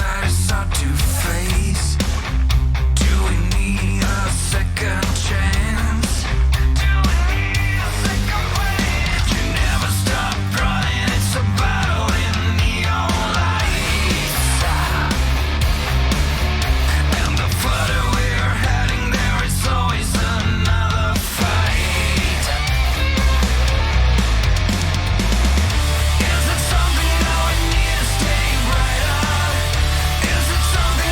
that is hard to face. Do we need a second chance? Do we need a second wave? You never stop crying, it's a battle in neon lights. And the further we're heading, there is always another fight. Is it something that we need to stay brighter? Is it something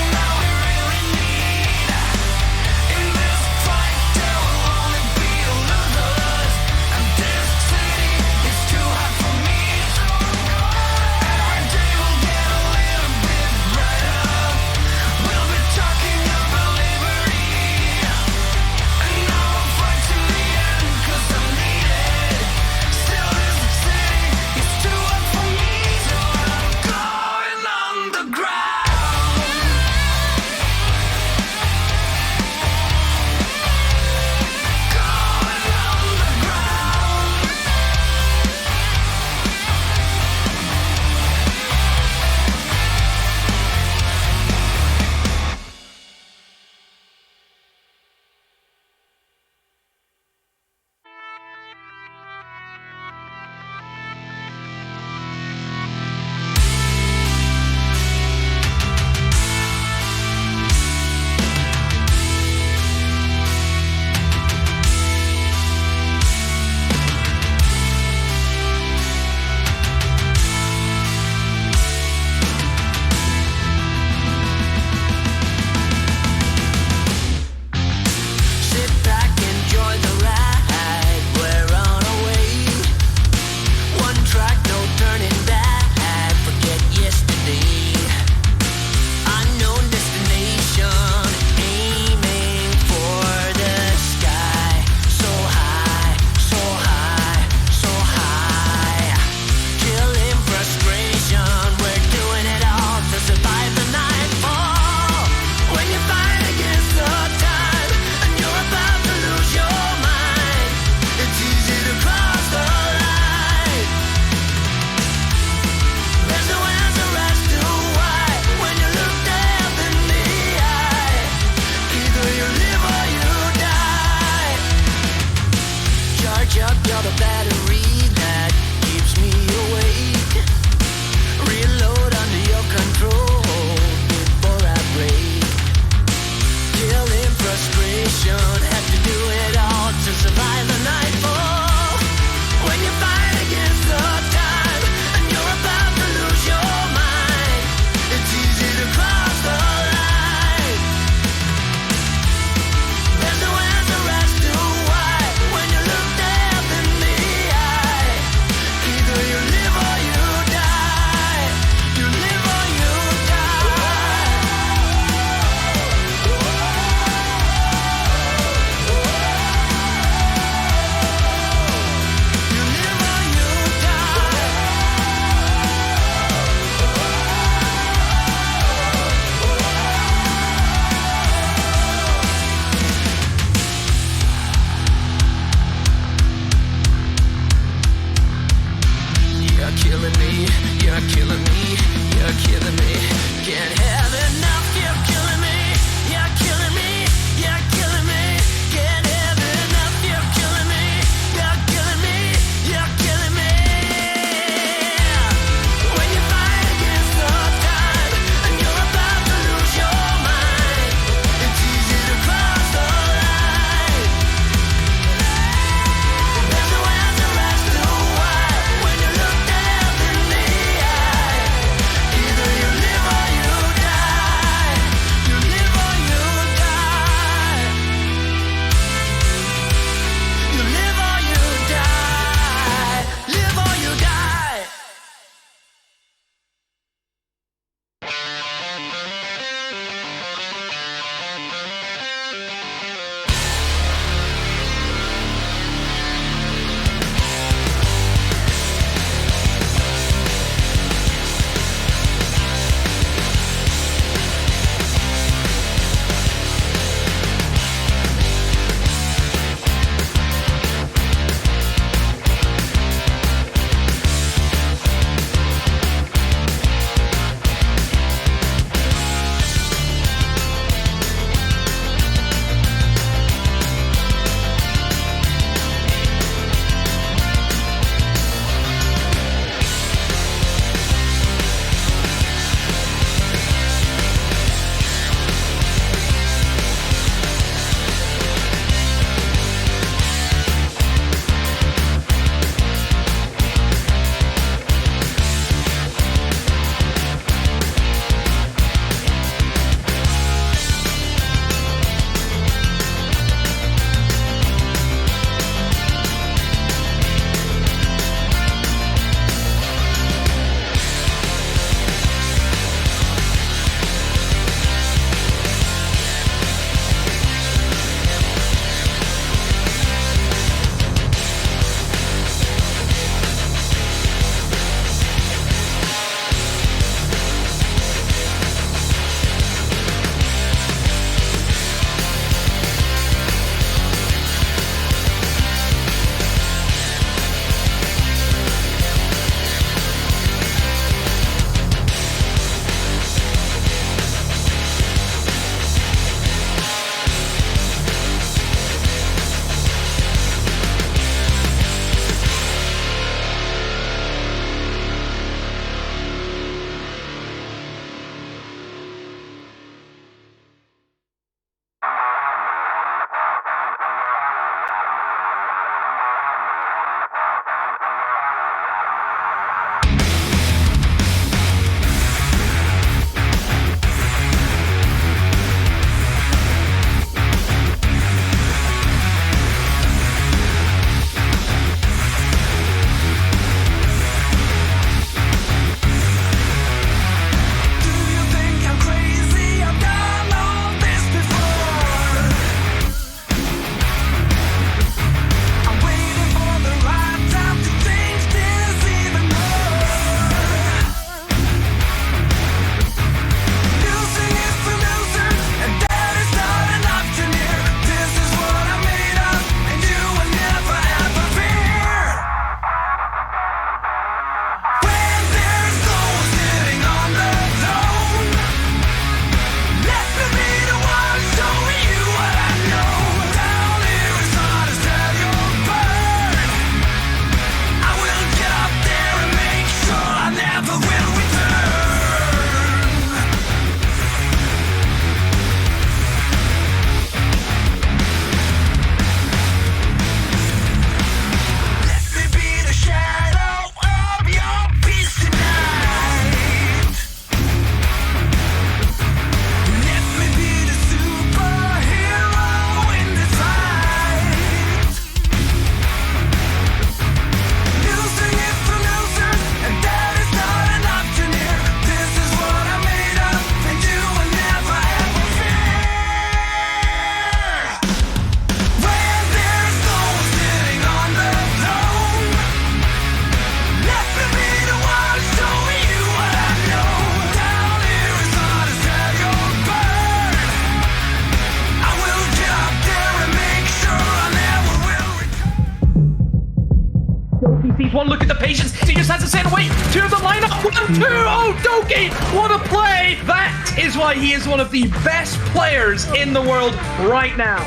Just one look at the patience. He just has to send away to the lineup. 1-2. Oh, Doki, what a play. That is why he is one of the best players in the world right now.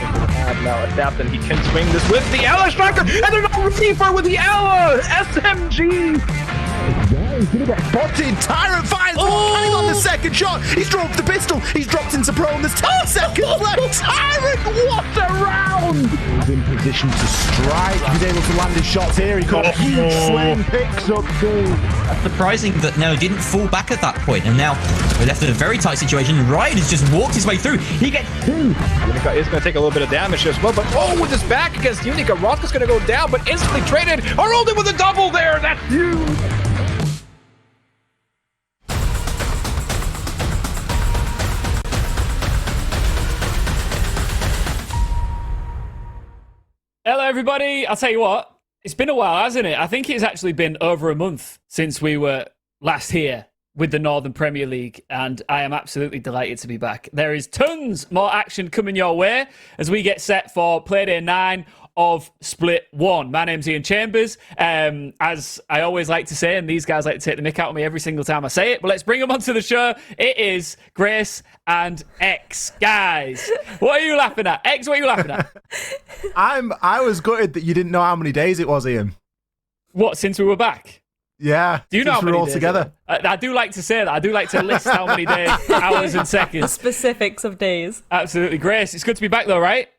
And now adapt, and he can swing this with the Ella Striker, and they're not ready for with the Ella SMG. He's gonna get spotted. Tyrant fires. Oh! On the second shot. He's dropped the pistol. He's dropped into prone. There's 10 seconds left. Tyrant, what a round! He's in position to strike. He's able to land his shots here. He got a huge slam. Picks up two. That's surprising that no, didn't fall back at that point, and now we're left in a very tight situation. Ryan has just walked his way through. He gets two. Unica is going to take a little bit of damage as well, but with his back against Unica, Roska's going to go down, but instantly traded. Haroldi with a double there. That's huge. Hello, everybody. I'll tell you what, it's been a while, hasn't it? I think it's actually been over a month since we were last here with the Northern Premier League, and I am absolutely delighted to be back. There is tons more action coming your way as we get set for Playday 9 of Split 1. My name's Ian Chambers. As I always like to say, and these guys like to take the mick out of me every single time I say it, but let's bring them onto the show. It is Grace and X. Guys, what are you laughing at? X, what are you laughing at? I was gutted that you didn't know how many days it was, Ian. What, since we were back? Yeah. Do you know how many all days together? I do like to say that. I do like to list how many days, hours, and seconds. The specifics of days. Absolutely. Grace, it's good to be back though, right?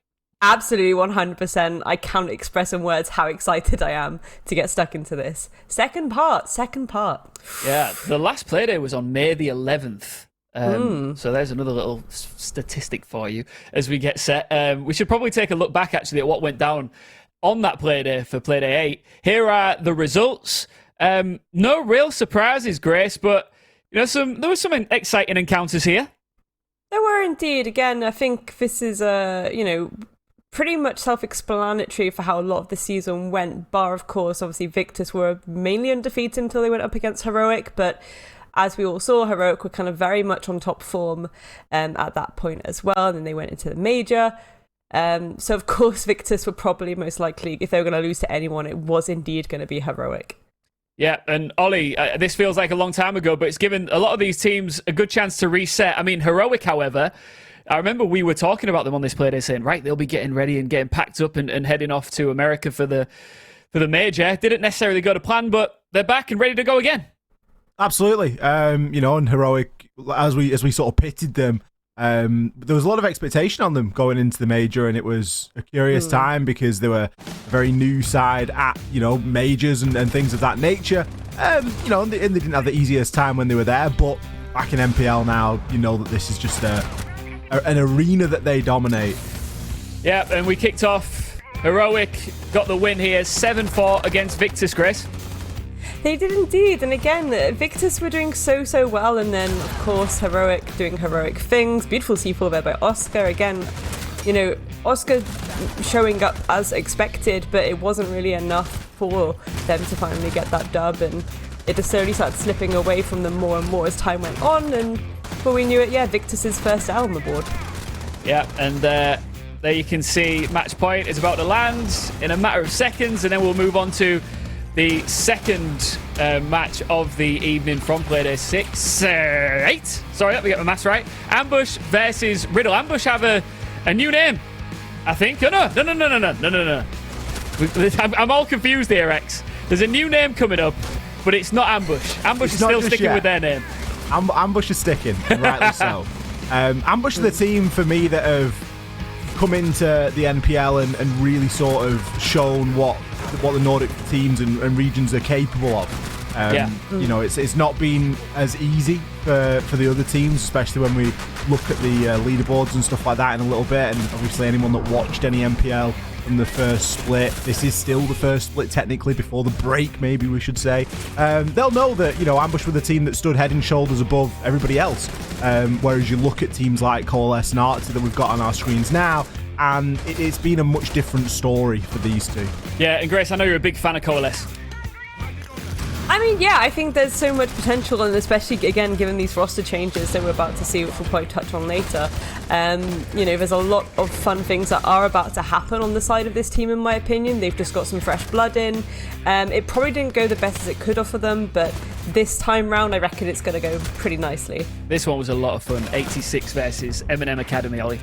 Absolutely, 100%. I can't express in words how excited I am to get stuck into this. Second part. Yeah, the last Playday was on May the 11th. So there's another little statistic for you as we get set. We should probably take a look back actually at what went down on that Playday for Playday 8. Here are the results. No real surprises, Grace, but there were some exciting encounters here. There were indeed. Again, I think this is pretty much self-explanatory for how a lot of the season went, bar, of course, obviously Victus were mainly undefeated until they went up against Heroic, but as we all saw, Heroic were kind of very much on top form at that point as well, and then they went into the major. So, of course, Victus were probably most likely, if they were going to lose to anyone, it was indeed going to be Heroic. Yeah, and Ollie, this feels like a long time ago, but it's given a lot of these teams a good chance to reset. I mean, Heroic, however, I remember we were talking about them on this Playday saying, right, they'll be getting ready and getting packed up and heading off to America for the major. Didn't necessarily go to plan, but they're back and ready to go again. Absolutely. And Heroic, as we sort of pitted them, there was a lot of expectation on them going into the major, and it was a curious time because they were a very new side at, majors and things of that nature. And they didn't have the easiest time when they were there, but back in NPL now, you know that this is just an arena that they dominate. Yeah, and we kicked off. Heroic got the win here, 7-4 against Victus, Grace. They did indeed, and again, Victus were doing so well, and then, of course, Heroic doing heroic things. Beautiful C4 there by Oscar. Again, Oscar showing up as expected, but it wasn't really enough for them to finally get that dub, and it just slowly started slipping away from them more and more as time went on, and before we knew it, Victus's first L on the board. Yeah, and there you can see match point is about to land in a matter of seconds, and then we'll move on to the second match of the evening from Playday 8. Sorry, let me get my maths right. Ambush versus Riddle. Ambush have a new name, I think. Oh, no. I'm all confused here, X. There's a new name coming up, but it's not Ambush. Ambush is still sticking with their name. Ambush is sticking, rightly so. Ambush are the team for me that have come into the NPL and really sort of shown what the Nordic teams and regions are capable of. It's not been as easy for the other teams, especially when we look at the leaderboards and stuff like that in a little bit. And obviously anyone that watched any NPL in the first split, this is still the first split technically before the break, maybe we should say, they'll know that Ambush were the team that stood head and shoulders above everybody else, whereas you look at teams like Coalesce and Arctic that we've got on our screens now, and it's been a much different story for these two. Yeah, and Grace, I know you're a big fan of Coalesce. I mean, yeah, I think there's so much potential, and especially, again, given these roster changes that we're about to see, which we'll probably touch on later, there's a lot of fun things that are about to happen on the side of this team, in my opinion. They've just got some fresh blood in. It probably didn't go the best as it could have for them, but this time round, I reckon it's going to go pretty nicely. This one was a lot of fun. 86 versus M&M Academy, Ollie.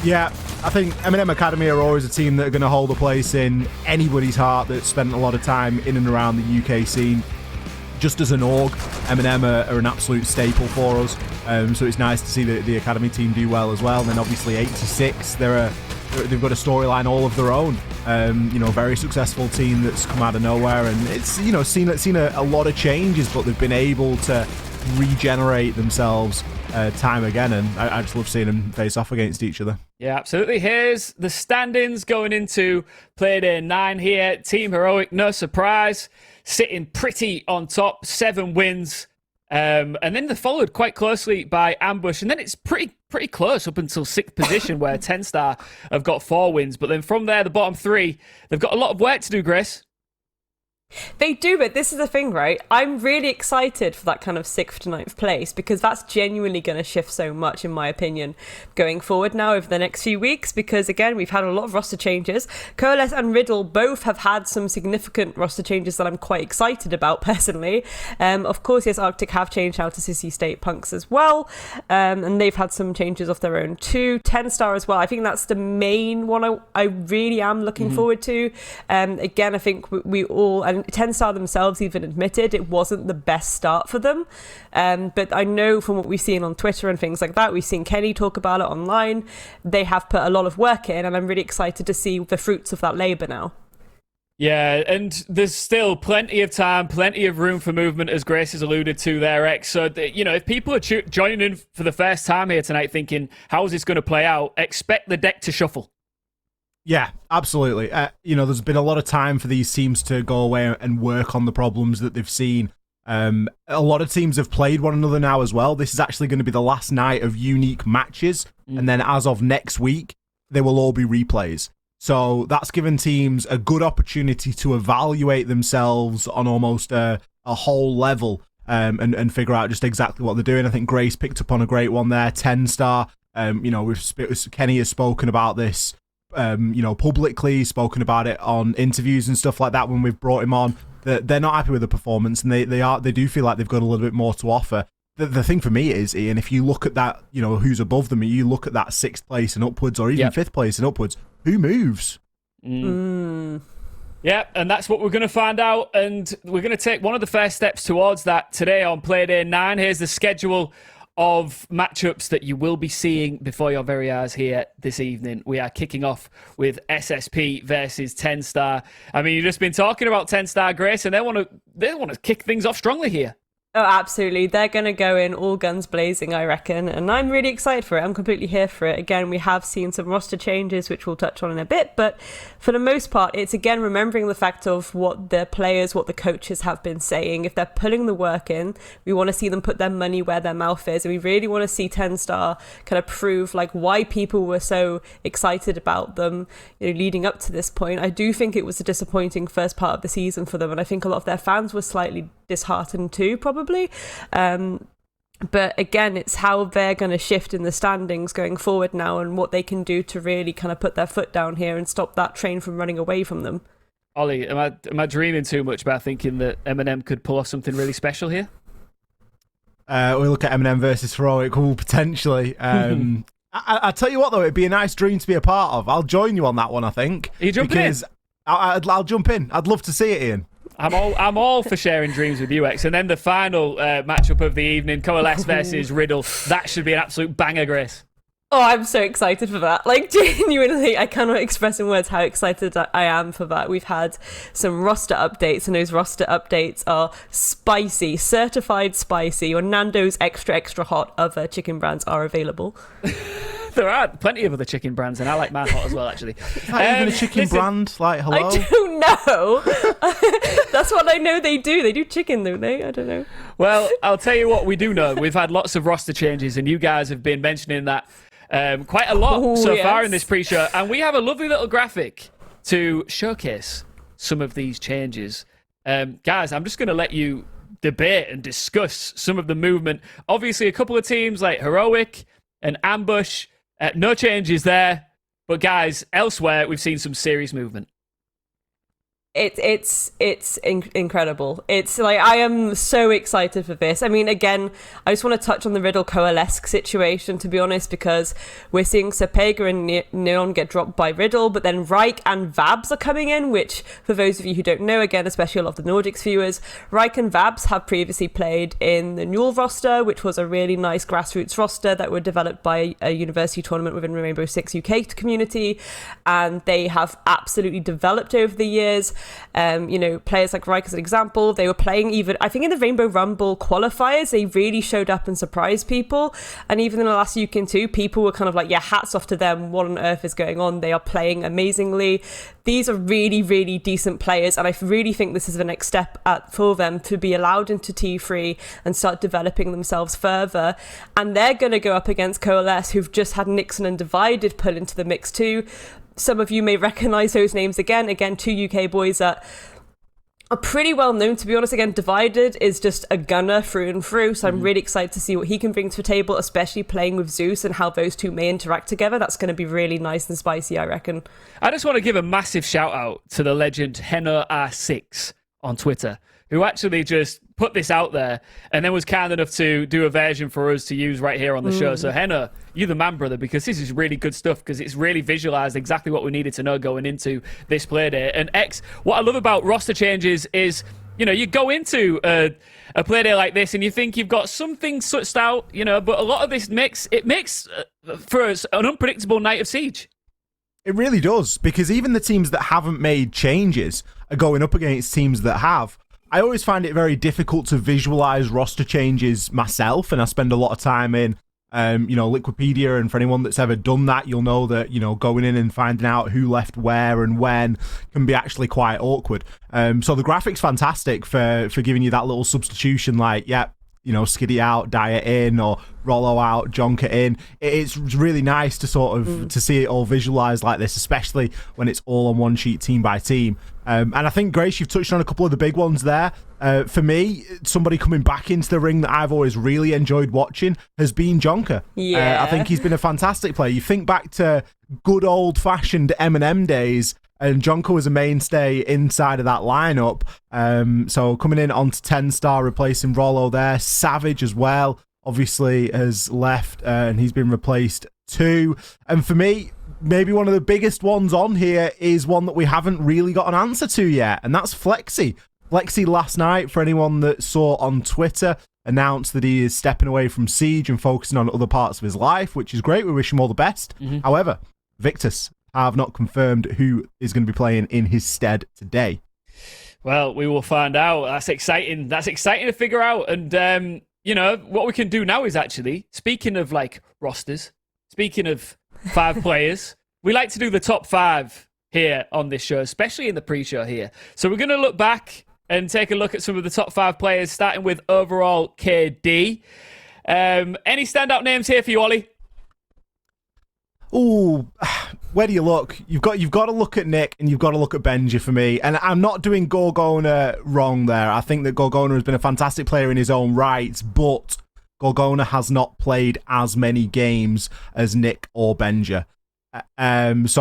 Yeah, I think M&M Academy are always a team that are going to hold a place in anybody's heart that's spent a lot of time in and around the UK scene. Just as an org, M&M are an absolute staple for us. So it's nice to see the Academy team do well as well. And then obviously 86, they've got a storyline all of their own. Very successful team that's come out of nowhere, and it's seen a lot of changes, but they've been able to regenerate themselves time again, and I just love seeing them face off against each other. Yeah, absolutely. Here's the standings going into Playday 9 here. Team Heroic, no surprise, sitting pretty on top, 7 wins. And then they're followed quite closely by Ambush, and then it's pretty close up until 6th position where TENSTAR have got 4 wins. But then from there, the bottom 3, they've got a lot of work to do, Grace. They do, but this is the thing, right? I'm really excited for that kind of 6th to 9th place, because that's genuinely going to shift so much, in my opinion, going forward now over the next few weeks, because again, we've had a lot of roster changes. Coalesce and RIDDLE both have had some significant roster changes that I'm quite excited about personally. Of course, yes, Arctic have changed out to Sissi State Punks as well, and they've had some changes of their own too. TENSTAR as well. I think that's the main one I really am looking forward to. Again, I think we all, and TENSTAR themselves even admitted it wasn't the best start for them. But I know from what we've seen on Twitter and things like that, we've seen Kenny talk about it online. They have put a lot of work in, and I'm really excited to see the fruits of that labour now. Yeah, and there's still plenty of time, plenty of room for movement, as Grace has alluded to there, X. So, if people are joining in for the first time here tonight thinking, how is this going to play out, expect the deck to shuffle. Yeah, absolutely. There's been a lot of time for these teams to go away and work on the problems that they've seen. A lot of teams have played one another now as well. This is actually going to be the last night of unique matches. And then as of next week, they will all be replays. So that's given teams a good opportunity to evaluate themselves on almost a whole level and figure out just exactly what they're doing. I think Grace picked up on a great one there. TENSTAR, Kenny has spoken about this publicly, spoken about it on interviews and stuff like that when we've brought him on, that they're not happy with the performance, and they do feel like they've got a little bit more to offer. The thing for me is, Ian, if you look at that, who's above them, you look at that 6th place and upwards, or even 5th place and upwards, who moves? Yeah, and that's what we're going to find out, and we're going to take one of the first steps towards that today on Playday 9. Here's the schedule of matchups that you will be seeing before your very eyes here this evening. We are kicking off with SSP versus TENSTAR. I mean, you've just been talking about TENSTAR, Grace, and they want to kick things off strongly here. Oh, absolutely. They're going to go in all guns blazing, I reckon. And I'm really excited for it. I'm completely here for it. Again, we have seen some roster changes, which we'll touch on in a bit. But for the most part, it's again remembering the fact of what the players, what the coaches have been saying. If they're putting the work in, we want to see them put their money where their mouth is. And we really want to see TENSTAR kind of prove why people were so excited about them leading up to this point. I do think it was a disappointing first part of the season for them. And I think a lot of their fans were slightly disheartened too, probably. But again, it's how they're going to shift in the standings going forward now, and what they can do to really kind of put their foot down here and stop that train from running away from them. Ollie, am I dreaming too much by thinking that M&M could pull off something really special here? We look at M&M versus Heroic, potentially. I tell you what, though, it'd be a nice dream to be a part of. I'll join you on that one, I think. Are you jumping in? I'll jump in. I'd love to see it, Ian. I'm all for sharing dreams with you, X. And then the final matchup of the evening, Coalesce versus RIDDLE. That should be an absolute banger, Grace. Oh, I'm so excited for that. Genuinely, I cannot express in words how excited I am for that. We've had some roster updates, and those roster updates are spicy, certified spicy. Your Nando's extra, extra hot other chicken brands are available. There are plenty of other chicken brands, and I like my hot as well, actually. Is that even a chicken brand? Hello? I don't know. That's what I know they do. They do chicken, don't they? I don't know. Well, I'll tell you what we do know. We've had lots of roster changes, and you guys have been mentioning that quite a lot far in this pre-show. And we have a lovely little graphic to showcase some of these changes. Guys, I'm just going to let you debate and discuss some of the movement. Obviously, a couple of teams like Heroic and Ambush, no changes there. But guys, elsewhere, we've seen some serious movement. It's incredible. It's like, I am so excited for this. I mean, again, I just want to touch on the RIDDLE Coalesce situation, to be honest, because we're seeing Sepega and Neon get dropped by RIDDLE, but then Reich and Vabs are coming in, which, for those of you who don't know, again, especially a lot of the Nordics viewers, Reich and Vabs have previously played in the Newell roster, which was a really nice grassroots roster that were developed by a university tournament within the Rainbow Six UK community, and they have absolutely developed over the years. Players like Reich, as an example, they were playing even, I think, in the Rainbow Rumble qualifiers, they really showed up and surprised people. And even in the last UK 2, people were kind of like, yeah, hats off to them. What on earth is going on? They are playing amazingly. These are really, really decent players. And I really think this is the next step for them to be allowed into T3 and start developing themselves further. And they're going to go up against Coalesce, who've just had Nixon and Divided put into the mix too. Some of you may recognise those names again, two UK boys that are pretty well known, to be honest. Again, Divided is just a gunner through and through, so I'm really excited to see what he can bring to the table, especially playing with Zeus and how those two may interact together. That's going to be really nice and spicy, I reckon. I just want to give a massive shout out to the legend Henno R6 on Twitter, who actually just put this out there and then was kind enough to do a version for us to use right here on the show. So Henno, you're the man, brother, because this is really good stuff, because it's really visualized exactly what we needed to know going into this Playday. And X, what I love about roster changes is, you go into a Playday like this and you think you've got something sussed out, but a lot of this makes for us an unpredictable night of Siege. It really does, because even the teams that haven't made changes are going up against teams that have. I always find it very difficult to visualize roster changes myself, and I spend a lot of time in, Liquipedia, and for anyone that's ever done that, you'll know that, going in and finding out who left where and when can be actually quite awkward. So the graphic's fantastic for giving you that little substitution, like, Skiddy out, Diet in, or Rollo out, Jonker in. It's really nice to sort of to see it all visualized like this, especially when it's all on one sheet, team by team. And I think, Grace, you've touched on a couple of the big ones there. For me, somebody coming back into the ring that I've always really enjoyed watching has been Jonker. Yeah. I think he's been a fantastic player. You think back to good old-fashioned M&M days, and Jonker was a mainstay inside of that lineup. So coming in onto TENSTAR, replacing Rollo there. Savage as well, obviously, has left, and he's been replaced too. And for me, maybe one of the biggest ones on here is one that we haven't really got an answer to yet, and that's Flexi. Flexi last night, for anyone that saw on Twitter, announced that he is stepping away from Siege and focusing on other parts of his life, which is great. We wish him all the best. However, Victus have not confirmed who is going to be playing in his stead today. Well, we will find out. That's exciting. That's exciting to figure out. And, what we can do now is actually, speaking of rosters, speaking of 5 players, we like to do the top 5 here on this show, especially in the pre-show here. So we're going to look back and take a look at some of the top 5 players, starting with overall KD. Any standout names here for you, Ollie? Ooh, where do you look? You've got to look at Nick, and you've got to look at Benji for me. And I'm not doing Gorgona wrong there. I think that Gorgona has been a fantastic player in his own right, but Gorgona has not played as many games as Nick or Benja. So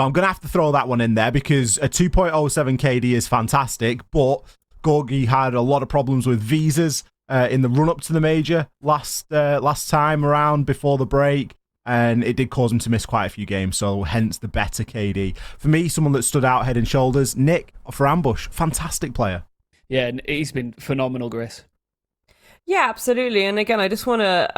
I'm going to have to throw that one in there, because a 2.07 KD is fantastic, but Gorgie had a lot of problems with visas in the run-up to the major last time around before the break. And it did cause him to miss quite a few games, so hence the better KD. For me, someone that stood out head and shoulders, Nick for Ambush. Fantastic player. Yeah, and he's been phenomenal, Grace. Yeah, absolutely. And again, I just want to,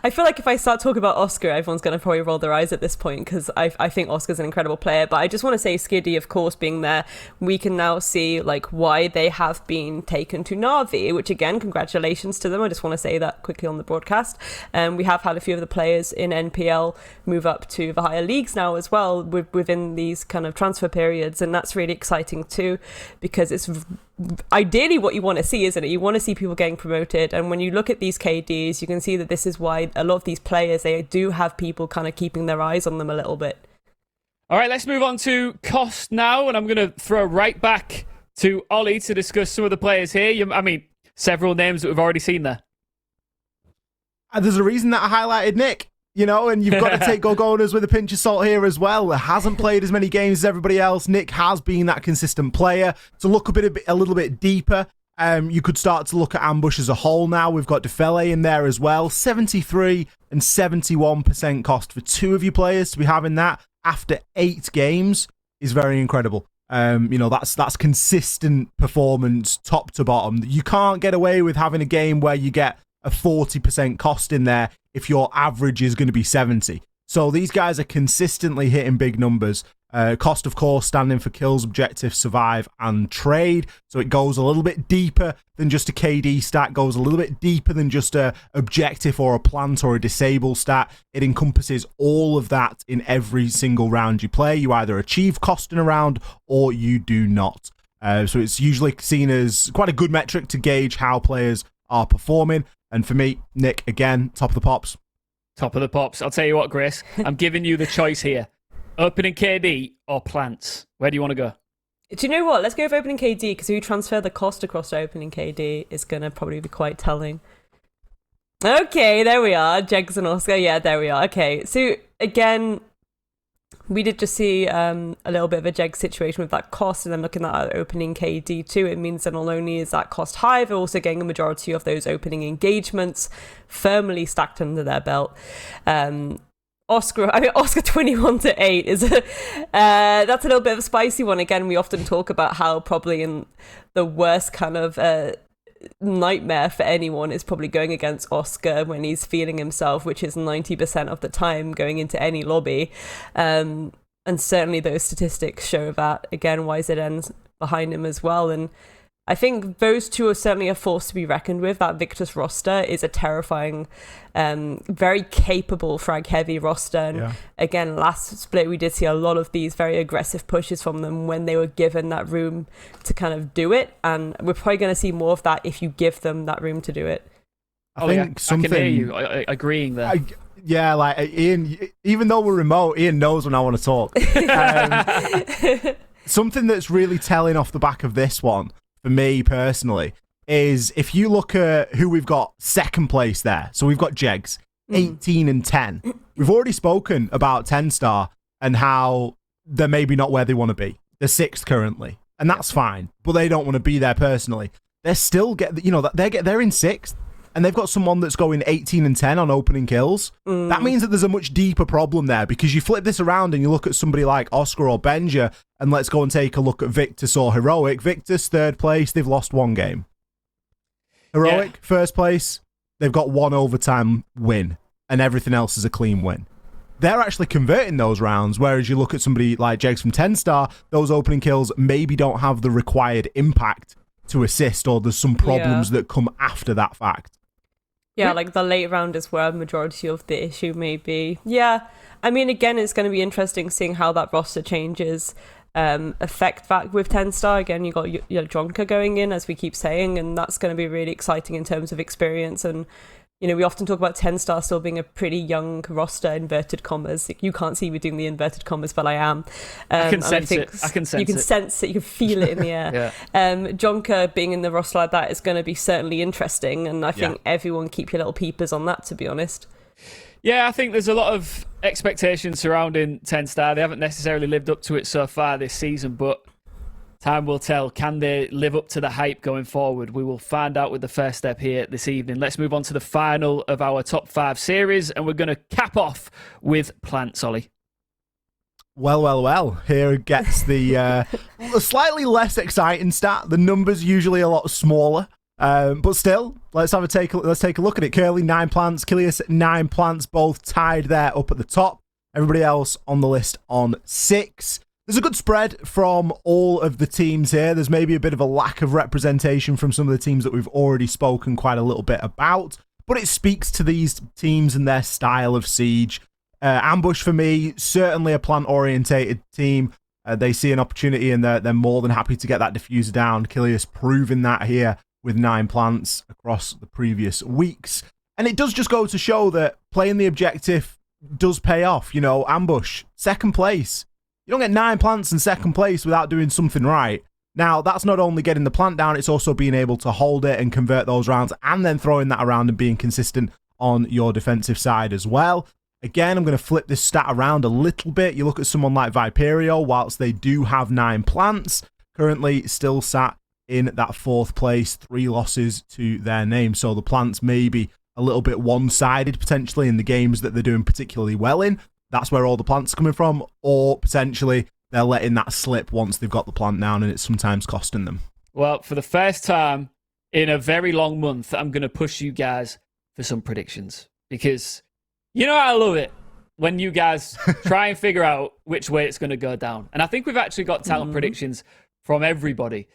I feel like if I start talking about Oscar, everyone's going to probably roll their eyes at this point, because I think Oscar's an incredible player. But I just want to say Skiddy, of course, being there, we can now see why they have been taken to Na'Vi, which again, congratulations to them. I just want to say that quickly on the broadcast. We have had a few of the players in NPL move up to the higher leagues now as well within these kind of transfer periods. And that's really exciting too, because it's ideally what you want to see, isn't it? You want to see people getting promoted, and when you look at these KDs, you can see that this is why a lot of these players, they do have people kind of keeping their eyes on them a little bit. All right, let's move on to cost now, and I'm going to throw right back to Ollie to discuss some of the players here. I mean, several names that we've already seen there. And there's a reason that I highlighted Nick, you know, and you've got to take Gorgonas with a pinch of salt here as well. Hasn't played as many games as everybody else. Nick has been that consistent player. To look a little bit deeper, you could start to look at Ambush as a whole now. We've got Defele in there as well. 73 and 71% cost for two of you players to be having that after 8 games is very incredible. That's consistent performance top to bottom. You can't get away with having a game where you get a 40% cost in there if your average is going to be 70. So these guys are consistently hitting big numbers. Cost, of course, standing for kills, objectives, survive, and trade. So it goes a little bit deeper than just a KD stat, goes a little bit deeper than just a objective or a plant or a disable stat. It encompasses all of that in every single round you play. You either achieve cost in a round or you do not. So it's usually seen as quite a good metric to gauge how players are performing. And for me, Nick, again, top of the pops. Top of the pops. I'll tell you what, Grace, I'm giving you the choice here. Opening KD or plants? Where do you want to go? Do you know what? Let's go with opening KD, because if you transfer the cost across to opening KD, it's going to probably be quite telling. Okay, there we are. Jegs and Oscar. Yeah, there we are. Okay, so again, we did just see a little bit of a Jegs situation with that cost, and then looking at opening KD too, it means that not only is that cost high, they're also getting a majority of those opening engagements firmly stacked under their belt. Oscar 21 to 8 is that's a little bit of a spicy one. Again, we often talk about how probably in the worst kind of nightmare for anyone is probably going against Oscar when he's feeling himself, which is 90% of the time going into any lobby. And certainly those statistics show that. Again, YZN's behind him as well. And I think those two are certainly a force to be reckoned with. That Victus roster is a terrifying, very capable frag-heavy roster. And again, last split, we did see a lot of these very aggressive pushes from them when they were given that room to kind of do it. And we're probably going to see more of that if you give them that room to do it. I think something... I can hear you agreeing there. Yeah, like Ian, even though we're remote, Ian knows when I want to talk. Something that's really telling off the back of this one, for me personally, is if you look at who we've got second place there. So we've got Jegs, 18 and 10. We've already spoken about TENSTAR and how they're maybe not where they want to be. They're 6th currently, and that's fine, but they don't want to be there personally. They're still they're in 6th, and they've got someone that's going 18 and 10 on opening kills. That means that there's a much deeper problem there, because you flip this around and you look at somebody like Oscar or Benja, and let's go and take a look at Victus or Heroic. Victus, 3rd place, they've lost 1 game. Heroic, 1st place, they've got 1 overtime win, and everything else is a clean win. They're actually converting those rounds, whereas you look at somebody like Jegs from TENSTAR, those opening kills maybe don't have the required impact to assist, or there's some problems that come after that fact. Yeah, like the late round is where a majority of the issue may be. Yeah, I mean, again, it's going to be interesting seeing how that roster changes affect that with TENSTAR. Again, you got your Jonka going in, as we keep saying, and that's going to be really exciting in terms of experience. And, you know, we often talk about TENSTAR still being a pretty young roster, inverted commas. You can't see me doing the inverted commas, but I am. I can sense it. You can sense it. You can feel it in the air. Jonka being in the roster like that is going to be certainly interesting, and I think everyone keep your little peepers on that, to be honest. Yeah, I think there's a lot of expectations surrounding TENSTAR. They haven't necessarily lived up to it so far this season, but time will tell. Can they live up to the hype going forward? We will find out with the first step here this evening. Let's move on to the final of our top 5 series, and we're going to cap off with Plants, Ollie. Well. Here gets the slightly less exciting stat. The numbers usually a lot smaller. But still, let's take a look at it. Curly 9 plants, Coalesce 9 plants, both tied there up at the top. Everybody else on the list on 6. There's a good spread from all of the teams here. There's maybe a bit of a lack of representation from some of the teams that we've already spoken quite a little bit about, but it speaks to these teams and their style of siege. Ambush, for me, certainly a plant-orientated team. They see an opportunity and they're more than happy to get that diffuser down. Coalesce proving that here with 9 plants across the previous weeks. And it does just go to show that playing the objective does pay off. You know, Ambush, 2nd place. You don't get 9 plants in 2nd place without doing something right. Now, that's not only getting the plant down, it's also being able to hold it and convert those rounds and then throwing that around and being consistent on your defensive side as well. Again, I'm going to flip this stat around a little bit. You look at someone like Viperio, whilst they do have 9 plants, currently still sat in that 4th place, 3 losses to their name. So the plants may be a little bit one-sided potentially in the games that they're doing particularly well in. That's where all the plants are coming from, or potentially they're letting that slip once they've got the plant down and it's sometimes costing them. Well, for the first time in a very long month, I'm going to push you guys for some predictions because you know I love it when you guys try and figure out which way it's going to go down. And I think we've actually got talent predictions from everybody,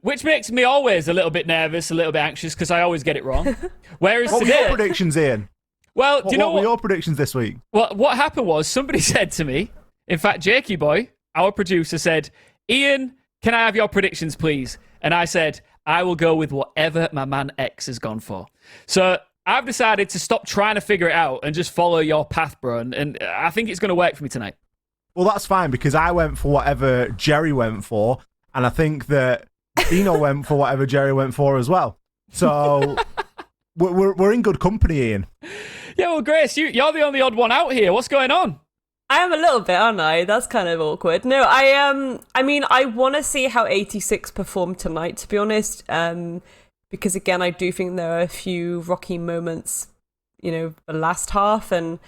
which makes me always a little bit nervous, a little bit anxious because I always get it wrong. Whereas What were today, your predictions, Ian? well, do you know what were your predictions this week? Well, what happened was somebody said to me, in fact, Jakey Boy, our producer, said, Ian, can I have your predictions, please? And I said, I will go with whatever my man X has gone for. So I've decided to stop trying to figure it out and just follow your path, bro. And I think it's going to work for me tonight. Well, that's fine because I went for whatever Jerry went for, and I think that Dino went for whatever Jerry went for as well. So we're in good company, Ian. Yeah, well, Grace, you're the only odd one out here. What's going on? I am a little bit, aren't I? That's kind of awkward. No, I mean, I want to see how 86 perform tonight, to be honest. Because again, I do think there are a few rocky moments, the last half, and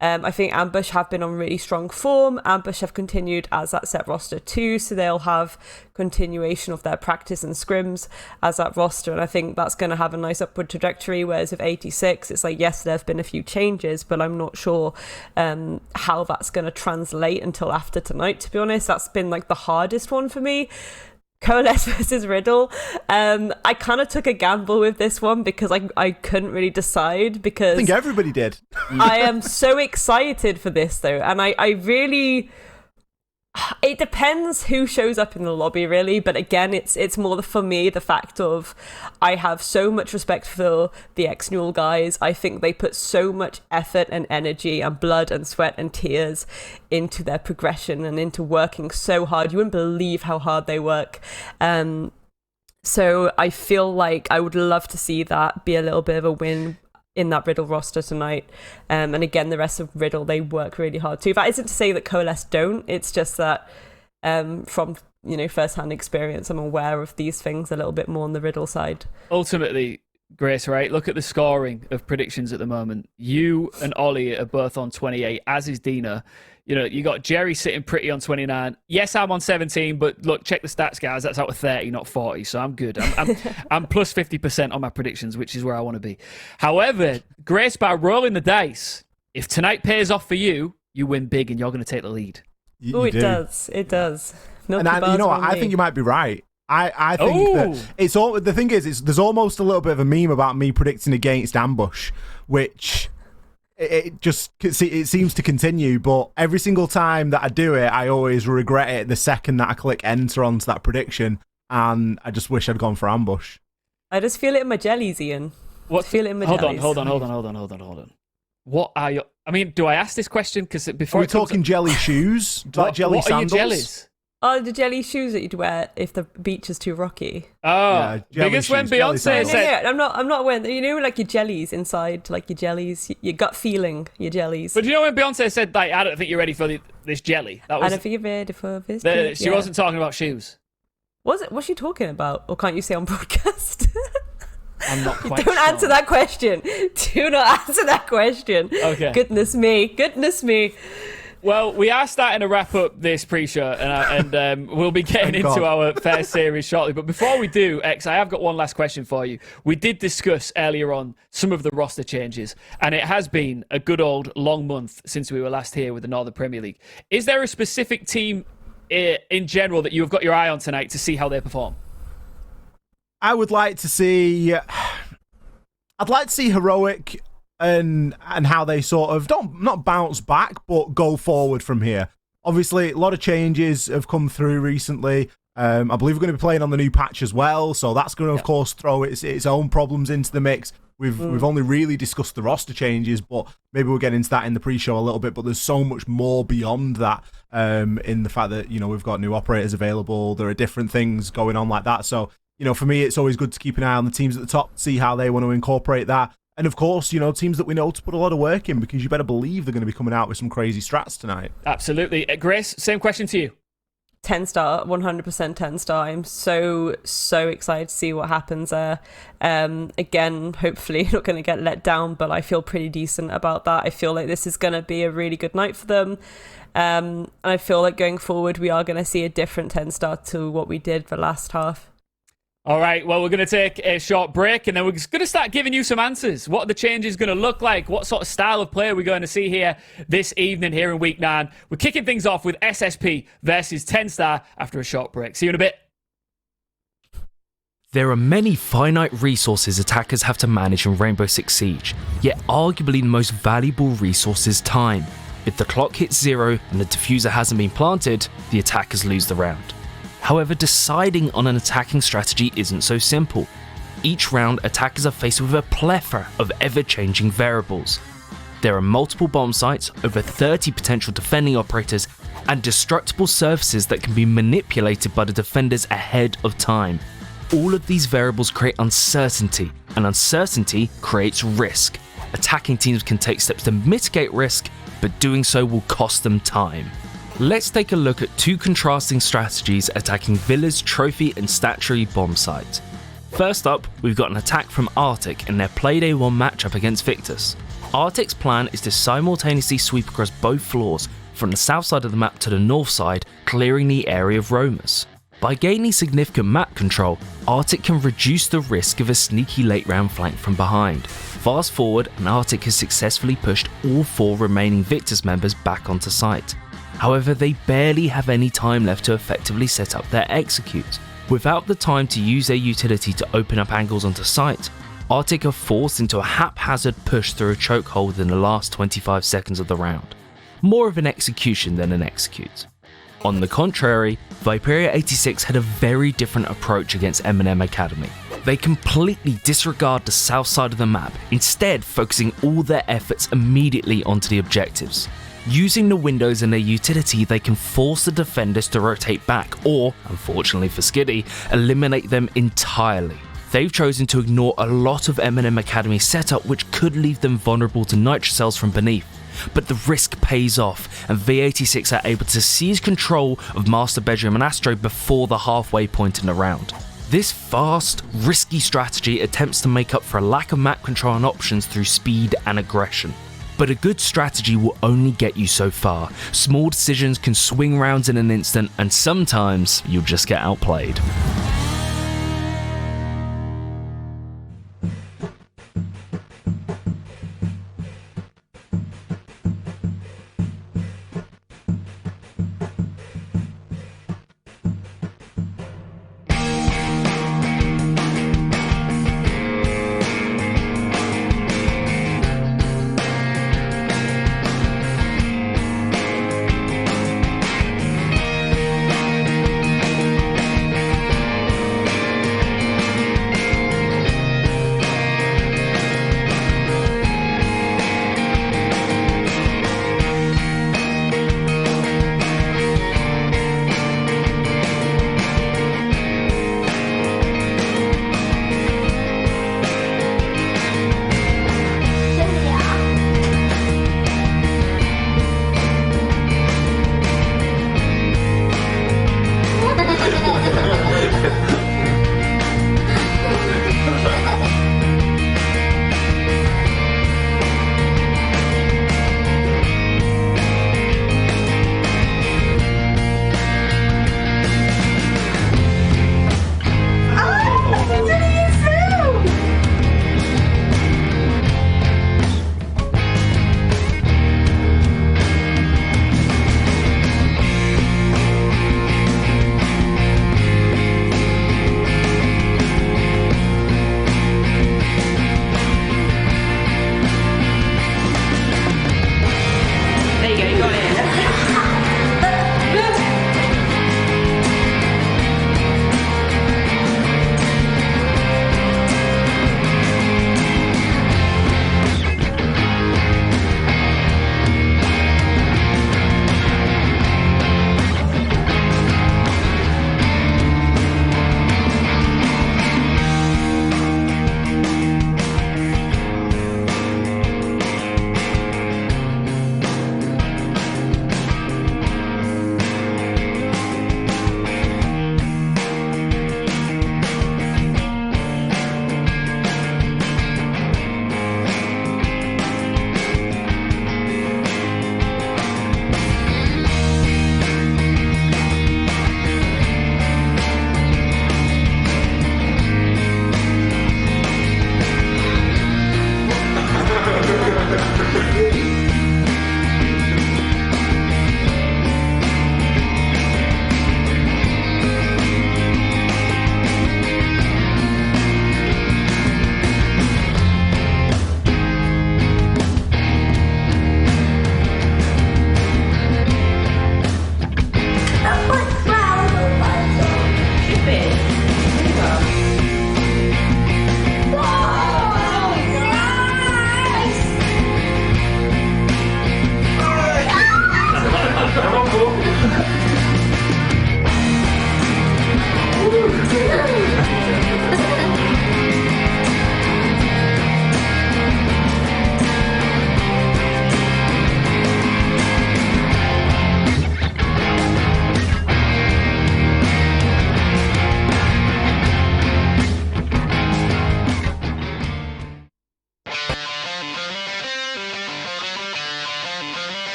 I think Ambush have been on really strong form. Ambush have continued as that set roster too, so they'll have continuation of their practice and scrims as that roster, and I think that's going to have a nice upward trajectory. Whereas with 86, it's like, yes, there's been a few changes, but I'm not sure how that's going to translate until after tonight, to be honest. That's been like the hardest one for me. Coalesce versus Riddle. I kind of took a gamble with this one because I couldn't really decide because I think everybody did. I am so excited for this though, and I really, it depends who shows up in the lobby really, but again it's more for me the fact of I have so much respect for the ex-Newell guys. I think they put so much effort and energy and blood and sweat and tears into their progression and into working so hard. You wouldn't believe how hard they work. So I feel like I would love to see that be a little bit of a win in that Riddle roster tonight. And again, the rest of Riddle, they work really hard too. That isn't to say that Coalesce don't. It's just that from first-hand experience, I'm aware of these things a little bit more on the Riddle side. Ultimately, Grace, right? Look at the scoring of predictions at the moment. You and Ollie are both on 28, as is Dina. You got Jerry sitting pretty on 29. Yes, I'm on 17, but look, check the stats, guys. That's out of 30, not 40, so I'm good. I'm plus 50% on my predictions, which is where I want to be. However, Grace, by rolling the dice, if tonight pays off for you, you win big and you're going to take the lead. It does. It does. And I think you might be right. I think that it's all. The thing is, there's almost a little bit of a meme about me predicting against Ambush, which it seems to continue. But every single time that I do it, I always regret it the second that I click enter onto that prediction, and I just wish I'd gone for Ambush. I just feel it in my jellies, Ian. Feel it in my jellies. Hold on. What are your? I mean, do I ask this question? Because before we're talking jelly shoes, like jelly sandals. What are your jellies? Oh, the jelly shoes that you'd wear if the beach is too rocky. Oh, yeah, because when Beyonce said... No, I'm not wearing... like your jellies inside, like your jellies, your gut feeling, your jellies. But when Beyonce said, like, I don't think you're ready for this jelly? That was, I don't think you're ready for this. She wasn't talking about shoes. What's she talking about? Or can't you say on broadcast? I'm not quite Don't answer that question. Do not answer that question. Okay. Goodness me. Well, we are starting to wrap up this pre-show, and we'll be getting into our first series shortly. But before we do, X, I have got one last question for you. We did discuss earlier on some of the roster changes, and it has been a good old long month since we were last here with the Northern Premier League. Is there a specific team in general that you have got your eye on tonight to see how they perform? I would like to see... I'd like to see Heroic... And how they sort of not bounce back, but go forward from here. Obviously, a lot of changes have come through recently. I believe we're going to be playing on the new patch as well, so that's going to, of course, throw its own problems into the mix. we've only really discussed the roster changes, but maybe we'll get into that in the pre-show a little bit. But there's so much more beyond that, in the fact that, you know, we've got new operators available. There are different things going on like that. So, you know, for me, it's always good to keep an eye on the teams at the top, see how they want to incorporate that. And of course, you know, teams that we know to put a lot of work in, because you better believe they're going to be coming out with some crazy strats tonight. Absolutely. Grace, same question to you. TENSTAR, 100% TENSTAR. I'm so excited to see what happens there. Again, hopefully not going to get let down, but I feel pretty decent about that. I feel like this is going to be a really good night for them. And I feel like going forward, we are going to see a different TENSTAR to what we did the last half. All right, well, we're going to take a short break, and then we're just going to start giving you some answers. What are the changes going to look like? What sort of style of play are we going to see here this evening here in Week 9? We're kicking things off with SSP versus TENSTAR after a short break. See you in a bit. There are many finite resources attackers have to manage in Rainbow Six Siege, yet arguably the most valuable resource is time. If the clock hits 0 and the diffuser hasn't been planted, the attackers lose the round. However, deciding on an attacking strategy isn't so simple. Each round, attackers are faced with a plethora of ever-changing variables. There are multiple bomb sites, over 30 potential defending operators, and destructible surfaces that can be manipulated by the defenders ahead of time. All of these variables create uncertainty, and uncertainty creates risk. Attacking teams can take steps to mitigate risk, but doing so will cost them time. Let's take a look at two contrasting strategies attacking Villa's trophy and statuary bomb site. First up, we've got an attack from Arctic in their Playday 1 matchup against Victus. Arctic's plan is to simultaneously sweep across both floors, from the south side of the map to the north side, clearing the area of roamers. By gaining significant map control, Arctic can reduce the risk of a sneaky late round flank from behind. Fast forward, and Arctic has successfully pushed all 4 remaining Victus members back onto site. However, they barely have any time left to effectively set up their execute. Without the time to use their utility to open up angles onto site, Arctic are forced into a haphazard push through a chokehold within the last 25 seconds of the round. More of an execution than an execute. On the contrary, Viperio 86 had a very different approach against M&M Academy. They completely disregard the south side of the map, instead focusing all their efforts immediately onto the objectives. Using the windows and their utility, they can force the defenders to rotate back or, unfortunately for Skiddy, eliminate them entirely. They've chosen to ignore a lot of M&M Academy's setup, which could leave them vulnerable to nitrocells from beneath. But the risk pays off, and V86 are able to seize control of Master Bedroom and Astro before the halfway point in the round. This fast, risky strategy attempts to make up for a lack of map control and options through speed and aggression. But a good strategy will only get you so far. Small decisions can swing rounds in an instant, and sometimes you'll just get outplayed.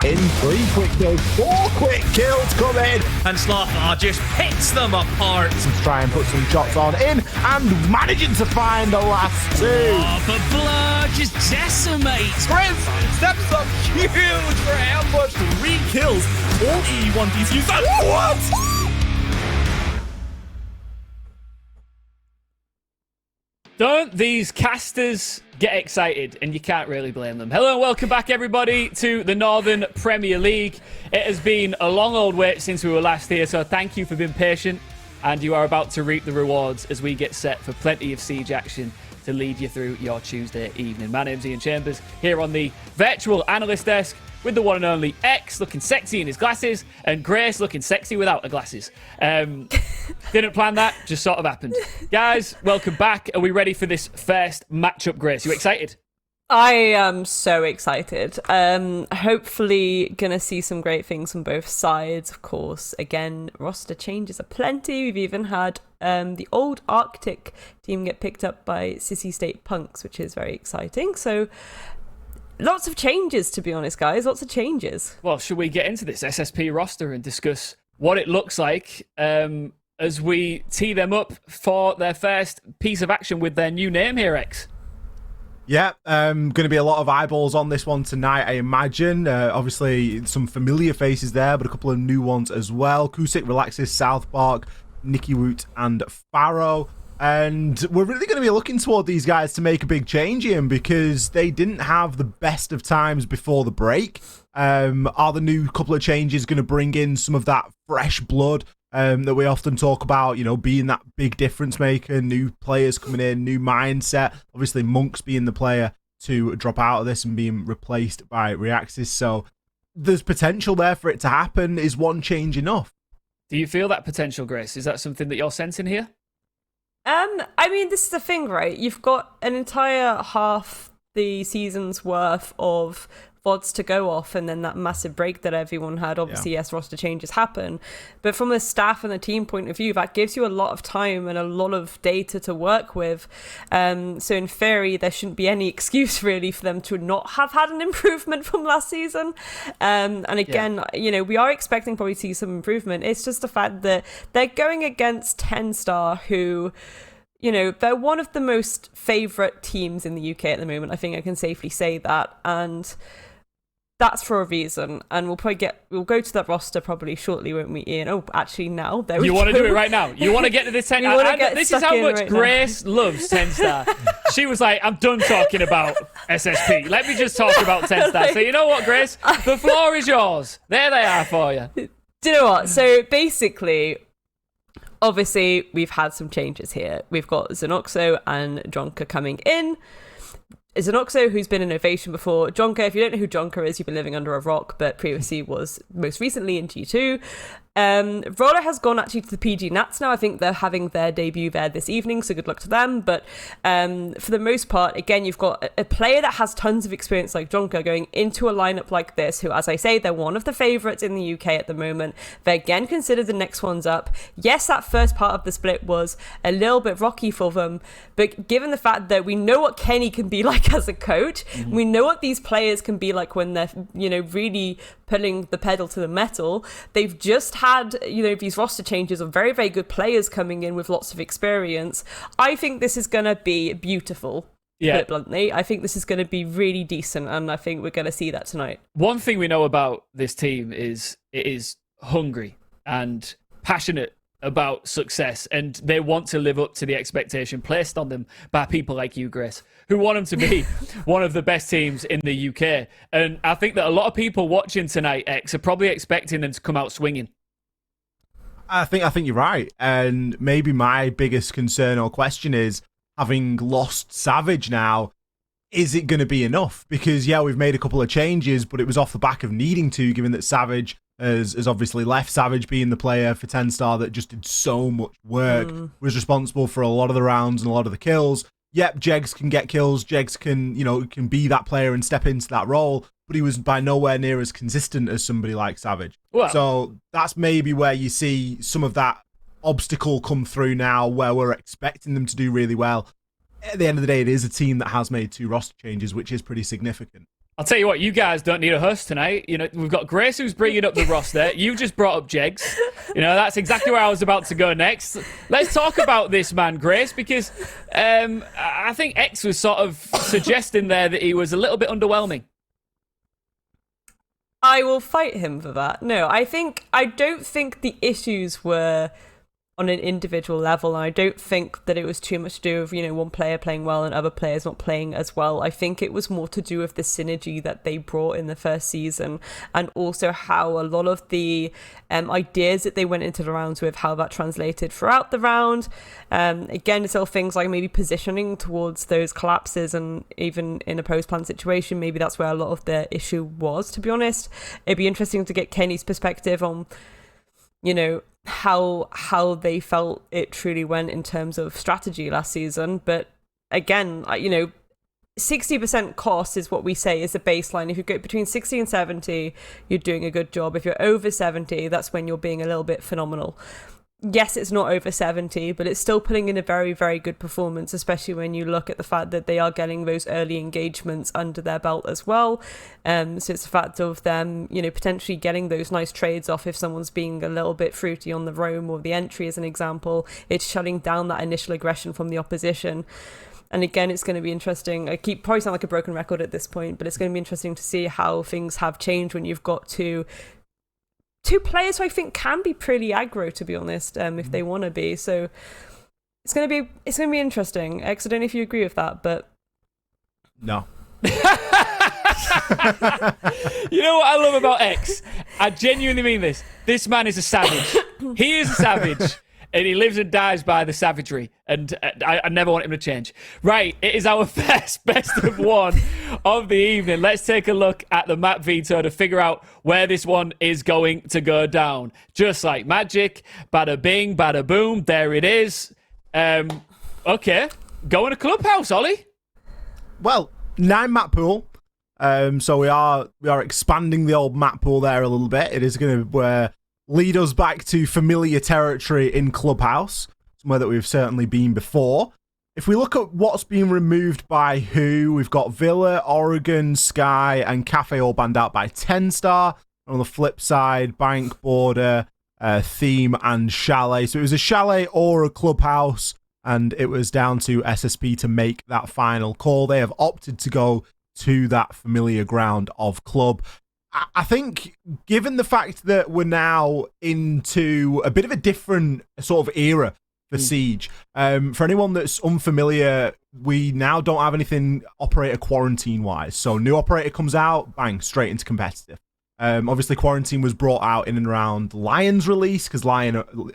in 3 quick kills, 4 quick kills come in. And Slothar just picks them apart. To try and put some shots on in and managing to find the last 2. Oh, but Blur just decimates. Chris steps up huge for ambush. 3 kills. All E1 DCUs. What? Don't these casters get excited? And you can't really blame them. Hello and welcome back, everybody, to the Northern Premier League. It has been a long old wait since we were last here, so thank you for being patient. And you are about to reap the rewards as we get set for plenty of Siege action to lead you through your Tuesday evening. My name's Ian Chambers, here on the virtual analyst desk with the one and only X looking sexy in his glasses and Grace looking sexy without the glasses. Didn't plan that, just sort of happened. Guys, welcome back. Are we ready for this first matchup, Grace? You excited? I am so excited. Hopefully gonna see some great things on both sides, of course. Again, roster changes are plenty. We've even had the old Arctic team get picked up by Sissi State Punks, which is very exciting. So lots of changes, to be honest, guys. Lots of changes. Well, should we get into this SSP roster and discuss what it looks like as we tee them up for their first piece of action with their new name here, X? Yeah, going to be a lot of eyeballs on this one tonight, I imagine. Obviously, some familiar faces there, but a couple of new ones as well. Kusik, Relaxes, South Park, Nicky Woot, and Pharaoh. And we're really going to be looking toward these guys to make a big change, Ian, because they didn't have the best of times before the break. Are the new couple of changes going to bring in some of that fresh blood that we often talk about, you know, being that big difference maker, new players coming in, new mindset? Obviously, Monks being the player to drop out of this and being replaced by Reaxis. So there's potential there for it to happen. Is one change enough? Do you feel that potential, Grace? Is that something that you're sensing here? I mean, this is the thing, right? You've got an entire half the season's worth of VODs to go off, and then that massive break that everyone had. Obviously, yes, roster changes happen, but from a staff and the team point of view, that gives you a lot of time and a lot of data to work with. So in theory, there shouldn't be any excuse really for them to not have had an improvement from last season. And again, you know, we are expecting probably to see some improvement. It's just the fact that they're going against TENSTAR, who, you know, they're one of the most favourite teams in the UK at the moment. I think I can safely say that, and that's for a reason. And we'll go to that roster probably shortly, won't we, Ian? Oh, actually, now there we go. You want to do it right now? You want to get to this? This is how much right Grace loves TENSTAR. She was like, "I'm done talking about SSP. Let me just talk about TENSTAR." So you know what, Grace? The floor is yours. There they are for you. Do you know what? So basically, obviously, we've had some changes here. We've got Zenoxo and Jonka coming in. Zenoxo, who's been in Ovation before. Jonka, if you don't know who Jonka is, you've been living under a rock, but previously was most recently in G2. Roller has gone actually to the PG Nats now. I think they're having their debut there this evening, so good luck to them. But for the most part, again, you've got a player that has tons of experience like Jonka going into a lineup like this, who, as I say, they're one of the favourites in the UK at the moment. They're again considered the next ones up. Yes, that first part of the split was a little bit rocky for them, but given the fact that we know what Kenny can be like as a coach, we know what these players can be like when they're, you know, really putting the pedal to the metal. They've just had, you know, these roster changes of very, very good players coming in with lots of experience. I think this is going to be beautiful. Yeah. Put it bluntly, I think this is going to be really decent, and I think we're going to see that tonight. One thing we know about this team is it is hungry and passionate about success, and they want to live up to the expectation placed on them by people like you, Grace, who want them to be one of the best teams in the UK. And I think that a lot of people watching tonight, X, are probably expecting them to come out swinging. I think you're right. And maybe my biggest concern or question is, having lost Savage now, is it going to be enough? Because, yeah, we've made a couple of changes, but it was off the back of needing to, given that Savage has obviously left. Savage being the player for TENSTAR that just did so much work, was responsible for a lot of the rounds and a lot of the kills. Yep, Jegs can get kills. Jegs can, you know, can be that player and step into that role, but he was by nowhere near as consistent as somebody like Savage. Well, so that's maybe where you see some of that obstacle come through now, where we're expecting them to do really well. At the end of the day, it is a team that has made 2 roster changes, which is pretty significant. I'll tell you what, you guys don't need a host tonight. You know, we've got Grace who's bringing up the roster. You just brought up Jegs. You know, that's exactly where I was about to go next. Let's talk about this man, Grace, because I think X was sort of suggesting there that he was a little bit underwhelming. I will fight him for that. No, I don't think the issues were on an individual level. And I don't think that it was too much to do with, one player playing well and other players not playing as well. I think it was more to do with the synergy that they brought in the first season, and also how a lot of the ideas that they went into the rounds with, how that translated throughout the round. Again, it's all things like maybe positioning towards those collapses, and even in a post-plan situation, maybe that's where a lot of the issue was, to be honest. It'd be interesting to get Kenny's perspective on, how they felt it truly went in terms of strategy last season. But again, 60% cost is what we say is the baseline. If you go between 60 and 70, you're doing a good job. If you're over 70, that's when you're being a little bit phenomenal. Yes, it's not over 70, but it's still putting in a very, very good performance, especially when you look at the fact that they are getting those early engagements under their belt as well. So it's the fact of them, potentially getting those nice trades off if someone's being a little bit fruity on the roam or the entry, as an example. It's shutting down that initial aggression from the opposition. And again, it's going to be interesting. I probably sound like a broken record at this point, but it's going to be interesting to see how things have changed when you've got two players who I think can be pretty aggro, to be honest, if they want to be. So it's gonna be interesting. X, I don't know if you agree with that, but No. You know what I love about X? I genuinely mean this. This man is a savage. He is a savage. And he lives and dies by the savagery. And I never want him to change. Right, it is our best of one of the evening. Let's take a look at the map veto to figure out where this one is going to go down. Just like magic, bada bing, bada boom, there it is. Okay, go in a clubhouse, Ollie. Well, 9 map pool. So we are expanding the old map pool there a little bit. It is going to lead us back to familiar territory in Clubhouse, somewhere that we've certainly been before. If we look at what's been removed by who, we've got Villa, Oregon, Sky, and Cafe all banned out by TENSTAR. On the flip side, Bank, Border, Theme, and Chalet. So it was a Chalet or a Clubhouse, and it was down to SSP to make that final call. They have opted to go to that familiar ground of Club. I think, given the fact that we're now into a bit of a different sort of era for Siege, for anyone that's unfamiliar, we now don't have anything operator quarantine-wise. So new operator comes out, bang, straight into competitive. Obviously, quarantine was brought out in and around Lion's release, because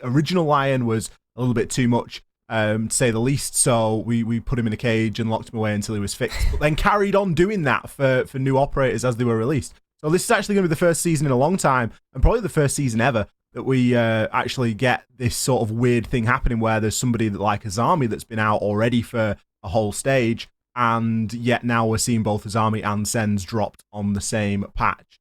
original Lion was a little bit too much, to say the least. So we put him in a cage and locked him away until he was fixed, but then carried on doing that for new operators as they were released. So this is actually going to be the first season in a long time, and probably the first season ever, that we actually get this sort of weird thing happening where there's somebody like Azami that's been out already for a whole stage, and yet now we're seeing both Azami and Sens dropped on the same patch,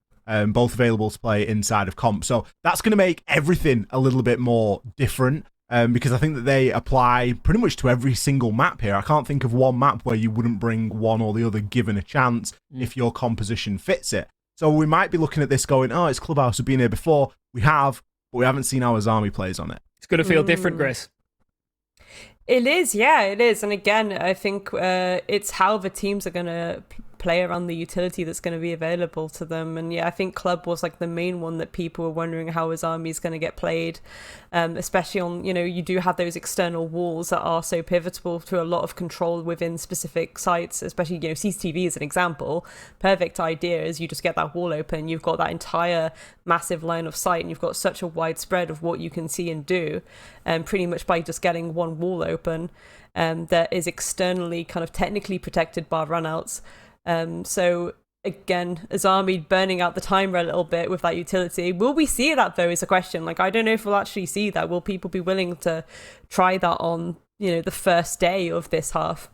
both available to play inside of comp. So that's going to make everything a little bit more different, because I think that they apply pretty much to every single map here. I can't think of one map where you wouldn't bring one or the other given a chance if your composition fits it. So we might be looking at this going, oh, it's Clubhouse, we've been here before. We have, but we haven't seen how Azami plays on it. It's going to feel different, Grace. it is, yeah, it is. And again, I think it's how the teams are going to play around the utility that's going to be available to them. And yeah, I think Club was like the main one that people were wondering how his army is going to get played, especially on, you do have those external walls that are so pivotal to a lot of control within specific sites, especially, CCTV is an example. Perfect idea is you just get that wall open, you've got that entire massive line of sight, and you've got such a wide spread of what you can see and do, pretty much by just getting one wall open that is externally kind of technically protected by runouts. So again, Azami burning out the timer a little bit with that utility. Will we see that though is a question. Like, I don't know if we'll actually see that. Will people be willing to try that on, the first day of this half?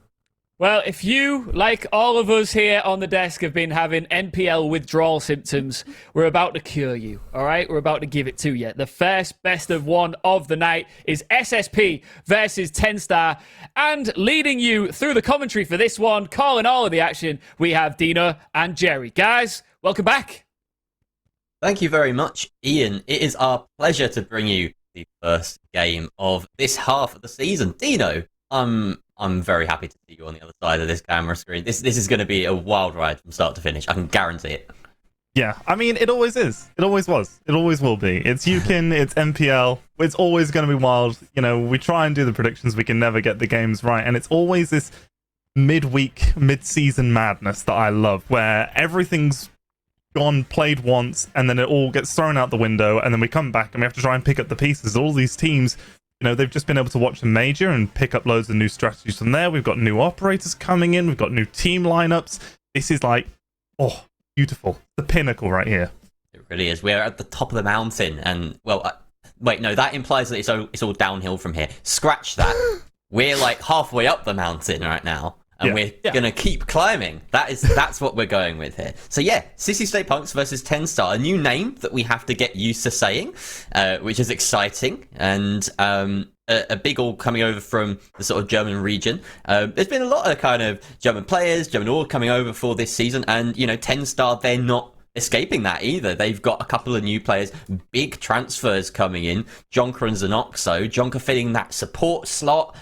Well, if you, like all of us here on the desk, have been having NPL withdrawal symptoms, we're about to cure you, all right? We're about to give it to you. The first best of one of the night is SSP versus TENSTAR. And leading you through the commentary for this one, calling all of the action, we have Dino and Jerry. Guys, welcome back. Thank you very much, Ian. It is our pleasure to bring you the first game of this half of the season. Dino, I'm very happy to see you on the other side of this camera screen. This is going to be a wild ride from start to finish. I can guarantee it. Yeah, I mean, it always is. It always was. It always will be. It's UKIN, it's NPL. It's always going to be wild. You know, we try and do the predictions. We can never get the games right. And it's always this midweek, mid-season madness that I love, where everything's gone, played once, and then it all gets thrown out the window, and then we come back and we have to try and pick up the pieces. All these teams, you know, they've just been able to watch the major and pick up loads of new strategies from there. We've got new operators coming in. We've got new team lineups. This is like, oh, beautiful. The pinnacle right here. It really is. We're at the top of the mountain, and well, wait, no, that implies that it's all downhill from here. Scratch that. We're like halfway up the mountain right now, and we're gonna keep climbing. That's what we're going with here. So yeah, Sissi State Punks versus TENSTAR, a new name that we have to get used to saying, which is exciting, and a big all coming over from the sort of German region. There's been a lot of kind of German players, German all coming over for this season, and you know, TENSTAR, they're not escaping that either. They've got a couple of new players, big transfers coming in. Jonker and Zenoxo. Jonker filling that support slot,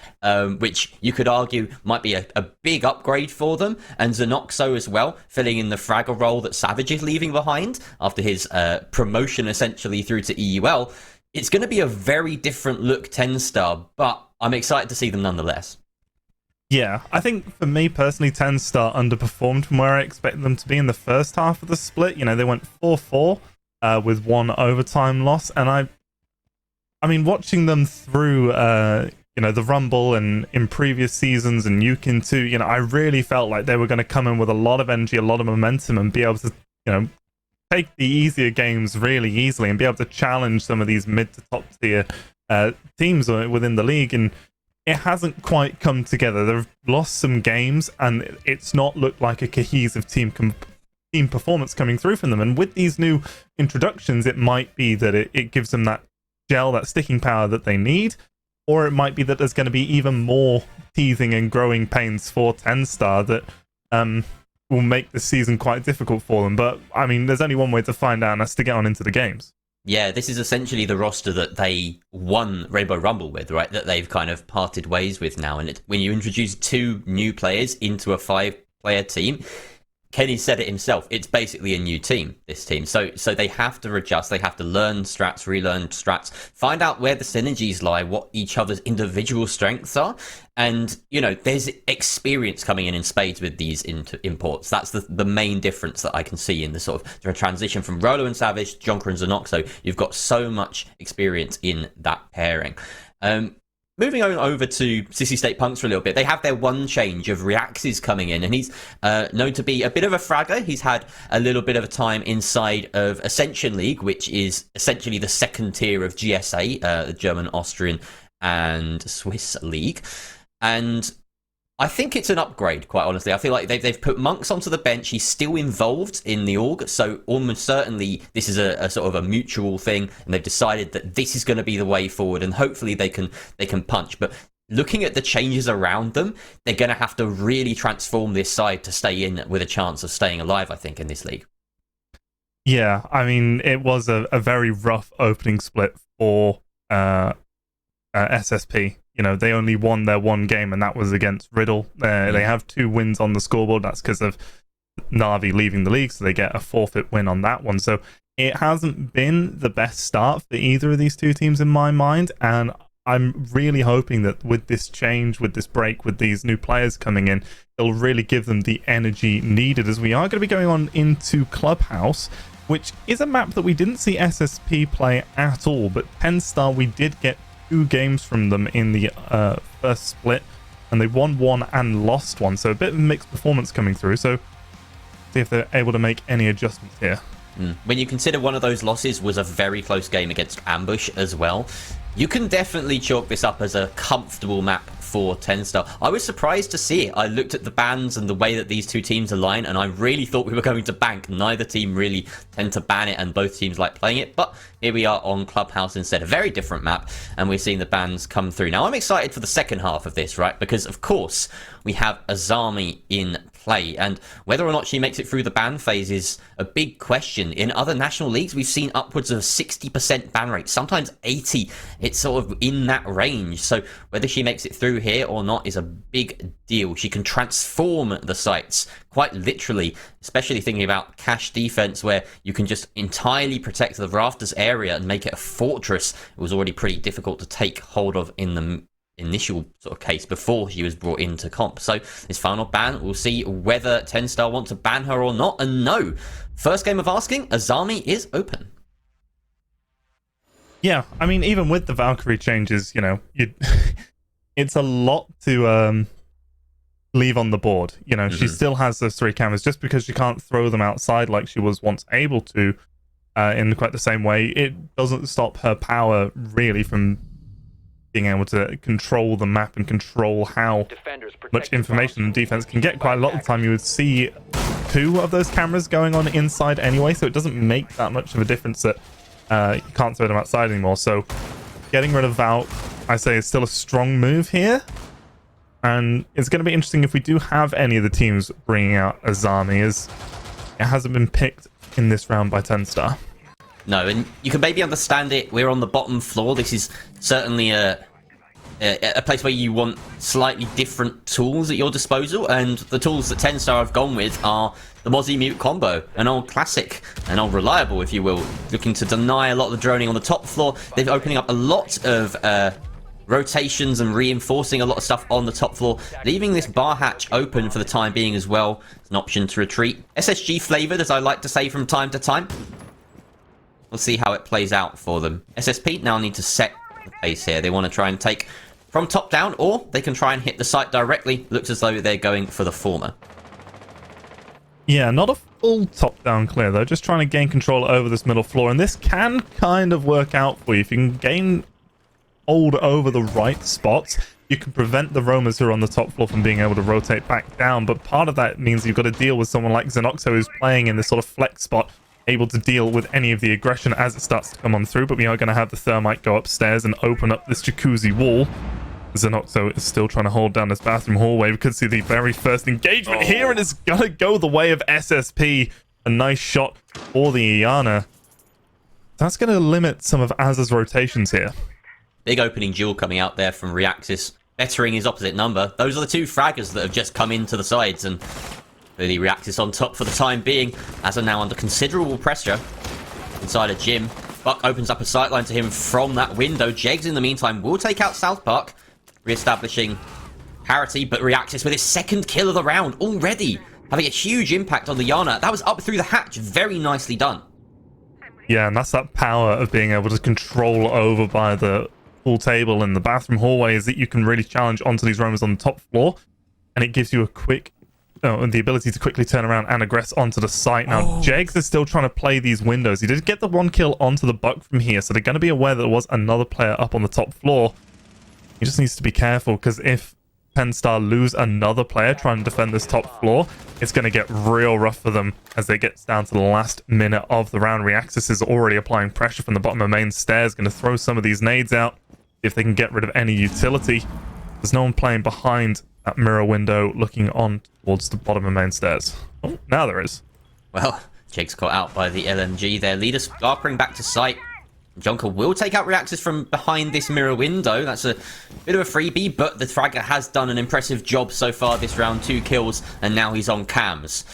which you could argue might be a big upgrade for them. And Zenoxo as well, filling in the Fragger role that Savage is leaving behind after his promotion essentially through to EUL. It's going to be a very different look TENSTAR, but I'm excited to see them nonetheless. Yeah, I think for me personally, TENSTAR underperformed from where I expected them to be in the first half of the split. You know, they went 4-4 with one overtime loss, and I mean, watching them through, you know, the Rumble and in previous seasons and UKIN too, you know, I really felt like they were going to come in with a lot of energy, a lot of momentum, and be able to, you know, take the easier games really easily and be able to challenge some of these mid to top tier teams within the league. And it hasn't quite come together. They've lost some games, and it's not looked like a cohesive team performance coming through from them. And with these new introductions, it might be that it gives them that gel, that sticking power that they need, or it might be that there's going to be even more teething and growing pains for TENSTAR that will make the season quite difficult for them. But, I mean, there's only one way to find out, and that's to get on into the games. Yeah, this is essentially the roster that they won Rainbow Rumble with, right? That they've kind of parted ways with now. And when you introduce two new players into a 5-player team, Kenny said it himself, it's basically a new team, this team. So they have to adjust, they have to learn strats, relearn strats, find out where the synergies lie, what each other's individual strengths are. And, you know, there's experience coming in spades with these imports. That's the main difference that I can see in the sort of transition from Rolo and Savage, Jonker and Zenoxo. You've got so much experience in that pairing. Moving on over to Sissi State Punks for a little bit, they have their one change of Reaxes coming in, and he's known to be a bit of a fragger. He's had a little bit of a time inside of Ascension League, which is essentially the second tier of GSA, the German, Austrian, and Swiss League. And I think it's an upgrade, quite honestly. I feel like they've put Monks onto the bench. He's still involved in the org, so almost certainly this is a sort of a mutual thing, and they've decided that this is going to be the way forward, and hopefully they can punch. But looking at the changes around them, they're going to have to really transform this side to stay in with a chance of staying alive, I think, in this league. Yeah, I mean, it was a very rough opening split for SSP. You know, they only won their one game, and that was against RIDDLE. They have 2 wins on the scoreboard. That's because of Na'Vi leaving the league, so they get a forfeit win on that one. So it hasn't been the best start for either of these two teams in my mind, and I'm really hoping that with this change, with this break, with these new players coming in, it'll really give them the energy needed, as we are going to be going on into Clubhouse, which is a map that we didn't see SSP play at all, but TENSTAR, we did get 2 games from them in the first split, and they won 1 and lost 1, so a bit of mixed performance coming through. So see if they're able to make any adjustments here. When you consider one of those losses was a very close game against Ambush as well, You can definitely chalk this up as a comfortable map for TENSTAR. I was surprised to see it. I looked at the bans and the way that these two teams align, and I really thought we were going to bank. Neither team really tend to ban it, and both teams like playing it, but here we are on Clubhouse instead. A very different map, and we're seeing the bans come through. Now, I'm excited for the second half of this, right? Because, of course, we have Azami in play, and whether or not she makes it through the ban phase is a big question. In other national leagues, we've seen upwards of 60% ban rate, sometimes 80. It's sort of in that range, so whether she makes it through here or not is a big deal. She can transform the sites, quite literally, especially thinking about cash defense, where you can just entirely protect the rafters area and make it a fortress. It was already pretty difficult to take hold of in the initial sort of case before she was brought into comp. So this final ban, we'll see whether TENSTAR want to ban her or not. And no, first game of asking, Azami is open. Yeah, I mean, even with the Valkyrie changes, you know, it's a lot to leave on the board. You know, she still has those 3 cameras. Just because she can't throw them outside like she was once able to in quite the same way, it doesn't stop her power really from being able to control the map and control how much information the defense can get. Quite a lot of the time you would see 2 of those cameras going on inside anyway, so it doesn't make that much of a difference that you can't throw them outside anymore. So getting rid of Valk, I say, is still a strong move here, and it's going to be interesting if we do have any of the teams bringing out Azami, as it hasn't been picked in this round by TENSTAR. No, and you can maybe understand it. We're on the bottom floor. This is certainly a place where you want slightly different tools at your disposal, and the tools that TENSTAR have gone with are the Mozzie Mute combo, an old classic, an old reliable, if you will, looking to deny a lot of the droning on the top floor. They're opening up a lot of rotations and reinforcing a lot of stuff on the top floor, leaving this bar hatch open for the time being as well. It's an option to retreat. SSG flavoured, as I like to say from time to time. We'll see how it plays out for them. SSP now need to set the pace here. They want to try and take from top down, or they can try and hit the site directly. Looks as though they're going for the former. Yeah, not a full top-down clear, though. Just trying to gain control over this middle floor. And this can kind of work out for you. If you can gain hold over the right spots, you can prevent the roamers who are on the top floor from being able to rotate back down. But part of that means you've got to deal with someone like Xenoxo, who's playing in this sort of flex spot, able to deal with any of the aggression as it starts to come on through. But we are going to have the Thermite go upstairs and open up this jacuzzi wall. Xenoxo is still trying to hold down this bathroom hallway. We could see the very first engagement here, and it's going to go the way of SSP. A nice shot for the Iana. That's going to limit some of Az's rotations here. Big opening duel coming out there from Reaxis, bettering his opposite number. Those are the 2 fraggers that have just come into the sides, and clearly Reaxis on top for the time being. Az are now under considerable pressure inside a gym. Buck opens up a sightline to him from that window. Jegs, in the meantime, will take out South Park, re-establishing parity, but Reaxis with his 2nd kill of the round already, having a huge impact on the Yana. That was up through the hatch. Very nicely done. Yeah, and that's that power of being able to control over by the pool table and the bathroom hallway, is that you can really challenge onto these roamers on the top floor, and it gives you a quick the ability to quickly turn around and aggress onto the site. Now, Jegs is still trying to play these windows. He did get the 1 kill onto the Buck from here, so they're going to be aware that there was another player up on the top floor. He just needs to be careful, because if TENSTAR lose another player trying to defend this top floor, it's going to get real rough for them as they get down to the last minute of the round. Reaxis is already applying pressure from the bottom of main stairs, going to throw some of these nades out, see if they can get rid of any utility. There's no one playing behind that mirror window looking on towards the bottom of main stairs. Oh, now there is. Well, Jake's caught out by the LMG. Their leader scarpering back to sight. Junker will take out Reaxis from behind this mirror window. That's a bit of a freebie, but the fragger has done an impressive job so far this round. 2 kills, and now he's on cams.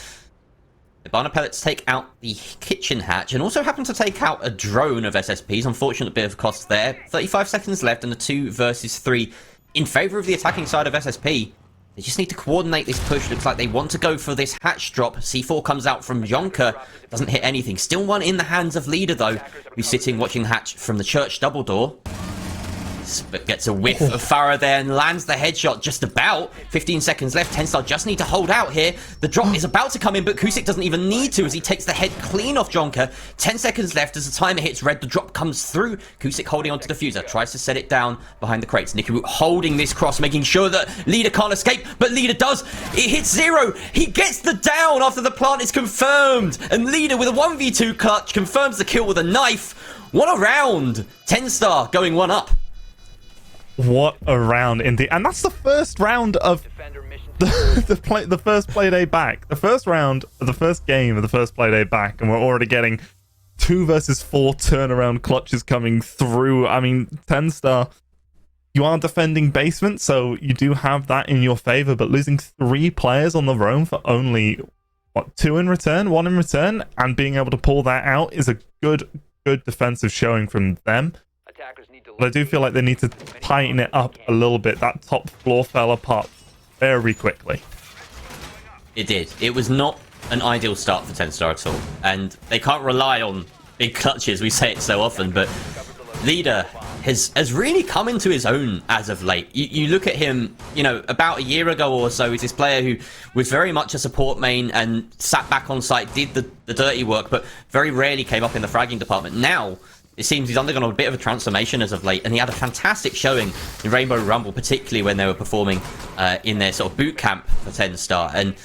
The Barna pellets take out the kitchen hatch and also happen to take out a drone of SSP's. Unfortunate bit of cost there. 35 seconds left, and a 2 versus 3 in favour of the attacking side of SSP. They just need to coordinate this push. Looks like they want to go for this hatch drop. C4 comes out from Jonker. Doesn't hit anything. Still 1 in the hands of leader, though, who's sitting watching hatch from the church double door. but gets a whiff of Farah there and lands the headshot just about. 15 seconds left. TENSTAR just need to hold out here. The drop is about to come in, but Kusik doesn't even need to as he takes the head clean off Jonker. 10 seconds left as the timer hits red. The drop comes through. Kusik holding onto Diffuser, tries to set it down behind the crates. Nikiru holding this cross, making sure that Leader can't escape, but Leader does. It hits 0. He gets the down after the plant is confirmed, and Leader with a 1v2 clutch confirms the kill with a knife. What a round! TENSTAR going 1 up. What a round indeed. And that's the first round of the first Playday back. The first round of the first game of the first Playday back, and we're already getting 2 versus 4 turnaround clutches coming through. I mean, TENSTAR, you are defending basement, so you do have that in your favor, but losing 3 players on the roam for only, what, 2 in return, 1 in return, and being able to pull that out is a good defensive showing from them. But I do feel like they need to tighten it up a little bit. That top floor fell apart very quickly. It did. It was not an ideal start for TENSTAR at all, and they can't rely on big clutches. We say it so often, but Leader has really come into his own as of late. You look at him, you know, about a year ago or so, he's this player who was very much a support main and sat back on site, did the dirty work, but very rarely came up in the fragging department. Now, it seems he's undergone a bit of a transformation as of late, and he had a fantastic showing in Rainbow Rumble, particularly when they were performing in their sort of boot camp for TENSTAR, and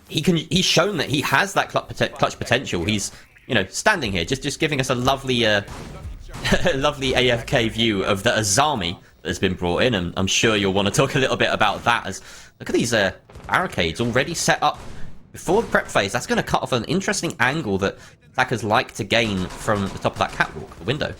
he's shown that he has that clutch potential. He's, you know, standing here, just giving us a lovely lovely AFK view of the Azami that has been brought in, and I'm sure you'll want to talk a little bit about that. As look at these barricades already set up before the prep phase. That's going to cut off an interesting angle that attackers like to gain from the top of that catwalk, the window.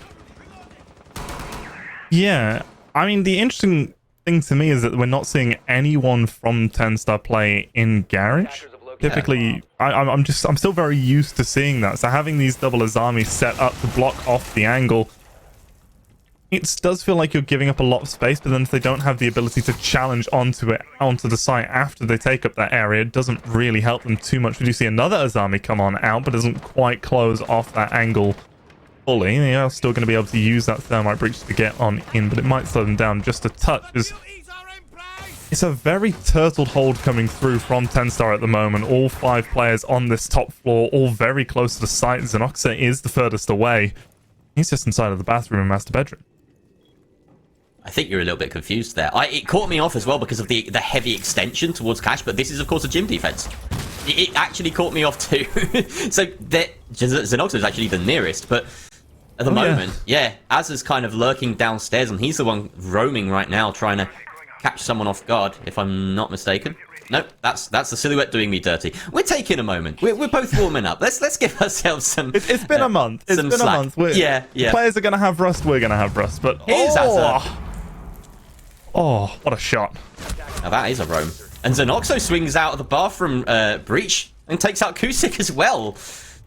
Yeah, I mean, the interesting thing to me is that we're not seeing anyone from TENSTAR play in Garage. Typically, I'm still very used to seeing that. So having these double Azami set up to block off the angle, it does feel like you're giving up a lot of space, but then if they don't have the ability to challenge onto the site after they take up that area, it doesn't really help them too much. We do see another Azami come on out, but doesn't quite close off that angle fully. They are still going to be able to use that thermite breach to get on in, but it might slow them down just a touch. It's a very turtled hold coming through from TENSTAR at the moment. All 5 players on this top floor, all very close to the site. Xenoxa is the furthest away. He's just inside of the bathroom and master bedroom. I think you're a little bit confused there. It caught me off as well because of the heavy extension towards Cash, but this is, of course, a gym defense. It actually caught me off too. So Xenoxa is actually the nearest, but at the moment, yeah, Az is kind of lurking downstairs, and he's the one roaming right now, trying to catch someone off guard, if I'm not mistaken. Nope, that's the silhouette doing me dirty. We're taking a moment. We're both warming up. Let's give ourselves some. It's been a month. It's been slack. A month. Yeah. Players are gonna have rust. We're gonna have rust. But what a shot! Now that is a roam. And Xenoxa swings out of the bathroom breach and takes out Kusik as well.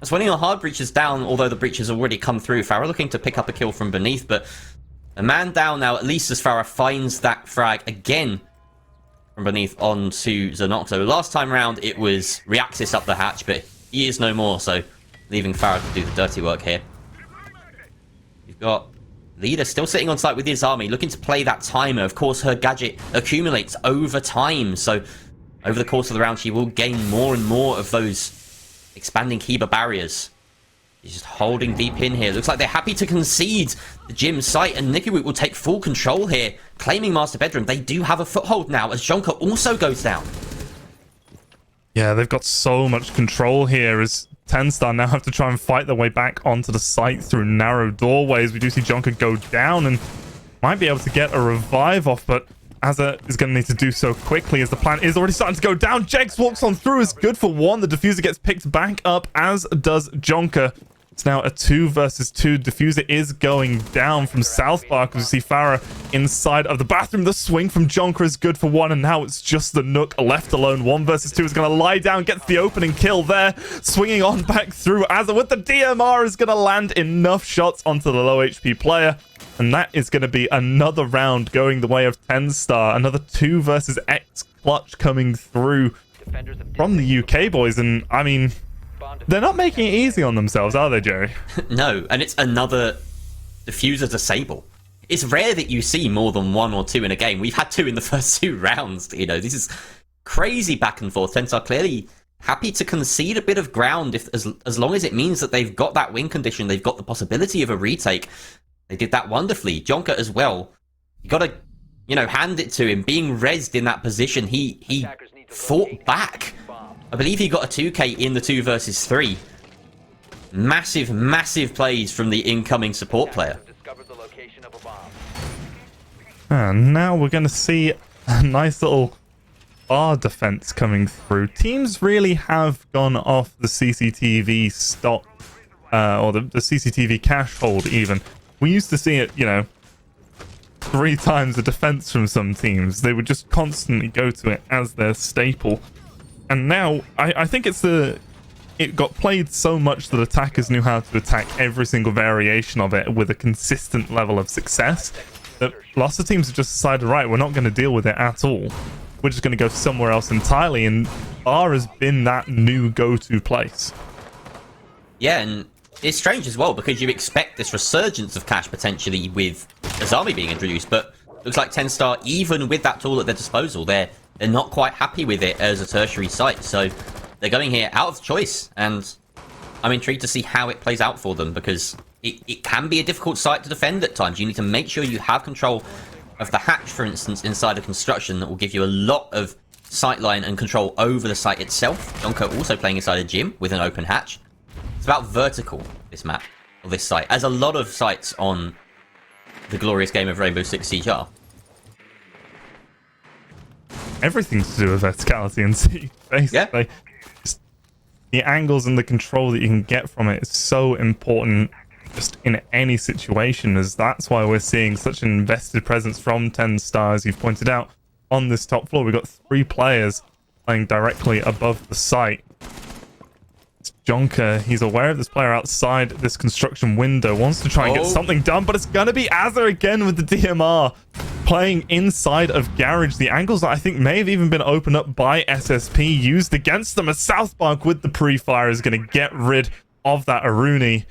That's when your hard breach is down, although the breach has already come through. Farah looking to pick up a kill from beneath, but a man down now, at least as Farah finds that frag again from beneath onto Xenoxa. Last time round, it was Reactis up the hatch, but he is no more, so leaving Farah to do the dirty work here. You've got Leader still sitting on site with his army, looking to play that timer. Of course, her gadget accumulates over time, so over the course of the round, she will gain more and more of those expanding Kiba barriers. He's just holding deep in here. Looks like they're happy to concede the gym site, and Nikiru will take full control here, claiming master bedroom. They do have a foothold now as Jonker also goes down. Yeah, they've got so much control here as TENSTAR now have to try and fight their way back onto the site through narrow doorways. We do see Jonker go down and might be able to get a revive off, but Azza is going to need to do so quickly as the plan is already starting to go down. Jegs walks on through, is good for 1. The diffuser gets picked back up, as does Jonker. It's now a 2 versus 2. Diffuser is going down from South Park. We see Farah inside of the bathroom. The swing from Jonker is good for 1, and now it's just the Nook left alone. 1 versus 2 is going to lie down, gets the opening kill there. Swinging on back through. Azza with the DMR is going to land enough shots onto the low HP player. And that is going to be another round going the way of TENSTAR. Another 2 versus X clutch coming through from the UK boys. And, I mean, they're not making it easy on themselves, are they, Jerry? No, and it's another diffuser disable. it's rare that you see more than 1 or 2 in a game. We've had 2 in the first 2 rounds. You know, this is crazy back and forth. TENSTAR clearly happy to concede a bit of ground as long as it means that they've got that win condition, they've got the possibility of a retake. They did that wonderfully. Jonker as well. You got to, you know, hand it to him. Being rezzed in that position, he fought back. I believe he got a 2k in the 2 versus 3. Massive, massive plays from the incoming support player. And now we're going to see a nice little bar defense coming through. Teams really have gone off the CCTV stop, or the CCTV cache hold even. We used to see it, you know, 3 times the defense from some teams. They would just constantly go to it as their staple. And now, I think it got played so much that attackers knew how to attack every single variation of it with a consistent level of success, that lots of teams have just decided, right, we're not going to deal with it at all. We're just going to go somewhere else entirely, and R has been that new go-to place. Yeah, and it's strange as well, because you expect this resurgence of cash potentially with Azami being introduced, but looks like TENSTAR, even with that tool at their disposal, they're not quite happy with it as a tertiary site, so they're going here out of choice, and I'm intrigued to see how it plays out for them, because it can be a difficult site to defend at times. You need to make sure you have control of the hatch, for instance, inside of construction. That will give you a lot of sightline and control over the site itself. Jonker also playing inside a gym with an open hatch. It's about vertical, this map, or this site, as a lot of sites on the glorious game of Rainbow Six Siege are. Everything's to do with verticality and Siege, basically. Yeah. Just the angles and the control that you can get from it is so important just in any situation, as that's why we're seeing such an invested presence from TENSTAR, as you've pointed out. On this top floor, we've got 3 players playing directly above the site. It's Jonker, he's aware of this player outside this construction window, wants to try and get something done, but it's gonna be Azza again with the DMR, playing inside of Garage. The angles that I think may have even been opened up by SSP used against them, as Southpark with the pre-fire is gonna get rid of that Aruni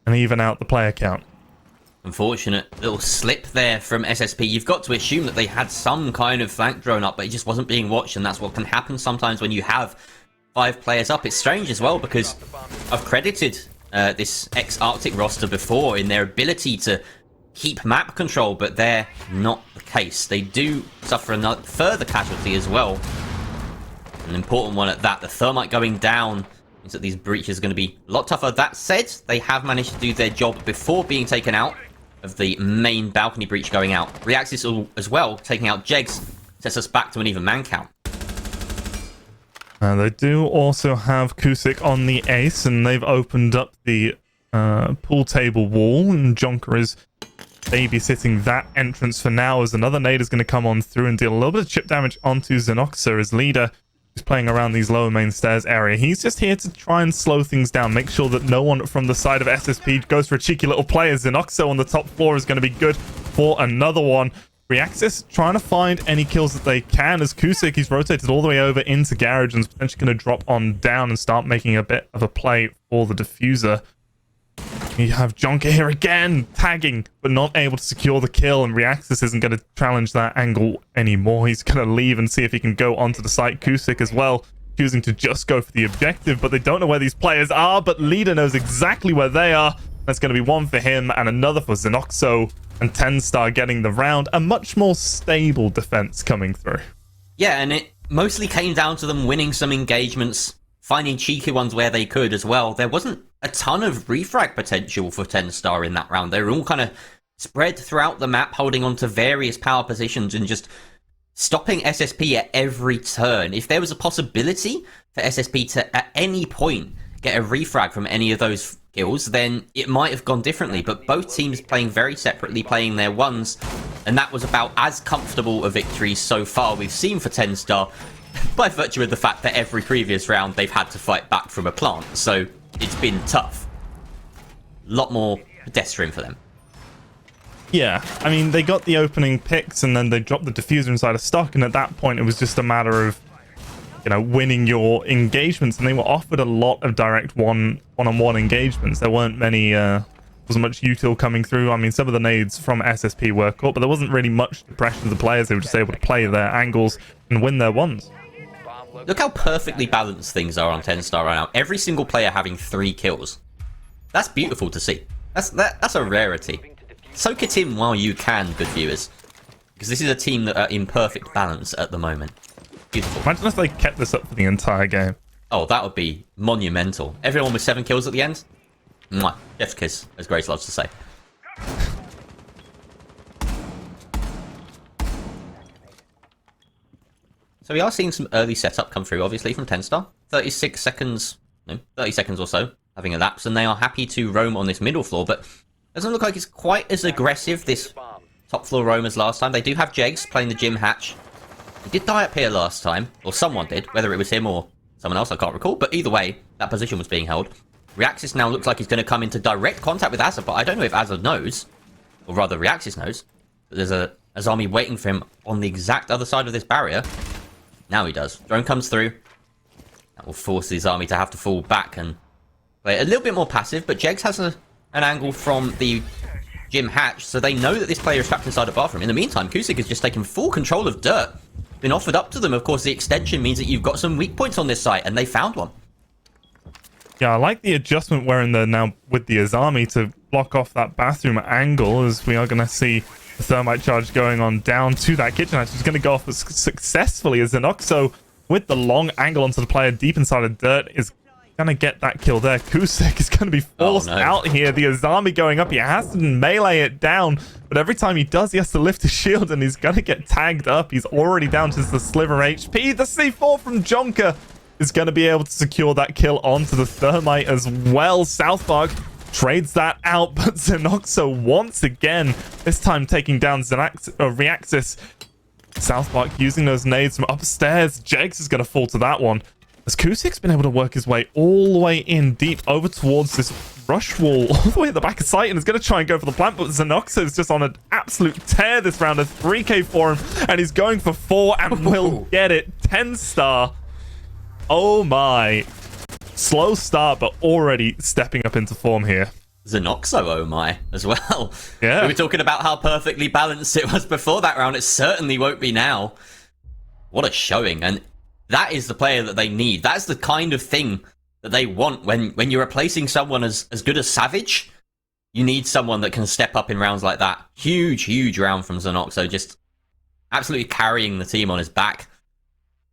and even out the player count. Unfortunate little slip there from SSP. You've got to assume that they had some kind of flank drone up, but it just wasn't being watched, and that's what can happen sometimes when you have 5 players up. It's strange as well, because I've credited this ex-Arctic roster before in their ability to keep map control, but they're not the case. They do suffer another further casualty as well. An important one at that. The thermite going down means that these breaches are going to be a lot tougher. That said, they have managed to do their job before being taken out of the main balcony breach going out. Reaxis as well, taking out Jegs, sets us back to an even man count. They do also have Kusik on the ace, and they've opened up the pool table wall, and Jonker is babysitting that entrance for now, as another nade is going to come on through and deal a little bit of chip damage onto Xenoxa, as leader who's playing around these lower main stairs area. He's just here to try and slow things down, make sure that no one from the side of SSP goes for a cheeky little play. Xenoxa on the top floor is going to be good for another one. Reaxis trying to find any kills that they can, as Kusik, he's rotated all the way over into Garage and is potentially going to drop on down and start making a bit of a play for the diffuser. You have Jonker here again, tagging, but not able to secure the kill, and Reaxis isn't going to challenge that angle anymore. He's going to leave and see if he can go onto the site. Kusik as well, choosing to just go for the objective, but they don't know where these players are, but Leader knows exactly where they are. That's going to be one for him and another for Xenoxa, and TENSTAR getting the round. A much more stable defense coming through. Yeah, and it mostly came down to them winning some engagements, finding cheeky ones where they could as well. There wasn't a ton of refrag potential for TENSTAR in that round. They were all kind of spread throughout the map, holding on to various power positions and just stopping SSP at every turn. If there was a possibility for SSP to, at any point, get a refrag from any of those kills, then it might have gone differently. But both teams playing very separately, playing their ones, and that was about as comfortable a victory so far we've seen for TENSTAR, by virtue of the fact that every previous round they've had to fight back from a plant. So it's been tough. A lot more pedestrian for them. Yeah, I mean, they got the opening picks and then they dropped the diffuser inside of stock, and at that point it was just a matter of, you know, winning your engagements, and they were offered a lot of direct one-on-one engagements. There weren't many wasn't much util coming through. I mean, some of the nades from SSP were caught, but there wasn't really much pressure to the players. They were just able to play their angles and win their ones. Look how perfectly balanced things are on TENSTAR right now. Every single player having 3 kills. That's beautiful to see. That's a rarity. Soak it in while you can, good viewers. Because this is a team that are in perfect balance at the moment. Beautiful. Imagine if they kept this up for the entire game. Oh, that would be monumental. Everyone with 7 kills at the end? Mwah. Chef's kiss, as Grace loves to say. So we are seeing some early setup come through, obviously, from TENSTAR. 30 seconds or so, having elapsed, and they are happy to roam on this middle floor, but doesn't look like it's quite as aggressive, this top floor roam, as last time. They do have Jegs playing the gym hatch. He did die up here last time, or someone did, whether it was him or someone else, I can't recall, but either way, that position was being held. Reaxis now looks like he's going to come into direct contact with Azza, but I don't know if Azza knows, or rather Reaxis knows, that there's a Azami waiting for him on the exact other side of this barrier. Now he does. Drone comes through. That will force the Azami to have to fall back and play a little bit more passive, but Jegs has an angle from the gym hatch, so they know that this player is trapped inside a bathroom. In the meantime, Kusik has just taken full control of Dirt. Been offered up to them. Of course, the extension means that you've got some weak points on this site, and they found one. Yeah, I like the adjustment we're in there now with the Azami to block off that bathroom angle, as we are going to see the thermite charge going on down to that kitchen hatch. It's going to go off successfully as Zenoxo, with the long angle onto the player deep inside of Dirt, is going to get that kill there. Kusik is going to be forced out here. The Azami going up. He has to melee it down, but every time he does, he has to lift his shield, and he's going to get tagged up. He's already down to the sliver HP. The C4 from Jonka is going to be able to secure that kill onto the thermite as well. South Park trades that out, but Zenoxo once again, this time taking down Reaxis. South Park using those nades from upstairs. Jegs is going to fall to that one, as Kusik's been able to work his way all the way in deep over towards this rush wall all the way at the back of sight, and is going to try and go for the plant, but Zenoxo is just on an absolute tear this round. A 3k for him, and he's going for 4 and will get it. TENSTAR. Oh my. Slow start, but already stepping up into form here. Zenoxo, oh my, as well. Yeah. We were talking about how perfectly balanced it was before that round. It certainly won't be now. What a showing. And that is the player that they need. That's the kind of thing that they want when you're replacing someone as good as Savage. You need someone that can step up in rounds like that. Huge round from Zenoxo, just absolutely carrying the team on his back.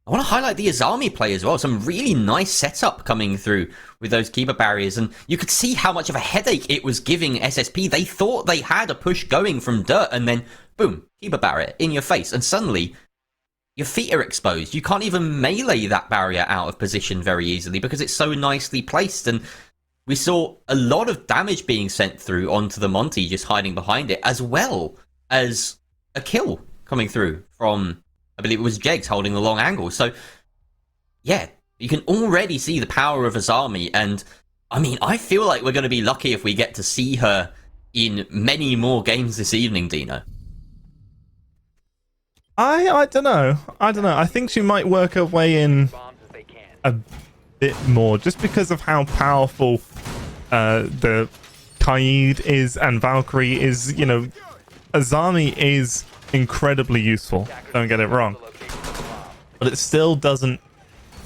I want to highlight the Azami play as well. Some really nice setup coming through with those keeper barriers, and you could see how much of a headache it was giving SSP. They thought they had a push going from Dirt, and then boom, keeper barrier in your face, and suddenly your feet are exposed. You can't even melee that barrier out of position very easily because it's so nicely placed. And we saw a lot of damage being sent through onto the Monty just hiding behind it, as well as a kill coming through from, I believe it was Jegs holding the long angle. So yeah, you can already see the power of Azami, and I mean, I feel like we're going to be lucky if we get to see her in many more games this evening, Dino. I don't know. I think she might work her way in a bit more, just because of how powerful the Kaid is and Valkyrie is. You know, Azami is incredibly useful, don't get it wrong, but it still doesn't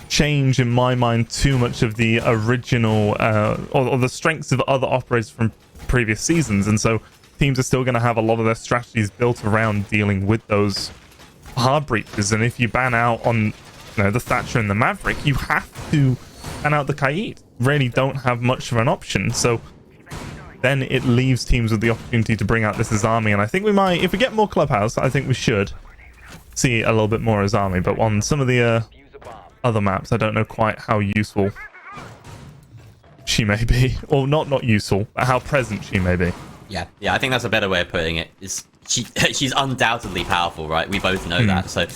change in my mind too much of the original or the strengths of other operators from previous seasons, and so teams are still going to have a lot of their strategies built around dealing with those hard breaches. And if you ban out on, you know, the Thatcher and the Maverick, you have to ban out the Kaid. Really don't have much of an option, so then it leaves teams with the opportunity to bring out this Azami. And I think we might, if we get more Clubhouse, I think we should see a little bit more Azami. But on some of the other maps, I don't know quite how useful she may be, or not useful, but how present she may be. Yeah, I think that's a better way of putting it. She's undoubtedly powerful, right? We both know that. So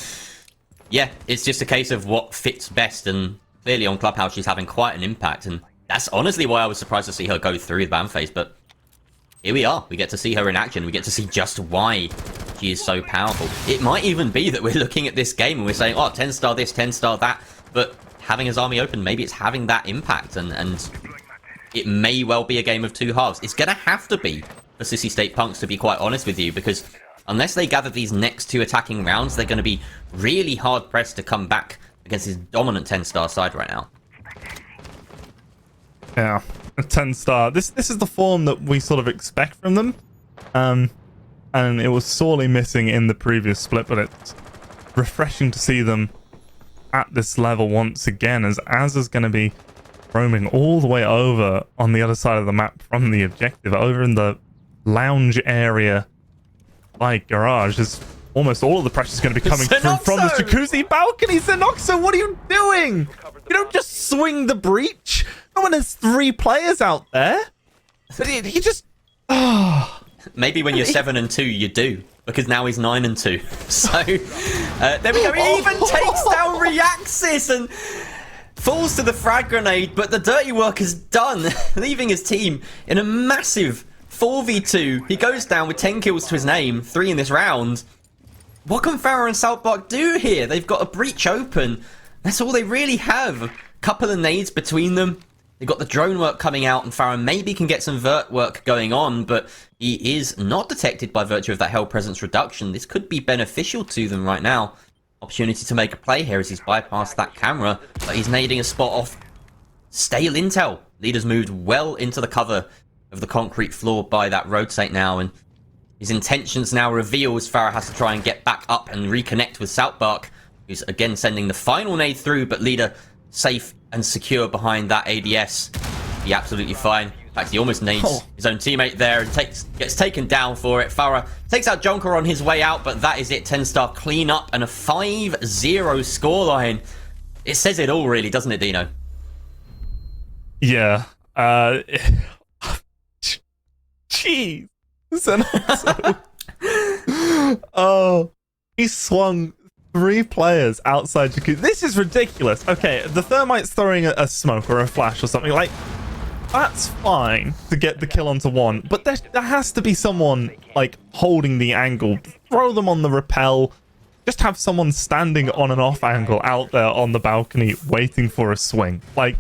yeah, it's just a case of what fits best, and clearly on Clubhouse she's having quite an impact, and that's honestly why I was surprised to see her go through the ban phase. But here we are. We get to see her in action. We get to see just why she is so powerful. It might even be that we're looking at this game and we're saying, oh, 10-star this, 10-star that. But having Azami open, maybe it's having that impact. And it may well be a game of two halves. It's going to have to be for Sissi State Punks, to be quite honest with you, because unless they gather these next two attacking rounds, they're going to be really hard-pressed to come back against this dominant TENSTAR side right now. Yeah, TENSTAR. This is the form that we sort of expect from them. And it was sorely missing in the previous split, but it's refreshing to see them at this level once again, as Azza's going to be roaming all the way over on the other side of the map from the objective, over in the lounge area by garage. As almost all of the pressure is going to be coming through from the jacuzzi balcony. Xenoxo, what are you doing? You don't just swing the breach. No one has 3 players out there. He just... Maybe when you're 7-2, you do, because now he's 9-2. So there we go. He even takes down Reaxis and falls to the frag grenade, but the dirty work is done, leaving his team in a massive 4v2. He goes down with 10 kills to his name, 3 in this round. What can Farah and Southbark do here? They've got a breach open. That's all they really have. A couple of nades between them. They've got the drone work coming out, and Farah maybe can get some vert work going on, but he is not detected by virtue of that Hell Presence reduction. This could be beneficial to them right now. Opportunity to make a play here as he's bypassed that camera, but he's nading a spot off stale intel. Leader's moved well into the cover of the concrete floor by that rotate now, and his intentions now reveal as Farah has to try and get back up and reconnect with Southbark, who's again sending the final nade through, but Leader safe and secure behind that ADS. Be absolutely fine. In fact, he almost nades his own teammate there and gets taken down for it. Farah takes out Jonker on his way out, but that is it. TENSTAR clean up and a 5-0 scoreline. It says it all, really, doesn't it, Dino? Yeah. Jeez. Oh, he swung 3 players outside Jacuzzi. This is ridiculous. Okay, the Thermite's throwing a smoke or a flash or something. Like, that's fine to get the kill onto one, but there has to be someone, like, holding the angle. Throw them on the rappel. Just have someone standing on an off angle out there on the balcony waiting for a swing. Like,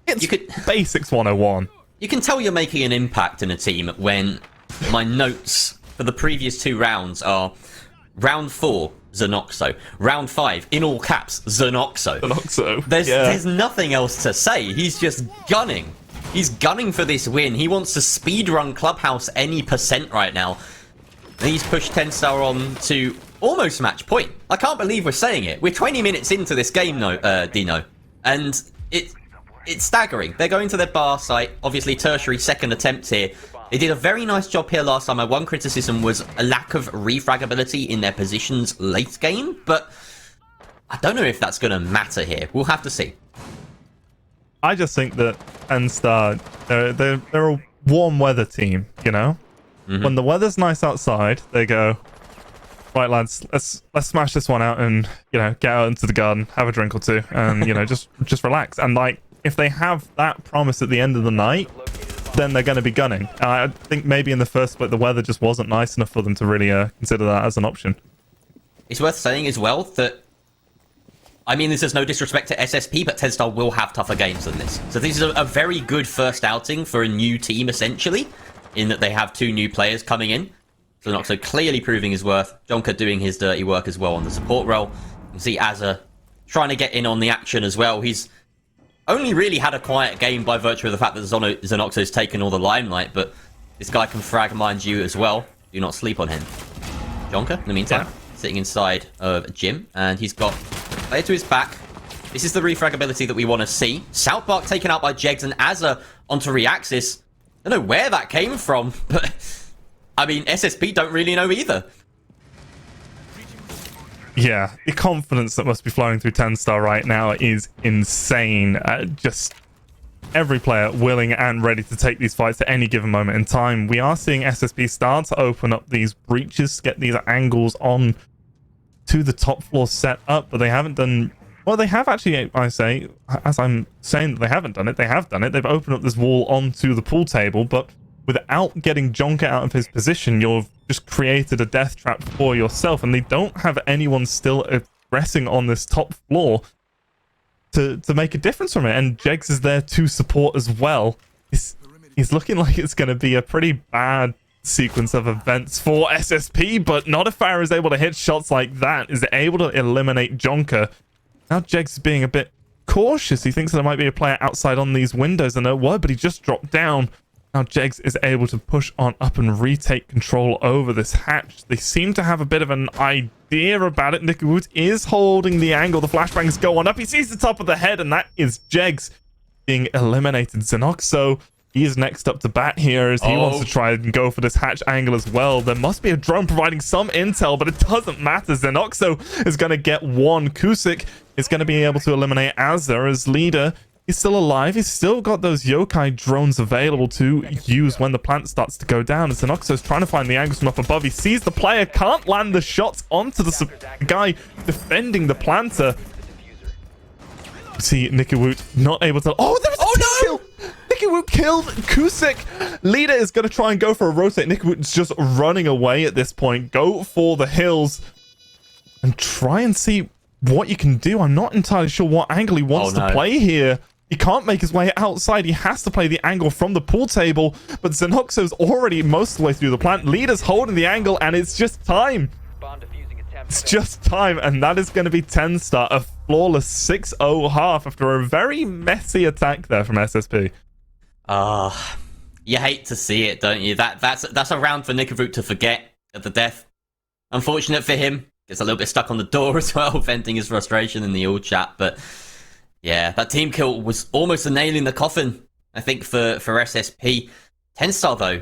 it's basics 101. You can tell you're making an impact in a team when my notes for the previous 2 rounds are round 4, Xenoxo. Round 5, in all caps, Xenoxo. There's nothing else to say. He's just gunning. He's gunning for this win. He wants to speedrun Clubhouse any percent right now. And he's pushed TENSTAR on to almost match point. I can't believe we're saying it. We're 20 minutes into this game, Dino. And it's staggering. They're going to their bar site. Obviously, tertiary second attempt here. They did a very nice job here last time. My one criticism was a lack of refragability in their positions late game, but I don't know if that's going to matter here. We'll have to see. I just think that TENSTAR, they're a warm weather team, you know? Mm-hmm. When the weather's nice outside, they go, right, lads, let's smash this one out and, you know, get out into the garden, have a drink or 2, and, you know, just relax. And, like, if they have that promise at the end of the night, then they're going to be gunning. I think maybe in the first split, the weather just wasn't nice enough for them to really consider that as an option. It's worth saying as well that, I mean, this is no disrespect to SSP, but TENSTAR will have tougher games than this. So this is a very good first outing for a new team, essentially, in that they have 2 new players coming in. So Noxo clearly proving his worth. Jonker doing his dirty work as well on the support role. You can see Azza trying to get in on the action as well. He's only really had a quiet game by virtue of the fact that Xenoxo's taken all the limelight, but this guy can frag, mind you, as well. Do not sleep on him. Jonker, in the meantime, sitting inside of Jim, and he's got player to his back. This is the refragability that we want to see. Southbark taken out by Jegs and Azza onto Reaxis. I don't know where that came from, but I mean, SSP don't really know either. Yeah, the confidence that must be flowing through TENSTAR right now is insane. Just every player willing and ready to take these fights at any given moment in time. We are seeing SSP start to open up these breaches, get these angles on to the top floor set up, but they haven't done... Well, they have actually, I say, as I'm saying that they haven't done it, they have done it. They've opened up this wall onto the pool table, but without getting Jonker out of his position, you've just created a death trap for yourself, and they don't have anyone still aggressing on this top floor. to make a difference from it. And Jegs is there to support as well. He's looking like it's going to be a pretty bad sequence of events for SSP, but not if Farah is able to hit shots like that, is able to eliminate Jonker. Now Jegs is being a bit cautious. He thinks there might be a player outside on these windows, and there were, but he just dropped down. Now Jegs is able to push on up and retake control over this hatch. They seem to have a bit of an idea about it. Nikawoot is holding the angle. The flashbangs go on up. He sees the top of the head, and that is Jegs being eliminated. Zenoxo, he is next up to bat here as he wants to try and go for this hatch angle as well. There must be a drone providing some intel, but it doesn't matter. Zenoxo is going to get one. Kusik is going to be able to eliminate Azza as leader. He's still alive. He's still got those yokai drones available to use when the plant starts to go down. As Zenoxo's trying to find the angles from up above. He sees the player, can't land the shots onto the guy defending the planter. See Nikawoot not able to... Oh, there's a kill! Nikawoot killed Kusik. Leader is going to try and go for a rotate. Nikawoot is just running away at this point. Go for the hills and try and see what you can do. I'm not entirely sure what angle he wants to play here. He can't make his way outside. He has to play the angle from the pool table, but Zenoxo's already most of the way through the plant. Leader's holding the angle, and it's just time. It's just time, and that is going to be TENSTAR, a flawless 6-0 half after a very messy attack there from SSP. You hate to see it, don't you? That's a round for Nikawoot to forget at the death. Unfortunate for him. Gets a little bit stuck on the door as well, venting his frustration in the all chat, but yeah, that team kill was almost a nail in the coffin, I think, for SSP. TENSTAR, though,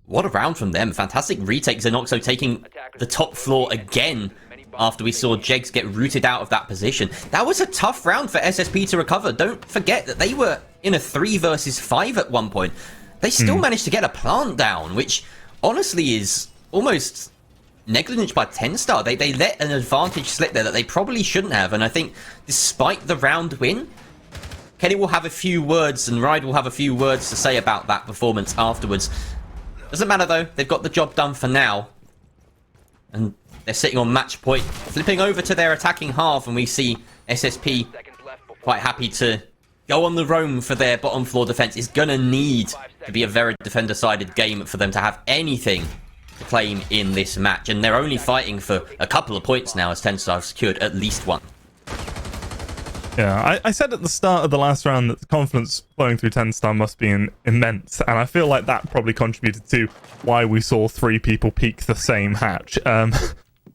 what a round from them. Fantastic retake. Zenoxo taking the top floor again after we saw Jegs get rooted out of that position. That was a tough round for SSP to recover. Don't forget that they were in a 3 versus 5 at one point. They still managed to get a plant down, which honestly is almost negligence by TENSTAR. They let an advantage slip there that they probably shouldn't have, and I think despite the round win, Kenny will have a few words and Ride will have a few words to say about that performance afterwards. Doesn't matter though, they've got the job done for now, and they're sitting on match point. Flipping over to their attacking half, and we see SSP quite happy to go on the roam for their bottom floor defense. It's gonna need to be a very defender-sided game for them to have anything to claim in this match, and they're only fighting for a couple of points now as TENSTAR have secured at least one. Yeah, I said at the start of the last round that the confidence flowing through TENSTAR must be immense, and I feel like that probably contributed to why we saw 3 people peek the same hatch.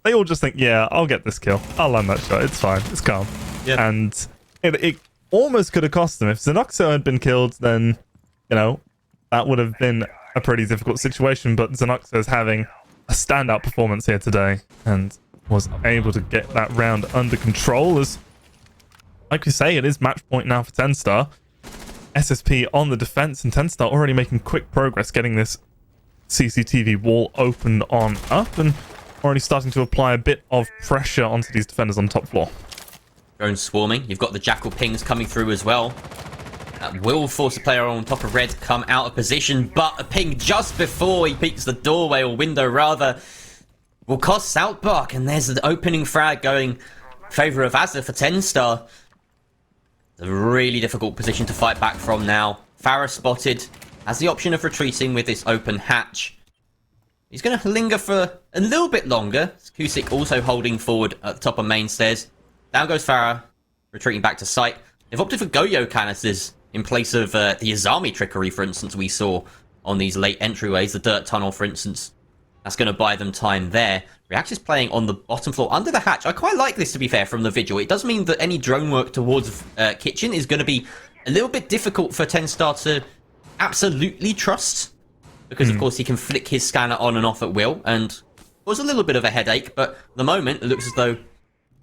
They all just think, yeah, I'll get this kill. I'll land that shot. It's fine. It's calm. Yeah. And it almost could have cost them. If Zenoxo had been killed, then, you know, that would have been a pretty difficult situation, but Zenoxo is having a standout performance here today and was able to get that round under control. As, like we say, it is match point now for TENSTAR. SSP on the defense, and TENSTAR already making quick progress getting this CCTV wall opened on up and already starting to apply a bit of pressure onto these defenders on top floor. Drones swarming. You've got the Jackal pings coming through as well. That will force the player on top of red to come out of position, but a ping just before he peeks the doorway, or window rather, will cost Southbark, and there's an opening frag going in favour of Azza for TENSTAR. It's a really difficult position to fight back from now. Farah spotted, has the option of retreating with this open hatch. He's going to linger for a little bit longer. Kusik also holding forward at the top of main stairs. Down goes Farah, retreating back to site. They've opted for Goyo canisters in place of the Azami trickery, for instance, we saw on these late entryways. The dirt tunnel, for instance. That's going to buy them time there. React is playing on the bottom floor under the hatch. I quite like this, to be fair, from the Vigil. It does mean that any drone work towards kitchen is going to be a little bit difficult for TENSTAR to absolutely trust. Because, of course, he can flick his scanner on and off at will. And it was a little bit of a headache, but at the moment, it looks as though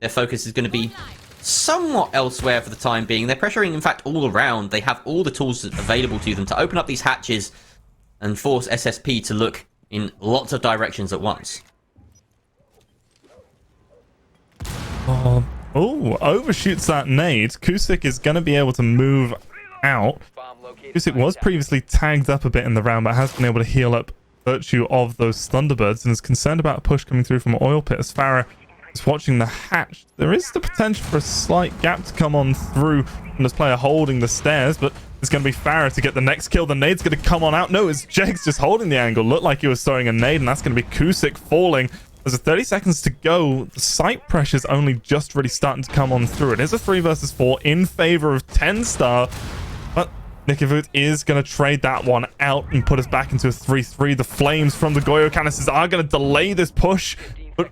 their focus is going to be somewhat elsewhere for the time being. They're pressuring, in fact, all around. They have all the tools available to them to open up these hatches and force SSP to look in lots of directions at once. Oh, overshoots that nade. Kusik is going to be able to move out. Kusik was previously tagged up a bit in the round, but has been able to heal up virtue of those Thunderbirds, and is concerned about a push coming through from Oil Pit as Farah Just watching the hatch. There is the potential for a slight gap to come on through from this player holding the stairs, but it's going to be Farah to get the next kill. The nade's going to come on out. No, it's Jegs just holding the angle. Looked like he was throwing a nade, and that's going to be Kusik falling. There's 30 seconds to go. The site pressure's only just really starting to come on through. It is a 3 versus 4 in favor of TENSTAR, but Nikivut is going to trade that one out and put us back into a 3-3. The flames from the Goyo canisters are going to delay this push, but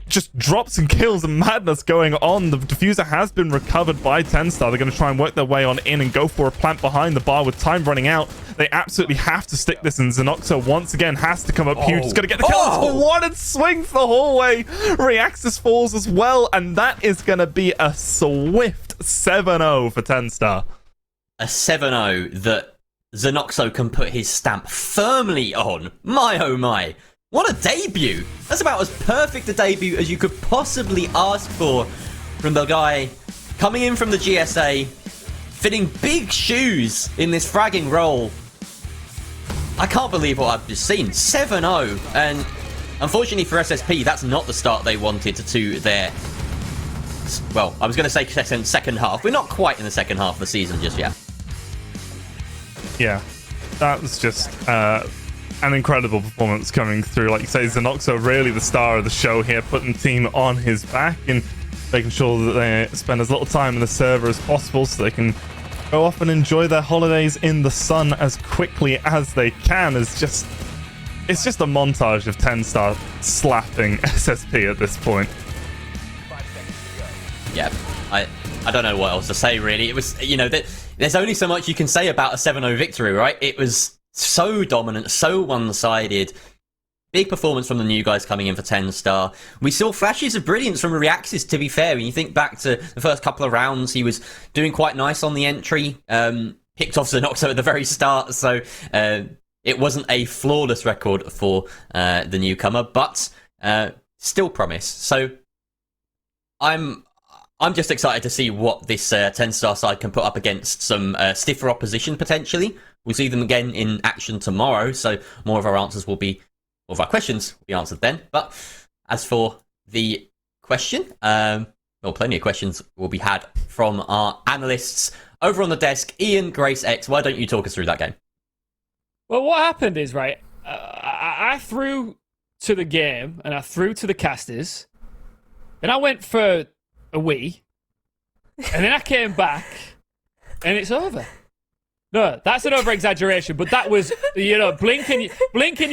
just drops and kills and madness going on. The diffuser has been recovered by TENSTAR. They're going to try and work their way on in and go for a plant behind the bar with time running out. They absolutely have to stick this, and Xenoxo once again has to come up huge. He's going to get the kill. Oh, what a swing for hallway. Reaxis falls as well, and that is going to be a swift 7-0 for TENSTAR. A 7-0 that Xenoxo can put his stamp firmly on. My oh my. What a debut! That's about as perfect a debut as you could possibly ask for from the guy coming in from the GSA, fitting big shoes in this fragging role. I can't believe what I've just seen. 7-0, and unfortunately for SSP, that's not the start they wanted to their... Well, I was going to say second half. We're not quite in the second half of the season just yet. Yeah, that was just... an incredible performance coming through. Like you say, Xenoxo really the star of the show here, putting the team on his back and making sure that they spend as little time in the server as possible so they can go off and enjoy their holidays in the sun as quickly as they can. It's just a montage of TENSTAR slapping SSP at this point. Yeah, I don't know what else to say really. It was, you know, there's only so much you can say about a 7-0 victory, right? It was so dominant, so one-sided. Big performance from the new guys coming in for TENSTAR. We saw flashes of brilliance from Reaxis, to be fair. When you think back to the first couple of rounds, he was doing quite nice on the entry. Picked off Xenoxo at the very start, so it wasn't a flawless record for the newcomer, but still promise. So I'm just excited to see what this TENSTAR side can put up against some stiffer opposition, potentially. We'll see them again in action tomorrow, so more of our answers will be, more of our questions will be answered then. But as for the question, well, plenty of questions will be had from our analysts over on the desk. Ian, Grace X, why don't you talk us through that game? Well, what happened is, right, I threw to the game, and I threw to the casters, then I went for a wee, and then I came back, and it's over. No, that's an over-exaggeration, but that was, you know, blink and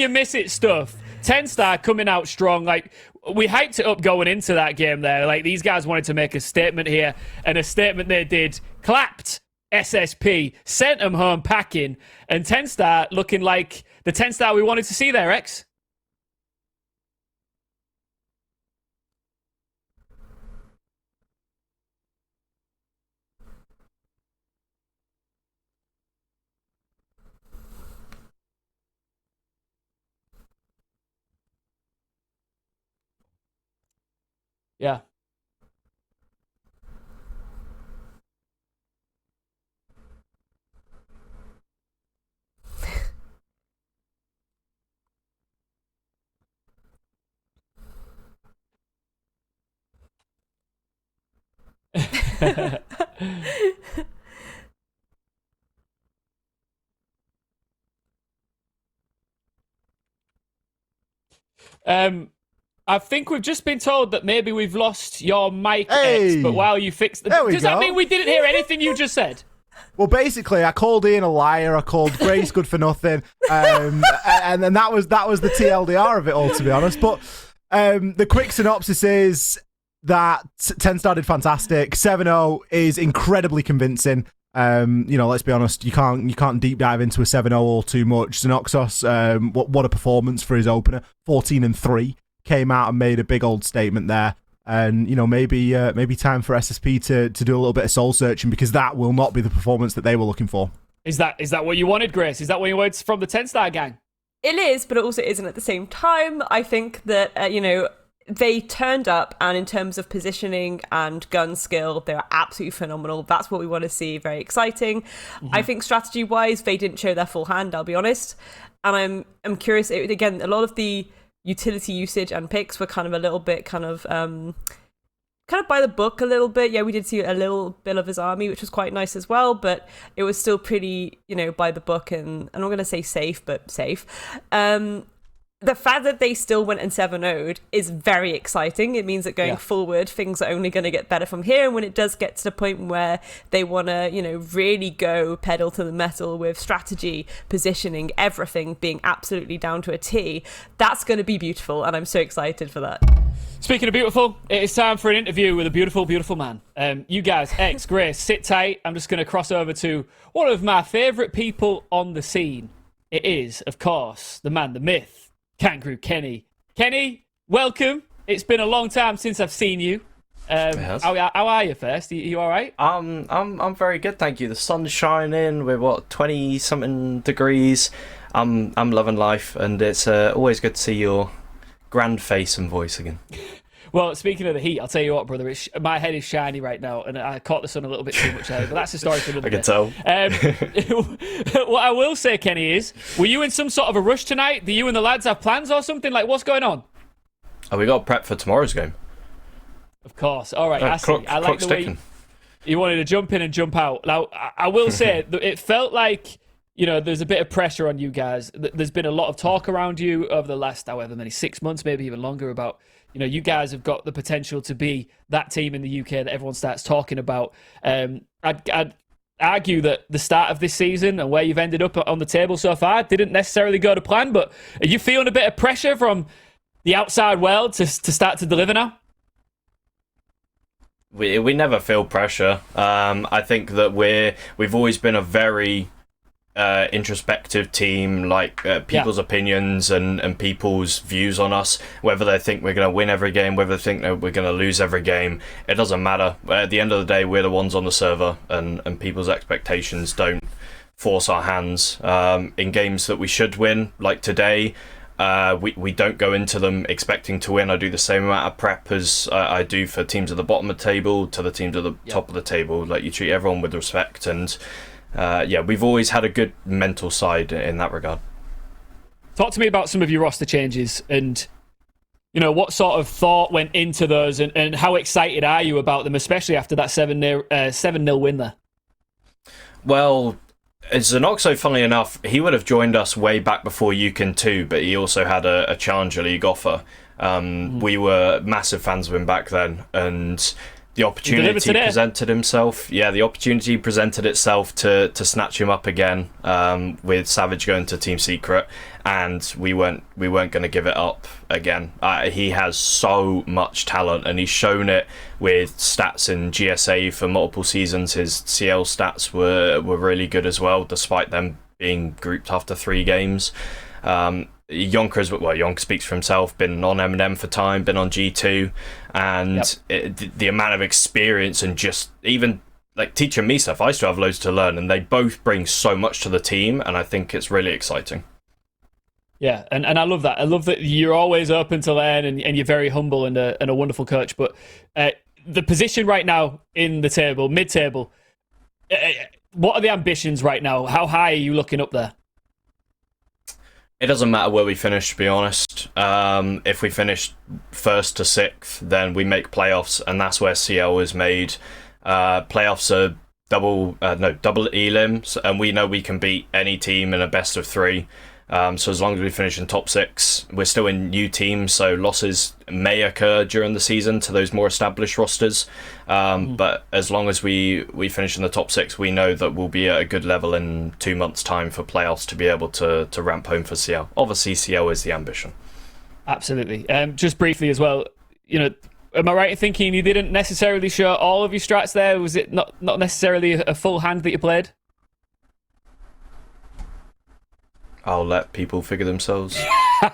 you miss it stuff. TENSTAR coming out strong. Like, we hyped it up going into that game there. Like, these guys wanted to make a statement here, and a statement they did. Clapped SSP, sent them home packing, and TENSTAR looking like the TENSTAR we wanted to see there, X. Yeah. I think we've just been told that maybe we've lost your mic, X, but while you fixed the... Does that mean we didn't hear anything you just said? Well, basically, I called Ian a liar. I called Grace good for nothing, and then that was the TLDR of it all, to be honest. But the quick synopsis is that TENSTAR did fantastic. 7-0 is incredibly convincing. You know, let's be honest, you can't deep dive into a 7-0 all too much. Xenoxos, what a performance for his opener. 14-3. Came out and made a big old statement there, and you know, maybe time for SSP to do a little bit of soul searching, because that will not be the performance that they were looking for. Is that what you wanted, Grace? Is that what you wanted from the TENSTAR gang? It is, but it also isn't at the same time. I think that you know, they turned up, and in terms of positioning and gun skill, they were absolutely phenomenal. That's what we want to see. Very exciting. I think strategy wise, they didn't show their full hand, I'll be honest, and I'm curious. Again, a lot of the utility usage and picks were kind of a little bit kind of by the book a little bit. Yeah, we did see a little bit of his army, which was quite nice as well, but it was still pretty, by the book, and I'm not going to say safe, but safe. The fact that they still went and 7-0'd is very exciting. It means that going forward, things are only going to get better from here. And when it does get to the point where they want to, really go pedal to the metal with strategy, positioning, everything being absolutely down to a T, that's going to be beautiful. And I'm so excited for that. Speaking of beautiful, it is time for an interview with a beautiful, beautiful man. You guys, X, Grace, sit tight. I'm just going to cross over to one of my favourite people on the scene. It is, of course, the man, the myth, Kangaroo Kenny. Kenny, welcome. It's been a long time since I've seen you. How are you first? Are you all right? I'm very good, thank you. The sun's shining. We're 20 something degrees. I'm loving life, and it's always good to see your grand face and voice again. Well, speaking of the heat, I'll tell you what, brother. My head is shiny right now, and I caught the sun a little bit too much earlier, but that's a story for another I can tell. What I will say, Kenny, is, were you in some sort of a rush tonight? Do you and the lads have plans or something? Like, what's going on? Oh, we got prep for tomorrow's game. Of course. All right, I see. I like the way sticking. you wanted to jump in and jump out. Now, I will say, it felt like, there's a bit of pressure on you guys. There's been a lot of talk around you over the last, however many, 6 months, maybe even longer, about, you guys have got the potential to be that team in the UK that everyone starts talking about. I'd argue that the start of this season and where you've ended up on the table so far didn't necessarily go to plan, but are you feeling a bit of pressure from the outside world to start to deliver now? We never feel pressure. I think that we've always been a very introspective team, like people's opinions and people's views on us, whether they think we're going to win every game, whether they think that we're going to lose every game, it doesn't matter. At the end of the day, we're the ones on the server, and people's expectations don't force our hands. In games that we should win, like today, we don't go into them expecting to win. I do the same amount of prep as I do for teams at the bottom of the table to the teams at the top of the table. Like, you treat everyone with respect, and we've always had a good mental side in that regard. Talk to me about some of your roster changes and, what sort of thought went into those, and how excited are you about them, especially after that 7-0 win there? Well, Zenoxo, funnily enough, he would have joined us way back before Yukin too, but he also had a Challenger League offer. We were massive fans of him back then, and the opportunity presented himself. Yeah, the opportunity presented itself to snatch him up again, with Savage going to Team Secret, and we weren't going to give it up again. He has so much talent, and he's shown it with stats in GSA for multiple seasons. His CL stats were really good as well, despite them being grouped after 3 games. Yonker speaks for himself, been on M&M for time, been on G2, and the amount of experience and just even like teaching me stuff, I still have loads to learn, and they both bring so much to the team, and I think it's really exciting. Yeah, and I love that. I love that you're always open to learn, and you're very humble and a wonderful coach. But the position right now in the table, mid-table, what are the ambitions right now? How high are you looking up there? It doesn't matter where we finish, to be honest. If we finish 1st to 6th, then we make playoffs, and that's where CL is made. Playoffs are double elims, and we know we can beat any team in a best of 3. So as long as we finish in top 6, we're still in new teams, so losses may occur during the season to those more established rosters. But as long as we finish in the top 6, we know that we'll be at a good level in 2 months' time for playoffs to be able to ramp home for CL. Obviously, CL is the ambition. Absolutely. Just briefly as well, am I right in thinking you didn't necessarily show all of your strats there? Was it not necessarily a full hand that you played? I'll let people figure themselves.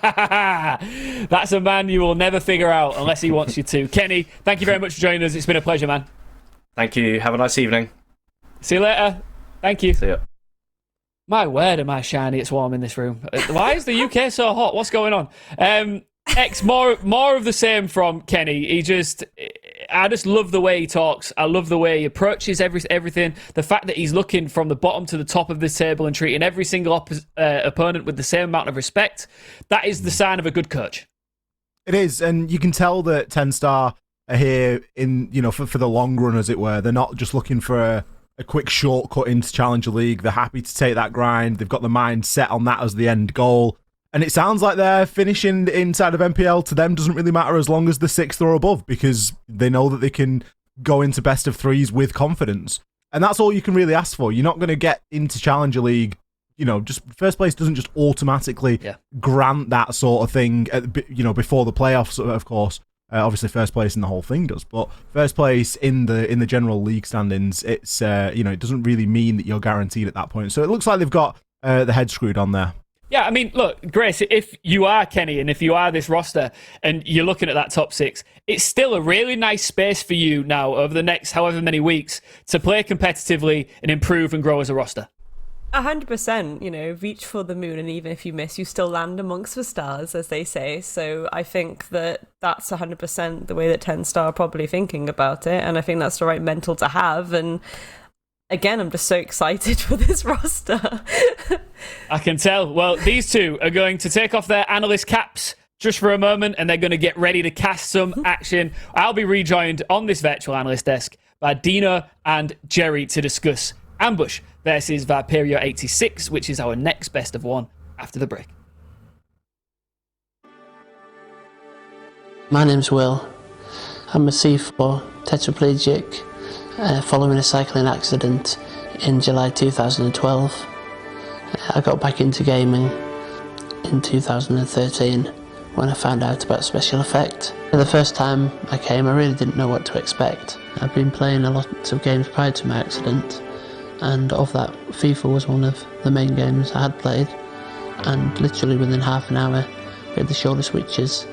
That's a man you will never figure out unless he wants you to. Kenny, thank you very much for joining us. It's been a pleasure, man. Thank you. Have a nice evening. See you later. Thank you. See ya. My word, am I shiny? It's warm in this room. Why is the UK so hot? What's going on? X, more of the same from Kenny. I just love the way he talks. I love the way he approaches everything. The fact that he's looking from the bottom to the top of this table and treating every single opponent with the same amount of respect. That is the sign of a good coach. It is, and you can tell that TENSTAR are here in, for the long run, as it were. They're not just looking for a quick shortcut into Challenger League. They're happy to take that grind. They've got the mind set on that as the end goal. And it sounds like they're finishing inside of NPL to them doesn't really matter as long as they're 6th or above, because they know that they can go into best of 3s with confidence. And that's all you can really ask for. You're not going to get into Challenger League, just first place doesn't just automatically grant that sort of thing, before the playoffs, of course. Obviously, first place in the whole thing does, but first place in the general league standings, it's it doesn't really mean that you're guaranteed at that point. So it looks like they've got the head screwed on there. Yeah, I mean, look, Grace, if you are Kenny and if you are this roster and you're looking at that top 6, it's still a really nice space for you now over the next however many weeks to play competitively and improve and grow as a roster. 100%, reach for the moon, and even if you miss, you still land amongst the stars, as they say. So I think that that's 100% the way that TENSTAR are probably thinking about it, and I think that's the right mental to have. And again, I'm just so excited for this roster. I can tell. Well, these two are going to take off their analyst caps just for a moment, and they're going to get ready to cast some action. I'll be rejoined on this virtual analyst desk by Dino and Jerry to discuss Ambush versus Viperio 86, which is our next best of 1 after the break. My name's Will. I'm a C4 tetraplegic following a cycling accident in July 2012. I got back into gaming in 2013 when I found out about Special Effect. The first time I came, I really didn't know what to expect. I've been playing a lot of games prior to my accident, and of that, FIFA was one of the main games I had played, and literally within half an hour we had the shoulder switches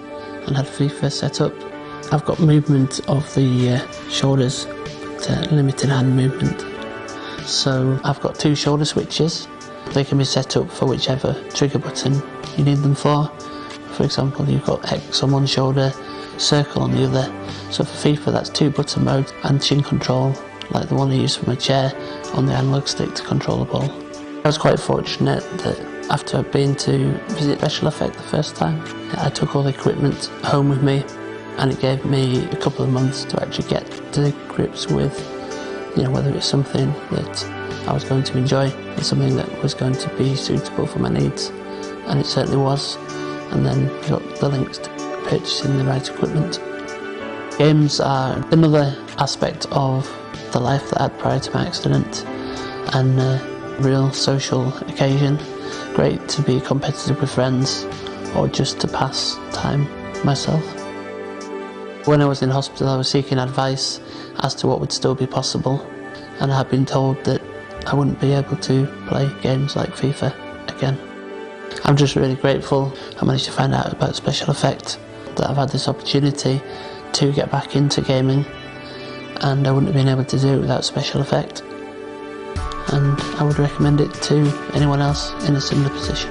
and had FIFA set up. I've got movement of the shoulders, but limited hand movement. So I've got 2 shoulder switches. They can be set up for whichever trigger button you need them for. For example, you've got X on one shoulder, circle on the other. So for FIFA, that's 2 button modes and chin control, like the one I use for my chair, on the analog stick to control the ball. I was quite fortunate that after I'd been to visit Special Effect the first time, I took all the equipment home with me, and it gave me a couple of months to actually get to grips with, whether it's something that I was going to enjoy and something that was going to be suitable for my needs, and it certainly was. And then got the links to purchasing the right equipment. Games are another aspect of the life that I had prior to my accident, and a real social occasion. Great to be competitive with friends or just to pass time myself. When I was in hospital, I was seeking advice as to what would still be possible, and I had been told that I wouldn't be able to play games like FIFA again. I'm just really grateful I managed to find out about Special Effect, that I've had this opportunity to get back into gaming, and I wouldn't have been able to do it without Special Effect, and I would recommend it to anyone else in a similar position.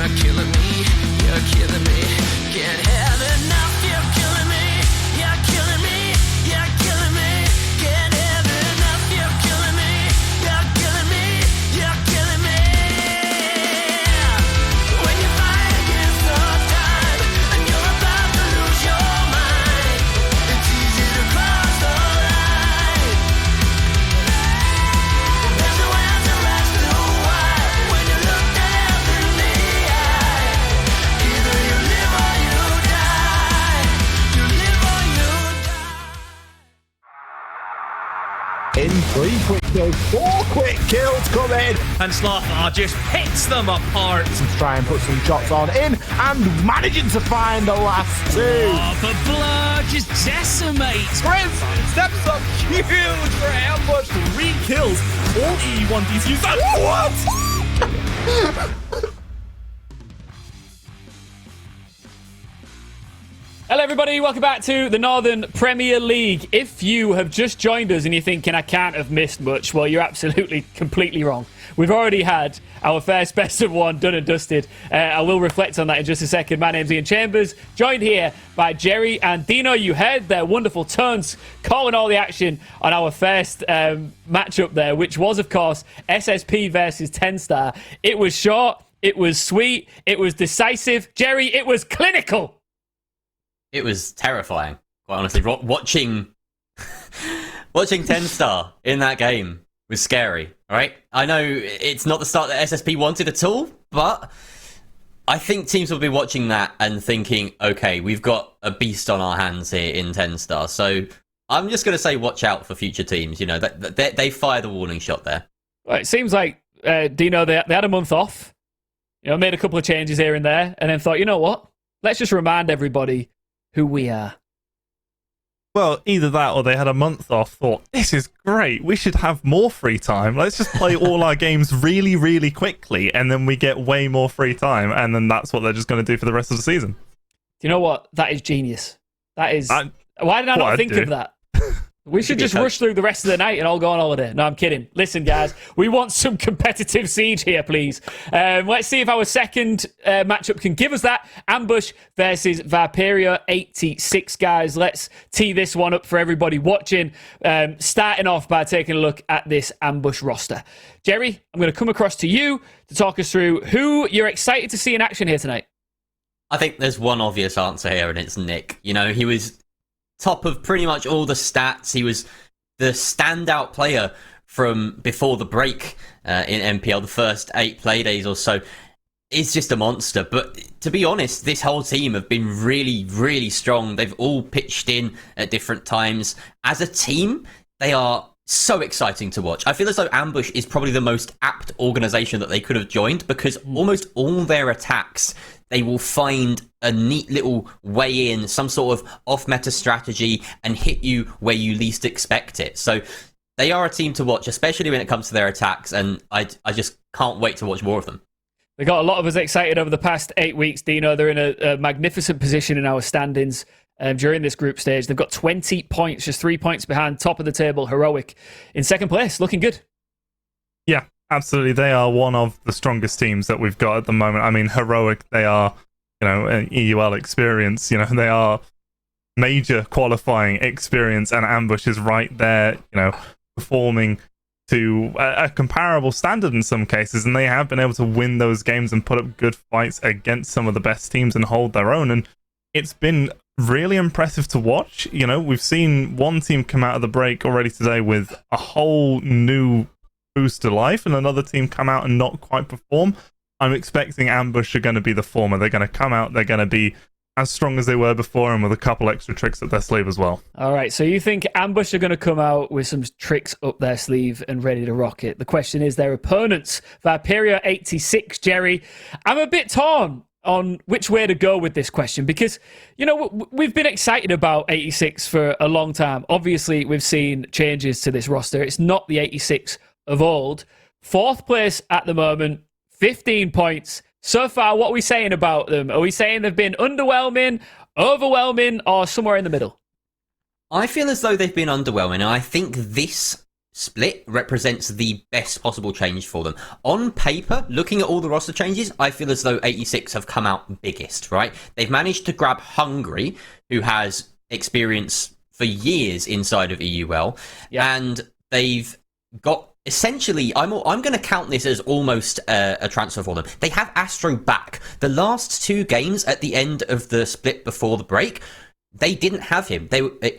You're killing me, you're killing me. Can't have enough, you're killing me. You're killing me, you're killing me. Can't have enough, you're killing me. You're killing me, you're killing me. When you fight against the tide and you're about to lose your mind, it's easy to cross the line. There's no answer as to why when you look death in the eye. Either you live or you die. You live or you die. In 3 quick kills, 4 quick kills coming. And TENSTAR just picks them apart. Let's try and put some shots on in and managing to find the last 2. Oh, but blood just decimates. Prince steps up huge for ambush. 3 kills. All E1 DCs. What? Hello, everybody. Welcome back to the Northern Premier League. If you have just joined us and you're thinking, I can't have missed much, well, you're absolutely, completely wrong. We've already had our first best of 1 done and dusted. I will reflect on that in just a second. My name's Ian Chambers, joined here by Jerry and Dino. You heard their wonderful tones calling all the action on our first matchup there, which was, of course, SSP versus TENSTAR. It was short, it was sweet, it was decisive. Jerry, it was clinical. It was terrifying, quite honestly. Watching TENSTAR in that game was scary, right? I know it's not the start that SSP wanted at all, but I think teams will be watching that and thinking, okay, we've got a beast on our hands here in TENSTAR. So I'm just going to say watch out for future teams. You know, they fired a warning shot there. Well, it seems like, Dino, they had a month off, you know, made a couple of changes here and there, and then thought, you know what? Let's just remind everybody who we are. Well, either that or they had a month off, thought, this is great, we should have more free time. Let's just play all our games really, really quickly, and then we get way more free time, and then that's what they're just going to do for the rest of the season. Do you know what? That is genius. That is... Why did I not think of that? We should just rush through the rest of the night and all go on holiday. No, I'm kidding. Listen, guys, we want some competitive siege here, please. Let's see if our second matchup can give us that. Ambush versus Viperio 86, guys. Let's tee this one up for everybody watching. Starting off by taking a look at this Ambush roster. Jerry, I'm going to come across to you to talk us through who you're excited to see in action here tonight. I think there's one obvious answer here, and it's Nick. You know, he was top of pretty much all the stats. He was the standout player from before the break in NPL, the first 8 Playdays or so. He's just a monster. But to be honest, this whole team have been really, really strong. They've all pitched in at different times. As a team, they are so exciting to watch. I feel as though Ambush is probably the most apt organization that they could have joined, because almost all their attacks, they will find a neat little way in, some sort of off-meta strategy, and hit you where you least expect it. So they are a team to watch, especially when it comes to their attacks, and I just can't wait to watch more of them. They got a lot of us excited over the past 8 weeks, Dino. They're in a magnificent position in our standings during this group stage. They've got 20 points, just 3 points behind top of the table, Heroic, in second place. Looking good. Yeah, absolutely. They are one of the strongest teams that we've got at the moment. I mean, Heroic, they are, you know, an EUL experience. You know, they are major qualifying experience, and Ambush is right there, you know, performing to a comparable standard in some cases, and they have been able to win those games and put up good fights against some of the best teams and hold their own. And it's been really impressive to watch. You know, we've seen one team come out of the break already today with a whole new boost to life, and another team come out and not quite perform. I'm expecting Ambush are going to be the former. They're going to come out, they're going to be as strong as they were before, and with a couple extra tricks up their sleeve as well. All right, so you think Ambush are going to come out with some tricks up their sleeve and ready to rock it. The question is their opponents, Viperio 86, Jerry. I'm a bit torn on which way to go with this question, because, you know, we've been excited about 86 for a long time. Obviously, we've seen changes to this roster. It's not the 86 of old. 4th place at the moment, 15 points. So far, what are we saying about them? Are we saying they've been underwhelming, overwhelming, or somewhere in the middle? I feel as though they've been underwhelming, and I think this split represents the best possible change for them. On paper, looking at all the roster changes, I feel as though 86 have come out biggest, right? They've managed to grab Hungry, who has experience for years inside of EUL, and they've got essentially, I'm going to count this as almost a transfer for them. They have Astro back. The last 2 games at the end of the split before the break, they didn't have him.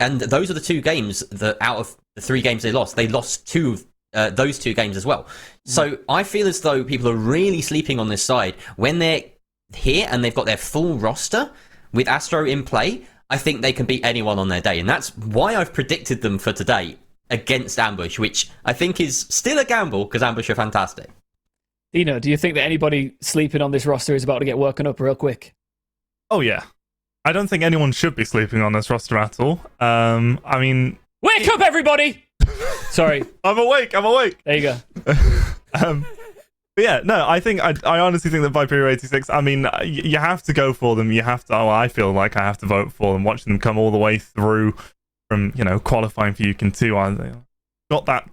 And those are the 2 games that out of the 3 games they lost 2 of those 2 games as well. So I feel as though people are really sleeping on this side. When they're here and they've got their full roster with Astro in play, I think they can beat anyone on their day. And that's why I've predicted them for today against Ambush, which I think is still a gamble because Ambush are fantastic. Dino, do you think that anybody sleeping on this roster is about to get woken up real quick? Oh, yeah. I don't think anyone should be sleeping on this roster at all. I mean... Wake up, everybody! Sorry. I'm awake. There you go. But yeah, no, I honestly think that Viperio 86, I mean, you have to go for them. You have to, I feel like I have to vote for them, watching them come all the way through from, qualifying for UCAN 2. I got that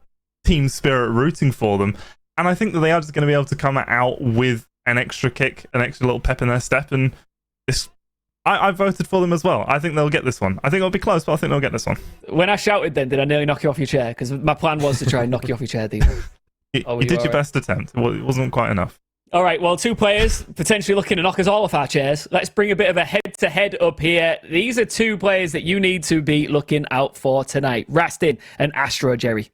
team spirit rooting for them. And I think that they are just going to be able to come out with an extra kick, an extra little pep in their step. And this, I voted for them as well. I think they'll get this one. I think it'll be close, but I think they'll get this one. When I shouted then, did I nearly knock you off your chair? Because my plan was to try and knock you off your chair, Dino. You did your best attempt. It wasn't quite enough. All right, well, 2 players potentially looking to knock us all off our chairs. Let's bring a bit of a head-to-head up here. These are 2 players that you need to be looking out for tonight. Rastin and Astro, Jerry.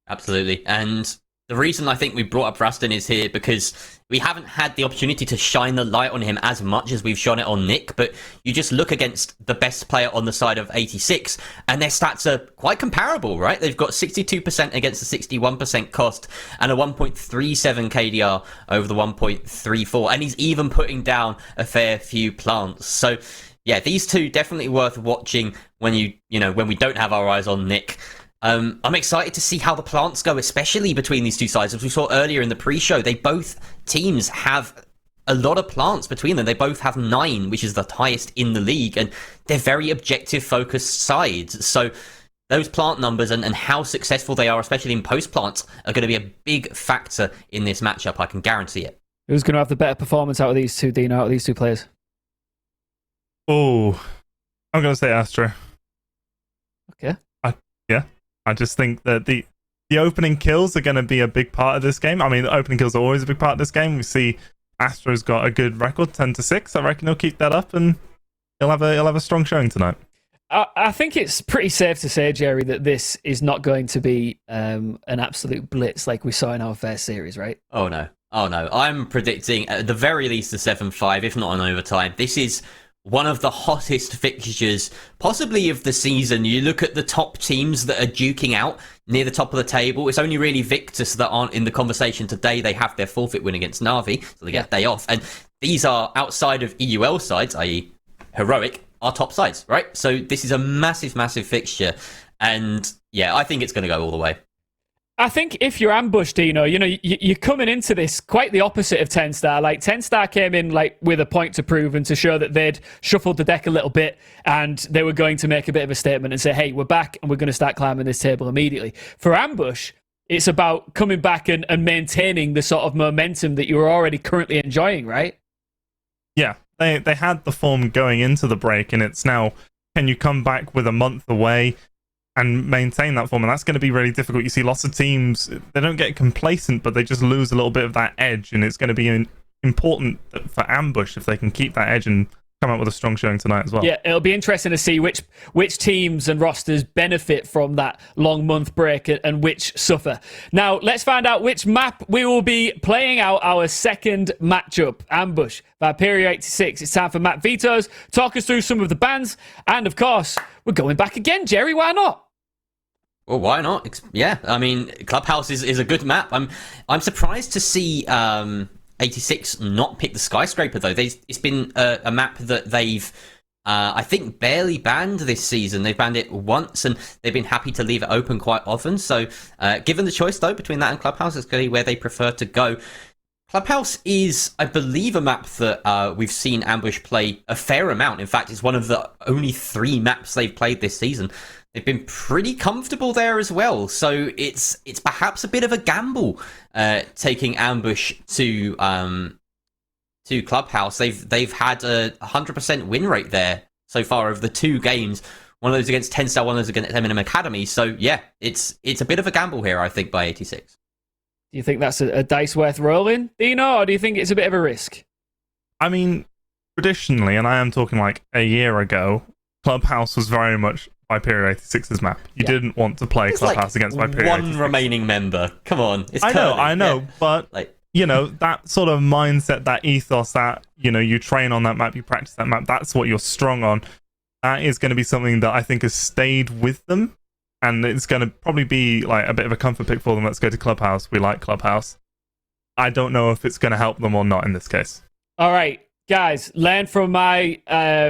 Absolutely. And the reason I think we brought up Rastin is here because we haven't had the opportunity to shine the light on him as much as we've shone it on Nick, but you just look against the best player on the side of 86 and their stats are quite comparable, right? They've got 62% against the 61% cost and a 1.37 KDR over the 1.34, and he's even putting down a fair few plants. So yeah, these 2 definitely worth watching when when we don't have our eyes on Nick. I'm excited to see how the plants go, especially between these 2 sides. As we saw earlier in the pre-show, both teams have a lot of plants between them. They both have 9, which is the highest in the league, and they're very objective-focused sides. So those plant numbers and how successful they are, especially in post-plants, are going to be a big factor in this matchup. I can guarantee it. Who's going to have the better performance out of these 2, Dino, out of these 2 players? Oh, I'm going to say Astro. Okay. I just think that the opening kills are going to be a big part of this game. I mean, the opening kills are always a big part of this game. We see Astro's got a good record, 10-6. I reckon he'll keep that up and he'll have a strong showing tonight. I think it's pretty safe to say, Jerry, that this is not going to be an absolute blitz like we saw in our first series, right? Oh no. I'm predicting at the very least a 7-5, if not an overtime. This is one of the hottest fixtures, possibly of the season. You look at the top teams that are duking out near the top of the table. It's only really Victus that aren't in the conversation today. They have their forfeit win against Na'Vi, so they get a day off. And these are outside of EUL sides, i.e. Heroic, our top sides, right? So this is a massive, massive fixture. And yeah, I think it's going to go all the way. I think if you're ambushed, Dino, you're coming into this quite the opposite of TENSTAR. Like, TENSTAR came in with a point to prove and to show that they'd shuffled the deck a little bit and they were going to make a bit of a statement and say, hey, we're back and we're going to start climbing this table immediately. For ambush, it's about coming back and maintaining the sort of momentum that you were already currently enjoying, right? Yeah, they had the form going into the break, and it's now, can you come back with a month away and maintain that form? And that's going to be really difficult. You see lots of teams, they don't get complacent, but they just lose a little bit of that edge, and it's going to be important for ambush if they can keep that edge and come out with a strong showing tonight as well. Yeah, it'll be interesting to see which teams and rosters benefit from that long month break and which suffer. Now, let's find out which map we will be playing out our second matchup. Ambush, Viperio 86. It's time for map vetoes. Talk us through some of the bans. And, of course, we're going back again, Jerry. Why not? Well, why not? Yeah, I mean, Clubhouse is a good map. I'm surprised to see 86 not pick the Skyscraper, though. It's been a map that they've, I think, barely banned this season. They've banned it once, and they've been happy to leave it open quite often. So, given the choice, though, between that and Clubhouse, it's going to be where they prefer to go. Clubhouse is, I believe, a map that we've seen Ambush play a fair amount. In fact, it's one of the only 3 maps they've played this season. they've been pretty comfortable there as well. So it's perhaps a bit of a gamble taking Ambush to Clubhouse. They've had a 100% win rate there so far of the 2 games. One of those against TENSTAR, one of those against M&M Academy. So yeah, it's a bit of a gamble here, I think, by 86. Do you think that's a dice worth rolling, Dino, or do you think it's a bit of a risk? I mean, traditionally, and I am talking like a year ago, Clubhouse was very much Viperio 86's map. You didn't want to play Clubhouse against Viperio 86. One remaining member. Come on. It's I know, yeah. but that sort of mindset, that ethos, that you train on that map, you practice that map, that's what you're strong on. That is going to be something that I think has stayed with them, and it's going to probably be like a bit of a comfort pick for them. Let's go to Clubhouse. We like Clubhouse. I don't know if it's going to help them or not in this case. All right, guys, learn from my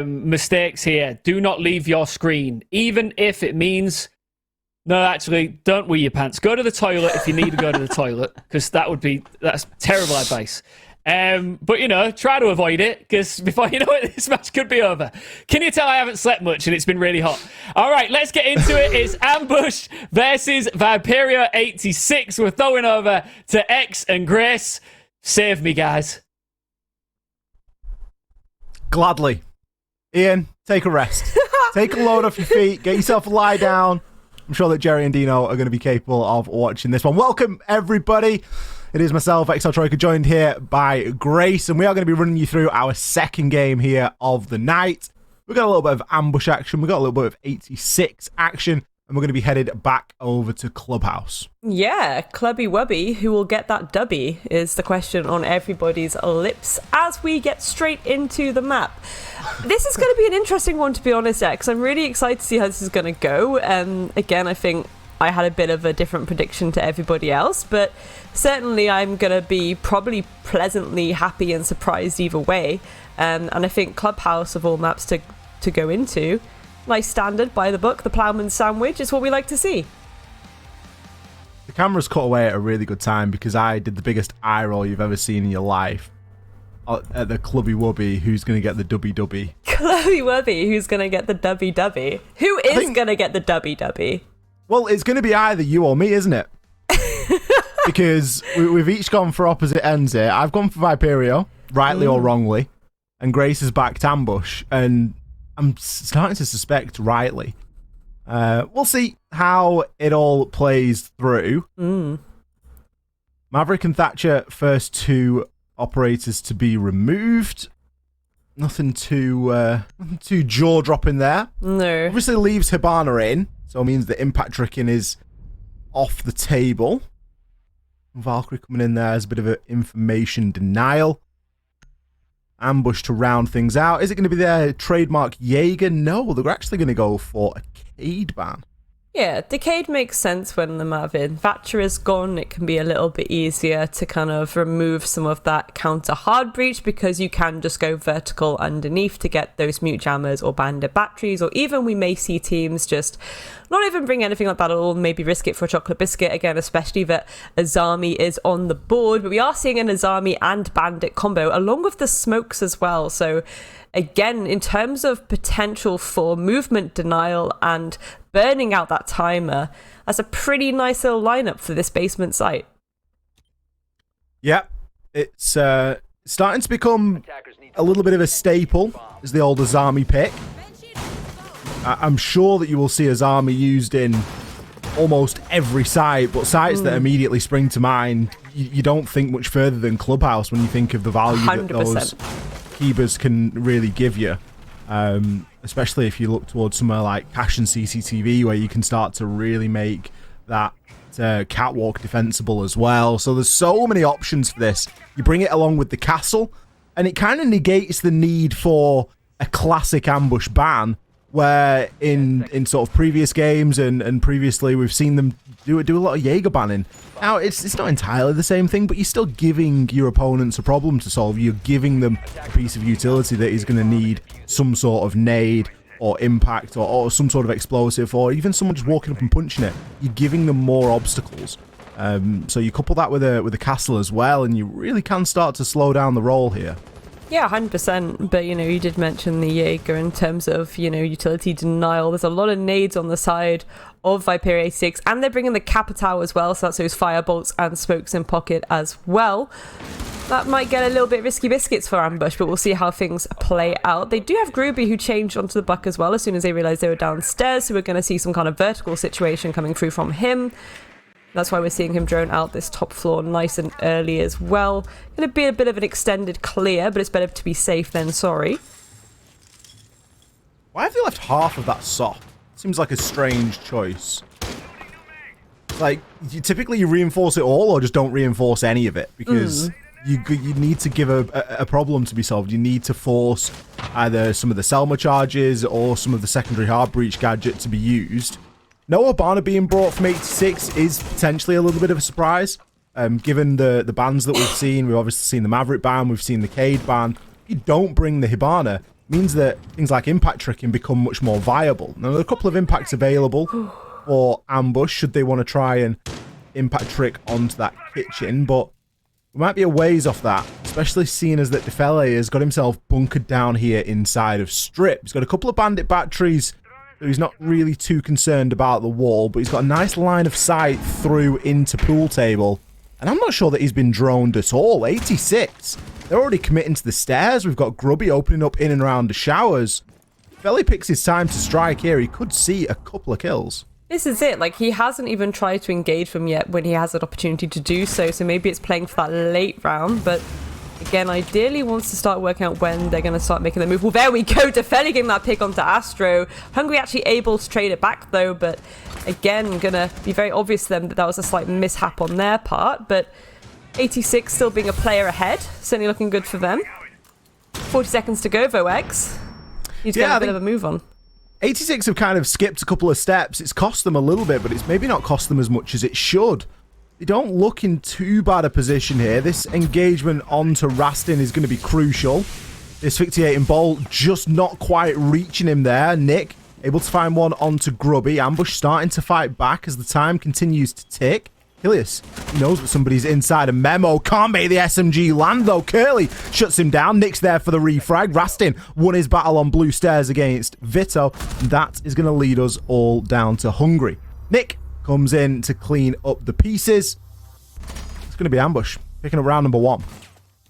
mistakes here. Do not leave your screen, even if it means... No, actually, don't wee your pants. Go to the toilet if you need to go to the toilet, because that's terrible advice. But, try to avoid it, because before you know it, this match could be over. Can you tell I haven't slept much and it's been really hot? All right, let's get into it. It's Ambush versus Viperio 86. We're throwing over to X and Grace. Save me, guys. Gladly. Ian, take a rest. Take a load off your feet. Get yourself a lie down. I'm sure that Jerry and Dino are going to be capable of watching this one. Welcome, everybody. It is myself, XL Troika, joined here by Grace, and we are going to be running you through our second game here of the night. We've got a little bit of ambush action, we've got a little bit of 86 action, and we're going to be headed back over to Clubhouse. Yeah, Clubby Wubby, who will get that dubby, is the question on everybody's lips as we get straight into the map. This is going to be an interesting one, to be honest, X. I'm really excited to see how this is going to go. Again, I think I had a bit of a different prediction to everybody else, but certainly I'm going to be probably pleasantly happy and surprised either way. And I think Clubhouse, of all maps to go into, nice standard, by the book, the ploughman's sandwich is what we like to see. The camera's cut away at a really good time because I did the biggest eye roll you've ever seen in your life at the Clubby Wubby, who's going to get the dubby dubby. Clubby Wubby, who's going to get the dubby dubby. Who is going to get the dubby dubby? Well, it's going to be either you or me, isn't it? Because we've each gone for opposite ends here. I've gone for Viperio, rightly or wrongly, and Grace has backed Ambush, and I'm starting to suspect rightly. We'll see how it all plays through. Maverick and Thatcher, first 2 operators to be removed. Nothing too jaw-dropping there. No. Obviously leaves Hibana in, so it means that impact tricking is off the table. Valkyrie coming in there as a bit of an information denial. Ambush to round things out. Is it going to be their trademark Jaeger? No, they're actually going to go for a Cade ban. Yeah, Decade makes sense when the Marvin Thatcher is gone. It can be a little bit easier to kind of remove some of that counter hard breach because you can just go vertical underneath to get those mute jammers or bandit batteries, or even we may see teams just not even bring anything like that at all, maybe risk it for a chocolate biscuit again, especially that Azami is on the board. But we are seeing an Azami and bandit combo along with the smokes as well. So again, in terms of potential for movement denial and burning out that timer, that's a pretty nice little lineup for this basement site. Yeah, it's starting to become a little bit of a staple as the old Azami pick. I'm sure that you will see Azami used in almost every site, but sites that immediately spring to mind, you don't think much further than Clubhouse when you think of the value 100%. that those keybers can really give you. Especially if you look towards somewhere like Cash and CCTV, where you can start to really make that catwalk defensible as well. So there's so many options for this. You bring it along with the castle, and it kind of negates the need for a classic ambush ban, where in sort of previous games and previously we've seen them do a lot of Jaeger banning. Now, it's not entirely the same thing, but you're still giving your opponents a problem to solve. You're giving them a piece of utility that is going to need some sort of nade or impact or some sort of explosive, or even someone just walking up and punching it. You're giving them more obstacles. So you couple that with a castle as well, and you really can start to slow down the roll here. Yeah, 100%. But, you did mention the Jaeger in terms of, utility denial. There's a lot of nades on the side of Viperio 86, and they're bringing the Capitao as well, so that's those firebolts and smokes in pocket as well. That might get a little bit risky biscuits for Ambush, but we'll see how things play out. They do have Groovy, who changed onto the buck as well as soon as they realized they were downstairs, so we're going to see some kind of vertical situation coming through from him. That's why we're seeing him drone out this top floor nice and early as well. Going to be a bit of an extended clear, but it's better to be safe than sorry. Why have they left half of that soft? Seems like a strange choice. Like, typically you reinforce it all or just don't reinforce any of it, because you need to give a problem to be solved. You need to force either some of the Selma charges or some of the secondary hard breach gadget to be used. No Urbana being brought from 86 is potentially a little bit of a surprise, given the bans that we've seen. We've obviously seen the Maverick ban, we've seen the Cade ban. If you don't bring the Hibana, it means that things like impact tricking become much more viable. Now, there are a couple of impacts available for Ambush should they want to try and impact trick onto that kitchen, but we might be a ways off that, especially seeing as that Defele has got himself bunkered down here inside of Strip. He's got a couple of bandit batteries, so he's not really too concerned about the wall, but he's got a nice line of sight through into pool table, and I'm not sure that he's been droned at all. 86, they're already committing to the stairs. We've got Grubby opening up in and around the showers. If Defele picks his time to strike here, he could see a couple of kills. This is it. Like, he hasn't even tried to engage them yet when he has an opportunity to do so. So maybe it's playing for that late round. But again, ideally wants to start working out when they're going to start making the move. Well, there we go. Defele getting that pick onto Astro. Hungry actually able to trade it back, though. But again, going to be very obvious to them that that was a slight mishap on their part. But 86 still being a player ahead. Certainly looking good for them. 40 seconds to go, Vox. Need to get a bit of a move on. 86 have kind of skipped a couple of steps. It's cost them a little bit, but it's maybe not cost them as much as it should. They don't look in too bad a position here. This engagement onto Rastin is going to be crucial. Asphyxiating Bolt just not quite reaching him there. Nick able to find one onto Grubby. Ambush starting to fight back as the time continues to tick. Hilius knows that somebody's inside a memo. Can't make the SMG land, though. Curly shuts him down. Nick's there for the refrag. Rastin won his battle on blue stairs against Vito. That is going to lead us all down to Hungry. Nick comes in to clean up the pieces. It's going to be Ambush, picking up round number 1.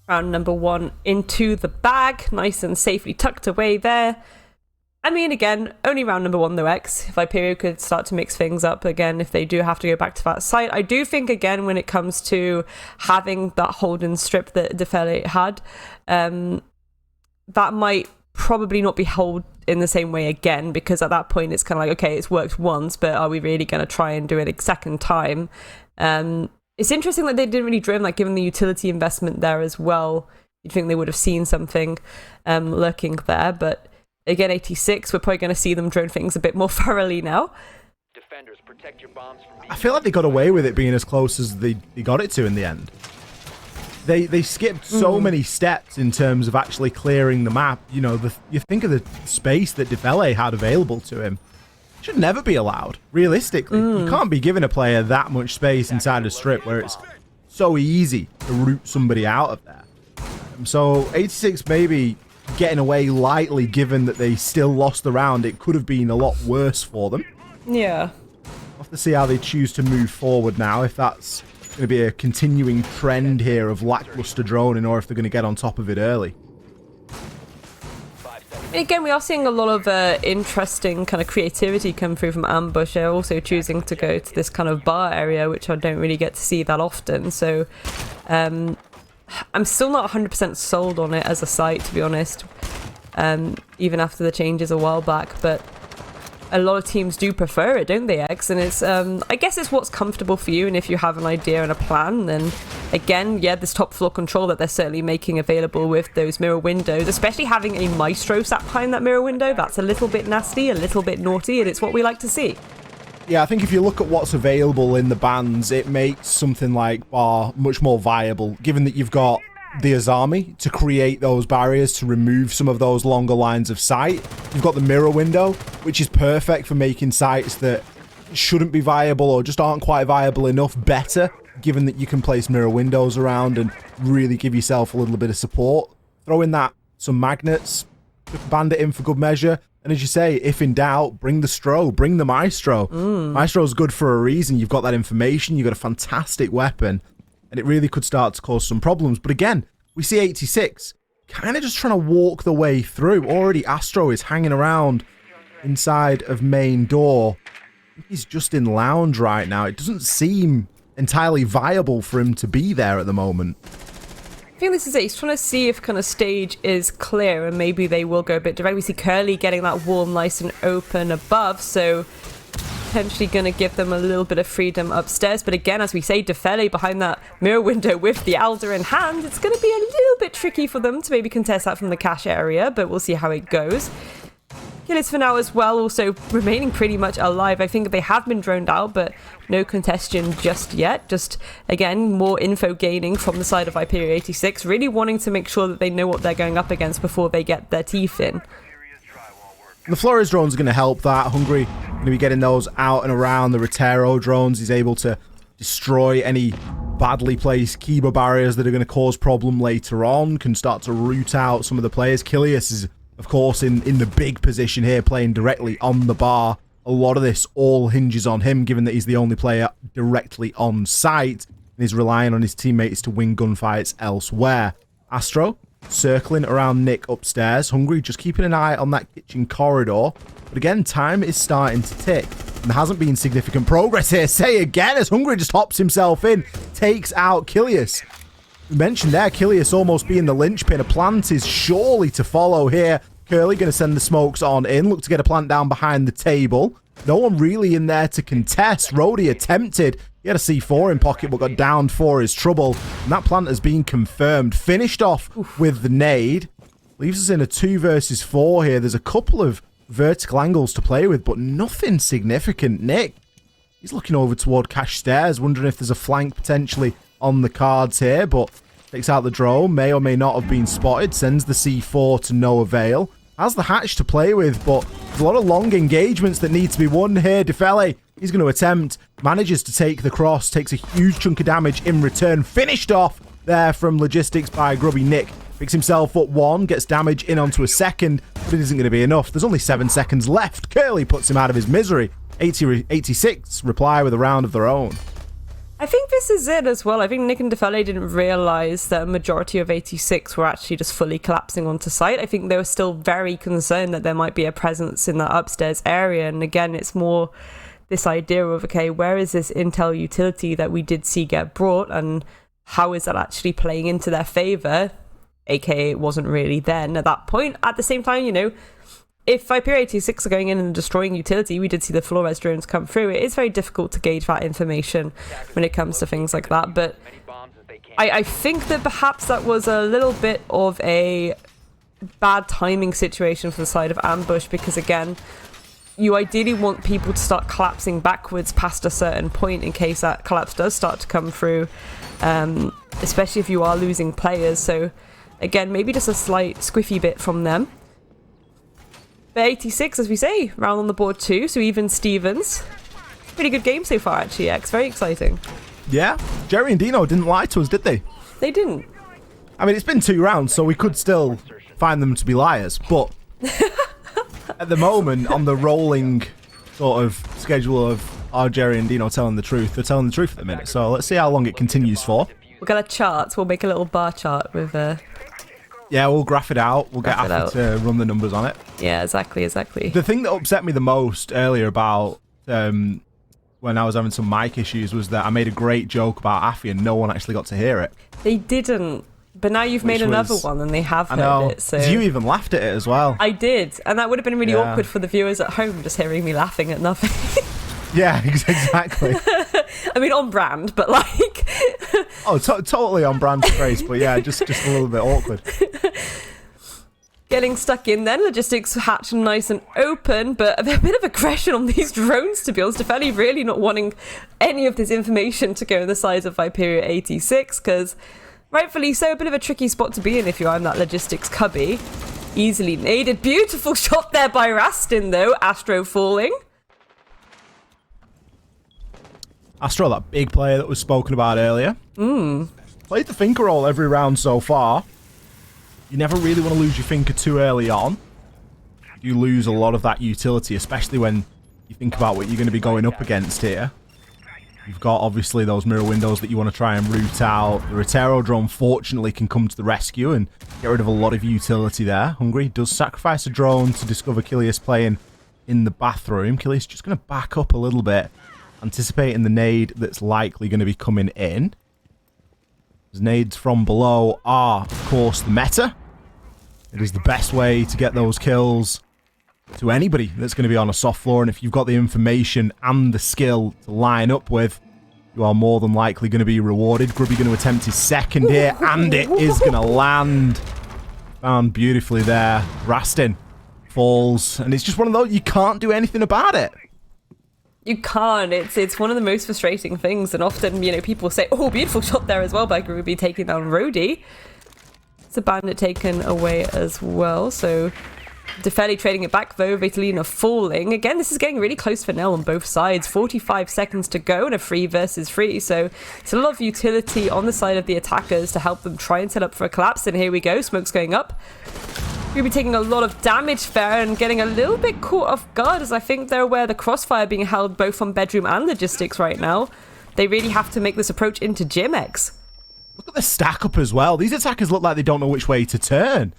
Round number 1 into the bag. Nice and safely tucked away there. I mean, again, only round number 1 though, X. If Viperio could start to mix things up again, if they do have to go back to that site. I do think, again, when it comes to having that hold-in strip that Defele had, that might probably not be held in the same way again, because at that point it's kind of like, okay, it's worked once, but are we really going to try and do it a second time? It's interesting that they didn't really drone, like, given the utility investment there as well. You'd think they would have seen something lurking there, but again, 86, we're probably going to see them drone things a bit more thoroughly now. Defenders, protect your bombs from I feel like they got away with it being as close as they got it to in the end. They skipped so many steps in terms of actually clearing the map. You know, you think of the space that Defele had available to him. It should never be allowed, realistically. You can't be giving a player that much space inside a strip where it's so easy to root somebody out of there. So 86 maybe getting away lightly, given that they still lost the round. It could have been a lot worse for them. Yeah. We'll have to see how they choose to move forward now, if that's going to be a continuing trend here of lackluster droning, or if they're going to get on top of it early. Again, we are seeing a lot of interesting kind of creativity come through from Ambush. They're also choosing to go to this kind of bar area, which I don't really get to see that often. So I'm still not 100% sold on it as a site, to be honest, even after the changes a while back. But a lot of teams do prefer it, don't they, X? And it's, I guess it's what's comfortable for you. And if you have an idea and a plan, then again, yeah, this top floor control that they're certainly making available with those mirror windows, especially having a Maestro sat behind that mirror window, that's a little bit nasty, a little bit naughty, and it's what we like to see. Yeah, I think if you look at what's available in the bans, it makes something like Bar much more viable, given that you've got the Azami to create those barriers to remove some of those longer lines of sight. You've got the mirror window, which is perfect for making sites that shouldn't be viable or just aren't quite viable enough better, given that you can place mirror windows around and really give yourself a little bit of support throw in some magnets, band it in for good measure. And as you say, if in doubt, bring the Stro, bring the Maestro. Maestro's good for a reason. You've got that information, you've got a fantastic weapon, and it really could start to cause some problems. But again, we see 86 kind of just trying to walk the way through. Already Astro is hanging around inside of main door. He's just in lounge right now. It doesn't seem entirely viable for him to be there at the moment. I think this is it. He's trying to see if kind of stage is clear and maybe they will go a bit direct. We see Curly getting that wall nice and open above, so potentially going to give them a little bit of freedom upstairs. But again, as we say, Defele behind that mirror window with the Alder in hand, it's going to be a little bit tricky for them to maybe contest that from the cache area, but we'll see how it goes. Killers for now as well, also remaining pretty much alive. I think they have been droned out, but no contestation just yet. Just, again, more info gaining from the side of Viperio 86, really wanting to make sure that they know what they're going up against before they get their teeth in. The Flores drones are going to help that. Hungry going to be getting those out and around. The Rotero drones, he's able to destroy any badly placed Kiba barriers that are going to cause problem later on, can start to root out some of the players. Kilius is, of course, in the big position here, playing directly on the bar. A lot of this all hinges on him, given that he's the only player directly on site, and he's relying on his teammates to win gunfights elsewhere. Astro circling around Nick upstairs. Hungry just keeping an eye on that kitchen corridor. But again, time is starting to tick, and there hasn't been significant progress here. Say again, as Hungry just hops himself in, takes out Kilius. We mentioned there, Kilius almost being the linchpin. A plant is surely to follow here. Curly going to send the smokes on in. Look to get a plant down behind the table. No one really in there to contest. Rhodey attempted. He had a C4 in pocket, but got downed for his trouble. And that plant has been confirmed. Finished off with the nade. Leaves us in a 2 versus 4 here. There's a couple of vertical angles to play with, but nothing significant. Nick, he's looking over toward cache stairs, wondering if there's a flank potentially on the cards here, but takes out the drone. May or may not have been spotted. Sends the C4 to no avail. Has the hatch to play with, but there's a lot of long engagements that need to be won here. Defele, he's going to attempt. Manages to take the cross. Takes a huge chunk of damage in return. Finished off there from Logistics by Grubby Nick. Picks himself up 1. Gets damage in onto a 2nd, but it isn't going to be enough. There's only 7 seconds left. Curly puts him out of his misery. 86 reply with a round of their own. I think this is it as well. I think Nick and Defele didn't realise that a majority of 86 were actually just fully collapsing onto site. I think they were still very concerned that there might be a presence in that upstairs area. And again, it's more this idea of, okay, where is this intel utility that we did see get brought, and how is that actually playing into their favour? AKA, it wasn't really then at that point. At the same time, you know, if Viperio 86 are going in and destroying utility, we did see the Flores drones come through. It is very difficult to gauge that information when it comes to things like that. But I think that perhaps that was a little bit of a bad timing situation for the side of Ambush, because again, you ideally want people to start collapsing backwards past a certain point in case that collapse does start to come through, especially if you are losing players. So again, maybe just a slight squiffy bit from them. But 86, as we say, round on the board too, so even Stevens. Pretty good game so far, actually, X. Very exciting. Yeah, Jerry and Dino didn't lie to us, did they? They didn't. I mean, it's been 2 rounds, so we could still find them to be liars, but at the moment, on the rolling sort of schedule of are Jerry and Dino telling the truth, they're telling the truth at the minute, so let's see how long it continues for. We'll get a chart, we'll make a little bar chart with... Yeah, we'll graph it out. We'll get Afi to run the numbers on it. Yeah, exactly. The thing that upset me the most earlier about when I was having some mic issues was that I made a great joke about Afi and no one actually got to hear it. They didn't. But now you've made another one and they have heard it. So you even laughed at it as well. I did. And that would have been really awkward for the viewers at home just hearing me laughing at nothing. Yeah, exactly. I mean, on brand, but like... Oh, totally on brand for Grace, but yeah, just a little bit awkward. Getting stuck in then, Logistics hatch nice and open, but a bit of aggression on these drones, to be honest. Defele really not wanting any of this information to go in the sides of Viperio 86, because rightfully so, a bit of a tricky spot to be in if you're in that Logistics cubby. Easily naded. Beautiful shot there by Rastin, though. Astro falling. Astro, that big player that was spoken about earlier. Played the thinker role every round so far. You never really want to lose your finger too early on. You lose a lot of that utility, especially when you think about what you're going to be going up against here. You've got, obviously, those mirror windows that you want to try and root out. The Viperio drone, fortunately, can come to the rescue and get rid of a lot of utility there. Hungry does sacrifice a drone to discover Coalesce playing in the bathroom. Coalesce just going to back up a little bit, anticipating the nade that's likely going to be coming in. As nades from below are, of course, the meta. It is the best way to get those kills to anybody that's going to be on a soft floor, and if you've got the information and the skill to line up with, you are more than likely going to be rewarded. Grubby going to attempt his second here, and it is going to land. Found beautifully there. Rastin falls, and it's just one of those, you can't do anything about it. You can't. It's one of the most frustrating things, and often, you know, people say, oh, beautiful shot there as well by Grubby taking down Rody. It's a bandit taken away as well, so Defeli trading it back though, Vitalina falling. Again, this is getting really close for Nell on both sides. 45 seconds to go and a 3 versus 3. So it's a lot of utility on the side of the attackers to help them try and set up for a collapse. And here we go, smoke's going up. We'll be taking a lot of damage there and getting a little bit caught off guard, as I think they're aware the crossfire being held both on bedroom and logistics right now. They really have to make this approach into Jimex. Look at the stack up as well. These attackers look like they don't know which way to turn.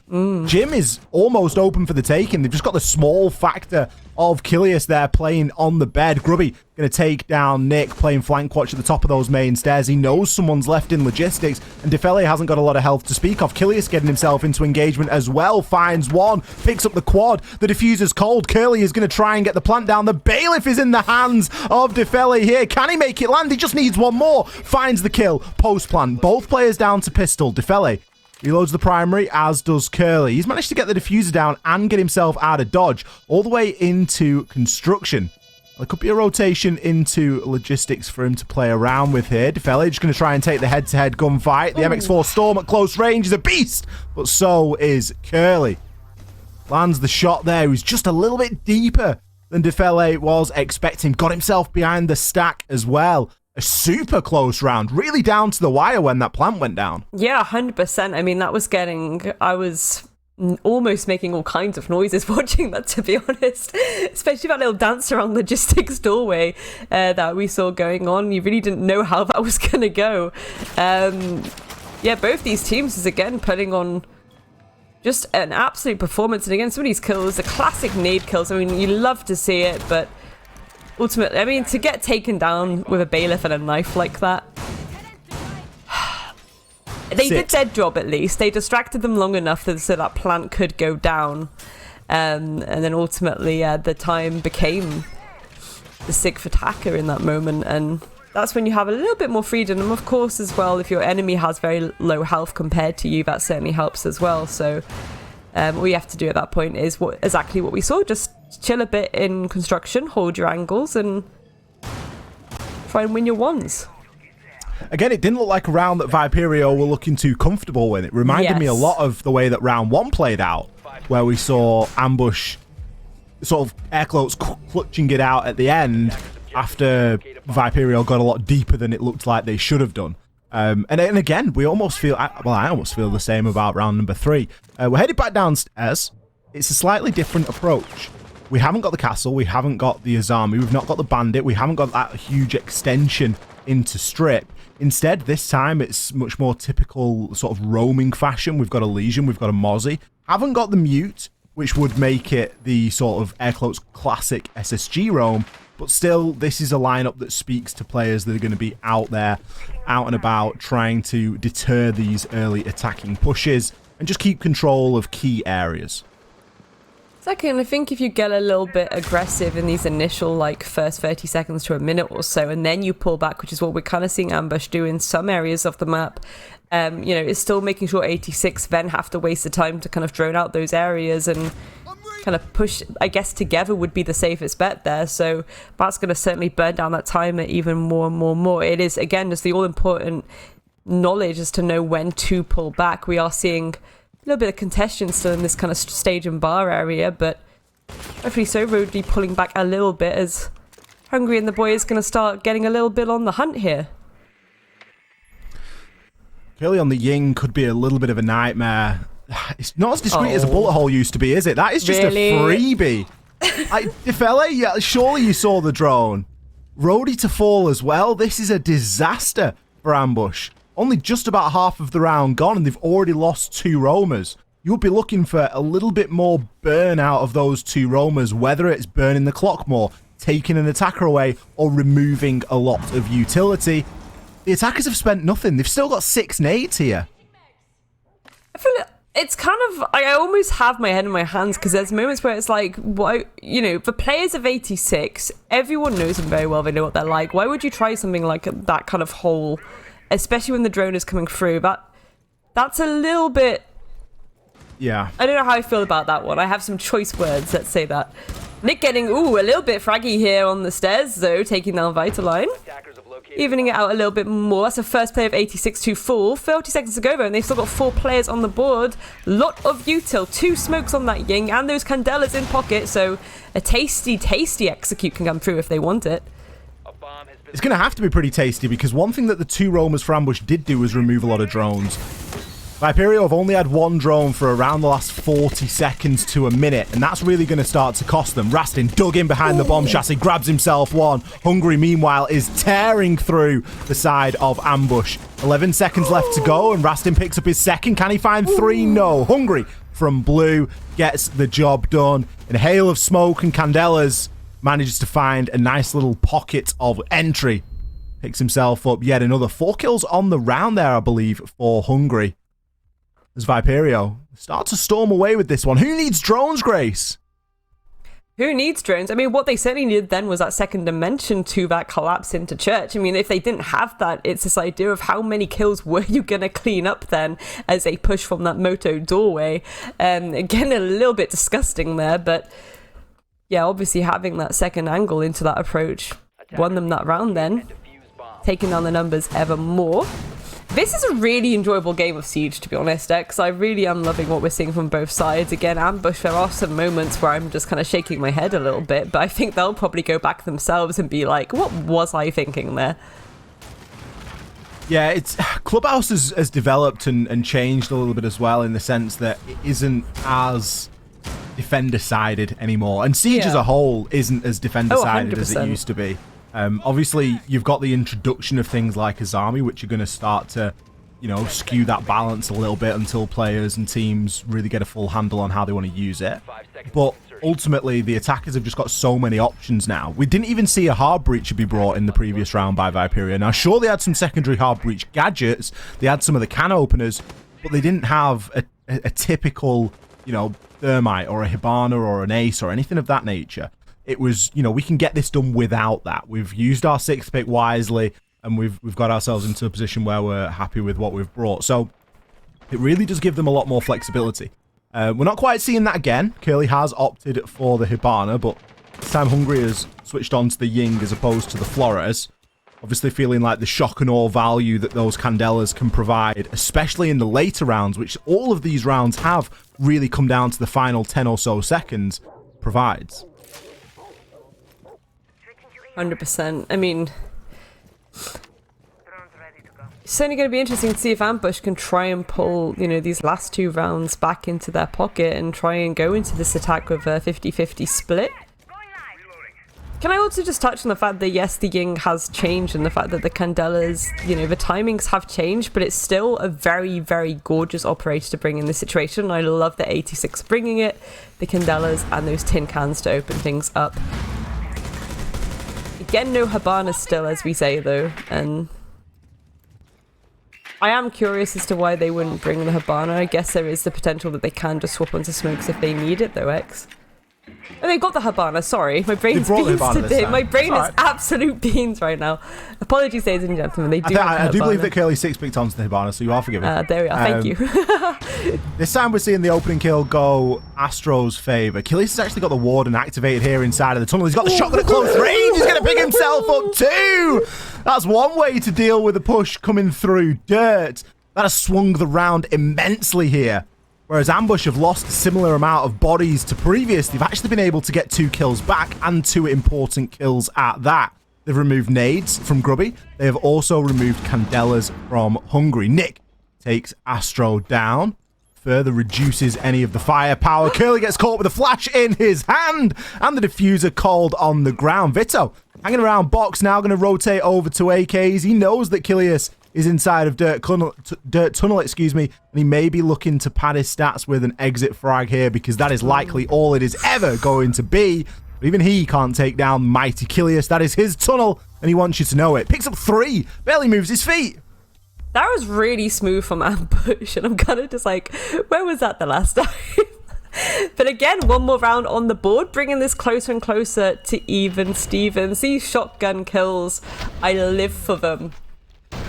Jim is almost open for the taking. They've just got the small factor of Coalesce there playing on the bed. Grubby going to take down Nick, playing flank watch at the top of those main stairs. He knows someone's left in logistics, and Defeli hasn't got a lot of health to speak of. Coalesce getting himself into engagement as well. Finds one, picks up the quad. The diffuser's cold. Curly is going to try and get the plant down. The bailiff is in the hands of Defeli here. Can he make it land? He just needs one more. Finds the kill. Post plant. Both players down to pistol. Defeli reloads the primary, as does Curly. He's managed to get the diffuser down and get himself out of dodge, all the way into construction. There could be a rotation into logistics for him to play around with here. Defeli just going to try and take the head-to-head gunfight. The MX4 Storm at close range is a beast, but so is Curly. Lands the shot there. He's just a little bit deeper than Defeli was expecting. Got himself behind the stack as well. A super close round, really down to the wire when that plant went down. Yeah, 100%. I mean, that was I was almost making all kinds of noises watching that, to be honest. Especially that little dance around logistics doorway that we saw going on. You really didn't know how that was going to go. Yeah, both these teams is again putting on just an absolute performance. And again, some of these kills, the classic nade kills. I mean, you love to see it, but ultimately, I mean, to get taken down with a bailiff and a knife like that, they did their job at least. They distracted them long enough so that plant could go down. And then ultimately, the time became the sixth attacker in that moment. And that's when you have a little bit more freedom. And of course, as well, if your enemy has very low health compared to you, that certainly helps as well. So all you have to do at that point is exactly what we saw. Just chill a bit in construction, hold your angles, and try and win your ones. Again, it didn't look like a round that Viperio were looking too comfortable with. It reminded me a lot of the way that round one played out, where we saw Ambush sort of aircloaks clutching it out at the end after Viperio got a lot deeper than it looked like they should have done. And again, we almost feel, well, I almost feel the same about round number 3. We're headed back downstairs. It's a slightly different approach. We haven't got the castle, we haven't got the Azami, we've not got the bandit, we haven't got that huge extension into strip. Instead, this time, it's much more typical sort of roaming fashion. We've got a Legion, we've got a Mozzie. Haven't got the Mute, which would make it the sort of Aircloak's classic SSG roam, but still, this is a lineup that speaks to players that are going to be out there, out and about, trying to deter these early attacking pushes and just keep control of key areas. Second, I think if you get a little bit aggressive in these initial, like, first 30 seconds to a minute or so, and then you pull back, which is what we're kind of seeing Ambush do in some areas of the map, you know, it's still making sure 86 then have to waste the time to kind of drone out those areas and kind of push, I guess, together would be the safest bet there. So that's going to certainly burn down that timer even more and more and more. It is, again, just the all-important knowledge as to know when to pull back. We are seeing a little bit of contention still in this kind of stage and bar area, but hopefully so Rody pulling back a little bit as Hungry and the boy is going to start getting a little bit on the hunt here. Curly on the Ying could be a little bit of a nightmare. It's not as discreet as a bullet hole used to be, is it? That is just Really? a freebie. Defele, yeah, surely you saw the drone. Rhodey to fall as well. This is a disaster for Ambush. Only just about half of the round gone, and they've already lost 2 roamers. You would be looking for a little bit more burn out of those 2 roamers, whether it's burning the clock more, taking an attacker away, or removing a lot of utility. The attackers have spent nothing. They've still got 6 nades here. I feel it's kind of, I almost have my head in my hands because there's moments where it's like, why, you know, for players of 86, everyone knows them very well. They know what they're like. Why would you try something like that kind of hole, especially when the drone is coming through? That's a little bit... Yeah. I don't know how I feel about that one. I have some choice words, let's say that. Nick getting, a little bit fraggy here on the stairs, though, taking down Vitaline. Evening it out a little bit more. That's the first play of 86 to full. 30 seconds to go, though, and they've still got 4 players on the board. Lot of util. 2 smokes on that Ying, and those Candelas in pocket, so a tasty, tasty execute can come through if they want it. It's going to have to be pretty tasty, because one thing that the 2 roamers for Ambush did do was remove a lot of drones. Viperio have only had 1 drone for around the last 40 seconds to a minute, and that's really going to start to cost them. Rastin dug in behind the bomb chassis, grabs himself 1. Hungry, meanwhile, is tearing through the side of Ambush. 11 seconds left to go, and Rastin picks up his second. Can he find 3? No. Hungry from Blue gets the job done. In a hail of smoke and Candelas, manages to find a nice little pocket of entry. Picks himself up yet another 4 kills on the round there, I believe, for Hungry. As Viperio starts to storm away with this one. Who needs drones, Grace? Who needs drones? I mean, what they certainly needed then was that second dimension to that collapse into church. I mean, if they didn't have that, it's this idea of how many kills were you going to clean up then as they push from that moto doorway. Again, a little bit disgusting there, but yeah, obviously having that second angle into that approach won them that round then, taking down the numbers ever more. This is a really enjoyable game of Siege, to be honest, because I really am loving what we're seeing from both sides. Again, Ambush, there are some moments where I'm just kind of shaking my head a little bit, but I think they'll probably go back themselves and be like, what was I thinking there? Yeah, it's Clubhouse has developed and changed a little bit as well, in the sense that it isn't as defender-sided anymore. And Siege as a whole isn't as defender-sided as it used to be. Obviously, you've got the introduction of things like Azami, which are going to start to, you know, skew that balance a little bit until players and teams really get a full handle on how they want to use it. But ultimately, the attackers have just got so many options now. We didn't even see a hard breacher be brought in the previous round by Viperio. Now, sure, they had some secondary hard breach gadgets, they had some of the can openers, but they didn't have a typical, you know, thermite or a Hibana or an ace or anything of that nature. It was, you know, we can get this done without that. We've used our 6th pick wisely, and we've got ourselves into a position where we're happy with what we've brought. So it really does give them a lot more flexibility. We're not quite seeing that again. Curly has opted for the Hibana, but this time Hungry has switched on to the Ying as opposed to the Flores. Obviously feeling like the shock and awe value that those Candelas can provide, especially in the later rounds, which all of these rounds have really come down to the final 10 or so seconds, provides. 100%. I mean, it's certainly going to be interesting to see if Ambush can try and pull, you know, these last 2 rounds back into their pocket and try and go into this attack with a 50-50 split. Can I also just touch on the fact that, yes, the Ying has changed, and the fact that the Candelas, you know, the timings have changed, but it's still a very, very gorgeous operator to bring in this situation. I love the 86 bringing it, the Candelas, and those tin cans to open things up. Again, no Hibana still, as we say, though, and I am curious as to why they wouldn't bring the Hibana. I guess there is the potential that they can just swap onto smokes if they need it, though, X. Oh, they got the Hibana, sorry. My brain's beans today. My brain is absolute beans right now. Apologies, ladies and gentlemen. They do I do believe that Curly 6 picked onto the Hibana, so you are forgiven. There we are, thank you. This time we're seeing the opening kill go Astro's favour. Killis has actually got the Warden activated here inside of the tunnel. He's got the shotgun at close range. He's going to pick himself up too. That's one way to deal with the push coming through dirt. That has swung the round immensely here. Whereas Ambush have lost a similar amount of bodies to previous, they've actually been able to get 2 kills back, and 2 important kills at that. They've removed nades from Grubby. They have also removed Candelas from Hungry. Nick takes Astro down. further reduces any of the firepower. Curly gets caught with a flash in his hand, and the diffuser called on the ground. Vito hanging around box now, going to rotate over to AKs. He knows that Coalesce is inside of Dirt Tunnel, and he may be looking to pad his stats with an exit frag here, because that is likely all it is ever going to be. But even he can't take down mighty Coalesce. That is his tunnel, and he wants you to know it. Picks up 3, barely moves his feet. That was really smooth from Ambush, and I'm kind of just like, where was that the last time? But again, one more round on the board, bringing this closer and closer to even Stevens. These shotgun kills, I live for them.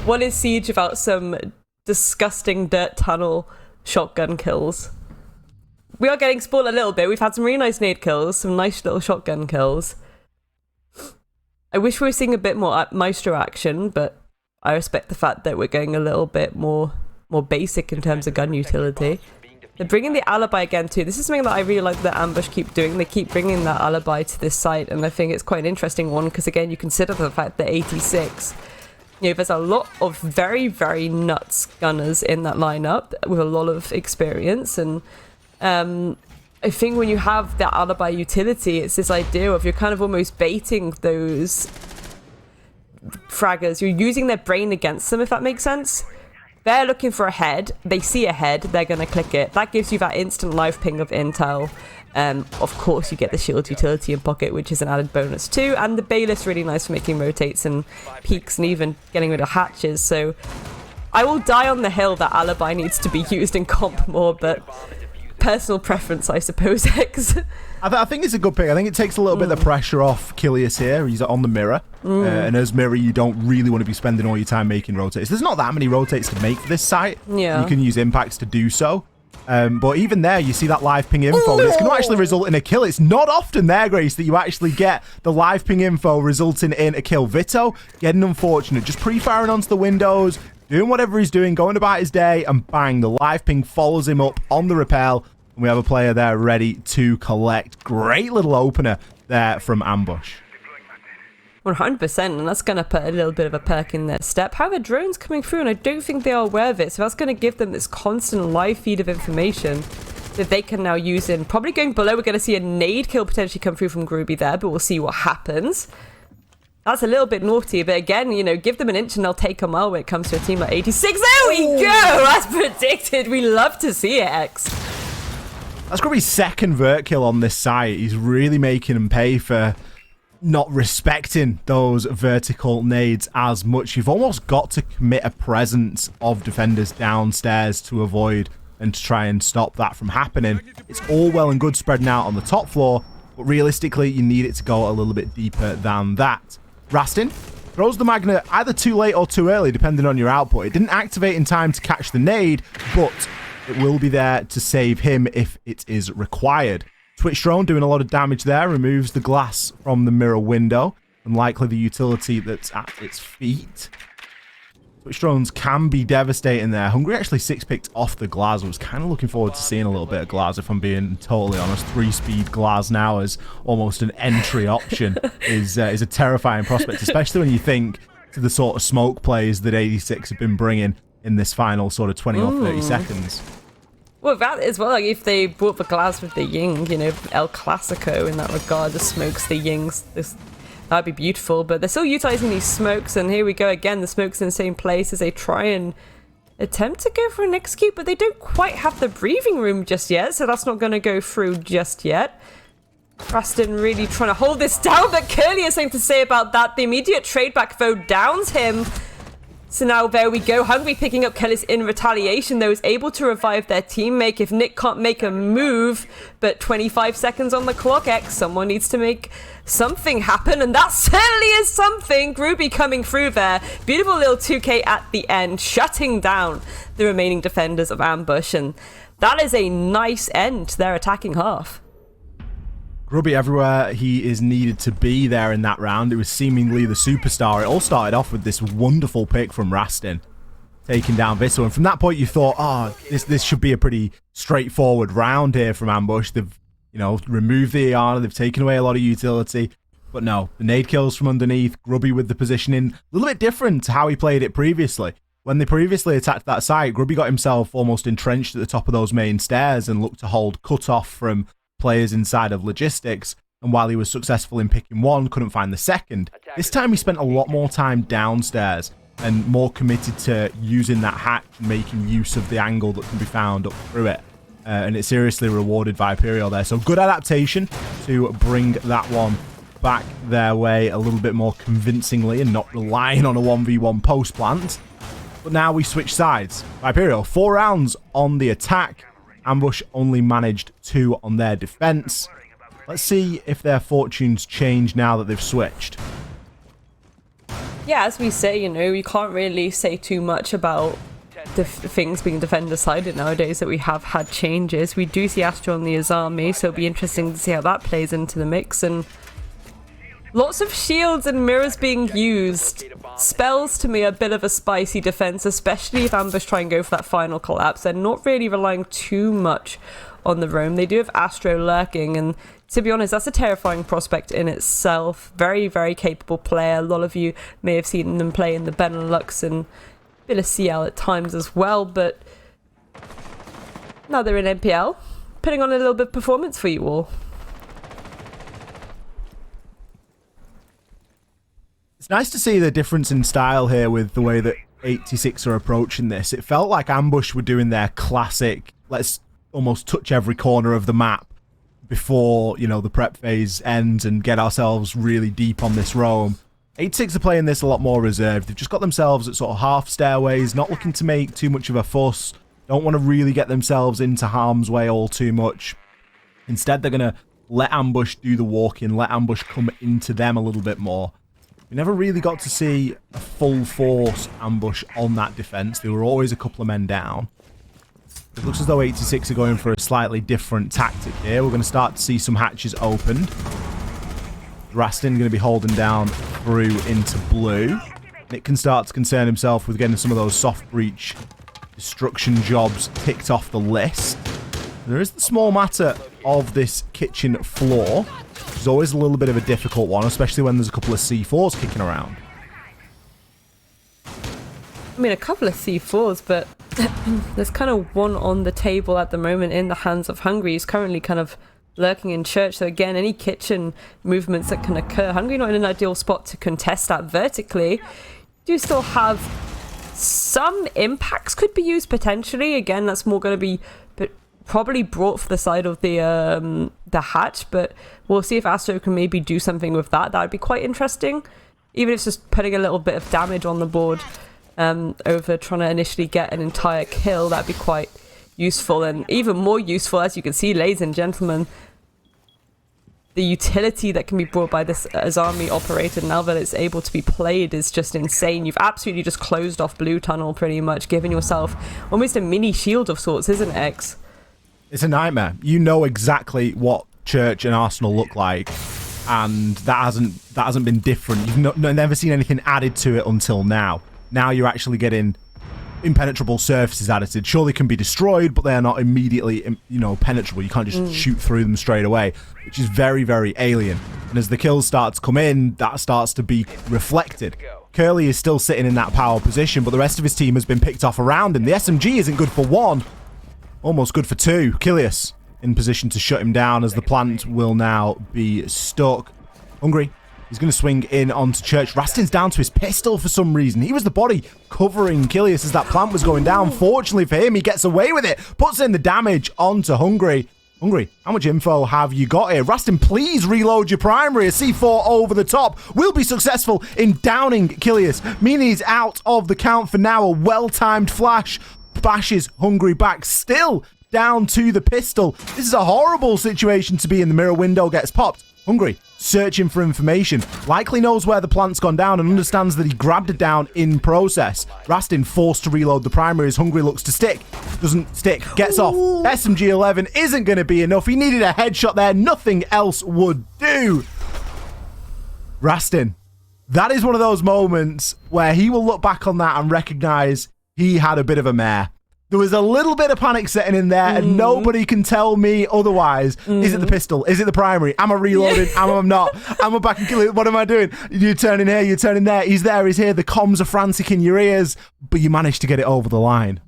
What is Siege about some disgusting dirt tunnel shotgun kills? We are getting spoiled a little bit. We've had some really nice nade kills, some nice little shotgun kills. I wish we were seeing a bit more Maestro action, but I respect the fact that we're going a little bit more basic in terms of gun utility. They're bringing the alibi again too. This is something that I really like that Ambush keep doing. They keep bringing that alibi to this site, and I think it's quite an interesting one, because again, you consider the fact that 86, you know, there's a lot of very, very nuts gunners in that lineup with a lot of experience, and I think when you have that alibi utility, it's this idea of you're kind of almost baiting those fraggers. You're using their brain against them, if that makes sense. They're looking for a head. They see a head. They're going to click it. That gives you that instant live ping of intel. Of course, you get the shield utility in pocket, which is an added bonus too. And the Bayless really nice for making rotates and peaks and even getting rid of hatches. So I will die on the hill that alibi needs to be used in comp more, but personal preference, I suppose, X. I think it's a good pick. I think it takes a little bit of the pressure off Coalesce here. He's on the mirror. And as mirror, you don't really want to be spending all your time making rotates. There's not that many rotates to make for this site. Yeah. You can use impacts to do so. But even there, you see that live ping info. It's going to actually result in a kill. It's not often there, Grace, that you actually get the live ping info resulting in a kill. Vito getting unfortunate, just pre-firing onto the windows, doing whatever he's doing, going about his day, and bang, the live ping follows him up on the rappel. And we have a player there ready to collect. Great little opener there from Ambush. 100%, and that's going to put a little bit of a perk in their step. However, drones coming through, and I don't think they are aware of it, so that's going to give them this constant live feed of information that they can now use in. Probably going below, we're going to see a nade kill potentially come through from Groovy there, but we'll see what happens. That's a little bit naughty, but again, you know, give them an inch and they'll take a mile when it comes to a team like 86. There we go! As predicted, we love to see it, X. That's going to be second vert kill on this site. He's really making him pay for not respecting those vertical nades as much. You've almost got to commit a presence of defenders downstairs to avoid and to try and stop that from happening. It's all well and good spreading out on the top floor, but realistically, you need it to go a little bit deeper than that. Rastin throws the magnet either too late or too early, depending on your output. It didn't activate in time to catch the nade, but it will be there to save him if it is required. Twitch drone doing a lot of damage there, removes the glass from the mirror window, and likely the utility that's at its feet. Twitch drones can be devastating there. Hungry actually 6-picked off the glass. I was kind of looking forward to seeing a little bit of glass, if I'm being totally honest. 3-speed glass now as almost an entry option is a terrifying prospect, especially when you think to the sort of smoke plays that 86 have been bringing in this final sort of 20 or 30 seconds. Well, that as well, like if they brought the glass with the Ying, you know, El Clasico in that regard, the smokes, the Yings, that'd be beautiful. But they're still utilizing these smokes, and here we go again, the smokes in the same place as they try and attempt to go for an execute, but they don't quite have the breathing room just yet, so that's not going to go through just yet. Preston really trying to hold this down, but Curly has something to say about that. The immediate trade back, though, downs him. So now there we go. Hungry picking up Coalesce in retaliation, though, is able to revive their teammate if Nick can't make a move. But 25 seconds on the clock, X. Someone needs to make something happen, and that certainly is something. Groovy coming through there. Beautiful little 2K at the end, shutting down the remaining defenders of Ambush. And that is a nice end to their attacking half. Grubby everywhere he is needed to be there in that round. It was seemingly the superstar. It all started off with this wonderful pick from Rastin, taking down Vito. And from that point, you thought, oh, this should be a pretty straightforward round here from Ambush. They've, you know, removed the Iana. They've taken away a lot of utility. But no, the nade kills from underneath. Grubby with the positioning. A little bit different to how he played it previously. When they previously attacked that site, Grubby got himself almost entrenched at the top of those main stairs and looked to hold cut off from players inside of logistics. And while he was successful in picking one, couldn't find the second. This time he spent a lot more time downstairs and more committed to using that hack and making use of the angle that can be found up through it. And it seriously rewarded Viperio there. So good adaptation to bring that one back their way a little bit more convincingly and not relying on a 1v1 post plant. But now we switch sides. Viperio, 4 rounds on the attack. Ambush only managed 2 on their defense. Let's see if their fortunes change now that they've switched. Yeah, as we say, you know, you can't really say too much about the things being defender-sided nowadays, that we have had changes. We do see Astro on the Azami, so it'll be interesting to see how that plays into the mix. And lots of shields and mirrors being used spells to me a bit of a spicy defense, especially if Ambush try and go for that final collapse. They're not really relying too much on the roam. They do have Astro lurking, and to be honest, that's a terrifying prospect in itself. Very, very capable player. A lot of you may have seen them play in the Benelux and a bit of CL at times as well, but now they're in NPL, putting on a little bit of performance for you all. It's nice to see the difference in style here with the way that 86 are approaching this. It felt like Ambush were doing their classic, let's almost touch every corner of the map before, you know, the prep phase ends and get ourselves really deep on this roam. 86 are playing this a lot more reserved. They've just got themselves at sort of half stairways, not looking to make too much of a fuss. Don't want to really get themselves into harm's way all too much. Instead, they're going to let Ambush do the walking, let Ambush come into them a little bit more. We never really got to see a full force Ambush on that defense. They were always a couple of men down. It looks as though 86 are going for a slightly different tactic here. We're going to start to see some hatches opened. Rastin going to be holding down through into blue. Nick can start to concern himself with getting some of those soft breach destruction jobs ticked off the list. There is the small matter of this kitchen floor, which is always a little bit of a difficult one, especially when there's a couple of C4s kicking around. I mean, a couple of C4s, but there's kind of one on the table at the moment in the hands of Hungry. He's currently kind of lurking in church, so again, any kitchen movements that can occur, Hungry not in an ideal spot to contest that vertically. Do still have some impacts could be used potentially. Again, that's more going to be probably brought for the side of the hatch, but we'll see if Astro can maybe do something with that. That would be quite interesting, even if it's just putting a little bit of damage on the board over trying to initially get an entire kill. That'd be quite useful, and even more useful, as you can see, ladies and gentlemen, the utility that can be brought by this Azami operator now that it's able to be played is just insane. You've absolutely just closed off blue tunnel pretty much, giving yourself almost a mini shield of sorts, isn't it, X? It's a nightmare. You know exactly what Church and Arsenal look like, and that hasn't been different. You've never seen anything added to it until now. Now you're actually getting impenetrable surfaces added. Sure, they can be destroyed, but they are not immediately, you know, penetrable. You can't just shoot through them straight away, which is very, very alien. And as the kills start to come in, that starts to be reflected. Curly is still sitting in that power position, but the rest of his team has been picked off around him. The SMG isn't good for one, almost good for two. Coalesce in position to shut him down as the plant will now be stuck. Hungry. He's going to swing in onto Church. Rastin's down to his pistol for some reason. He was the body covering Coalesce as that plant was going down. Fortunately for him, he gets away with it. Puts in the damage onto Hungry. Hungry, how much info have you got here? Rastin, please reload your primary. A C4 over the top will be successful in downing Coalesce, meaning he's out of the count for now. A well-timed flash bashes Hungry back, still down to the pistol. This is a horrible situation to be in. The mirror window gets popped. Hungry, searching for information, likely knows where the plant's gone down and understands that he grabbed it down in process. Rastin forced to reload the primary as Hungry looks to stick. Doesn't stick, gets off. SMG 11 isn't going to be enough. He needed a headshot there. Nothing else would do. Rastin, that is one of those moments where he will look back on that and recognize he had a bit of a mare. There was a little bit of panic setting in there, and nobody can tell me otherwise. Is it the pistol? Is it the primary? Am I reloading? Am I not? Am I back and killing? What am I doing? You're turning here, you're turning there. He's there, he's here. The comms are frantic in your ears, but you managed to get it over the line.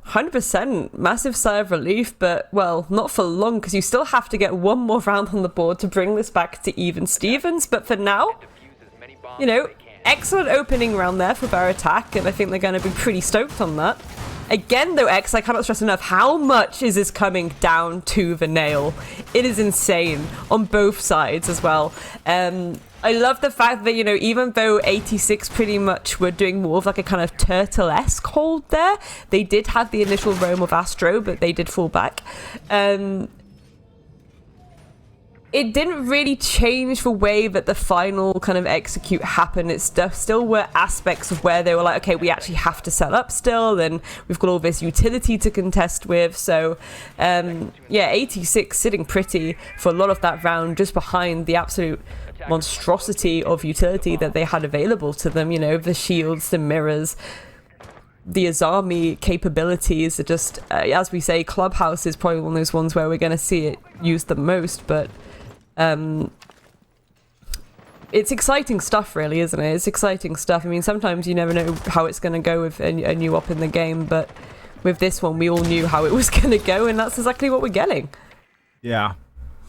100%. Massive sigh of relief, but, well, not for long, because you still have to get one more round on the board to bring this back to even Stevens. But for now, you know, excellent opening round there for their attack, and I think they're going to be pretty stoked on that. Again, though, X, I cannot stress enough, how much is this coming down to the nail? It is insane on both sides as well. I love the fact that, you know, even though 86 pretty much were doing more of like a kind of turtle-esque hold there, they did have the initial roam of Astro, but they did fall back. It didn't really change the way that the final kind of execute happened. It still were aspects of where they were like, okay, we actually have to set up still, and we've got all this utility to contest with. So, yeah, 86 sitting pretty for a lot of that round, just behind the absolute monstrosity of utility that they had available to them. You know, the shields, the mirrors, the Azami capabilities are just, as we say, Clubhouse is probably one of those ones where we're going to see it used the most, but it's exciting stuff, really, isn't it? It's exciting stuff. I mean, sometimes you never know how it's going to go with a new op in the game, but with this one, we all knew how it was going to go, and that's exactly what we're getting. Yeah.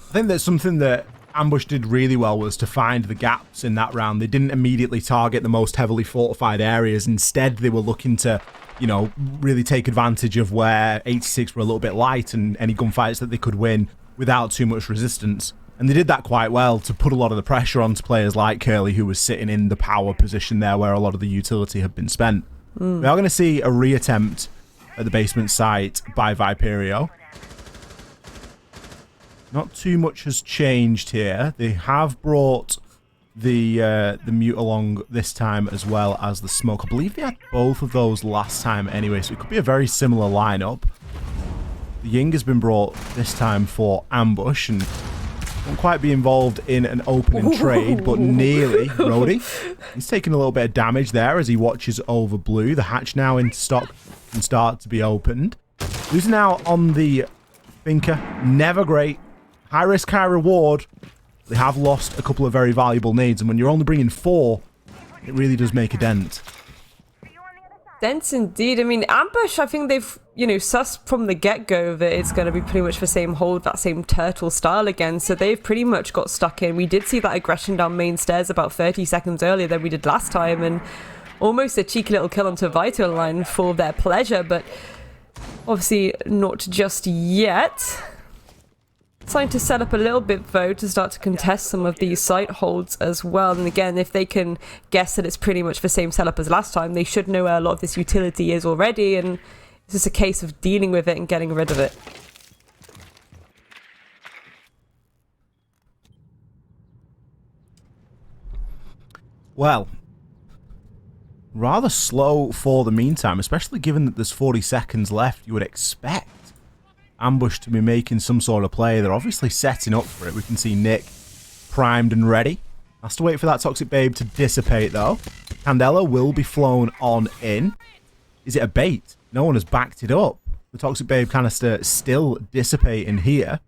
I think that's something that Ambush did really well, was to find the gaps in that round. They didn't immediately target the most heavily fortified areas. Instead, they were looking to, you know, really take advantage of where 86 were a little bit light and any gunfights that they could win without too much resistance. And they did that quite well to put a lot of the pressure onto players like Curly, who was sitting in the power position there where a lot of the utility had been spent. We are going to see a reattempt at the basement site by Viperio. Not too much has changed here. They have brought the mute along this time, as well as the smoke. I believe they had both of those last time anyway, so it could be a very similar lineup. The Ying has been brought this time for Ambush, and won't quite be involved in an opening trade, but nearly. Rody, he's taking a little bit of damage there as he watches over blue. The hatch now into stock can start to be opened. Losing out on the Thinker, never great. High risk, high reward. They have lost a couple of very valuable nades, and when you're only bringing 4, it really does make a dent. Dents indeed. I mean, Ambush, I think they've, you know, sussed from the get-go that it's going to be pretty much the same hold, that same turtle style again, so they've pretty much got stuck in. We did see that aggression down main stairs about 30 seconds earlier than we did last time, and almost a cheeky little kill onto Vital line for their pleasure, but obviously not just yet. Trying to set up a little bit, though, to start to contest some of these site holds as well. And again, if they can guess that it's pretty much the same setup as last time, they should know where a lot of this utility is already, and it's just a case of dealing with it and getting rid of it. Well, rather slow for the meantime, especially given that there's 40 seconds left. You would expect Ambush to be making some sort of play. They're obviously setting up for it. We can see Nick primed and ready. Has to wait for that Toxic Babe to dissipate, though. Candela will be flown on in. Is it a bait? No one has backed it up. The Toxic Babe canister still dissipating here.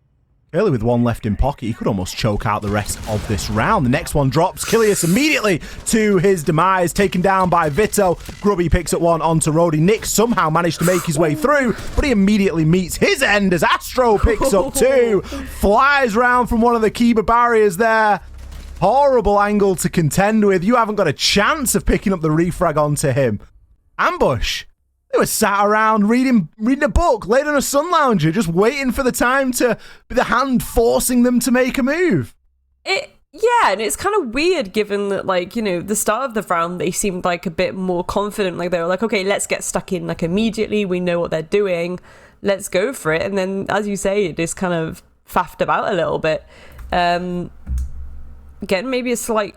Curly with one left in pocket. He could almost choke out the rest of this round. The next one drops. Kilius immediately to his demise. Taken down by Vito. Grubby picks up one onto Rody. Nick somehow managed to make his way through, but he immediately meets his end as Astro picks up 2. Flies round from one of the Kiba barriers there. Horrible angle to contend with. You haven't got a chance of picking up the refrag onto him. Ambush. They were sat around reading a book, laid on a sun lounger, just waiting for the time to be the hand forcing them to make a move. Yeah, and it's kind of weird given that, like, you know, the start of the round, they seemed like a bit more confident. Like, they were like, okay, let's get stuck in, like, immediately. We know what they're doing. Let's go for it. And then, as you say, it just kind of faffed about a little bit. Again, maybe a slight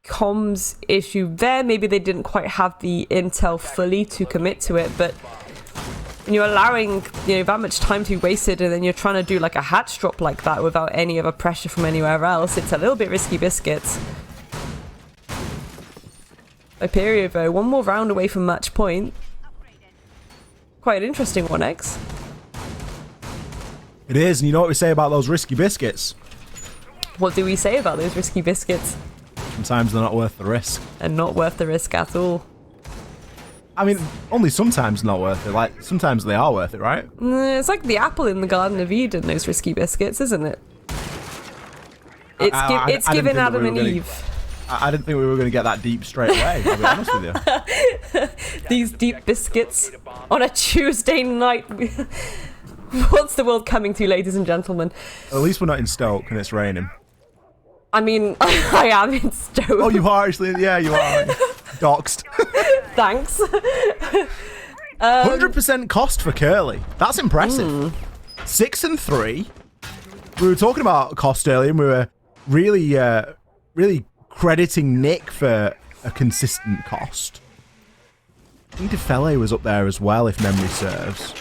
comms issue there. Maybe they didn't quite have the intel fully to commit to it, but when you're allowing, you know, that much time to be wasted and then you're trying to do like a hatch drop like that without any other pressure from anywhere else, it's a little bit risky biscuits. Viperio, though, one more round away from match point. quite an interesting one, X. It is, and you know what we say about those risky biscuits? What do we say about those risky biscuits? Sometimes they're not worth the risk. And not worth the risk at all. I mean, only sometimes not worth it. Like, sometimes they are worth it, right? It's like the apple in the Garden of Eden, those risky biscuits, isn't it? It's given Adam and Eve. I didn't think we were going to get that deep straight away, I'll be honest with you. These deep biscuits on a Tuesday night. What's the world coming to, ladies and gentlemen? At least we're not in Stoke and it's raining. I mean, I am in Stoke. Oh, you are actually? Yeah, you are. Doxed. Thanks. 100% cost for Curly. That's impressive. 6 and 3. We were talking about cost earlier, and we were really crediting Nick for a consistent cost. I think Defele was up there as well, if memory serves.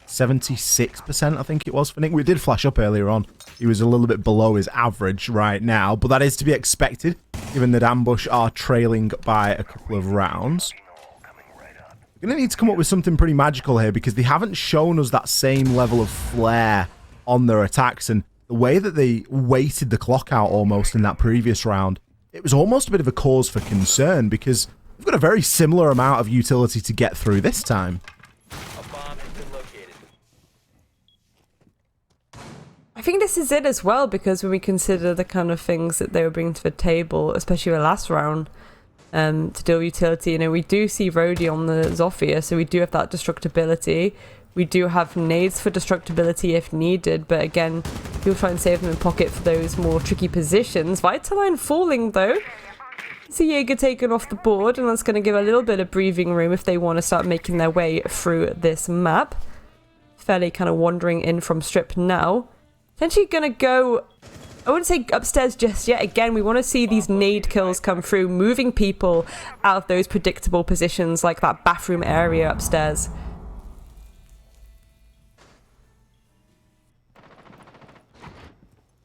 76%, I think it was for Nick. We did flash up earlier on. He was a little bit below his average right now, but that is to be expected, given that Ambush are trailing by a couple of rounds. We're going to need to come up with something pretty magical here, because they haven't shown us that same level of flair on their attacks, and the way that they waited the clock out almost in that previous round, it was almost a bit of a cause for concern, because we've got a very similar amount of utility to get through this time. I think this is it as well, because when we consider the kind of things that they were bringing to the table, especially the last round, to deal with utility, you know, we do see Rhodey on the Zofia, so we do have that destructibility. We do have nades for destructibility if needed, but again, you'll try and save them in pocket for those more tricky positions. Vitaline falling though. See Jaeger taken off the board, and that's going to give a little bit of breathing room if they want to start making their way through this map. Fairly kind of wandering in from strip now. Potentially going to go, I wouldn't say upstairs just yet. Again, we want to see these nade kills come through, moving people out of those predictable positions like that bathroom area upstairs.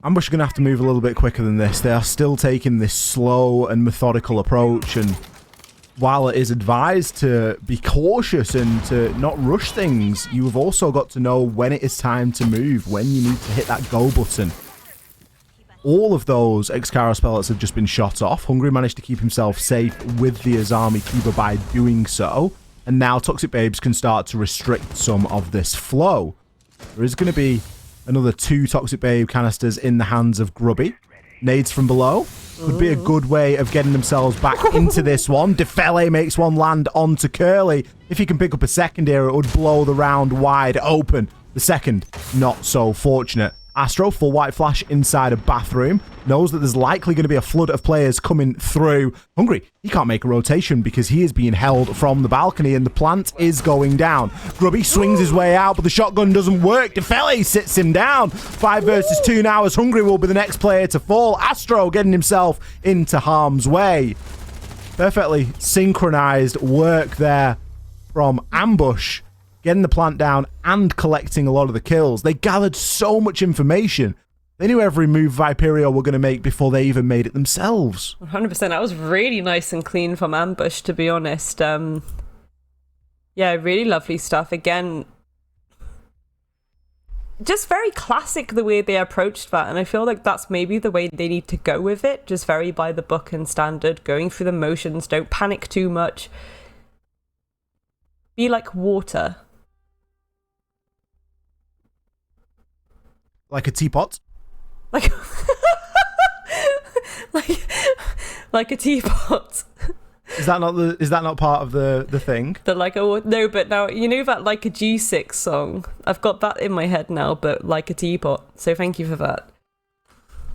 Ambush are going to have to move a little bit quicker than this. They are still taking this slow and methodical approach, and while it is advised to be cautious and to not rush things, you have also got to know when it is time to move, when you need to hit that go button. All of those Excalibur pellets have just been shot off. Hungry managed to keep himself safe with the Azami Cuba by doing so, and now Toxic Babes can start to restrict some of this flow. There is going to be another 2 Toxic Babe canisters in the hands of Grubby. Nades from below could be a good way of getting themselves back into this one. Defele makes one land onto Curly. If he can pick up a second here, it would blow the round wide open. The second, not so fortunate. Astro, full white flash inside a bathroom. Knows that there's likely going to be a flood of players coming through. Hungry, he can't make a rotation because he is being held from the balcony and the plant is going down. Grubby swings his way out, but the shotgun doesn't work. Defele sits him down. 5 versus 2 now, as Hungry will be the next player to fall. Astro getting himself into harm's way. Perfectly synchronized work there from Ambush, getting the plant down and collecting a lot of the kills. They gathered so much information. They knew every move Viperio were going to make before they even made it themselves. 100%. That was really nice and clean from Ambush, to be honest. Yeah, really lovely stuff. Again, just very classic the way they approached that, and I feel like that's maybe the way they need to go with it. Just very by the book and standard, going through the motions, don't panic too much. Be like water. Like a teapot? Like a teapot. Is that not part of the thing? No, but now you know that like a G6 song. I've got that in my head now, but like a teapot. So thank you for that.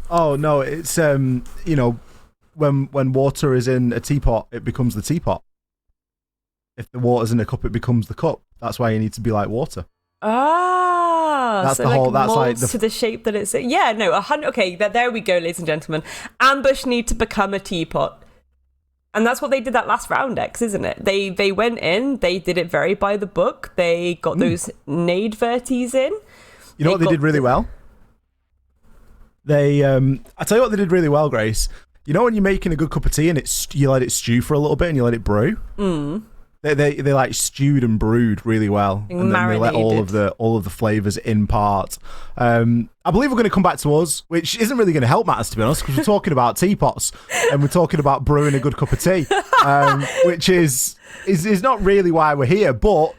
Oh no, it's you know, when water is in a teapot, it becomes the teapot. If the water's in a cup, it becomes the cup. That's why you need to be like water. That's so the whole. That's like to the shape that it's. Yeah, no, 100. Okay, there we go, ladies and gentlemen. Ambush need to become a teapot, and that's what they did that last round, X, isn't it? They went in. They did it very by the book. They got those nade verties in. You know what they did really well? They I tell you what they did really well, Grace. You know when you're making a good cup of tea and you let it stew for a little bit and you let it brew? They like stewed and brewed really well, and then they let all of the flavors impart. I believe we're going to come back to us, which isn't really going to help matters, to be honest, because we're talking about teapots and we're talking about brewing a good cup of tea, which is not really why we're here, but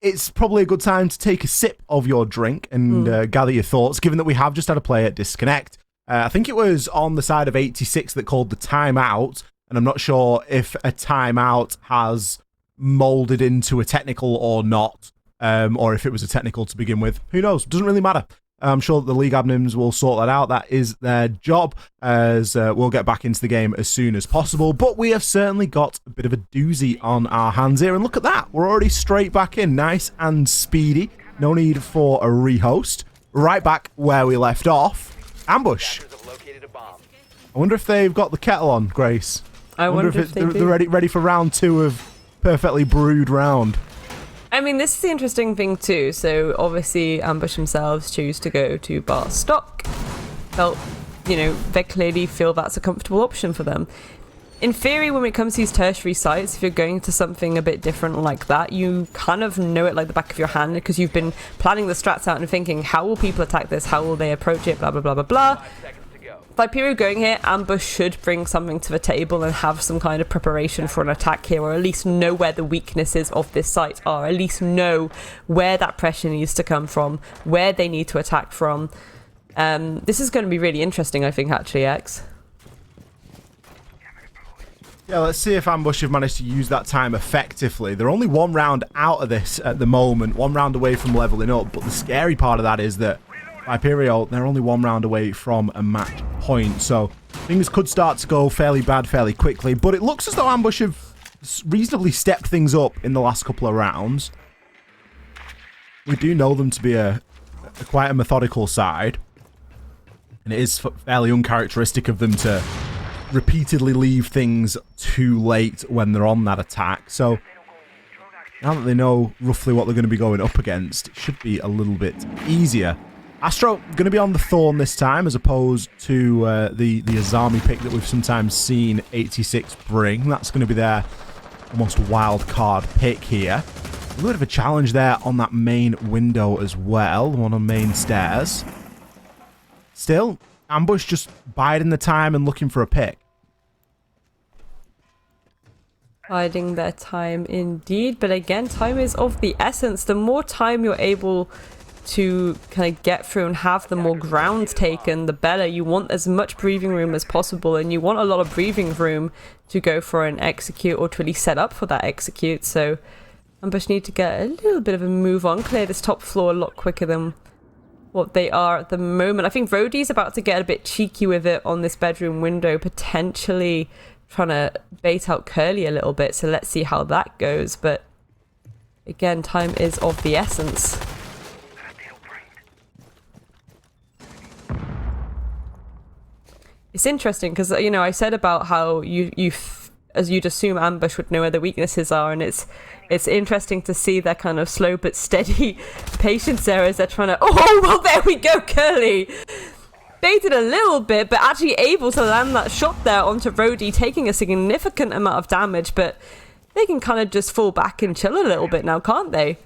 it's probably a good time to take a sip of your drink and gather your thoughts, given that we have just had a player disconnect. I think it was on the side of 86 that called the timeout, and I'm not sure if a timeout has molded into a technical or not, or if it was a technical to begin with. Who knows? Doesn't really matter. I'm sure that the league admins will sort that out. That is their job, as we'll get back into the game as soon as possible. But we have certainly got a bit of a doozy on our hands here, and look at that. We're already straight back in, nice and speedy. No need for a rehost. Right back where we left off. Ambush. I wonder if they've got the kettle on, Grace. I wonder if they're ready for round 2 of perfectly brewed round. I mean, this is the interesting thing too. So obviously Ambush themselves choose to go to bar stock. Felt, they clearly feel that's a comfortable option for them. In theory, when it comes to these tertiary sites, if you're going to something a bit different like that, you kind of know it like the back of your hand, because you've been planning the strats out and thinking, how will people attack this? How will they approach it? Blah, blah, blah, blah, blah. Viperio going here, Ambush should bring something to the table and have some kind of preparation for an attack here, or at least know where the weaknesses of this site are, at least know where that pressure needs to come from, where they need to attack from. This is going to be really interesting, I think, actually, X. Yeah, let's see if Ambush have managed to use that time effectively. They're only 1 round out of this at the moment, 1 round away from leveling up, but the scary part of that is that Viperio, they're only 1 round away from a match point, so things could start to go fairly bad fairly quickly, but it looks as though Ambush have reasonably stepped things up in the last couple of rounds. We do know them to be a quite a methodical side, and it is fairly uncharacteristic of them to repeatedly leave things too late when they're on that attack. So now that they know roughly what they're going to be going up against, it should be a little bit easier. Astro going to be on the Thorn this time, as opposed to the Azami pick that we've sometimes seen 86 bring. That's going to be their almost wild card pick here. A little bit of a challenge there on that main window as well, the one on main stairs. Still, Ambush just biding the time and looking for a pick. Biding their time indeed, but again, time is of the essence. The more time you're able to kind of get through and have the more ground taken, the better. You want as much breathing room as possible, and you want a lot of breathing room to go for an execute, or to really set up for that execute. So Ambush need to get a little bit of a move on, clear this top floor a lot quicker than what they are at the moment. I think Rhodey's about to get a bit cheeky with it on this bedroom window, potentially trying to bait out Curly a little bit, so let's see how that goes. But again, time is of the essence. It's interesting because, I said about how as you'd assume Ambush would know where the weaknesses are, and it's interesting to see that kind of slow but steady patience there as they're trying to... Oh, well, there we go, Curly! Baited a little bit, but actually able to land that shot there onto Rhodey, taking a significant amount of damage, but they can kind of just fall back and chill a little bit now, can't they?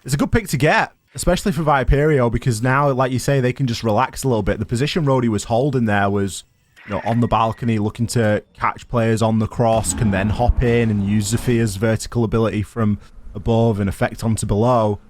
It's a good pick to get, especially for Viperio, because now, like you say, they can just relax a little bit. The position Rhodey was holding there was, on the balcony, looking to catch players on the cross, can then hop in and use Zephyr's vertical ability from above and effect onto below.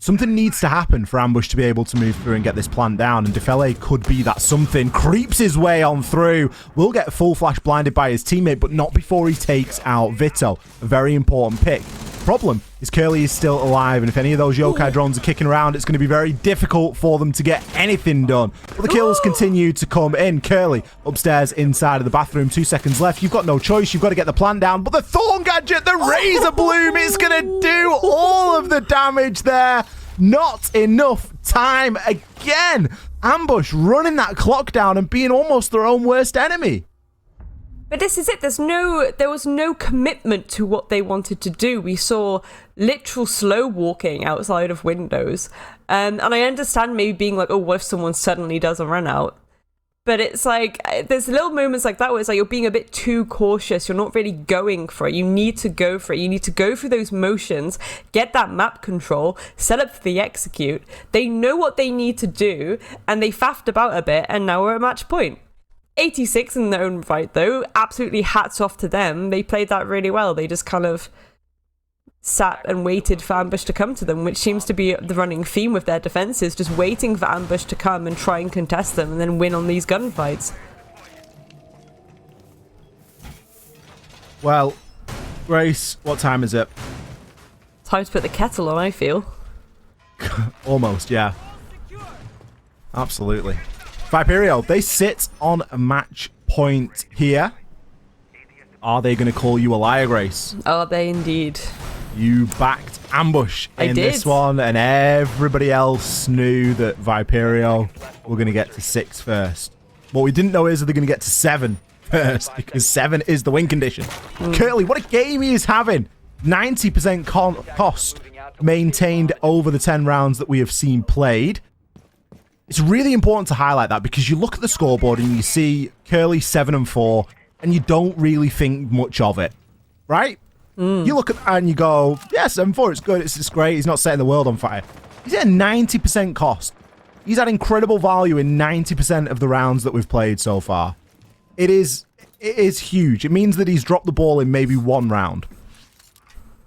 Something needs to happen for Ambush to be able to move through and get this plant down, and Defele could be that something. Creeps his way on through. Will get full flash blinded by his teammate, but not before he takes out Vito. A very important pick. Problem is Curly is still alive, and if any of those yokai drones are kicking around, it's going to be very difficult for them to get anything done. But the kills continue to come in. Curly upstairs inside of the bathroom, 2 seconds left. You've got no choice. You've got to get the plan down. But the Thorn Gadget, the Razor Bloom, is going to do all of the damage there. Not enough time again. Ambush running that clock down and being almost their own worst enemy. But this is it. There was no commitment to what they wanted to do. We saw literal slow walking outside of windows. And I understand maybe being like, oh, what if someone suddenly does a run out? But it's like, there's little moments like that where it's like you're being a bit too cautious. You're not really going for it. You need to go for it. You need to go through those motions, get that map control, set up for the execute. They know what they need to do, and they faffed about a bit, and now we're at match point. 86 in their own right, though. Absolutely hats off to them. They played that really well. They just kind of sat and waited for ambush to come to them, which seems to be the running theme with their defenses, just waiting for ambush to come and try and contest them and then win on these gunfights. Well, Grace, what time is it? Time to put the kettle on, I feel. Almost, yeah. Absolutely. Viperio, they sit on a match point here. Are they going to call you a liar, Grace? Are they indeed? You backed ambush in this one, and everybody else knew that Viperio were going to get to 6 first. What we didn't know is that they're going to get to 7 first, because 7 is the win condition. Curly, what a game he is having. 90% cost maintained over the 10 rounds that we have seen played. It's really important to highlight that, because you look at the scoreboard and you see Curly 7 and 4, and you don't really think much of it, right? You look at that and you go, yeah, 7-4, it's good, it's great, he's not setting the world on fire. He's at 90% cost. He's had incredible value in 90% of the rounds that we've played so far. It is huge. It means that he's dropped the ball in maybe 1 round.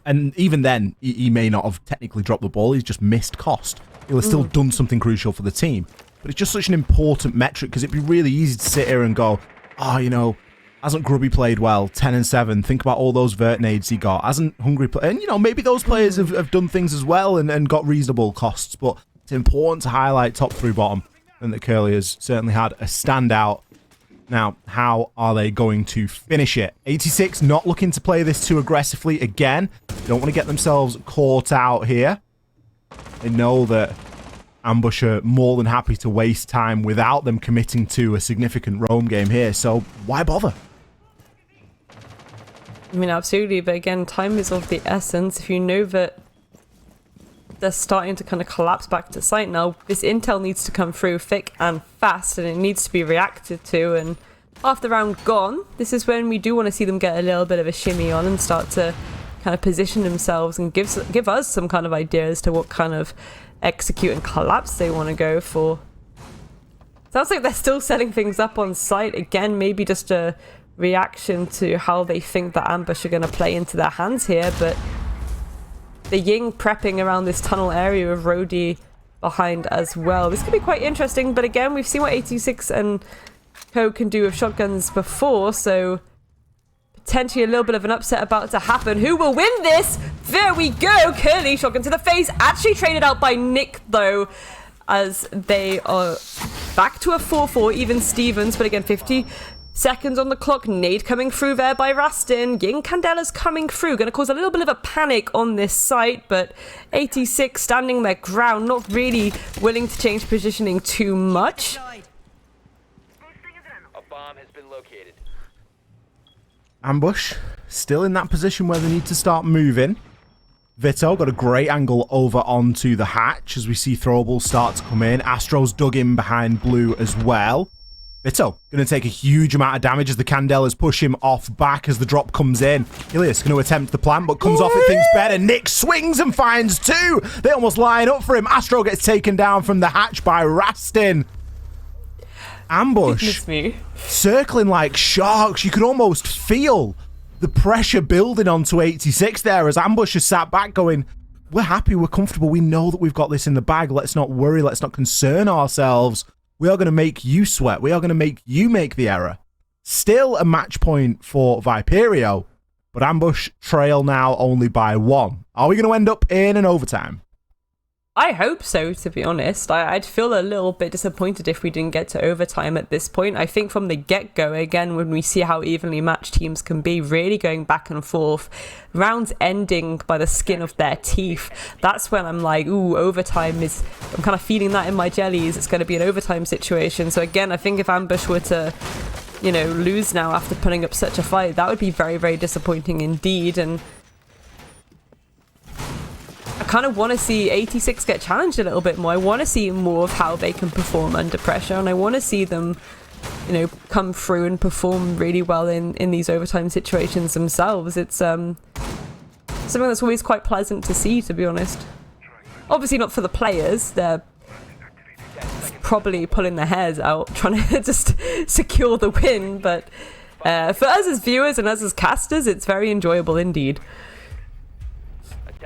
And even then, he may not have technically dropped the ball, he's just missed cost. He'll have still done something crucial for the team. But it's just such an important metric, because it'd be really easy to sit here and go, oh, you know, hasn't Grubby played well? 10 and 7. Think about all those vert nades he got. Hasn't Hungry played? And, you know, maybe those players have done things as well and got reasonable costs. But it's important to highlight top through bottom. And that Curly has certainly had a standout. Now, how are they going to finish it? 86 not looking to play this too aggressively again. Don't want to get themselves caught out here. They know that Ambush are more than happy to waste time without them committing to a significant roam game here. So why bother? I mean, absolutely, but again, time is of the essence. If you know that they're starting to kind of collapse back to site now, this intel needs to come through thick and fast, and it needs to be reacted to. And after the round gone, this is when we do want to see them get a little bit of a shimmy on and start to kind of position themselves and give us some kind of idea as to what kind of execute and collapse they want to go for. Sounds like they're still setting things up on site. Again, maybe just a reaction to how they think that ambush are going to play into their hands here, but the Ying prepping around this tunnel area with Rhodey behind as well. This could be quite interesting, but again, we've seen what 86 and Co can do with shotguns before, so potentially a little bit of an upset about to happen. Who will win this? There we go! Curly, shotgun to the face, actually traded out by Nick though, as they are back to a 4-4, even Stevens, but again, 50 seconds on the clock. Nade coming through there by Rastin. Ying Candela's coming through. Going to cause a little bit of a panic on this site, but 86 standing their ground, not really willing to change positioning too much. A bomb has been located. Ambush still in that position where they need to start moving. Vito got a great angle over onto the hatch as we see throwables start to come in. Astro's dug in behind blue as well. Vito going to take a huge amount of damage as the Candelas push him off back as the drop comes in. Ilias going to attempt the plant, but comes off and thinks better. Nick swings and finds 2. They almost line up for him. Astro gets taken down from the hatch by Rastin. Ambush circling like sharks. You could almost feel the pressure building onto 86 there as Ambush has sat back going, we're happy, we're comfortable, we know that we've got this in the bag. Let's not worry, let's not concern ourselves. We are going to make you sweat. We are going to make you make the error. Still a match point for Viperio, but Ambush trail now only by 1. Are we going to end up in an overtime? I hope so, to be honest. I'd feel a little bit disappointed if we didn't get to overtime at this point. I think from the get-go, again, when we see how evenly matched teams can be, really going back and forth, rounds ending by the skin of their teeth, that's when I'm like, ooh, overtime is... I'm kind of feeling that in my jellies. It's going to be an overtime situation. So again, I think if Ambush were to, you know, lose now after putting up such a fight, that would be very, very disappointing indeed. And I kind of want to see 86 get challenged a little bit more. I want to see more of how they can perform under pressure, and I want to see them come through and perform really well in these overtime situations themselves. It's something that's always quite pleasant to see, to be honest. Obviously not for the players. They're probably pulling their hairs out trying to just secure the win, but for us as viewers and us as casters, it's very enjoyable indeed.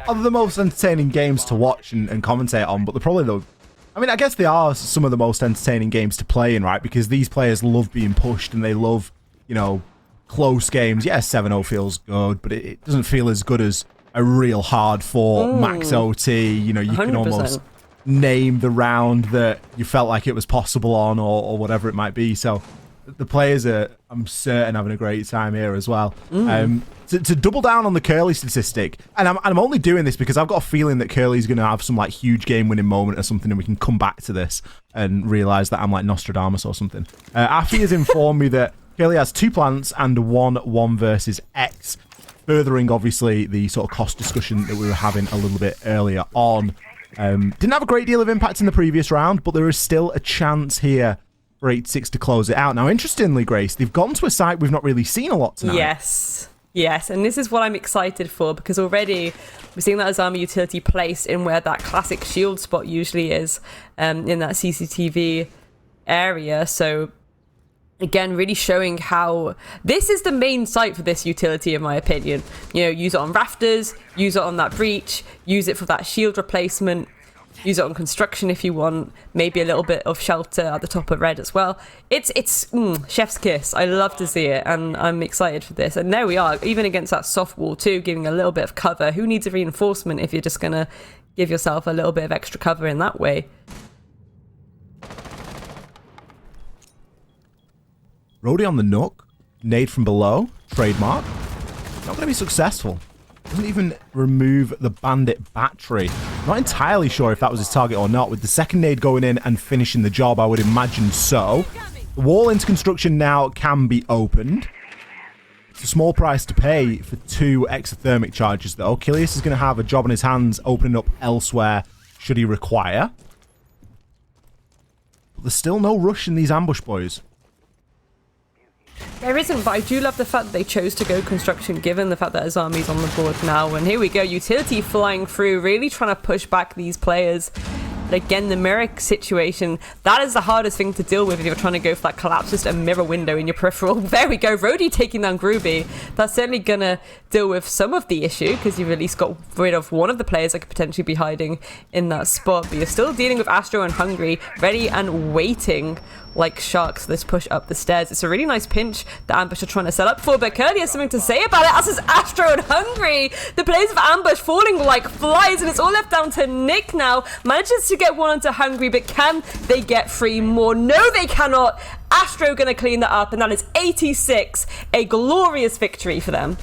Are the most entertaining games to watch and commentate on, but they're probably I guess they are some of the most entertaining games to play in, right? Because these players love being pushed and they love, close games. Yeah, 7-0 feels good, but it doesn't feel as good as a real hard fought max OT. You can 100%. almost name the round that you felt like it was possible on or whatever it might be. So the players are, I'm certain, having a great time here as well. To double down on the Curly statistic, and I'm only doing this because I've got a feeling that Curly's going to have some like huge game-winning moment or something, and we can come back to this and realize that I'm like Nostradamus or something. Afi has informed me that Curly has 2 plants and 1 versus X, furthering obviously the sort of cost discussion that we were having a little bit earlier on. Didn't have a great deal of impact in the previous round, but there is still a chance here for 86 to close it out. Now, interestingly, Grace, they've gone to a site we've not really seen a lot tonight. Yes, and this is what I'm excited for, because already we're seeing that Azami utility placed in where that classic shield spot usually is, in that CCTV area. So again, really showing how this is the main site for this utility, in my opinion. Use it on rafters, use it on that breach, use it for that shield replacement, use it on construction if you want, maybe a little bit of shelter at the top of red as well. It's chef's kiss. I love to see it, and I'm excited for this. And there we are, even against that soft wall too, giving a little bit of cover. Who needs a reinforcement if you're just going to give yourself a little bit of extra cover in that way? Rody on the Nook, nade from below, trademark. Not going to be successful. Doesn't even remove the bandit battery. Not entirely sure if that was his target or not. With the second nade going in and finishing the job, I would imagine so. The wall into construction now can be opened. It's a small price to pay for 2 exothermic charges, though. Coalesce is going to have a job on his hands opening up elsewhere should he require. But there's still no rush in these ambush boys. There isn't, but I do love the fact that they chose to go construction, given the fact that Azami's on the board now. And here we go, utility flying through, really trying to push back these players. But again, the mirror situation, that is the hardest thing to deal with if you're trying to go for that collapse, just a mirror window in your peripheral. There we go, Rody taking down Groovy. That's certainly going to deal with some of the issue, because you've at least got rid of one of the players that could potentially be hiding in that spot. But you're still dealing with Astro and Hungry, ready and waiting like sharks for this push up the stairs. It's a really nice pinch that Ambush are trying to set up for, but Curly has something to say about it, as is Astro and Hungry. The players of Ambush falling like flies, and it's all left down to Nick now. Manages to get one onto Hungry, but can they get 3 more? No, they cannot. Astro gonna clean that up, and that is 86. A glorious victory for them.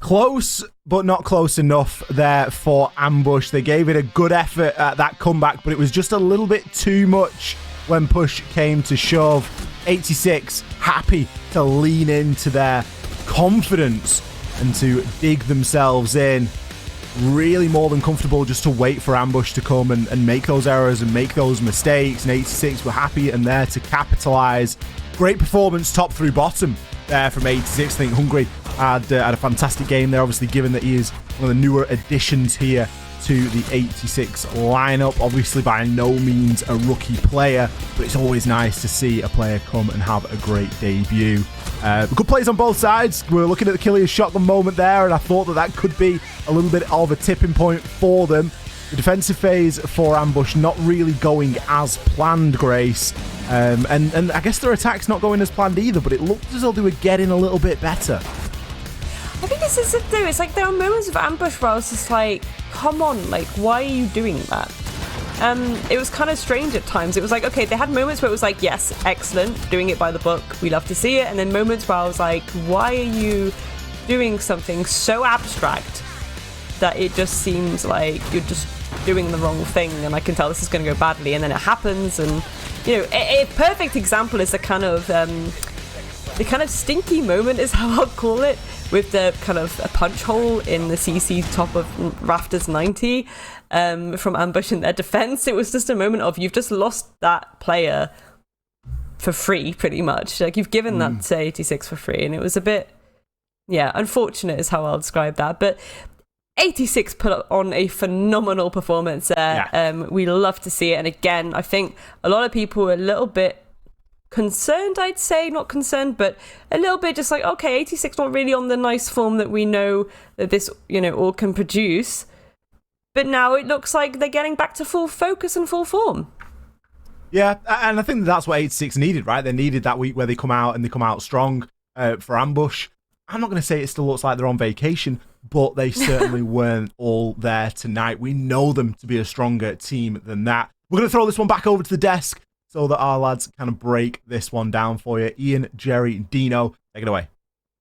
Close, but not close enough there for Ambush. They gave it a good effort at that comeback, but it was just a little bit too much when push came to shove. 86 happy to lean into their confidence and to dig themselves in. Really more than comfortable just to wait for Ambush to come and make those errors and make those mistakes. And 86 were happy and there to capitalize. Great performance top through bottom there from 86. I think Hungry had a fantastic game there, obviously, given that he is one of the newer additions here to the 86 lineup. Obviously by no means a rookie player, but it's always nice to see a player come and have a great debut. Good plays on both sides. We're looking at the Killian shotgun moment there, and I thought that could be a little bit of a tipping point for them. The defensive phase for Ambush not really going as planned, Grace. And I guess their attack's not going as planned either, but it looked as though they were getting a little bit better. I think this is it though. It's like there are moments of Ambush where I was just like, come on, like, why are you doing that? It was kind of strange at times. It was like, okay, they had moments where it was like, yes, excellent, doing it by the book, we love to see it. And then moments where I was like, why are you doing something so abstract that it just seems like you're just doing the wrong thing, and I can tell this is going to go badly, and then it happens. And a perfect example is the kind of stinky moment is how I'll call it, with the kind of a punch hole in the CC top of Rafters 90 from Ambush in their defense. It was just a moment of, you've just lost that player for free, pretty much. Like, you've given that to 86 for free, and it was a bit, unfortunate is how I'll describe that. But 86 put on a phenomenal performance there. Yeah. We love to see it. And again, I think a lot of people were a little bit concerned, I'd say, not concerned, but a little bit just like, okay, 86 not really on the nice form that we know that this, all can produce. But now it looks like they're getting back to full focus and full form. Yeah, and I think that's what 86 needed, right? They needed that week where they come out and they come out strong for Ambush. I'm not going to say it still looks like they're on vacation, but they certainly weren't all there tonight. We know them to be a stronger team than that. We're going to throw this one back over to the desk so that our lads kind of break this one down for you. Ian, Jerry, Dino, take it away.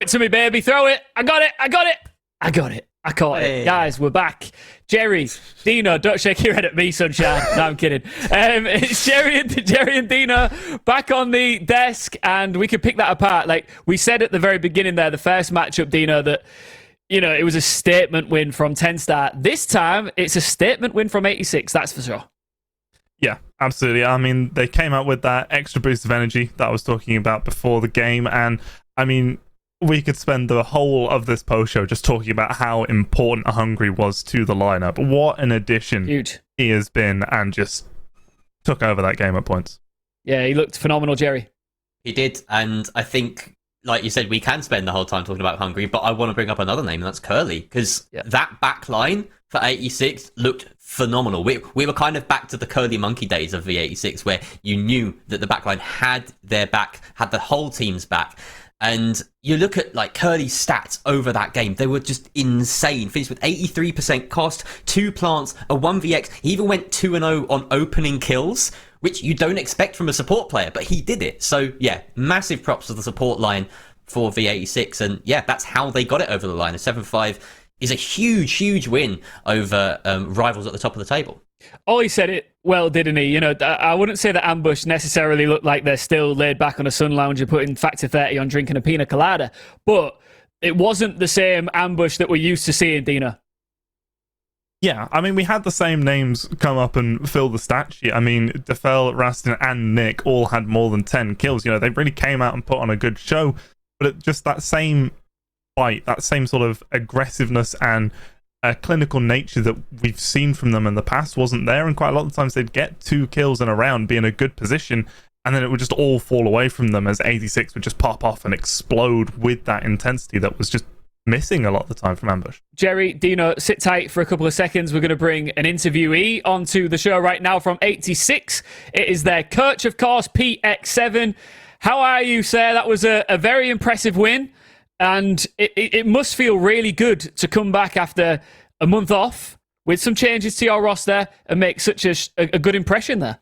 It's to me, baby. Throw it. I got it. I caught it. Guys, we're back. Jerry, Dino, don't shake your head at me, sunshine. No, I'm kidding. It's Jerry and Dino back on the desk, and we could pick that apart. Like we said at the very beginning there, the first matchup, Dino, that, it was a statement win from TENSTAR. This time, it's a statement win from 86, that's for sure. Yeah, absolutely. I mean, they came out with that extra boost of energy that I was talking about before the game, and I mean, we could spend the whole of this post show just talking about how important Hungry was to the lineup. What an addition he has been, and just took over that game at points. Yeah, he looked phenomenal, Jerry. He did, and I think, like you said, we can spend the whole time talking about Hungry, but I want to bring up another name, and that's Curly, because that back line for 86 looked phenomenal. We were kind of back to the Curly Monkey days of V86, where you knew that the back line had their back, had the whole team's back. And you look at like Curly's stats over that game, they were just insane. Finished with 83% cost, 2 plants, a 1vx. He even went 2-0 on opening kills, which you don't expect from a support player, but he did it. So yeah, massive props to the support line for V86. And yeah, that's how they got it over the line. A 7-5 is a huge win over rivals at the top of the table. Ollie said it well, didn't he? I wouldn't say that Ambush necessarily look like they're still laid back on a sun lounge and putting Factor 30 on drinking a pina colada, but it wasn't the same Ambush that we're used to seeing, Dina. Yeah, I mean, we had the same names come up and fill the stat sheet. I mean, Defel, Rastin, and Nick all had more than 10 kills. They really came out and put on a good show, but just that same fight, that same sort of aggressiveness and clinical nature that we've seen from them in the past wasn't there, and quite a lot of the times they'd get 2 kills in a round, be in a good position, and then it would just all fall away from them as 86 would just pop off and explode with that intensity that was just missing a lot of the time from Ambush. Jerry, Dino, sit tight for a couple of seconds. We're going to bring an interviewee onto the show right now from 86. It is their coach, of course, PX7. How are you, sir? That was a very impressive win. And it must feel really good to come back after a month off with some changes to your roster and make such a good impression there.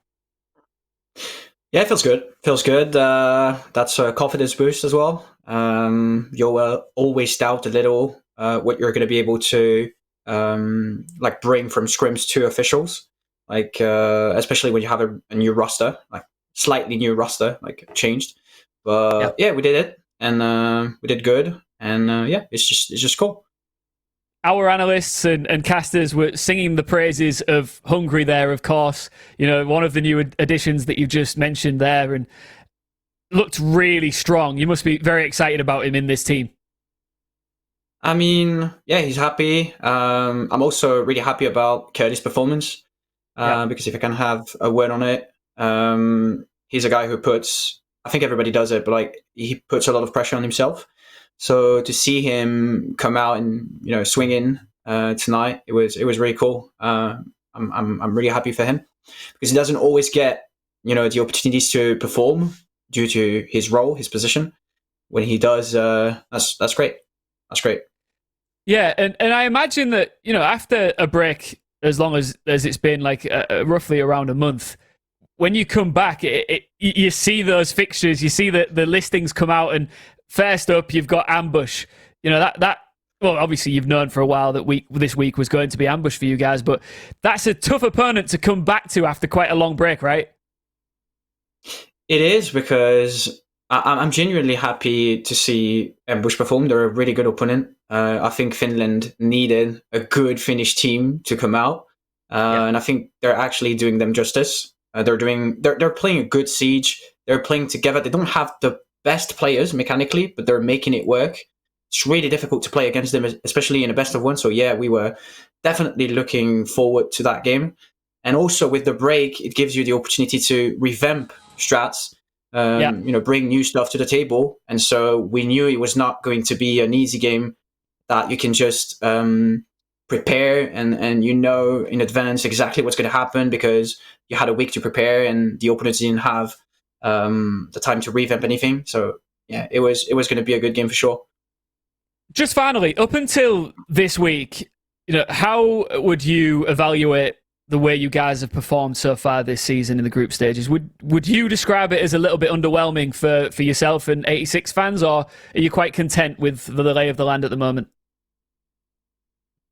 Yeah, it feels good. That's a confidence boost as well. You'll always doubt a little what you're going to be able to bring from scrims to officials, especially when you have a new roster, slightly new roster, changed. But yeah, we did it. And we did good, and it's just cool. Our analysts and casters were singing the praises of Hungry there, of course. One of the new additions that you just mentioned there, and looked really strong. You must be very excited about him in this team. I mean, yeah, he's happy. I'm also really happy about Curly's performance, because if I can have a word on it, he's a guy who puts, I think everybody does it, but he puts a lot of pressure on himself. So to see him come out and swing in tonight, it was really cool. I'm really happy for him because he doesn't always get the opportunities to perform due to his role, his position. When he does, that's great. That's great. Yeah, and I imagine that after a break, as long as it's been roughly around a month. When you come back, you see those fixtures, you see the listings come out, and first up, you've got Ambush. Well, obviously, you've known for a while that this week was going to be Ambush for you guys, but that's a tough opponent to come back to after quite a long break, right? It is, because I'm genuinely happy to see Ambush perform. They're a really good opponent. I think Finland needed a good Finnish team to come out, and I think they're actually doing them justice. They're playing a good Siege. They're playing together. They don't have the best players mechanically, but they're making it work. It's really difficult to play against them, especially in a best of one. So yeah, we were definitely looking forward to that game. And also with the break, it gives you the opportunity to revamp strats, bring new stuff to the table. And so we knew it was not going to be an easy game that you can just prepare and in advance exactly what's going to happen because you had a week to prepare and the opponents didn't have the time to revamp anything. So yeah, it was going to be a good game for sure. Just finally, up until this week, how would you evaluate the way you guys have performed so far this season in the group stages? Would you describe it as a little bit underwhelming for yourself and 86 fans, or are you quite content with the lay of the land at the moment?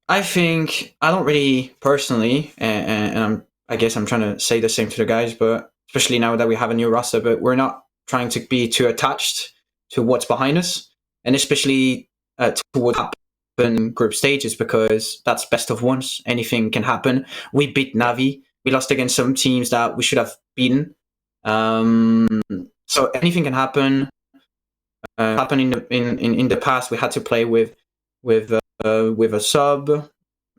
I think I don't really personally, and I guess I'm trying to say the same to the guys, but especially now that we have a new roster, but we're not trying to be too attached to what's behind us, and especially to what happened in group stages, because that's best of ones. Anything can happen. We beat Navi. We lost against some teams that we should have beaten. So anything can happen. Happened in the past. We had to play with a sub.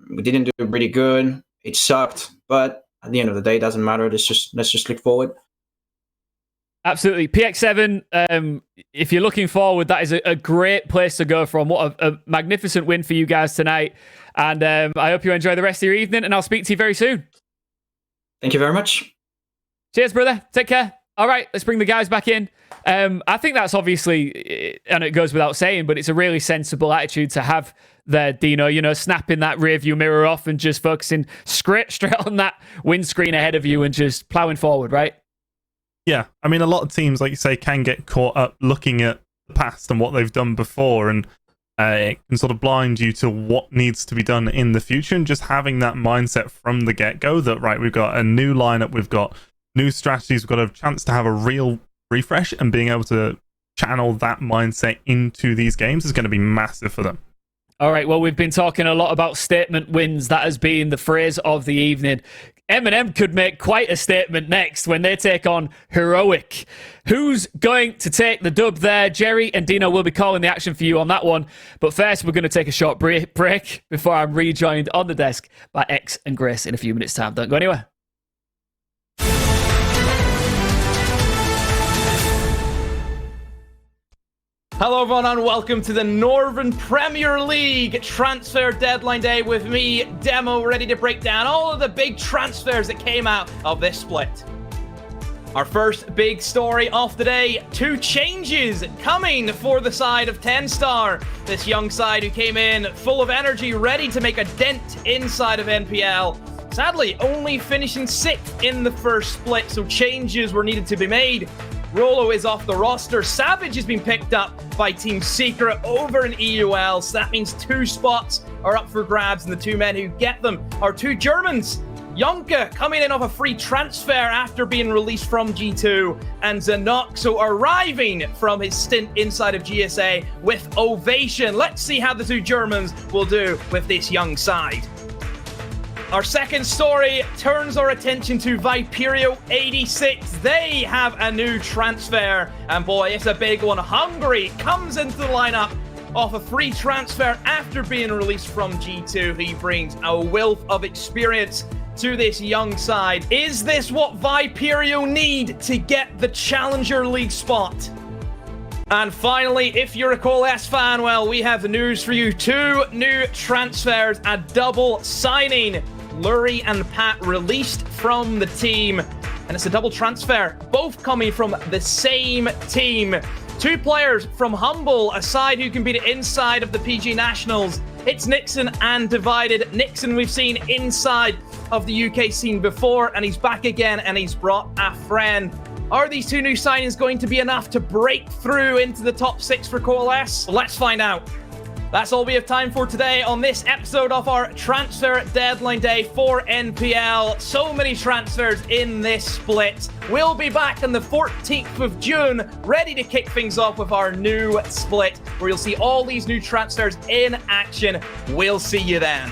We didn't do really good. It sucked, but at the end of the day, it doesn't matter. Let's just look forward. Absolutely. PX7, if you're looking forward, that is a great place to go from. What a magnificent win for you guys tonight. And I hope you enjoy the rest of your evening, and I'll speak to you very soon. Thank you very much. Cheers, brother. Take care. All right, let's bring the guys back in. I think that's obviously, and it goes without saying, but it's a really sensible attitude to have there, Dino. Snapping that rearview mirror off and just focusing straight on that windscreen ahead of you and just ploughing forward, right? Yeah, I mean, a lot of teams, like you say, can get caught up looking at the past and what they've done before, and it can sort of blind you to what needs to be done in the future, and just having that mindset from the get-go that, right, we've got a new lineup, we've got new strategies, we've got a chance to have a real refresh, and being able to channel that mindset into these games is going to be massive for them. All right, well, we've been talking a lot about statement wins. That has been the phrase of the evening. M&M could make quite a statement next when they take on Heroic. Who's going to take the dub there? Jerry and Dino will be calling the action for you on that one. But first, we're going to take a short break before I'm rejoined on the desk by X and Grace in a few minutes' time. Don't go anywhere. Hello everyone and welcome to the Northern Premier League transfer deadline day with me, Demo, ready to break down all of the big transfers that came out of this split. Our first big story of the day, 2 changes coming for the side of TENSTAR. This young side who came in full of energy, ready to make a dent inside of NPL. Sadly, only finishing 6th in the first split, so changes were needed to be made. Rolo is off the roster. Savage has been picked up by Team Secret over in EUL, so that means 2 spots are up for grabs, and the 2 men who get them are 2 Germans. Yonka coming in off a free transfer after being released from G2, and Zanoxo arriving from his stint inside of GSA with ovation. Let's see how the 2 Germans will do with this young side. Our second story turns our attention to Viperio 86. They have a new transfer, and boy, it's a big one. Hungary comes into the lineup off a free transfer after being released from G2. He brings a wealth of experience to this young side. Is this what Viperio need to get the Challenger League spot? And finally, if you're a Coalesce fan, well, we have news for you. 2 new transfers, a double signing. Lurie and Pat released from the team, and it's a double transfer, both coming from the same team. 2 players from Humble, a side who can be the inside of the PG Nationals. It's Nixon and Divided. Nixon we've seen inside of the UK scene before, and he's back again, and he's brought a friend. Are these 2 new signings going to be enough to break through into the top 6 for Coalesce? Let's find out. That's all we have time for today on this episode of our transfer deadline day for NPL. So many transfers in this split. We'll be back on the 14th of June, ready to kick things off with our new split, where you'll see all these new transfers in action. We'll see you then.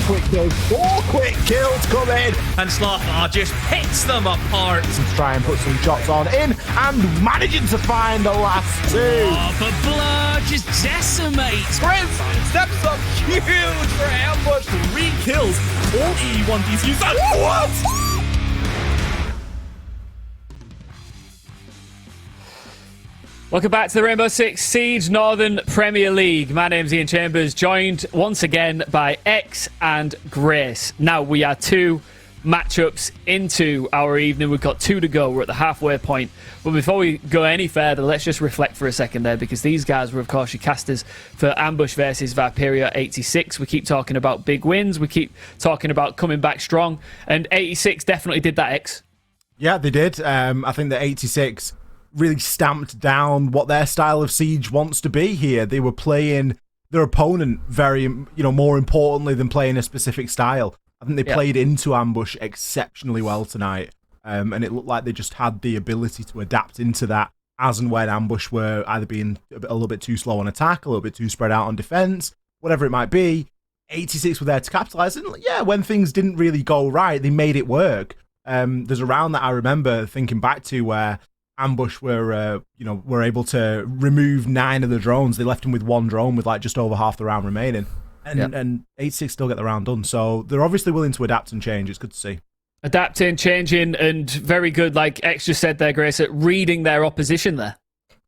quick kills. 4 quick kills coming. And Slothar just picks them apart. Let's try and put some shots on in and managing to find the last 2. Oh, but Blur just decimates. Grizz steps up huge for ambush. 3 kills. All E1DCs. What? Welcome back to the Rainbow Six Siege Northern Premier League. My name's Ian Chambers, joined once again by X and Grace. Now, we are 2 matchups into our evening. We've got 2 to go. We're at the halfway point. But before we go any further, let's just reflect for a second there, because these guys were, of course, your casters for Ambush versus Viperio 86. We keep talking about big wins. We keep talking about coming back strong. And 86 definitely did that, X. Yeah, they did. I think that 86 really stamped down what their style of Siege wants to be here. They were playing their opponent very, more importantly than playing a specific style. I think they played into Ambush exceptionally well tonight, and it looked like they just had the ability to adapt into that as and when Ambush were either being a little bit too slow on attack, a little bit too spread out on defense, whatever it might be. 86 were there to capitalize, and when things didn't really go right, they made it work. There's a round that I remember thinking back to where Ambush were able to remove 9 of the drones. They left them with 1 drone with just over half the round remaining. And 86 still get the round done. So they're obviously willing to adapt and change. It's good to see. Adapting, changing, and very good, like X just said there, Grace, at reading their opposition there.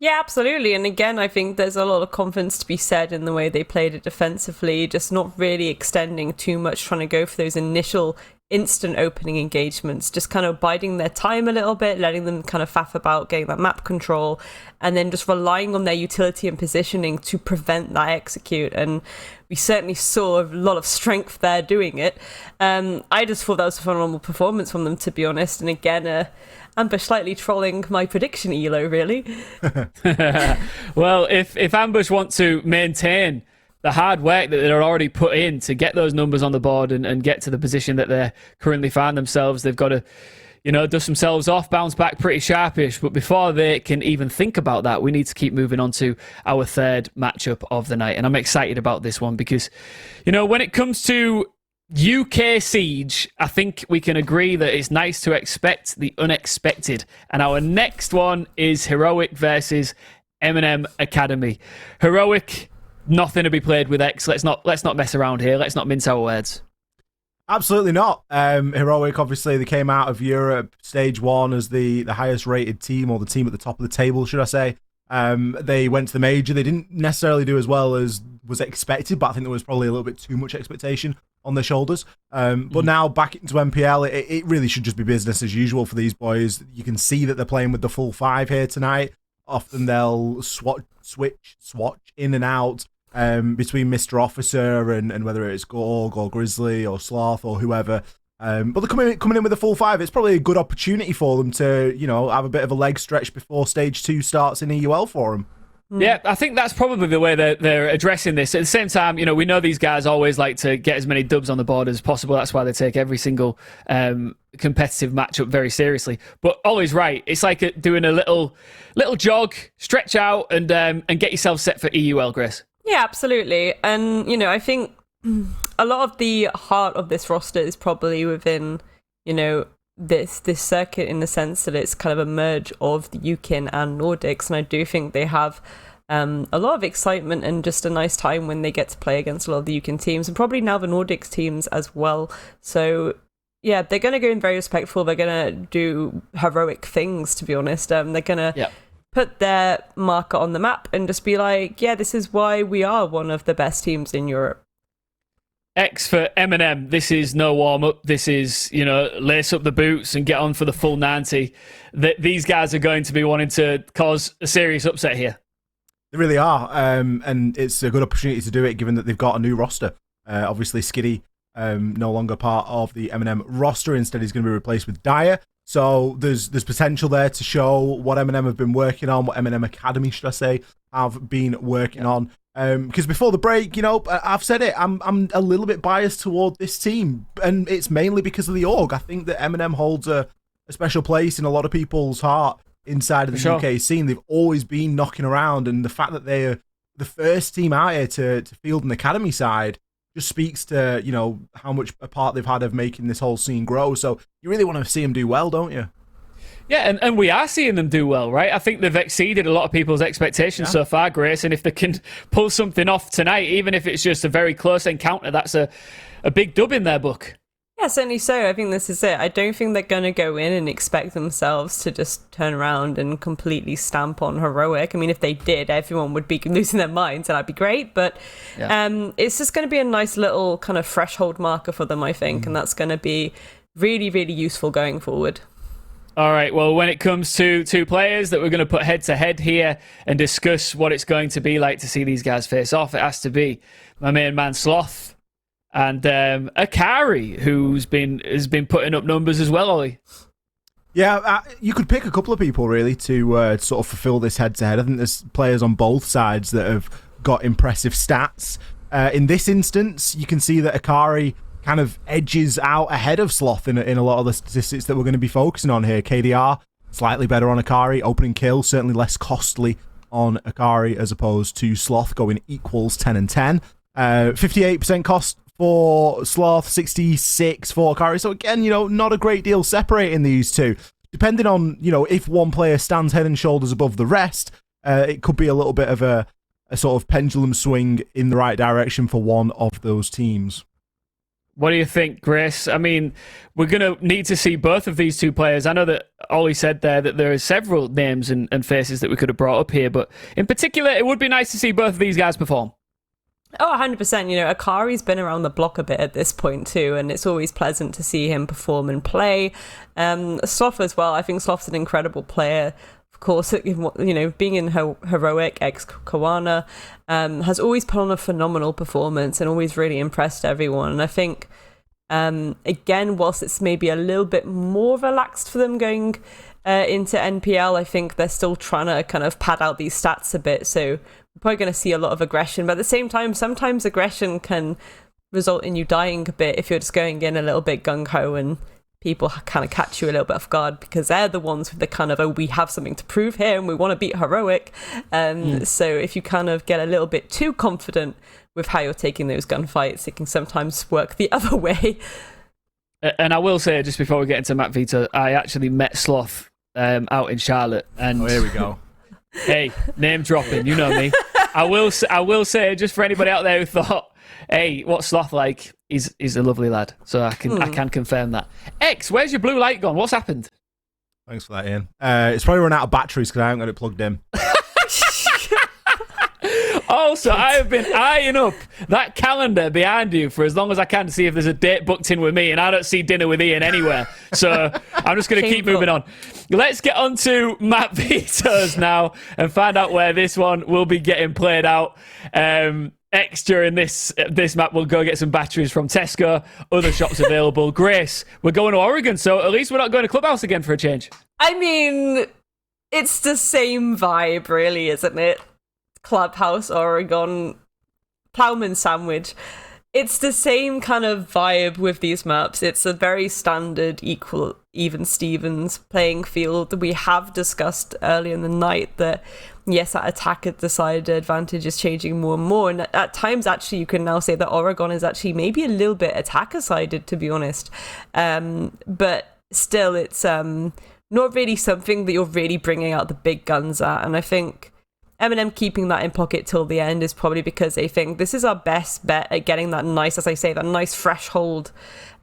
Yeah, absolutely. And again, I think there's a lot of confidence to be said in the way they played it defensively, just not really extending too much, trying to go for those initial instant opening engagements, just kind of biding their time a little bit, letting them kind of faff about, getting that map control, and then just relying on their utility and positioning to prevent that execute. And we certainly saw a lot of strength there doing it. I just thought that was a phenomenal performance from them, to be honest. And again, Ambush slightly trolling my prediction elo, really. Well, if Ambush want to maintain the hard work that they're already put in to get those numbers on the board and get to the position that they currently find themselves, they've got to, dust themselves off, bounce back pretty sharpish. But before they can even think about that, we need to keep moving on to our 3rd matchup of the night. And I'm excited about this one because, when it comes to UK Siege, I think we can agree that it's nice to expect the unexpected. And our next one is Heroic versus M&M Academy. Heroic, nothing to be played with, X. Let's not mess around here. Let's not mince our words. Absolutely not. Heroic, obviously, they came out of Europe stage 1 as the highest rated team, or the team at the top of the table, should I say. They went to the major. They didn't necessarily do as well as was expected, but I think there was probably a little bit too much expectation on their shoulders. But now back into NPL, it really should just be business as usual for these boys. You can see that they're playing with the full 5 here tonight. Often they'll switch in and out between Mr. Officer and whether it's Gorg or Grizzly or Sloth or whoever. But they're coming in with a full 5. It's probably a good opportunity for them to, have a bit of a leg stretch before stage 2 starts in EUL for them. Yeah, I think that's probably the way they're addressing this. At the same time, we know these guys always like to get as many dubs on the board as possible. That's why they take every single competitive matchup very seriously. But Ollie's right. It's like doing a little jog, stretch out, and get yourself set for EUL, Grace. Yeah, absolutely. And, I think a lot of the heart of this roster is probably within, this circuit, in the sense that it's kind of a merge of the UKIN and Nordics. And I do think they have a lot of excitement and just a nice time when they get to play against a lot of the UKIN teams, and probably now the Nordics teams as well. So yeah, they're going to go in very respectful. They're going to do heroic things, to be honest. They're going to put their marker on the map and just be like, yeah, this is why we are one of the best teams in Europe. X for M&M, this is no warm-up. This is, lace up the boots and get on for the full 90. These guys are going to be wanting to cause a serious upset here. They really are, and it's a good opportunity to do it, given that they've got a new roster. Obviously, Skiddy, no longer part of the M&M roster. Instead, he's going to be replaced with Dyer. So there's potential there to show what M&M have been working on, what M&M Academy, should I say, have been working on. Because before the break, I've said it, I'm a little bit biased toward this team, and it's mainly because of the org. I think that M&M holds a special place in a lot of people's heart inside of the UK scene. They've always been knocking around, and the fact that they're the first team out here to field an academy side just speaks to, how much a part they've had of making this whole scene grow. So you really want to see them do well, don't you? Yeah, and we are seeing them do well, right? I think they've exceeded a lot of people's expectations so far, Grace, and if they can pull something off tonight, even if it's just a very close encounter, that's a big dub in their book. Yeah, certainly so. I think this is it. I don't think they're going to go in and expect themselves to just turn around and completely stamp on heroic. I mean, if they did, everyone would be losing their minds, and that'd be great. But it's just going to be a nice little kind of threshold marker for them, I think, and that's going to be really, really useful going forward. All right, well, when it comes to two players that we're going to put head-to-head here and discuss what it's going to be like to see these guys face off, it has to be my main man Sloth and Akari, who's been putting up numbers as well, Ollie. Yeah, you could pick a couple of people, really, to sort of fulfill this head-to-head. I think there's players on both sides that have got impressive stats. In this instance, you can see that Akari kind of edges out ahead of Sloth in a lot of the statistics that we're going to be focusing on here. KDR, slightly better on Akari. Opening kill, certainly less costly on Akari as opposed to Sloth, going equals 10 and 10. 58% cost for Sloth, 66 for Akari. So again, not a great deal separating these two. Depending on, if one player stands head and shoulders above the rest, it could be a little bit of a sort of pendulum swing in the right direction for one of those teams. What do you think, Grace? I mean, we're going to need to see both of these two players. I know that Ollie said there that there are several names and faces that we could have brought up here, but in particular, it would be nice to see both of these guys perform. Oh, 100%. Akari's been around the block a bit at this point too, and it's always pleasant to see him perform and play. Sloth as well. I think Sloth's an incredible player. Of course, being in Heroic ex-Kawana, has always put on a phenomenal performance and always really impressed everyone. And I think, again, whilst it's maybe a little bit more relaxed for them going into NPL, I think they're still trying to kind of pad out these stats a bit. So we're probably going to see a lot of aggression. But at the same time, sometimes aggression can result in you dying a bit if you're just going in a little bit gung-ho and people kind of catch you a little bit off guard because they're the ones with the kind of, we have something to prove here and we want to beat Heroic. So if you kind of get a little bit too confident with how you're taking those gunfights, it can sometimes work the other way. And I will say, just before we get into Matt Vito, I actually met Sloth out in Charlotte. And here we go. Hey, name dropping, you know me. I will say, just for anybody out there who thought, hey, what's Sloth like? He's a lovely lad, so I can confirm that. X, where's your blue light gone? What's happened? Thanks for that, Ian. It's probably run out of batteries because I haven't got it plugged in. Also, I have been eyeing up that calendar behind you for as long as I can to see if there's a date booked in with me, and I don't see dinner with Ian anywhere. So I'm just going to keep moving on. Let's get on to Matt Vito's now and find out where this one will be getting played out. X during this map will go get some batteries from Tesco, other shops available. Grace, we're going to Oregon, so at least we're not going to Clubhouse again for a change. I mean, it's the same vibe, really, isn't it? Clubhouse, Oregon, Plowman Sandwich. It's the same kind of vibe with these maps. It's a very standard, even Stevens playing field. We have discussed earlier in the night that, yes, that attacker decided advantage is changing more and more. And at times, actually, you can now say that Oregon is actually maybe a little bit attacker-sided, to be honest. But still, it's not really something that you're really bringing out the big guns at. And I think Eminem keeping that in pocket till the end is probably because they think this is our best bet at getting that nice, as I say, that nice threshold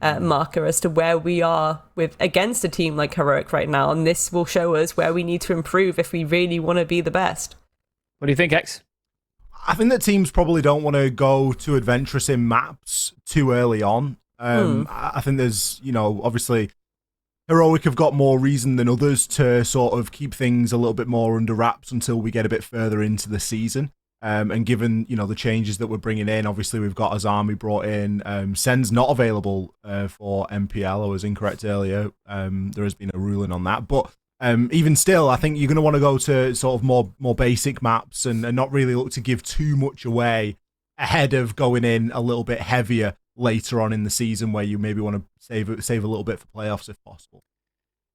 marker as to where we are against a team like Heroic right now. And this will show us where we need to improve if we really want to be the best. What do you think, X? I think that teams probably don't want to go too adventurous in maps too early on. I think there's, obviously Heroic have got more reason than others to sort of keep things a little bit more under wraps until we get a bit further into the season. And given, the changes that we're bringing in, obviously we've got Azami brought in. Sen's not available for NPL. I was incorrect earlier. There has been a ruling on that. But even still, I think you're going to want to go to sort of more basic maps and not really look to give too much away ahead of going in a little bit heavier later on in the season where you maybe want to save a little bit for playoffs if possible.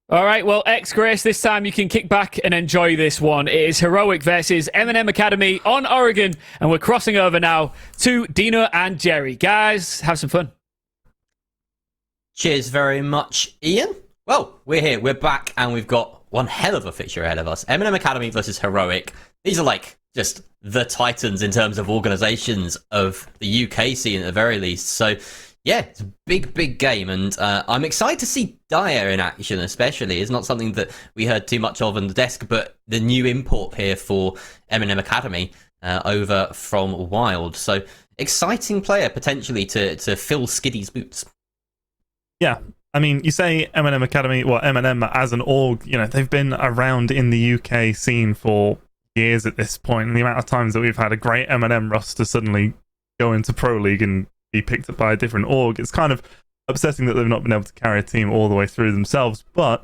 All right, well, X-Grace, this time you can kick back and enjoy this one. It is Heroic versus M&M Academy on Oregon, and we're crossing over now to Dino and Jerry. Guys, have some fun. Cheers very much, Ian. Well, we're here, we're back, and we've got one hell of a fixture ahead of us. M&M Academy versus Heroic. These are like just the titans in terms of organizations of the UK scene at the very least. So yeah, it's a big game, and I'm excited to see Dyer in action, especially. It's not something that we heard too much of on the desk, but the new import here for M&M Academy over from Wild. So exciting player, potentially, to fill Skiddy's boots. Yeah, I mean, you say M&M Academy, well, M&M as an org, you know, they've been around in the UK scene for years at this point, and the amount of times that we've had a great M&M roster suddenly go into Pro League and be picked up by a different org, it's kind of upsetting that they've not been able to carry a team all the way through themselves. But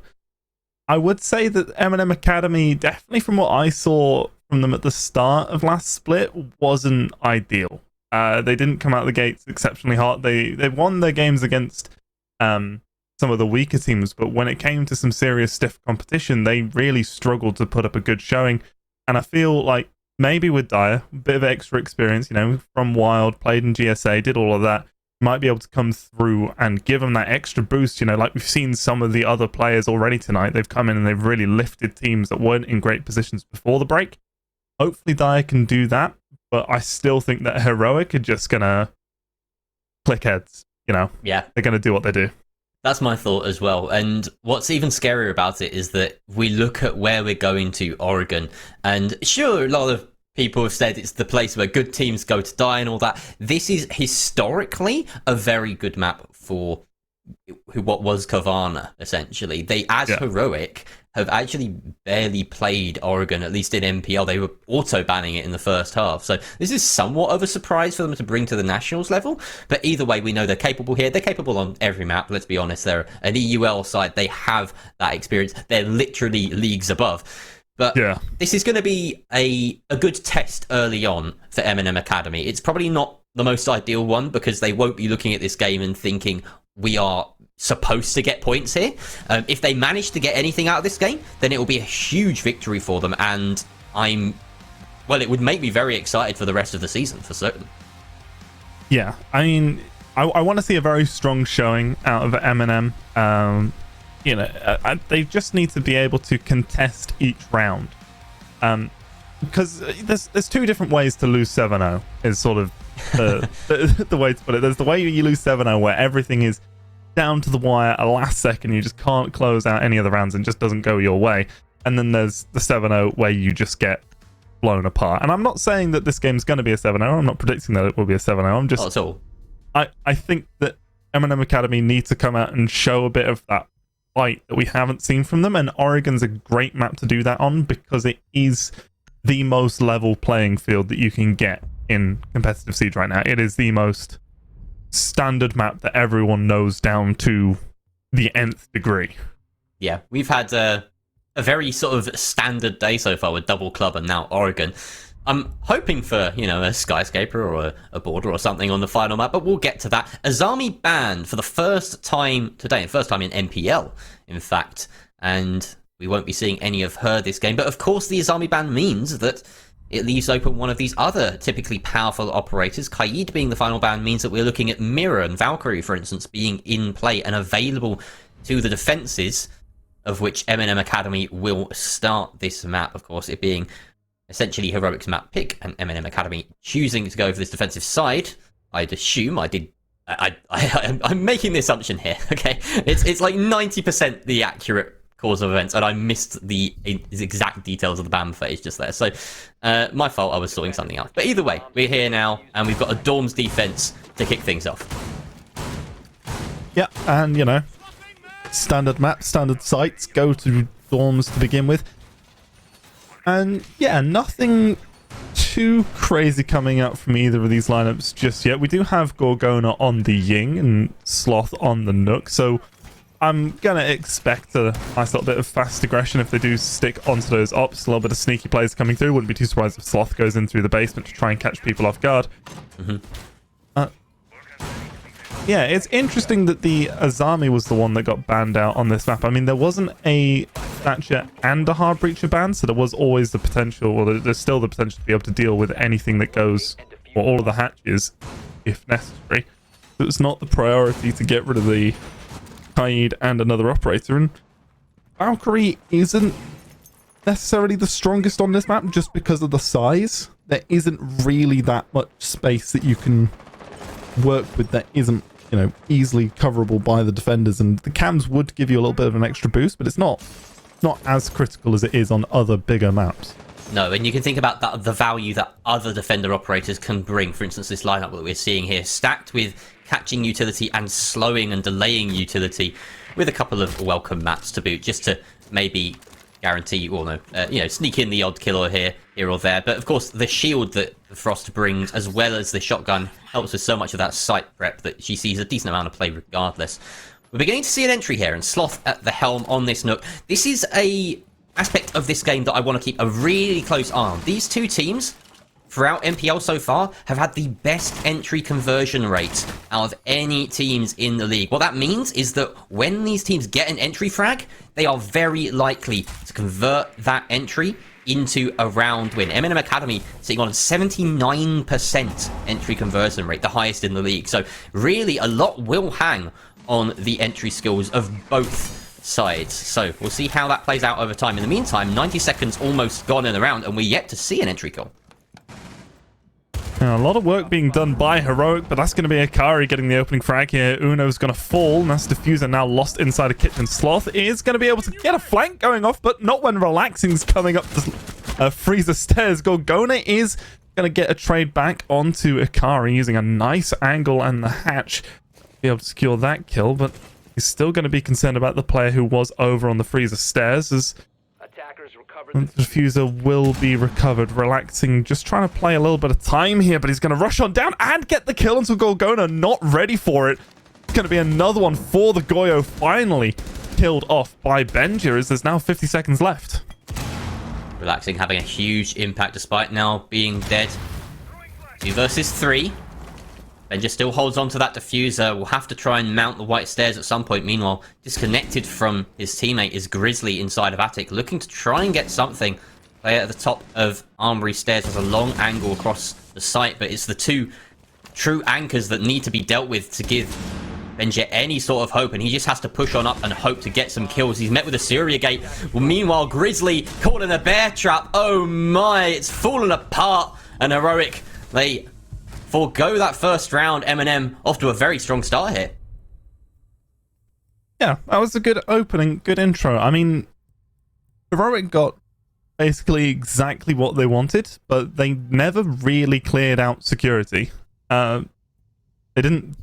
I would say that M&M Academy, definitely from what I saw from them at the start of last split, wasn't ideal. They didn't come out the gates exceptionally hot. They won their games against some of the weaker teams, but when it came to some serious stiff competition, they really struggled to put up a good showing. And I feel like maybe with Dyer, a bit of extra experience, you know, from Wild, played in GSA, did all of that, might be able to come through and give them that extra boost. You know, like we've seen some of the other players already tonight. They've come in and they've really lifted teams that weren't in great positions before the break. Hopefully Dyer can do that, but I still think that Heroic are just going to click heads, you know? Yeah. They're going to do what they do. That's my thought as well. And what's even scarier about it is that we look at where we're going to, Oregon, and sure, a lot of people have said it's the place where good teams go to die and all that. This is historically a very good map for what was Kavana, essentially. They, as Heroic, have actually barely played Oregon, at least in NPL. They were auto-banning it in the first half. So this is somewhat of a surprise for them to bring to the Nationals level. But either way, we know they're capable here. They're capable on every map, let's be honest. They're an EUL side. They have that experience. They're literally leagues above. But this is going to be a good test early on for M&M Academy. It's probably not the most ideal one because they won't be looking at this game and thinking, we are supposed to get points here. If they manage to get anything out of this game, then it will be a huge victory for them. And it would make me very excited for the rest of the season, for certain. Yeah, I mean, I want to see a very strong showing out of M&M. You know, they just need to be able to contest each round. Because there's two different ways to lose 7-0, is sort of the way to put it. There's the way you lose 7-0 where everything is down to the wire at last second, you just can't close out any of the rounds and just doesn't go your way. And then there's the 7-0 where you just get blown apart. And I'm not saying that this game's going to be a 7-0. I'm not predicting that it will be a 7-0. I'm just... Not at all. I think that M&M Academy need to come out and show a bit of that fight that we haven't seen from them, and Oregon's a great map to do that on because it is the most level playing field that you can get in competitive Siege right now. It is the most standard map that everyone knows down to the nth degree. Yeah, we've had a very sort of standard day so far with Double Club and now Oregon. I'm hoping for, you know, a Skyscraper or a Border or something on the final map, but we'll get to that. Azami banned for the first time today, first time in NPL, in fact, and we won't be seeing any of her this game. But of course, the Azami ban means that it leaves open one of these other typically powerful operators. Kaid being the final ban means that we're looking at Mirror and Valkyrie, for instance, being in play and available to the defenses, of which M&M Academy will start this map, of course, it being essentially Heroic's map pick, and M&M Academy choosing to go for this defensive side. I'd assume I'm making the assumption here, okay? It's like 90% the accurate course of events, and I missed the exact details of the ban phase just there. So, my fault, I was sorting something out. But either way, we're here now, and we've got a Dorms defense to kick things off. Yeah, and, you know, standard map, standard sites, go to Dorms to begin with. And yeah, nothing too crazy coming out from either of these lineups just yet. We do have Gorgona on the Ying and Sloth on the Nook, so I'm gonna expect a nice little bit of fast aggression if they do stick onto those ops. A little bit of sneaky plays coming through. Wouldn't be too surprised if Sloth goes in through the basement to try and catch people off guard. Yeah, it's interesting that the Azami was the one that got banned out on this map. I mean, there wasn't a Thatcher and a Hard Breacher ban, so there was always the potential, or there's still the potential to be able to deal with anything that goes, or all of the hatches, if necessary. So it's not the priority to get rid of the Kaid and another operator, and Valkyrie isn't necessarily the strongest on this map just because of the size. There isn't really that much space that you can work with that isn't, you know, easily coverable by the defenders, and the cams would give you a little bit of an extra boost, but it's not as critical as it is on other bigger maps. No, and you can think about that, the value that other defender operators can bring. For instance, this lineup that we're seeing here, stacked with catching utility and slowing and delaying utility, with a couple of welcome mats to boot, just to maybe guarantee, or no, you know, sneak in the odd kill or here or there. But of course, the shield that the Frost brings, as well as the shotgun, helps with so much of that site prep that she sees a decent amount of play regardless. We're beginning to see an entry here, and Sloth at the helm on this Nook. This is a aspect of this game that I want to keep a really close eye on. These two teams, throughout NPL so far, have had the best entry conversion rate out of any teams in the league. What that means is that when these teams get an entry frag, they are very likely to convert that entry into a round win. M&M Academy sitting on a 79% entry conversion rate, the highest in the league. So really a lot will hang on the entry skills of both sides. So we'll see how that plays out over time. In the meantime, 90 seconds almost gone in the round, and we're yet to see an entry kill. Now, a lot of work being done by Heroic, but that's going to be Akari getting the opening frag here. Uno's going to fall, and that's Diffuser now lost inside a kitchen. Sloth is going to be able to get a flank going off, but not when Relaxing's coming up the freezer stairs. Gorgona is going to get a trade back onto Akari using a nice angle and the hatch to be able to secure that kill, but he's still going to be concerned about the player who was over on the freezer stairs, as the Diffuser will be recovered. Relaxing, just trying to play a little bit of time here, but he's going to rush on down and get the kill until Gorgona not ready for it. It's going to be another one for the Goyo, finally killed off by Benja, as there's now 50 seconds left. Relaxing having a huge impact despite now being dead. 2 versus 3. Benja still holds on to that Diffuser. Will have to try and mount the white stairs at some point. Meanwhile, disconnected from his teammate is Grizzly inside of Attic, looking to try and get something. Player at the top of Armory Stairs has a long angle across the site, but it's the two true anchors that need to be dealt with to give Benja any sort of hope, and he just has to push on up and hope to get some kills. He's met with a Syria Gate. Well, meanwhile, Grizzly caught in a bear trap. Oh my, it's fallen apart. And Heroic, they forgo that first round. M&M off to a very strong start here. Yeah, that was a good opening, good intro. I mean, Heroic got basically exactly what they wanted, but they never really cleared out security. They didn't,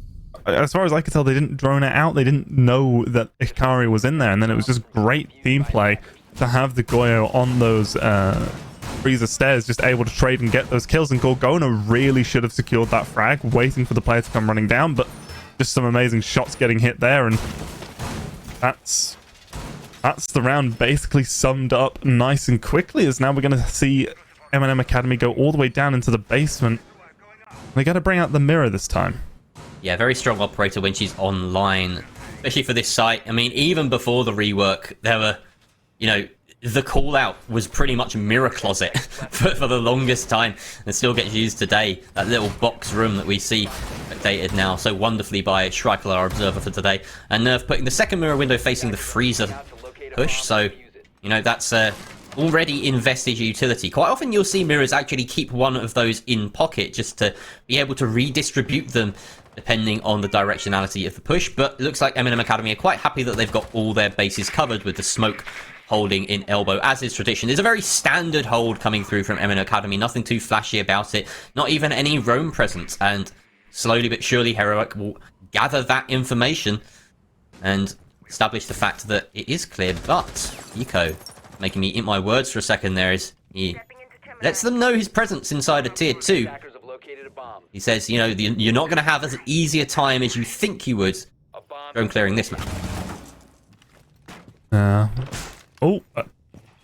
as far as I could tell, they didn't drone it out. They didn't know that Ikari was in there, and then it was just great team play to have the Goyo on those freezer stairs, just able to trade and get those kills. And Gorgona really should have secured that frag, waiting for the player to come running down, but just some amazing shots getting hit there, and that's the round basically summed up nice and quickly, as now we're going to see M&M Academy go all the way down into the basement. They're going to bring out the mirror this time. Yeah, very strong operator when she's online, especially for this site. I mean, even before the rework, there were, you know, the call out was pretty much Mirror Closet for the longest time, and still gets used today. That little box room that we see updated now so wonderfully by Schreikel, our observer for today. And Nerf putting the second mirror window facing the freezer push, so, you know, that's already invested utility. Quite often you'll see mirrors actually keep one of those in pocket just to be able to redistribute them depending on the directionality of the push, but it looks like M&M Academy are quite happy that they've got all their bases covered with the smoke holding in elbow, as is tradition. There's a very standard hold coming through from M&M Academy, nothing too flashy about it, not even any roam presence, and slowly but surely Heroic will gather that information and establish the fact that it is clear. But Eco, making me eat my words for a second there, is he lets them know his presence inside a tier 2. He says, you know, you're not going to have as easy a time as you think you would drone clearing this map.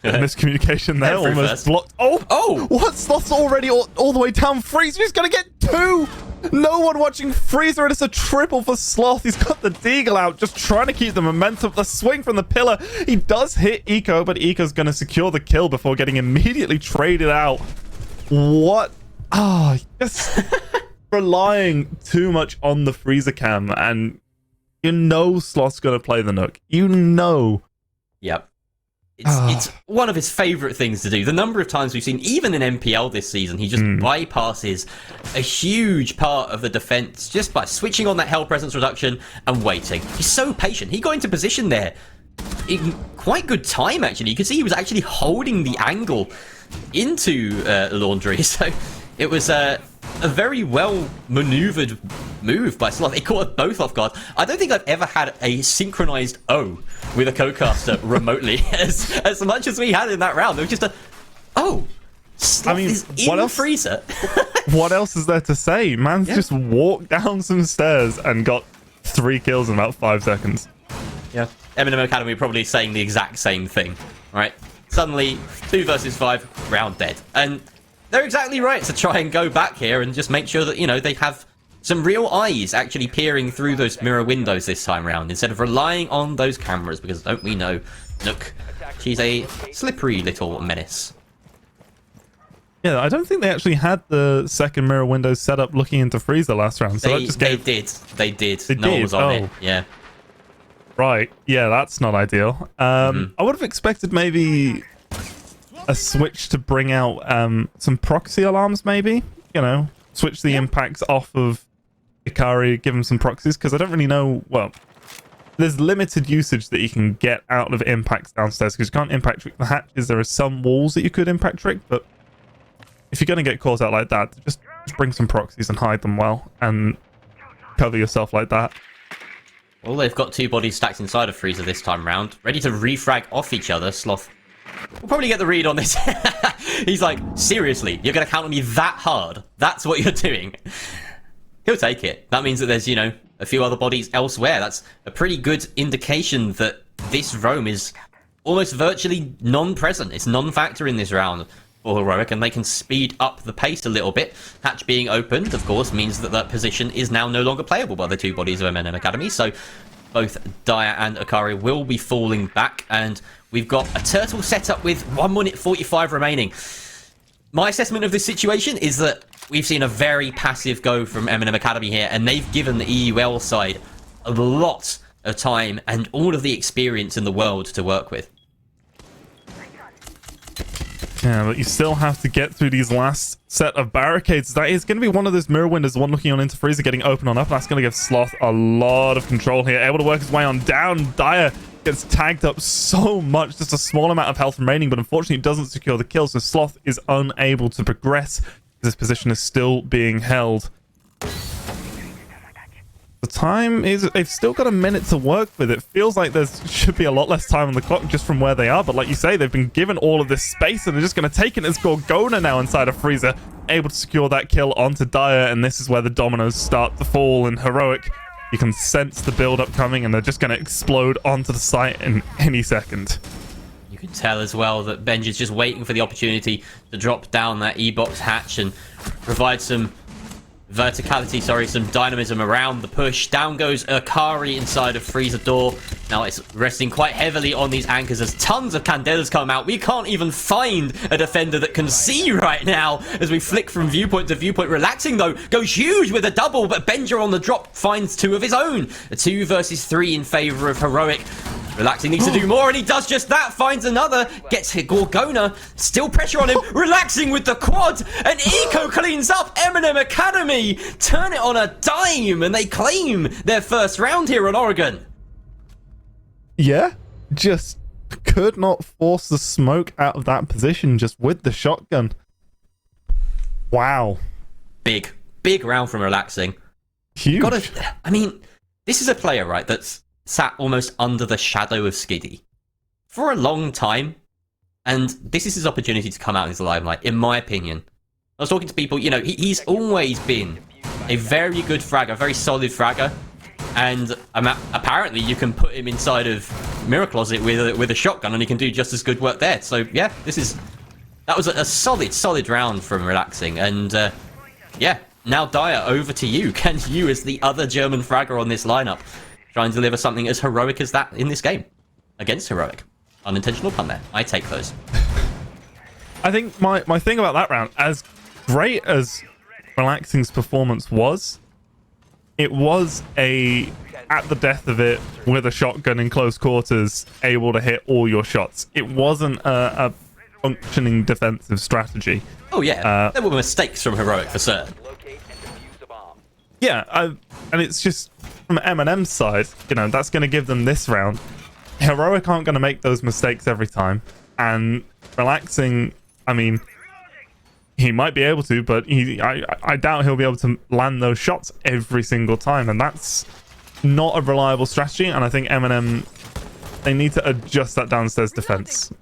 Miscommunication there, Every almost first. blocked. Oh! What? Sloth's already all the way down. Freeze, he's going to get 2! No one watching Freezer, and it's a triple for Sloth. He's got the Deagle out, just trying to keep the momentum. The swing from the pillar. He does hit Eco, but Eco's going to secure the kill before getting immediately traded out. What? Just relying too much on the Freezer cam, and you know Sloth's going to play the Nook. You know. Yep. It's one of his favourite things to do. The number of times we've seen, even in NPL this season, he just bypasses a huge part of the defence just by switching on that hell presence reduction and waiting. He's so patient. He got into position there in quite good time, actually. You could see he was actually holding the angle into Laundry. So it was a very well maneuvered move by Sloth. It caught us both off guard. I don't think I've ever had a synchronized O with a co-caster remotely as much as we had in that round. It was just Sloth is in Freezer. What else is there to say? Man's just walked down some stairs and got 3 kills in about 5 seconds. Yeah. Eminem Academy probably saying the exact same thing, right? Suddenly, 2 versus 5, round dead. And they're exactly right to try and go back here and just make sure that, you know, they have some real eyes actually peering through those mirror windows this time round instead of relying on those cameras, because don't we know Nook, she's a slippery little menace. Yeah, I don't think they actually had the second mirror window set up looking into Freezer last round. So They did. No one was on it. Yeah. Right. Yeah, that's not ideal. I would have expected maybe a switch to bring out some proxy alarms, maybe. You know, switch the impacts off of Ikari, give him some proxies, because I don't really know. Well, there's limited usage that you can get out of impacts downstairs, because you can't impact trick the hatches. There are some walls that you could impact trick, but if you're going to get caught out like that, just bring some proxies and hide them well, and cover yourself like that. Well, they've got 2 bodies stacked inside of Freezer this time round, ready to refrag off each other. Sloth will probably get the read on this. He's like, seriously, you're going to count on me that hard? That's what you're doing? He'll take it. That means that there's, you know, a few other bodies elsewhere. That's a pretty good indication that this roam is almost virtually non-present. It's non-factor in this round for Heroic, and they can speed up the pace a little bit. Hatch being opened, of course, means that that position is now no longer playable by the 2 bodies of M&M Academy, so both Daya and Akari will be falling back, and we've got a turtle set up with 1 minute 45 remaining. My assessment of this situation is that we've seen a very passive go from M&M Academy here, and they've given the EUL side a lot of time and all of the experience in the world to work with. Yeah, but you still have to get through these last set of barricades. That is going to be one of those mirror windows, the one looking on into Freezer getting open on up. That's going to give Sloth a lot of control here. Able to work his way on down. Dyer gets tagged up so much. Just a small amount of health remaining, but unfortunately it doesn't secure the kill, so Sloth is unable to progress. This position is still being held. The time is... They've still got a minute to work with. It feels like there should be a lot less time on the clock just from where they are, but like you say, they've been given all of this space, and they're just going to take it as Gorgona now inside of Freezer, able to secure that kill onto Dyer, and this is where the dominoes start to fall. In Heroic, you can sense the build-up coming, and they're just going to explode onto the site in any second. You can tell as well that Benj is just waiting for the opportunity to drop down that E-box hatch and provide some verticality, some dynamism around the push. Down goes Akari inside of Freezer door. Now it's resting quite heavily on these anchors as tons of candelas come out. We can't even find a defender that can see right now as we flick from viewpoint to viewpoint. Relaxing though goes huge with a double, but Benja on the drop finds 2 of his own. A 2 versus 3 in favor of Heroic. Relaxing needs to do more, and he does just that. Finds another, gets hit. Gorgona, still pressure on him. Relaxing with the quad, and Eco cleans up M&M Academy. Turn it on a dime, and they claim their first round here on Oregon. Yeah, just could not force the smoke out of that position just with the shotgun. Wow. Big round from Relaxing. Huge. I mean, this is a player, right, that's sat almost under the shadow of Skiddy for a long time, and this is his opportunity to come out in his limelight, in my opinion. I was talking to people, you know, he's always been a very good fragger, very solid fragger, and apparently you can put him inside of Mirror Closet with a shotgun and he can do just as good work there. So yeah, that was a solid round from Relaxing, and yeah, Now, Dyer, over to you. Can you, as the other German fragger on this lineup, try and deliver something as heroic as that in this game? Against heroic. Unintentional pun there. I take those. I think my thing about that round, as great as Relaxing's performance was, it was at the death of it, with a shotgun in close quarters, able to hit all your shots. It wasn't a functioning defensive strategy. Oh yeah, there were mistakes from heroic for certain. Yeah, and it's just from M&M's side, that's going to give them this round. Heroic aren't going to make those mistakes every time, and Relaxing, I mean, he might be able to, but I doubt he'll be able to land those shots every single time, and that's not a reliable strategy. And I think M&M, they need to adjust that downstairs defense.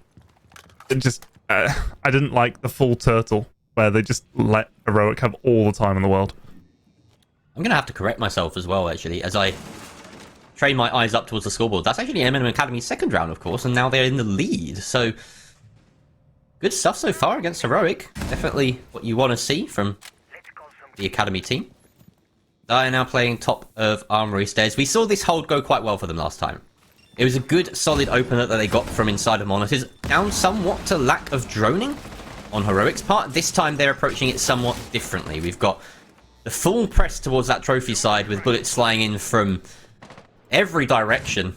I didn't like the full turtle where they just let heroic have all the time in the world. I'm gonna have to correct myself as well, actually, as I train my eyes up towards the scoreboard. That's actually M&M Academy's second round, of course, and now they're in the lead. So good stuff so far against heroic. Definitely what you want to see from the Academy team. They are now playing top of Armory Stairs. We saw this hold go quite well for them last time. It was a good, solid opener that they got from inside of monitors, down somewhat to lack of droning on heroic's part. This time they're approaching it somewhat differently. We've got the full press towards that trophy side with bullets flying in from every direction.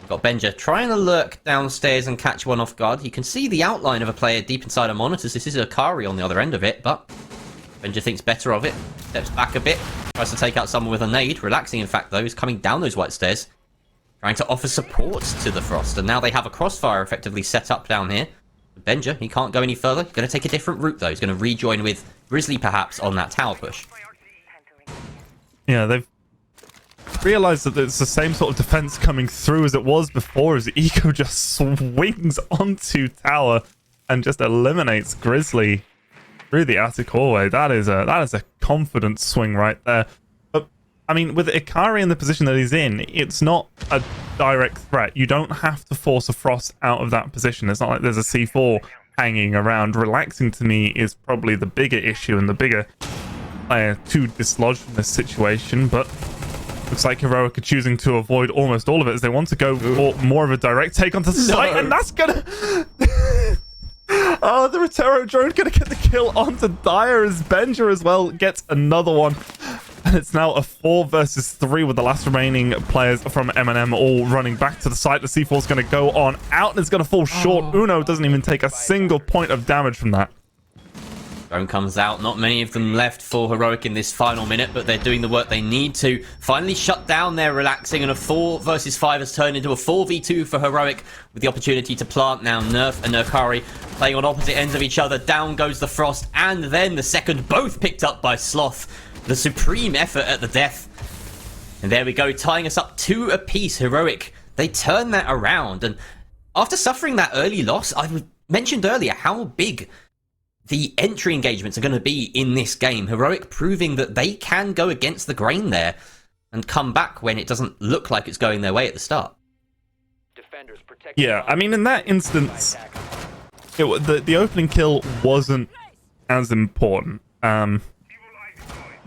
We've got Benja trying to lurk downstairs and catch one off guard. You can see the outline of a player deep inside of monitors. This is Akari on the other end of it, but Benja thinks better of it. Steps back a bit. Tries to take out someone with a nade. Relaxing, in fact, though, is coming down those white stairs. Trying to offer support to the Frost. And now they have a crossfire effectively set up down here. Benja, he can't go any further. He's going to take a different route, though. He's going to rejoin with Grizzly, perhaps, on that tower push. Yeah, they've realized that it's the same sort of defense coming through as it was before, as Eco just swings onto tower and just eliminates Grizzly through the attic hallway. That is a confident swing right there. But I mean, with Ikari in the position that he's in, it's not a direct threat. You don't have to force a Frost out of that position. It's not like there's a C4 hanging around. Relaxing, to me, is probably the bigger issue and the bigger player to dislodge in this situation, but looks like Heroic are choosing to avoid almost all of it as they want to go for more of a direct take onto the site, and that's gonna... Oh, the Rotero drone gonna get the kill onto Dyer as Benja as well gets another one. And it's now a 4 versus 3 with the last remaining players from M&M all running back to the site. The C4 is going to go on out and it's going to fall short. Uno doesn't even take a single point of damage from that. Drone comes out. Not many of them left for Heroic in this final minute, but they're doing the work they need to. Finally shut down their Relaxing, and a 4 versus 5 has turned into a 4v2 for Heroic with the opportunity to plant now. Nerf and Nerkari playing on opposite ends of each other. Down goes the Frost, and then the second, both picked up by Sloth. The supreme effort at the death. And there we go, tying us up 2 apiece. Heroic, they turn that around, and after suffering that early loss, I mentioned earlier how big the entry engagements are going to be in this game. Heroic proving that they can go against the grain there and come back when it doesn't look like it's going their way at the start. Yeah, I mean, in that instance, the opening kill wasn't as important.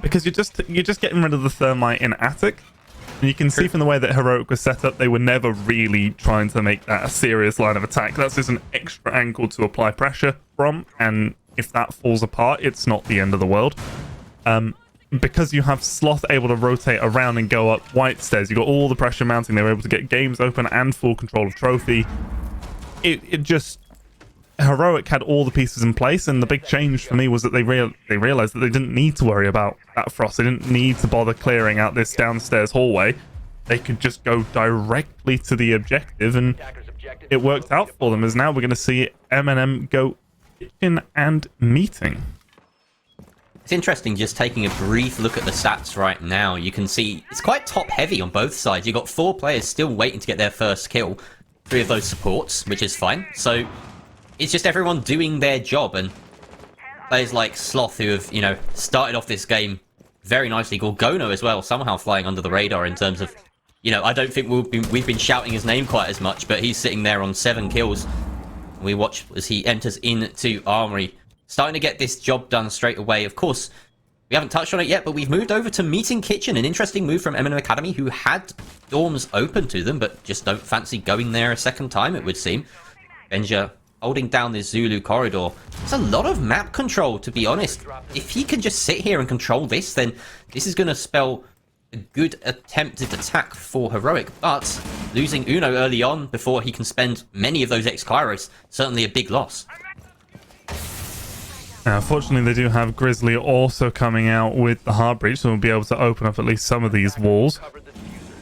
Because you're just getting rid of the thermite in attic. And you can see from the way that Heroic was set up, they were never really trying to make that a serious line of attack. That's just an extra angle to apply pressure from, and if that falls apart, it's not the end of the world. Because you have Sloth able to rotate around and go up white stairs, you got all the pressure mounting, they were able to get games open and full control of trophy. It just... Heroic had all the pieces in place, and the big change for me was that they realized that they didn't need to worry about that Frost. They didn't need to bother clearing out this downstairs hallway. They could just go directly to the objective, and it worked out for them, as now we're going to see M&M go kitchen and meeting. It's interesting just taking a brief look at the stats right now. You can see it's quite top heavy on both sides. You've got 4 players still waiting to get their first kill. 3 of those supports, which is fine. So it's just everyone doing their job, and players like Sloth, who have, started off this game very nicely. Gorgono as well, somehow flying under the radar in terms of, I don't think we've been shouting his name quite as much, but he's sitting there on 7 kills. We watch as he enters into Armory, starting to get this job done straight away. Of course, We haven't touched on it yet, but we've moved over to Meeting Kitchen, an interesting move from M&M Academy, who had dorms open to them, but just don't fancy going there a second time, it would seem. Benja holding down this Zulu corridor. It's a lot of map control, to be honest. If he can just sit here and control this, then this is going to spell a good attempted attack for Heroic, but losing Uno early on before he can spend many of those X-Kairos, certainly a big loss. Fortunately, they do have Grizzly also coming out with the Heart Breach, so we'll be able to open up at least some of these walls.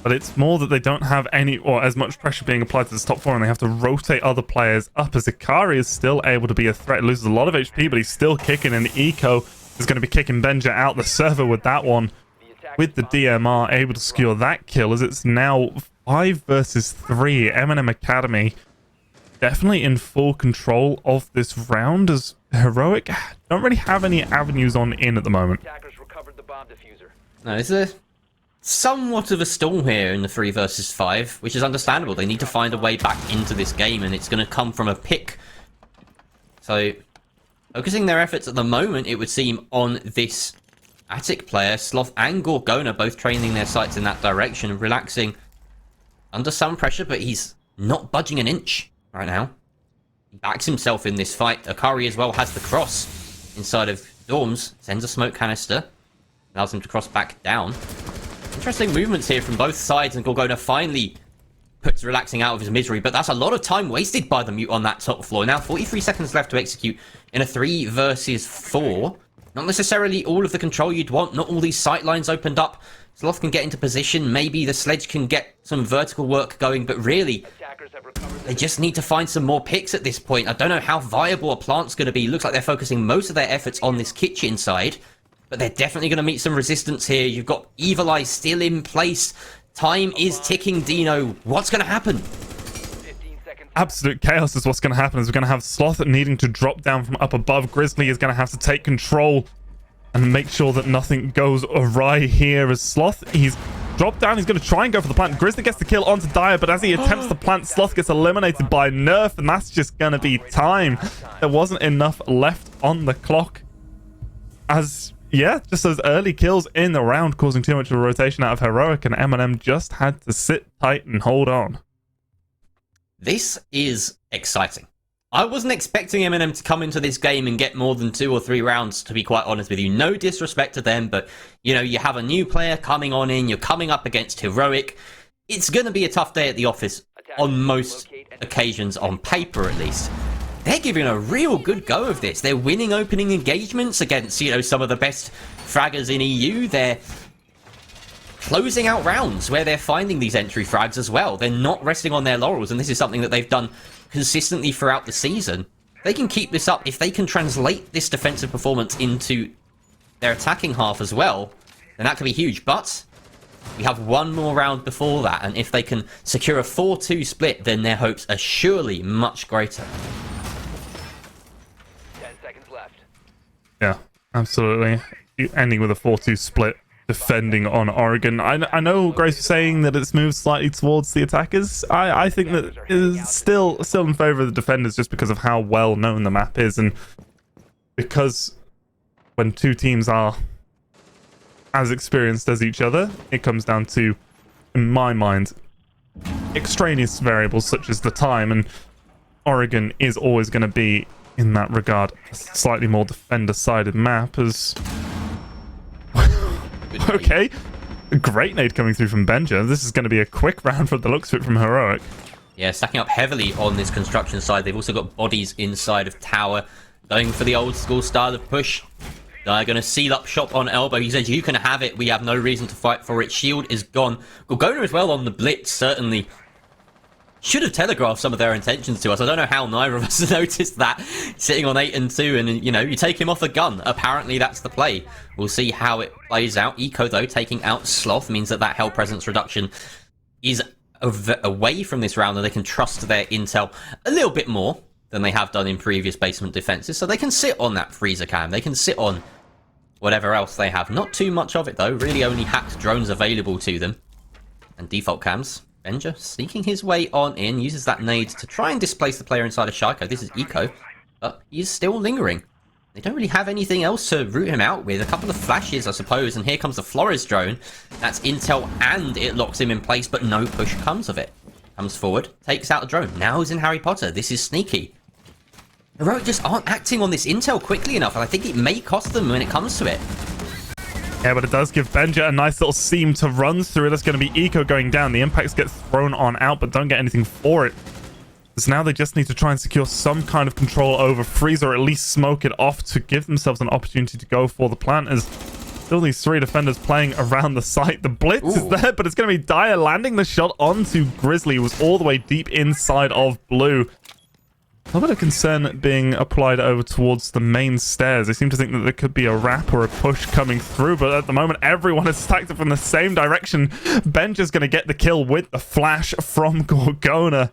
But it's more that they don't have any or as much pressure being applied to this top four, and they have to rotate other players up, as Ikari is still able to be a threat. Loses a lot of HP, but he's still kicking, and Eco is going to be kicking Benja out the server with that one. With the DMR able to secure that kill, as it's now 5 versus 3. M&M Academy definitely in full control of this round, as Heroic don't really have any avenues on in at the moment. No, it's a somewhat of a stall here in the 3 versus 5, which is understandable. They need to find a way back into this game, and it's going to come from a pick. So, focusing their efforts at the moment, it would seem, on this Attic player. Sloth and Gorgona both training their sights in that direction, relaxing under some pressure, but he's not budging an inch right now. He backs himself in this fight. Akari as well has the cross inside of dorms, sends a smoke canister, allows him to cross back down. Interesting movements here from both sides, and Gorgona finally puts relaxing out of his misery, but that's a lot of time wasted by the Mute on that top floor. Now 43 seconds left to execute in a 3 versus 4. Not necessarily all of the control you'd want, not all these sight lines opened up. Sloth can get into position, maybe the Sledge can get some vertical work going, but really, they just need to find some more picks at this point. I don't know how viable a plant's going to be. Looks like they're focusing most of their efforts on this kitchen side, but they're definitely going to meet some resistance here. You've got Evil Eye still in place. Time is ticking, Dino. What's going to happen? Absolute chaos is what's going to happen. Is we're going to have Sloth needing to drop down from up above. Grizzly is going to have to take control and make sure that nothing goes awry here, as Sloth, he's dropped down. He's going to try and go for the plant. Grizzly gets the kill onto Dyer, but as he attempts the plant, Sloth gets eliminated by Nerf, and that's just going to be time. There wasn't enough left on the clock, as yeah, just those early kills in the round causing too much of a rotation out of Heroic, and M&M just had to sit tight and hold on. This is exciting. I wasn't expecting M&M to come into this game and get more than 2 or 3 rounds, to be quite honest with you. No disrespect to them, but, you know, you have a new player coming on in, you're coming up against Heroic. It's going to be a tough day at the office on most occasions, on paper at least. They're giving a real good go of this. They're winning opening engagements against, you know, some of the best fraggers in EU. They're closing out rounds where they're finding these entry frags as well. They're not resting on their laurels, and this is something that they've done consistently throughout the season. They can keep this up. If they can translate this defensive performance into their attacking half as well, then that could be huge. But we have one more round before that, and if they can secure a 4-2 split, then their hopes are surely much greater. 10 seconds left. Yeah, absolutely. Ending with a 4-2 split, defending on Oregon. I know Grace was saying that it's moved slightly towards the attackers. I think that it's still in favor of the defenders, just because of how well known the map is, and because when two teams are as experienced as each other, it comes down to, in my mind, extraneous variables such as the time, and Oregon is always going to be, in that regard, a slightly more defender-sided map, as okay, a great nade coming through from Benja. This is going to be a quick round from the looks of it from Heroic. Yeah, stacking up heavily on this construction side. They've also got bodies inside of tower, going for the old school style of push. They're going to seal up shop on elbow. He says, you can have it. We have no reason to fight for it. Shield is gone. Gorgona as well on the blitz, certainly should have telegraphed some of their intentions to us. I don't know how neither of us noticed that, sitting on 8 and 2, and, you know, you take him off a gun. Apparently that's the play. We'll see how it plays out. Eco, though, taking out Sloth means that hell presence reduction is away from this round, and they can trust their intel a little bit more than they have done in previous basement defenses. So they can sit on that freezer cam. They can sit on whatever else they have. Not too much of it, though. Really only hacked drones available to them. And default cams. Benja sneaking his way on in, uses that nade to try and displace the player inside of Shaiko. This is Eco, but he's still lingering. they don't really have anything else to root him out with. A couple of flashes, I suppose, and here comes the Flores drone. That's intel and it locks him in place, but no push comes of it. Comes forward, takes out a drone. Now he's in Harry Potter. This is sneaky. Heroic just aren't acting on this intel quickly enough, and I think it may cost them when it comes to it. Yeah, but it does give Benja a nice little seam to run through. That's going to be Eco going down. The impacts get thrown on out, but don't get anything for it. So now they just need to try and secure some kind of control over Freeze, or at least smoke it off to give themselves an opportunity to go for the plant. As still these 3 defenders playing around the site. The blitz is there, but it's going to be Dyer landing the shot onto Grizzly, who was all the way deep inside of Blue. A little bit of concern being applied over towards the main stairs. They seem to think that there could be a wrap or a push coming through, but at the moment everyone is stacked up from the same direction. Benja's going to get the kill with the flash from Gorgona.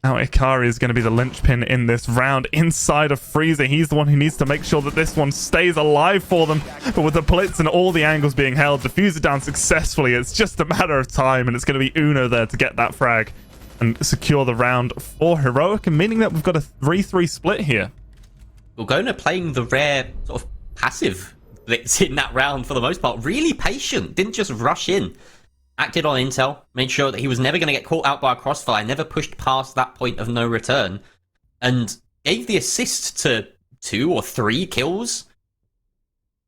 Now Ikari is going to be the linchpin in this round inside of Freezer. He's the one who needs to make sure that this one stays alive for them. But with the blitz and all the angles being held, diffuser down successfully. It's just a matter of time, and it's going to be Uno there to get that frag and secure the round for Heroic, and meaning that we've got a 3-3 split here. Gorgona playing the rare sort of passive blitz in that round for the most part. Really patient, didn't just rush in. Acted on intel, made sure that he was never going to get caught out by a crossfire, never pushed past that point of no return, and gave the assist to 2 or 3 kills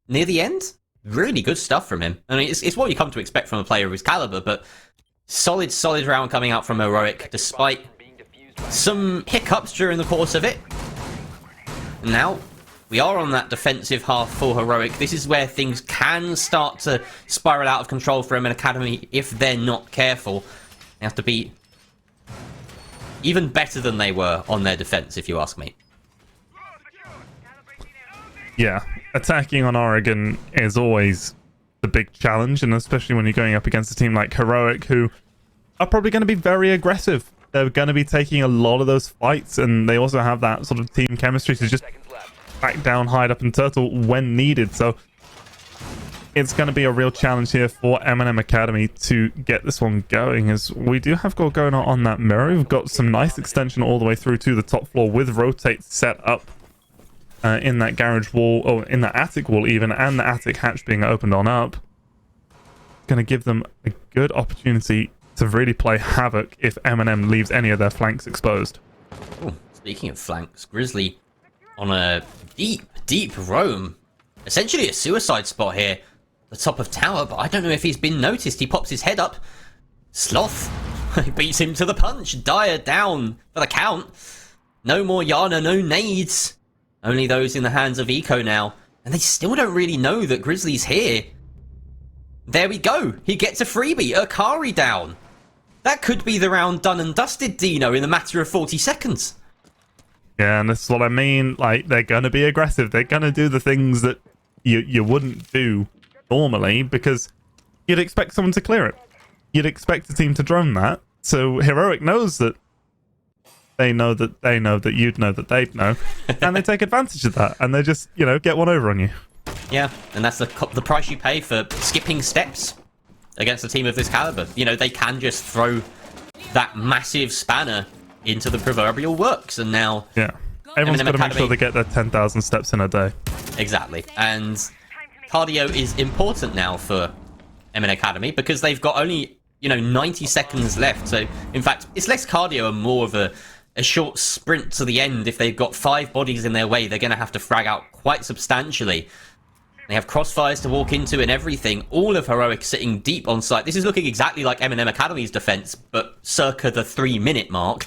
near the end. Really good stuff from him. I mean, it's what you come to expect from a player of his caliber, but solid round coming out from Heroic, despite some hiccups during the course of it. And now we are on that defensive half for Heroic. This is where things can start to spiral out of control for MN Academy if they're not careful. They have to be even better than they were on their defense, if you ask me. Yeah, attacking on Oregon is always the big challenge, and especially when you're going up against a team like Heroic, who are probably going to be very aggressive. They're going to be taking a lot of those fights, and they also have that sort of team chemistry to just back down, hide up, and turtle when needed. So it's going to be a real challenge here for M&M Academy to get this one going, as we do have Gorgona on that mirror. We've got some nice extension all the way through to the top floor with rotate set up in that garage wall, or in that attic wall even, and the attic hatch being opened on up. Going to give them a good opportunity to really play havoc if M&M leaves any of their flanks exposed. Ooh, speaking of flanks, Grizzly on a deep roam. Essentially a suicide spot here. The top of tower, but I don't know if he's been noticed. He pops his head up. Sloth beats him to the punch. Dyer down for the count. No more Yana, no nades. Only those in the hands of Eco now. And they still don't really know that Grizzly's here. There we go. He gets a freebie. Ikari down. That could be the round done and dusted, Dino, in a matter of 40 seconds. Yeah, and this is what I mean. Like, they're going to be aggressive. They're going to do the things that you wouldn't do normally, because you'd expect someone to clear it. You'd expect a team to drone that. So Heroic knows that they know that you'd know that they'd know, and they take advantage of that, and they just, get one over on you. Yeah, and that's the price you pay for skipping steps against a team of this caliber. They can just throw that massive spanner into the proverbial works, and now yeah, everyone's got to make sure they get their 10,000 steps in a day. Exactly, and cardio is important now for MN Academy because they've got only 90 seconds left. So in fact, it's less cardio and more of a short sprint to the end. If they've got 5 bodies in their way, they're going to have to frag out quite substantially. They have crossfires to walk into and everything. All of Heroic sitting deep on site. This is looking exactly like M&M Academy's defense, but circa the 3-minute mark.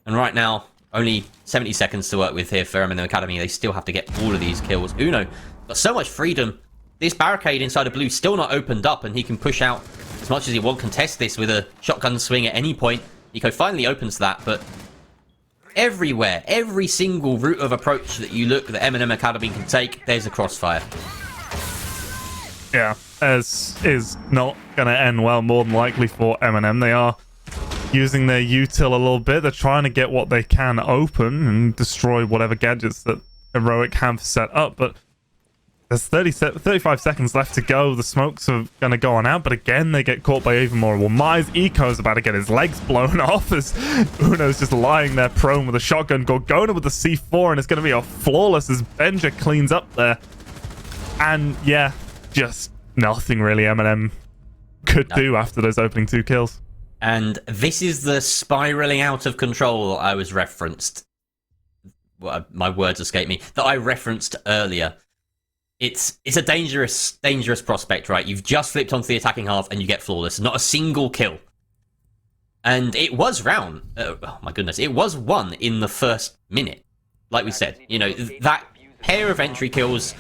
And right now, only 70 seconds to work with here for M&M Academy. They still have to get all of these kills. Uno got so much freedom. This barricade inside of Blue still not opened up, and he can push out as much as he wants, contest this with a shotgun swing at any point. Eco finally opens that, but everywhere, every single route of approach that you look that M&M Academy can take, there's a crossfire. Yeah, as is not going to end well, more than likely, for M&M. They are using their util a little bit. They're trying to get what they can open and destroy whatever gadgets that Heroic have set up, but There's 35 seconds left to go. The smokes are going to go on out, but again, they get caught by even more. Well, Mai's Eco's about to get his legs blown off as Uno's just lying there prone with a shotgun. Gorgona with the C4, and it's going to be a flawless as Benja cleans up there. And yeah, just nothing really Eminem could do after those opening 2 kills. And this is the spiraling out of control I was referenced. Well, my words escape me. That I referenced earlier. It's a dangerous prospect, right? You've just flipped onto the attacking half and you get flawless. Not a single kill. And it was round. Oh my goodness. It was won in the first minute. Like we said, you know, that pair of entry kills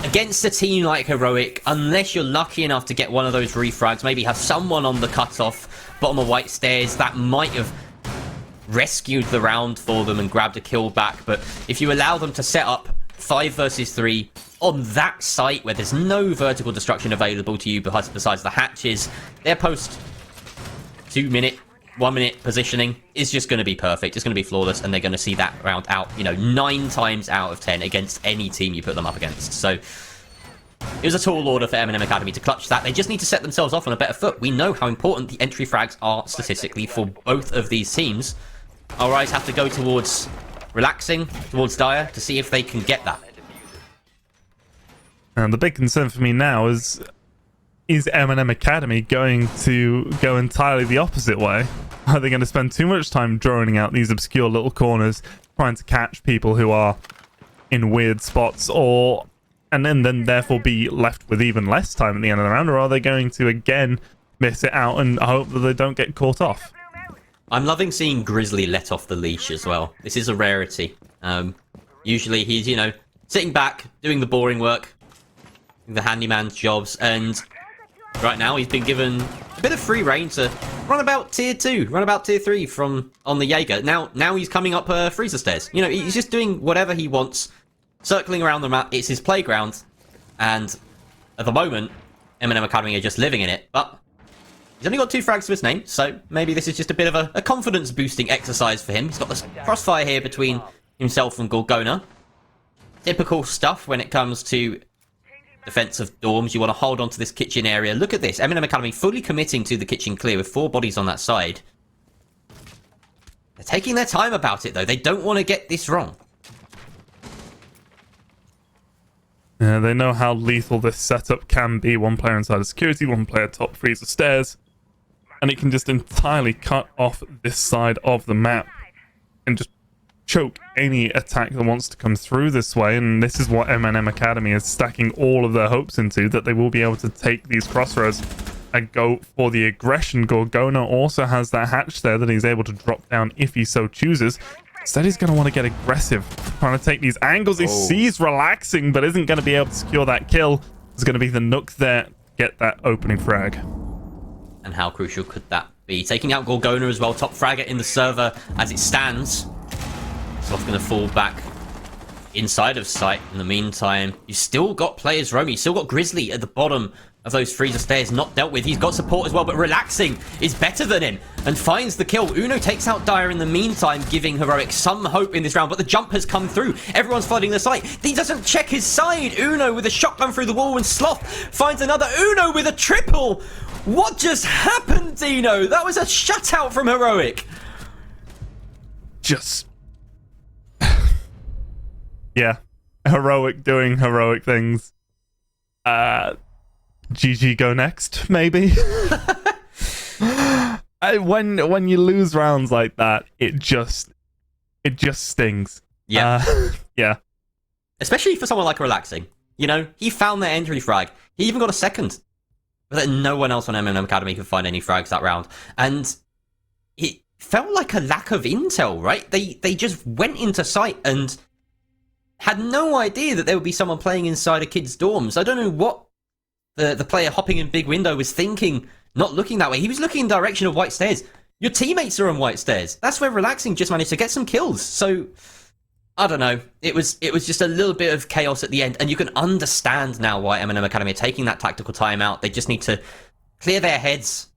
against a team like Heroic, unless you're lucky enough to get one of those refrags, maybe have someone on the cutoff, bottom of white stairs, that might have rescued the round for them and grabbed a kill back. But if you allow them to set up 5 versus 3 on that site where there's no vertical destruction available to you besides the hatches, their post 1 minute positioning is just going to be perfect. It's going to be flawless, and they're going to see that round out, you know, 9 times out of 10 against any team you put them up against. So it was a tall order for M&M Academy to clutch that. They just need to set themselves off on a better foot. We know how important the entry frags are statistically for both of these teams. Our eyes have to go towards relaxing, towards Dire, to see if they can get that. And the big concern for me now is M&M Academy going to go entirely the opposite way? Are they going to spend too much time droning out these obscure little corners, trying to catch people who are in weird spots, and then therefore be left with even less time at the end of the round? Or are they going to again miss it out and hope that they don't get caught off? I'm loving seeing Grizzly let off the leash as well. This is a rarity. Usually he's, you know, sitting back, doing the boring work, the handyman's jobs, and right now he's been given a bit of free reign to run about tier 2, run about tier 3 from on the Jaeger. Now he's coming up freezer stairs. You know, he's just doing whatever he wants, circling around the map. It's his playground, and at the moment, M&M Academy are just living in it. But he's only got 2 frags to his name, so maybe this is just a bit of a confidence-boosting exercise for him. He's got this crossfire here between himself and Gorgona. Typical stuff when it comes to defensive dorms. You want to hold on to this kitchen area. Look at this. M&M Academy fully committing to the kitchen clear with 4 bodies on that side. They're taking their time about it, though. They don't want to get this wrong. Yeah, they know how lethal this setup can be. 1 player inside of security, 1 player top freezer stairs. And it can just entirely cut off this side of the map and just choke any attack that wants to come through this way. And this is what M&M Academy is stacking all of their hopes into, that they will be able to take these crossroads and go for the aggression. Gorgona also has that hatch there that he's able to drop down if he so chooses. Instead, he's going to want to get aggressive, trying to take these angles. He sees relaxing, but isn't going to be able to secure that kill. There's going to be the Nook there, get that opening frag. And how crucial could that be? Taking out Gorgona as well, top fragger in the server as it stands. Soft going to fall back inside of sight. In the meantime, you've still got players roaming. You've still got Grizzly at the bottom of those freezer stairs, not dealt with. He's got support as well, but relaxing is better than him and finds the kill. Uno takes out Dire in the meantime, giving Heroic some hope in this round, but the jump has come through. Everyone's flooding the site. He doesn't check his side. Uno with a shotgun through the wall, and Sloth finds another. Uno with a triple. What just happened, Dino? That was a shutout from Heroic. Just... yeah. Heroic doing heroic things. GG go next, maybe. When you lose rounds like that, it just stings. Yeah. Yeah. Especially for someone like Relaxing. You know, he found their entry frag. He even got a second. But then no one else on M&M Academy could find any frags that round. And it felt like a lack of intel, right? They just went into site and had no idea that there would be someone playing inside a kid's dorms. I don't know what the player hopping in big window was thinking, not looking that way. He was looking in the direction of white stairs. Your teammates are on white stairs. That's where Relaxing just managed to get some kills. So, I don't know. It was just a little bit of chaos at the end, and you can understand now why M&M Academy are taking that tactical timeout. They just need to clear their heads,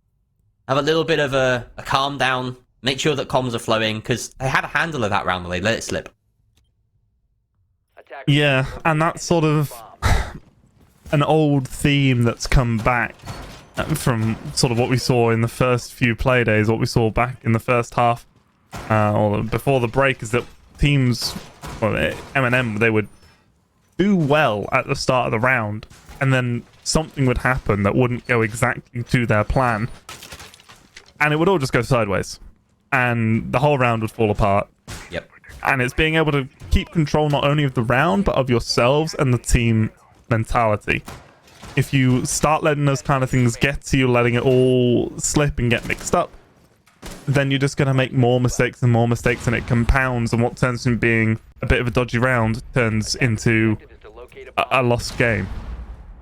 have a little bit of a calm down, make sure that comms are flowing, because they had a handle of that round, but they let it slip. Yeah, and that sort of an old theme that's come back from sort of what we saw in the first few play days, what we saw back in the first half, or before the break, is that teams, well, M&M, they would do well at the start of the round, and then something would happen that wouldn't go exactly to their plan, and it would all just go sideways, and the whole round would fall apart. Yep. And it's being able to keep control not only of the round, but of yourselves and the team mentality. If you start letting those kind of things get to you, letting it all slip and get mixed up, then you're just going to make more mistakes, and it compounds, and what turns from being a bit of a dodgy round turns into a lost game.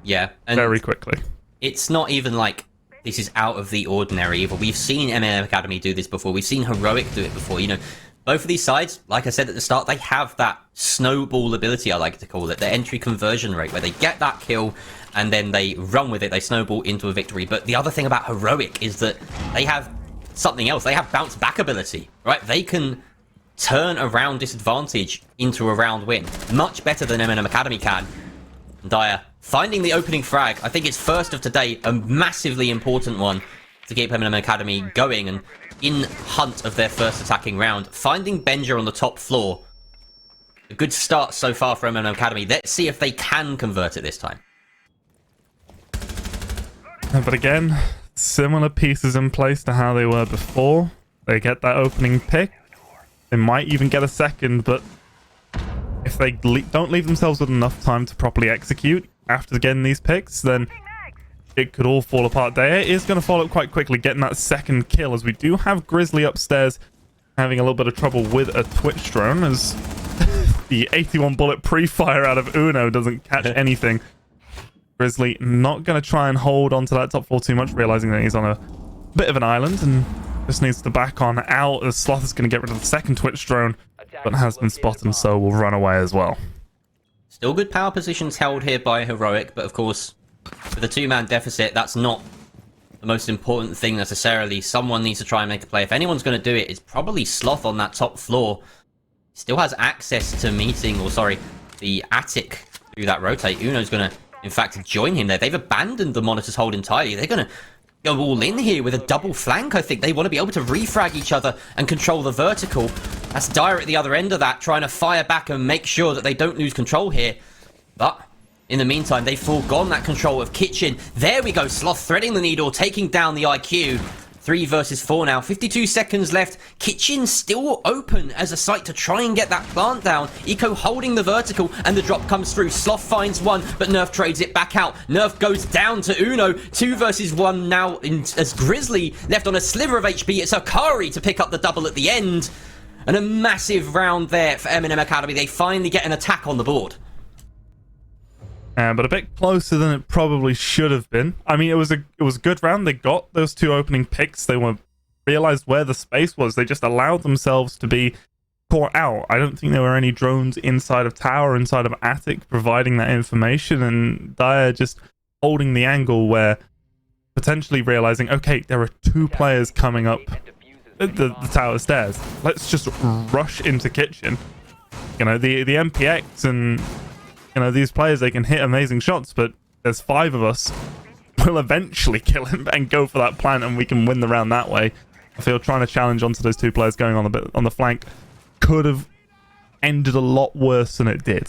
Yeah. And very quickly. It's not even like this is out of the ordinary either. We've seen M&M Academy do this before. We've seen Heroic do it before. You know, both of these sides, like I said at the start, they have that snowball ability, I like to call it, the entry conversion rate, where they get that kill and then they run with it, they snowball into a victory. But the other thing about Heroic is that they have something else. They have bounce back ability, right? They can turn a round disadvantage into a round win. Much better than M&M Academy can. Dire finding the opening frag. I think it's first of today, a massively important one to keep M&M Academy going and in hunt of their first attacking round. Finding Benja on the top floor. A good start so far for M&M Academy. Let's see if they can convert it this time. But again, similar pieces in place to how they were before. They get that opening pick. They might even get a second, but if they don't leave themselves with enough time to properly execute after getting these picks, then it could all fall apart. Daya is going to follow up quite quickly, getting that second kill, as we do have Grizzly upstairs having a little bit of trouble with a Twitch drone, as the 81 bullet pre-fire out of Uno doesn't catch anything. Grizzly not going to try and hold onto that top floor too much, realizing that he's on a bit of an island and just needs to back on out, as Sloth is going to get rid of the second Twitch drone, but has been spotted, so will run away as well. Still good power positions held here by Heroic, but of course, with a two-man deficit, that's not the most important thing necessarily. Someone needs to try and make a play. If anyone's going to do it, it's probably Sloth on that top floor. Still has access to the attic through that rotate. Uno's going to, in fact, join him there. They've abandoned the monitor's hold entirely. They're going to go all in here with a double flank, I think. They want to be able to refrag each other and control the vertical. That's Dire at the other end of that, trying to fire back and make sure that they don't lose control here. But in the meantime, they've foregone that control of Kitchen. There we go, Sloth threading the needle, taking down the IQ. 3 versus 4 now, 52 seconds left. Kitchen still open as a site to try and get that plant down. Eco holding the vertical, and the drop comes through. Sloth finds one, but Nerf trades it back out. Nerf goes down to Uno. 2 versus 1 now as Grizzly left on a sliver of HP. It's Akari to pick up the double at the end. And a massive round there for M&M Academy. They finally get an attack on the board. But a bit closer than it probably should have been. I mean, it was a good round. They got those 2 opening picks. They realized where the space was. They just allowed themselves to be caught out. I don't think there were any drones inside of tower, inside of attic, providing that information. And Dire just holding the angle where potentially realizing, okay, there are 2 players coming up the tower stairs. Let's just rush into Kitchen. You know, the MPX and these players, they can hit amazing shots, but there's 5 of us. We'll eventually kill him and go for that plant, and we can win the round that way. I feel trying to challenge onto those 2 players going on the flank could have ended a lot worse than it did.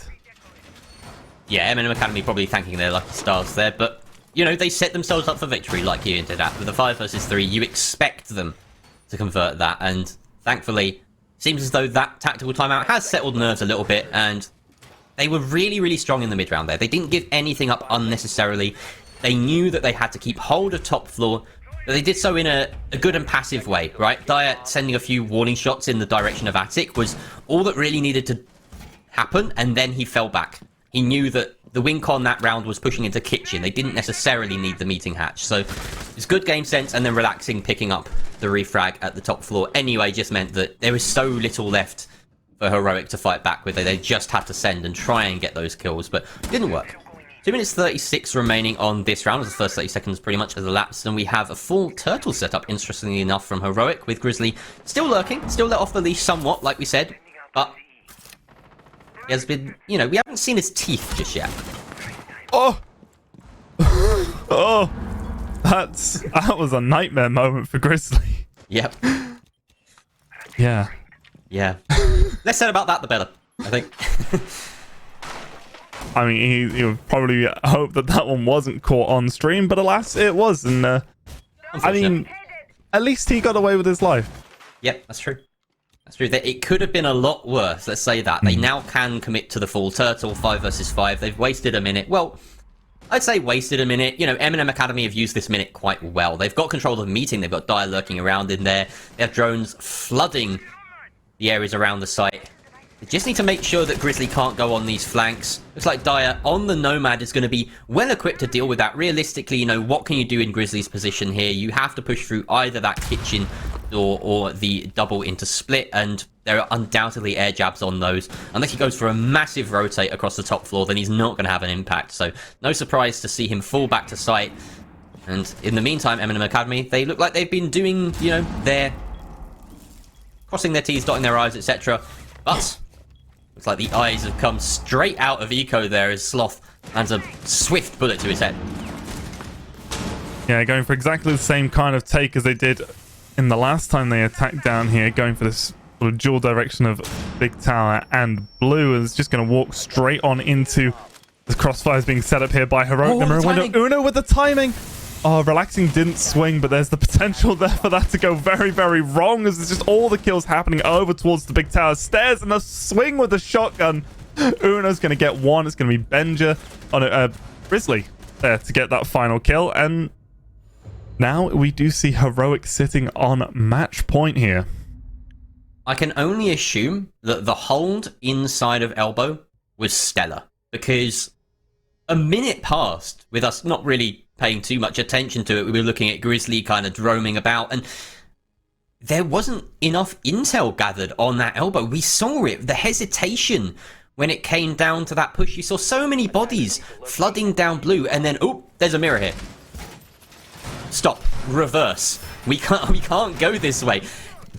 Yeah, M&M Academy probably thanking their lucky stars there, but, you know, they set themselves up for victory like you hinted at. With a 5 versus 3, you expect them to convert that, and thankfully, seems as though that tactical timeout has settled nerves a little bit, and they were really, really strong in the mid round there. They didn't give anything up unnecessarily. They knew that they had to keep hold of top floor, but they did so in a good and passive way, right? Dire sending a few warning shots in the direction of Attic was all that really needed to happen, and then he fell back. He knew that the win con that round was pushing into Kitchen. They didn't necessarily need the meeting hatch. So it's good game sense, and then relaxing, picking up the refrag at the top floor anyway just meant that there was so little left for Heroic to fight back with. They just had to send and try and get those kills, but it didn't work. 2 minutes 36 remaining on this round, as the first 30 seconds pretty much has elapsed, and we have a full turtle setup, interestingly enough, from Heroic, with Grizzly still lurking, still let off the leash somewhat, like we said, but he has been, you know, we haven't seen his teeth just yet. Oh! Oh, that was a nightmare moment for Grizzly. Yep. Yeah. Yeah. Less said about that, the better, I think. I mean, he would probably hope that one wasn't caught on stream, but alas, it was. And I mean, at least he got away with his life. Yep, that's true. That's true. It could have been a lot worse, let's say that. They now can commit to the full turtle, 5 versus 5. They've wasted a minute. Well, I'd say wasted a minute. You know, M&M Academy have used this minute quite well. They've got control of the meeting. They've got Dire lurking around in there. They have drones flooding the areas around the site. They just need to make sure that Grizzly can't go on these flanks. Looks like Dire on the Nomad is going to be well equipped to deal with that. Realistically, you know, what can you do in Grizzly's position here? You have to push through either that kitchen door or the double into split, and there are undoubtedly air jabs on those. Unless he goes for a massive rotate across the top floor, then he's not going to have an impact. So no surprise to see him fall back to site. And in the meantime, M&M Academy, they look like they've been doing, you know, their crossing their T's, dotting their I's, etc. But looks like the eyes have come straight out of Eco there as Sloth lands a swift bullet to his head. Yeah, going for exactly the same kind of take as they did in the last time they attacked down here, going for this sort of dual direction of Big Tower and Blue, and is just going to walk straight on into the crossfires being set up here by Heroic. Uno with the timing. Oh, Relaxing didn't swing, but there's the potential there for that to go very, very wrong, as there's just all the kills happening over towards the Big Tower stairs, and a swing with the shotgun. Uno's going to get one. It's going to be Benja on Grizzly there to get that final kill, and now we do see Heroic sitting on match point here. I can only assume that the hold inside of Elbow was stellar, because a minute passed with us not really paying too much attention to it. We were looking at Grizzly kind of roaming about, and there wasn't enough intel gathered on that Elbow. We saw it, the hesitation when it came down to that push. You saw so many bodies flooding down Blue, and then, oh, there's a mirror here. Stop. Reverse. We can't go this way.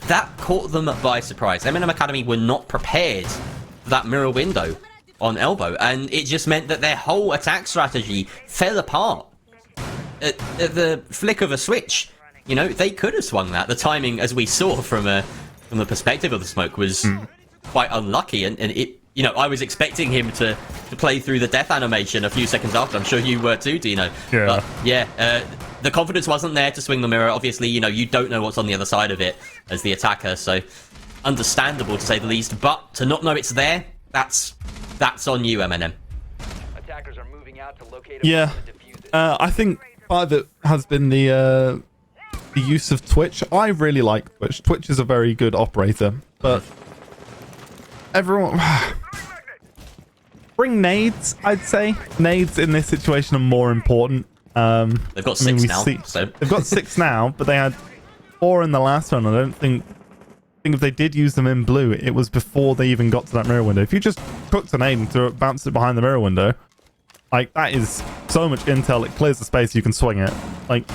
That caught them by surprise. M&M Academy were not prepared for that mirror window on Elbow, and it just meant that their whole attack strategy fell apart at the flick of a switch. You know, they could have swung that. The timing, as we saw from the perspective of the smoke, was quite unlucky, and it, you know, I was expecting him to play through the death animation a few seconds after. I'm sure you were too, Dino. Yeah. But yeah, the confidence wasn't there to swing the mirror. Obviously, you know, you don't know what's on the other side of it as the attacker, so understandable to say the least. But to not know it's there, that's on you, M&M. Attackers are moving out to locate Yeah, I think part of it has been the use of Twitch. I really like Twitch. Twitch is a very good operator, but everyone bring nades. I'd say nades in this situation are more important. They've got 6 now. So they've got 6 now, but they had 4 in the last one. I don't think if they did use them in Blue, it was before they even got to that mirror window. If you just cooked an aim and bounced it behind the mirror window, like, that is so much intel. It clears the space. You can swing it. Like,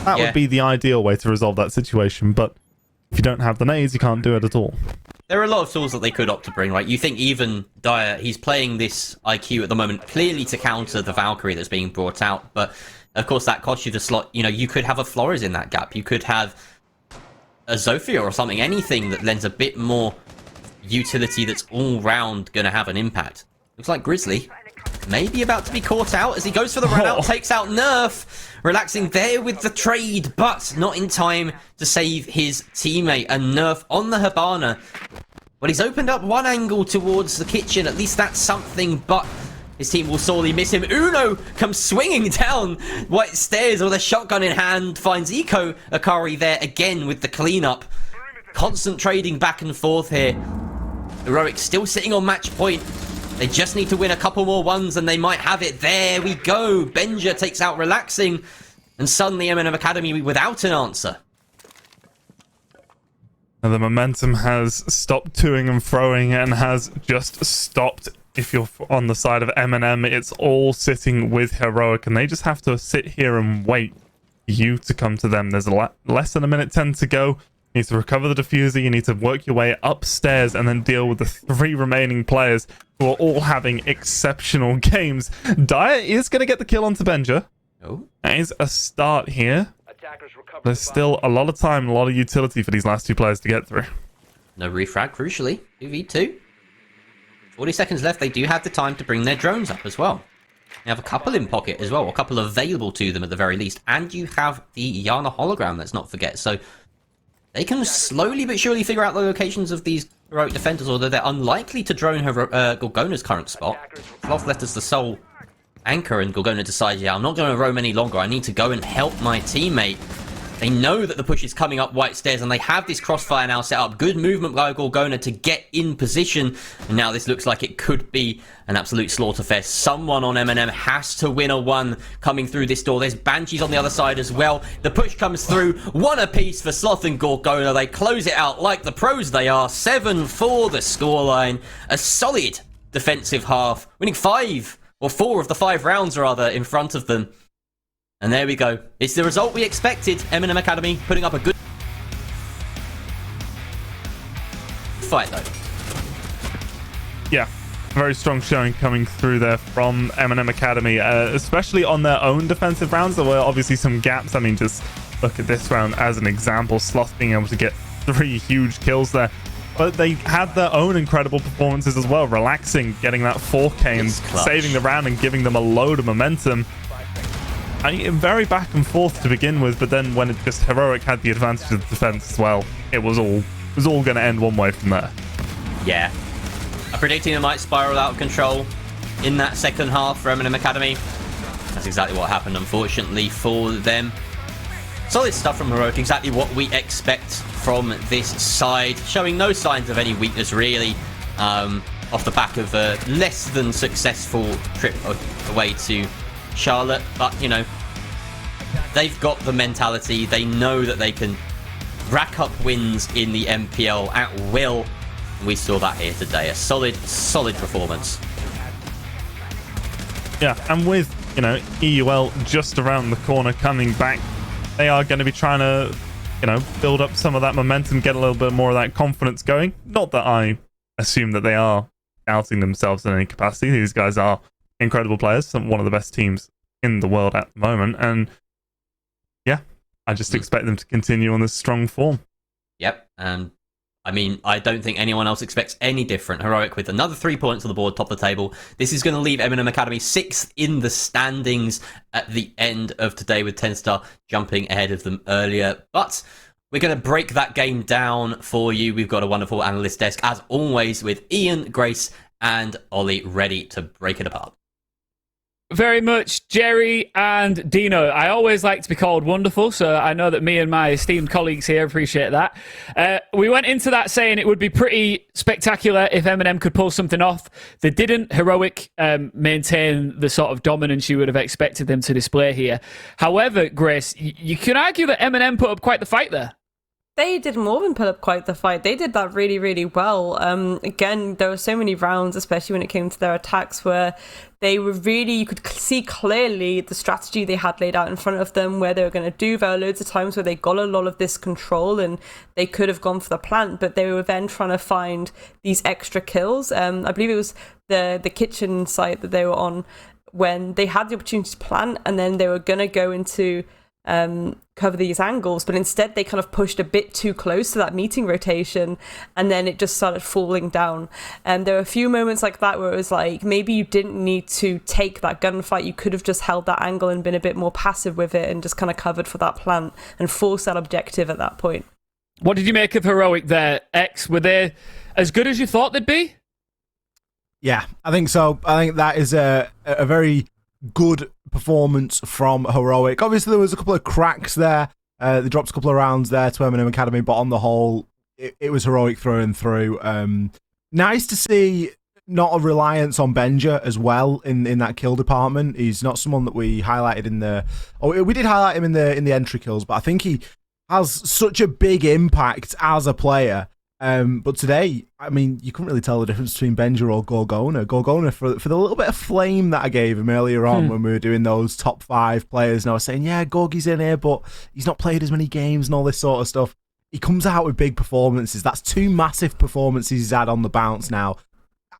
that would be the ideal way to resolve that situation. But if you don't have the nades, you can't do it at all. there are a lot of tools that they could opt to bring, right? You think even Dire, he's playing this IQ at the moment clearly to counter the Valkyrie that's being brought out, but of course that costs you the slot. You know, you could have a Flores in that gap. You could have a Zofia or something, anything that lends a bit more utility that's all round going to have an impact. Looks like Grizzly maybe about to be caught out as he goes for the run out, takes out Nerf, relaxing there with the trade, but not in time to save his teammate. And Nerf on the Hibana. Well, he's opened up one angle towards the kitchen, at least that's something, but his team will sorely miss him. Uno comes swinging down white stairs with a shotgun in hand, finds Eco Akari there again with the cleanup. Constant trading back and forth here. Heroic still sitting on match point. They just need to win a couple more ones and they might have it. There we go. Benja takes out Relaxing, and suddenly M&M Academy without an answer. And the momentum has stopped toing and froing and has just stopped. If you're on the side of M&M, it's all sitting with Heroic, and they just have to sit here and wait for you to come to them. There's less than a minute 10 to go. You need to recover the diffuser, you need to work your way upstairs and then deal with the 3 remaining players who are all having exceptional games. Dyer is going to get the kill onto Benja. Oh. That is a start here. There's still a lot of time, a lot of utility for these last 2 players to get through. No refrag, crucially. 2v2. 40 seconds left. They do have the time to bring their drones up as well. You have a couple in pocket as well, a couple available to them at the very least. And you have the Yana hologram, let's not forget. So they can slowly but surely figure out the locations of these heroic defenders, although they're unlikely to drone Gorgona's current spot. Sloth left as the sole anchor, and Gorgona decides, yeah, I'm not going to roam any longer. I need to go and help my teammate. They know that the push is coming up white stairs, and they have this crossfire now set up. Good movement by Gorgona to get in position. And now this looks like it could be an absolute slaughterfest. Someone on M&M has to win a 1 coming through this door. There's Banshees on the other side as well. The push comes through. 1 apiece for Sloth and Gorgona. They close it out like the pros they are. 7-4 the scoreline. A solid defensive half. Winning 5 or 4 of the 5 rounds, rather, in front of them. And there we go. It's the result we expected. M&M Academy putting up a good fight, though. Yeah, very strong showing coming through there from M&M Academy, especially on their own defensive rounds. There were obviously some gaps. I mean, just look at this round as an example. Sloth being able to get 3 huge kills there. But they had their own incredible performances as well, relaxing, getting that 4K and saving the round and giving them a load of momentum. Very back and forth to begin with, but then when it just Heroic had the advantage of the defense as well, it was all going to end one way from there. Yeah. I'm predicting it might spiral out of control in that second half for M&M Academy. That's exactly what happened, unfortunately, for them. Solid stuff from Heroic, exactly what we expect from this side. Showing no signs of any weakness, really, off the back of a less than successful trip away to Charlotte. But, you know, they've got the mentality. They know that they can rack up wins in the NPL at will. We saw that here today. A solid performance. Yeah, and with, you know, EUL just around the corner coming back, they are going to be trying to, you know, build up some of that momentum, get a little bit more of that confidence going. Not that I assume that they are doubting themselves in any capacity. These guys are incredible players, one of the best teams in the world at the moment. And yeah, I just expect them to continue on this strong form. Yep, and I mean, I don't think anyone else expects any different. Heroic with another 3 points on the board, top of the table. This is going to leave M&M Academy 6th in the standings at the end of today, with TENSTAR jumping ahead of them earlier. But we're going to break that game down for you. We've got a wonderful analyst desk, as always, with Ian, Grace, and Ollie ready to break it apart. Very much, Jerry and Dino. I always like to be called wonderful, so I know that me and my esteemed colleagues here appreciate that. We went into that saying it would be pretty spectacular if M&M could pull something off. They didn't. Heroic maintain the sort of dominance you would have expected them to display here. However, Grace, you can argue that M&M put up quite the fight there. They did more than put up quite the fight. They did that really, really well. Again, there were so many rounds, especially when it came to their attacks, where they were really, you could see clearly the strategy they had laid out in front of them, where they were going to do. There were loads of times where they got a lot of this control and they could have gone for the plant, but they were then trying to find these extra kills. I believe it was the kitchen site that they were on when they had the opportunity to plant, and then they were going to go into cover these angles, but instead they kind of pushed a bit too close to that meeting rotation, and then it just started falling down. And there were a few moments like that where it was like, maybe you didn't need to take that gunfight, you could have just held that angle and been a bit more passive with it and just kind of covered for that plant and forced that objective at that point. What did you make of Heroic there, X? Were they as good as you thought they'd be? Yeah, I think so. I think that is a very good performance from Heroic. Obviously, there was a couple of cracks there. They dropped a couple of rounds there to M&M Academy, but on the whole, it was Heroic through and through. Nice to see not a reliance on Benja as well in that kill department. He's not someone that we highlighted in the... Oh, we did highlight him in the entry kills, but I think he has such a big impact as a player. But today, I mean, you couldn't really tell the difference between Benja or Gorgona. Gorgona, for the little bit of flame that I gave him earlier on when we were doing those top 5 players, and I was saying, yeah, Gorgy's in here, but he's not played as many games and all this sort of stuff. he comes out with big performances. That's 2 massive performances he's had on the bounce now.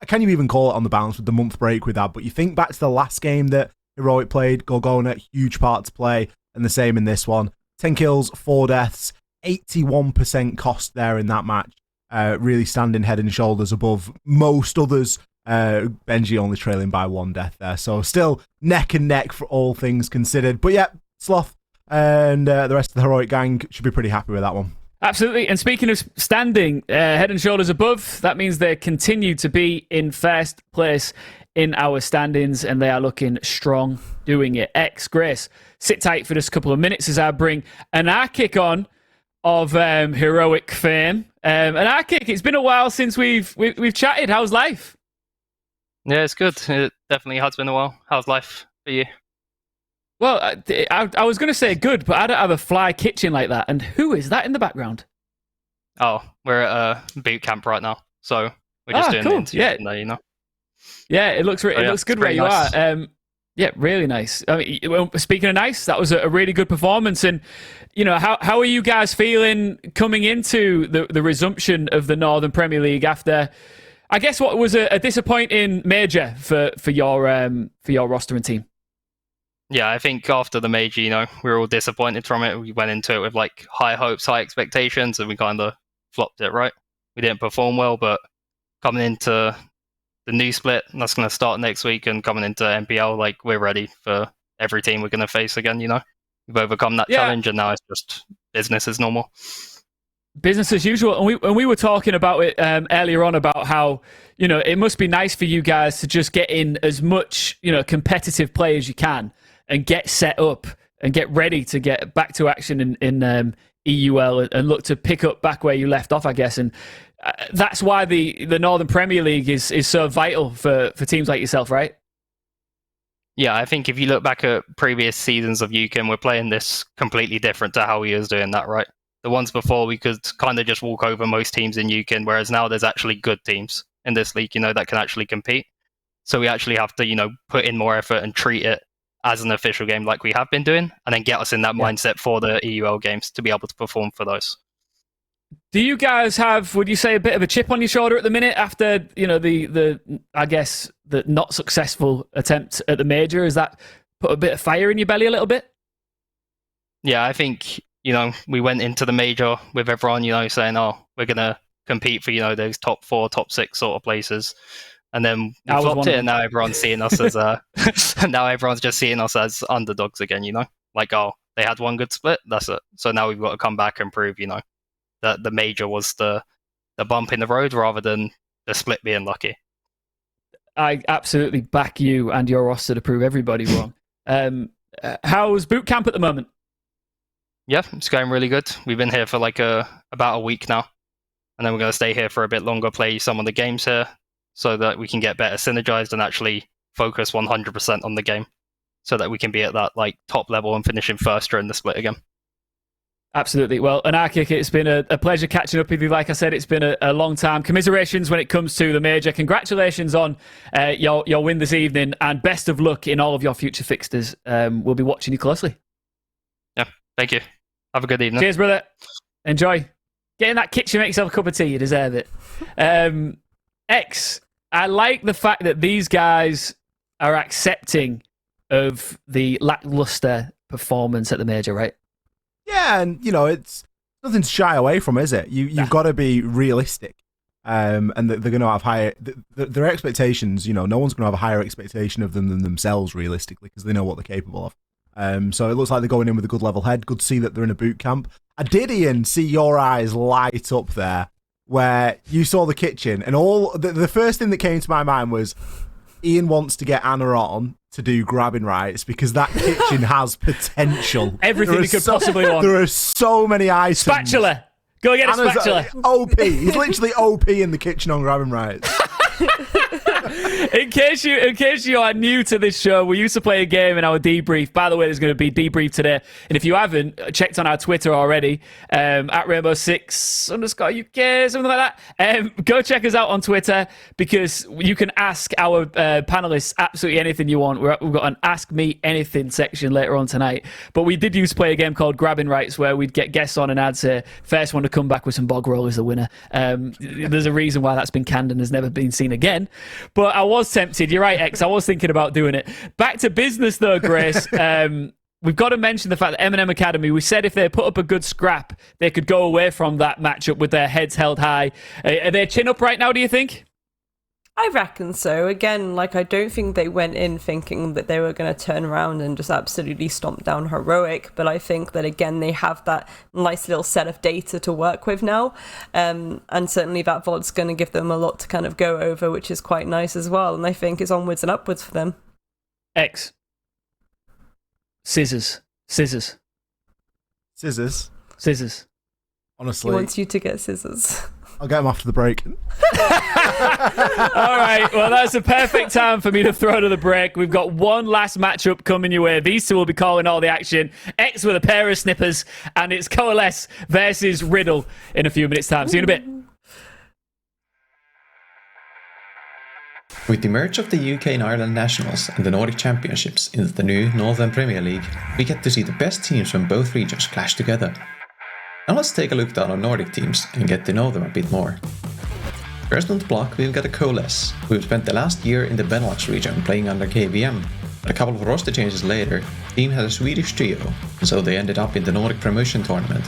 Can you even call it on the bounce with the month break with that? But you think back to the last game that Heroic played, Gorgona, huge part to play, and the same in this one. 10 kills, 4 deaths, 81% cost there in that match. Really standing head and shoulders above most others. Benji only trailing by 1 death there. So still neck and neck for all things considered. But yeah, Sloth and the rest of the Heroic gang should be pretty happy with that one. Absolutely. And speaking of standing head and shoulders above, that means they continue to be in first place in our standings, and they are looking strong doing it. X, Grace, sit tight for just a couple of minutes as I bring an kick on of Heroic fame. An kick, it's been a while since we've chatted. How's life? Yeah, it's good. It definitely has been a while. How's life for you? Well, I was going to say good, but I don't have a fly kitchen like that. And who is that in the background? Oh, we're at a boot camp right now, so we're just doing cool. the interview there, you know. Yeah, it looks it looks good where you nice. are. Yeah, really nice. I mean, well, speaking of nice, that was a really good performance. And you know, how are you guys feeling coming into the resumption of the Northern Premier League after, I guess, what was a disappointing major for your roster and team? Yeah, I think after the major, you know, we were all disappointed from it. We went into it with like high hopes, high expectations, and we kind of flopped it, right? We didn't perform well, but coming into the new split, that's going to start next week, and coming into NPL, like, we're ready for every team we're going to face again, you know? We've overcome that challenge, and now it's just business as normal. Business as usual. And we were talking about it earlier on about how, you know, it must be nice for you guys to just get in as much, you know, competitive play as you can and get set up and get ready to get back to action in EUL and look to pick up back where you left off, I guess. And that's why the Northern Premier League is so vital for teams like yourself, right? Yeah, I think if you look back at previous seasons of UCAN, we're playing this completely different to how we was doing that, right? The ones before, we could kind of just walk over most teams in UCAN, whereas now there's actually good teams in this league, you know, that can actually compete. So we actually have to, you know, put in more effort and treat it as an official game like we have been doing, and then get us in that mindset for the EUL games to be able to perform for those. Do you guys have, would you say, a bit of a chip on your shoulder at the minute after, you know, the I guess, the not successful attempt at the major? Has that put a bit of fire in your belly a little bit? Yeah, I think, you know, we went into the major with everyone, you know, saying, oh, we're going to compete for, you know, those top 4, top 6 sort of places. And then we flopped it, and now everyone's seeing us as now everyone's just seeing us as underdogs again, you know? Like, oh, they had one good split, that's it. So now we've got to come back and prove, you know, that the major was the bump in the road rather than the split being lucky. I absolutely back you and your roster to prove everybody wrong. How's boot camp at the moment? Yeah, it's going really good. We've been here for like about a week now, and then we're going to stay here for a bit longer, play some of the games here, so that we can get better synergized and actually focus 100% on the game, so that we can be at that like top level and finishing first during the split again. Absolutely. Well, Anarchic, it's been a pleasure catching up with you. Like I said, it's been a long time. Commiserations when it comes to the major. Congratulations on your win this evening, and best of luck in all of your future fixtures. We'll be watching you closely. Yeah, thank you. Have a good evening. Cheers, brother. Enjoy. Get in that kitchen, make yourself a cup of tea. You deserve it. X, I like the fact that these guys are accepting of the lackluster performance at the major, right? Yeah, and, you know, it's nothing to shy away from, is it? You've got to be realistic. And they're going to have higher... Their expectations, you know, no one's going to have a higher expectation of them than themselves, realistically, because they know what they're capable of. So it looks like they're going in with a good level head. Good to see that they're in a boot camp. I did, Ian, see your eyes light up there, where you saw the kitchen, and the first thing that came to my mind was Ian wants to get Anna on to do grabbing rights because that kitchen has potential. Everything you could possibly want. There are so many items. Spatula. Go get a spatula. OP. He's literally OP in the kitchen on grabbing rights. In case you are new to this show, we used to play a game in our debrief. By the way, there's going to be debrief today. And if you haven't checked on our Twitter already, at Rainbow6_UK, something like that, go check us out on Twitter because you can ask our panelists absolutely anything you want. We've got an Ask Me Anything section later on tonight. But we did used to play a game called Grabbing Rights where we'd get guests on and I'd say, first one to come back with some bog roll is the winner. There's a reason why that's been canned and has never been seen again. But I was tempted. You're right, X. I was thinking about doing it. Back to business, though, Grace. We've got to mention the fact that M&M Academy, we said if they put up a good scrap, they could go away from that matchup with their heads held high. Are they chin up right now, do you think? I reckon so. Again, I don't think they went in thinking that they were going to turn around and just absolutely stomp down Heroic, but I think that, again, they have that nice little set of data to work with now, and certainly that VOD's going to give them a lot to kind of go over, which is quite nice as well, and I think it's onwards and upwards for them. X. Scissors. Honestly. He wants you to get scissors. I'll get them after the break. All right, well, that's a perfect time for me to throw to the break. We've got one last matchup coming your way. These two will be calling all the action. X with a pair of snippers, and it's Coalesce versus Riddle in a few minutes' time. See you in a bit. With the merge of the UK and Ireland Nationals and the Nordic Championships into the new Northern Premier League, we get to see the best teams from both regions clash together. Now let's take a look down on Nordic teams and get to know them a bit more. First on the block we've got a Coalesce, who have spent the last year in the Benelux region playing under KVM, but a couple of roster changes later, the team had a Swedish trio, and so they ended up in the Nordic Promotion Tournament,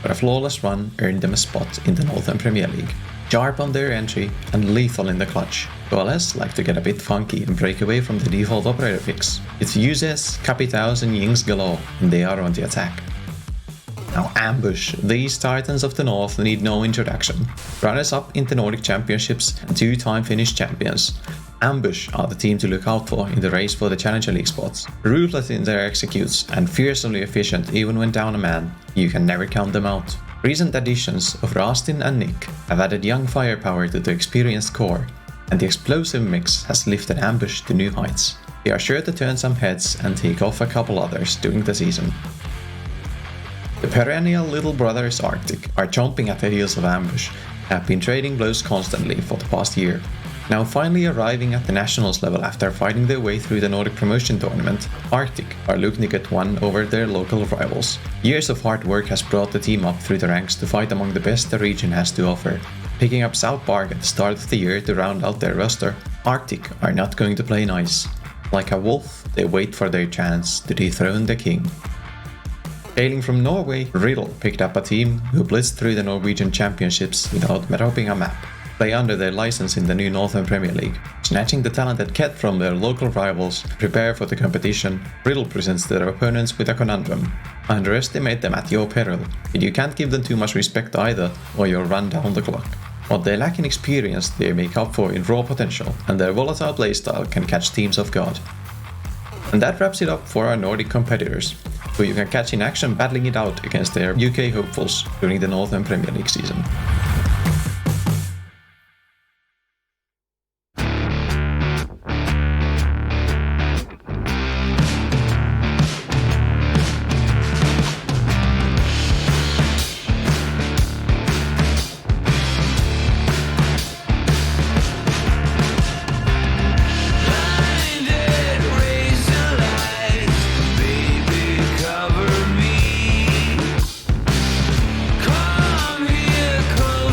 where a flawless run earned them a spot in the Northern Premier League. Sharp on their entry and lethal in the clutch, Coalesce like to get a bit funky and break away from the default operator picks. It's Fuses, Capitaos and Yings galore, and they are on the attack. Now Ambush, these titans of the north need no introduction. Runners-up in the Nordic Championships and two-time Finnish champions. Ambush are the team to look out for in the race for the Challenger League spots. Ruthless in their executes and fearsomely efficient even when down a man, you can never count them out. Recent additions of Rastin and Nick have added young firepower to the experienced core, and the explosive mix has lifted Ambush to new heights. They are sure to turn some heads and take off a couple others during the season. The perennial little brothers Arctic are chomping at the heels of Ambush and have been trading blows constantly for the past year. Now finally arriving at the nationals level after fighting their way through the Nordic Promotion Tournament, Arctic are looking to get one over their local rivals. Years of hard work has brought the team up through the ranks to fight among the best the region has to offer. Picking up South Park at the start of the year to round out their roster, Arctic are not going to play nice. Like a wolf, they wait for their chance to dethrone the king. Hailing from Norway, RIDDLE picked up a team who blitzed through the Norwegian Championships without dropping a map. Play under their license in the new Northern Premier League. Snatching the talented Ket from their local rivals to prepare for the competition, RIDDLE presents their opponents with a conundrum. Underestimate them at your peril, but you can't give them too much respect either, or you'll run down the clock. What they lack in experience, they make up for in raw potential, and their volatile playstyle can catch teams off guard. And that wraps it up for our Nordic competitors, who you can catch in action battling it out against their UK hopefuls during the Northern Premier League season. Cover me. Come here close.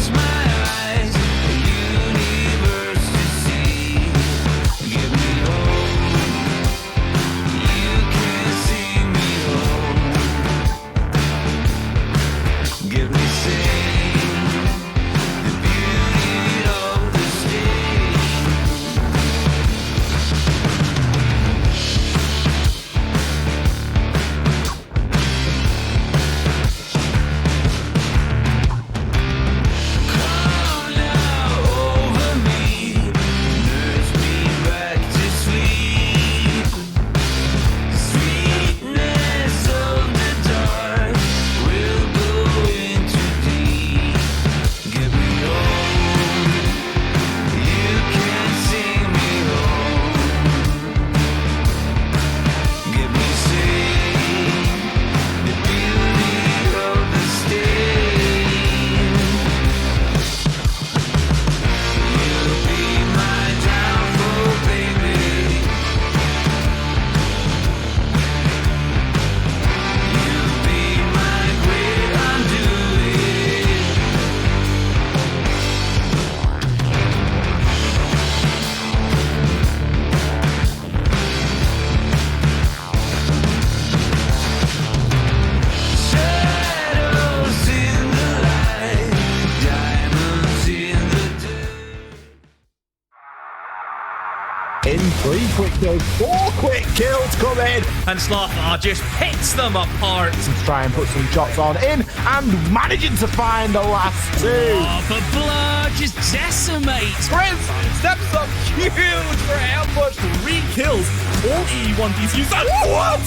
in. 3 quick kills, 4 quick kills coming. And Slothar just picks them apart. Let's try and put some shots on in and managing to find the last 2. Oh, but Blur just decimates. Prince steps up huge for ambush. 3 kills. All E1DCUs. And what?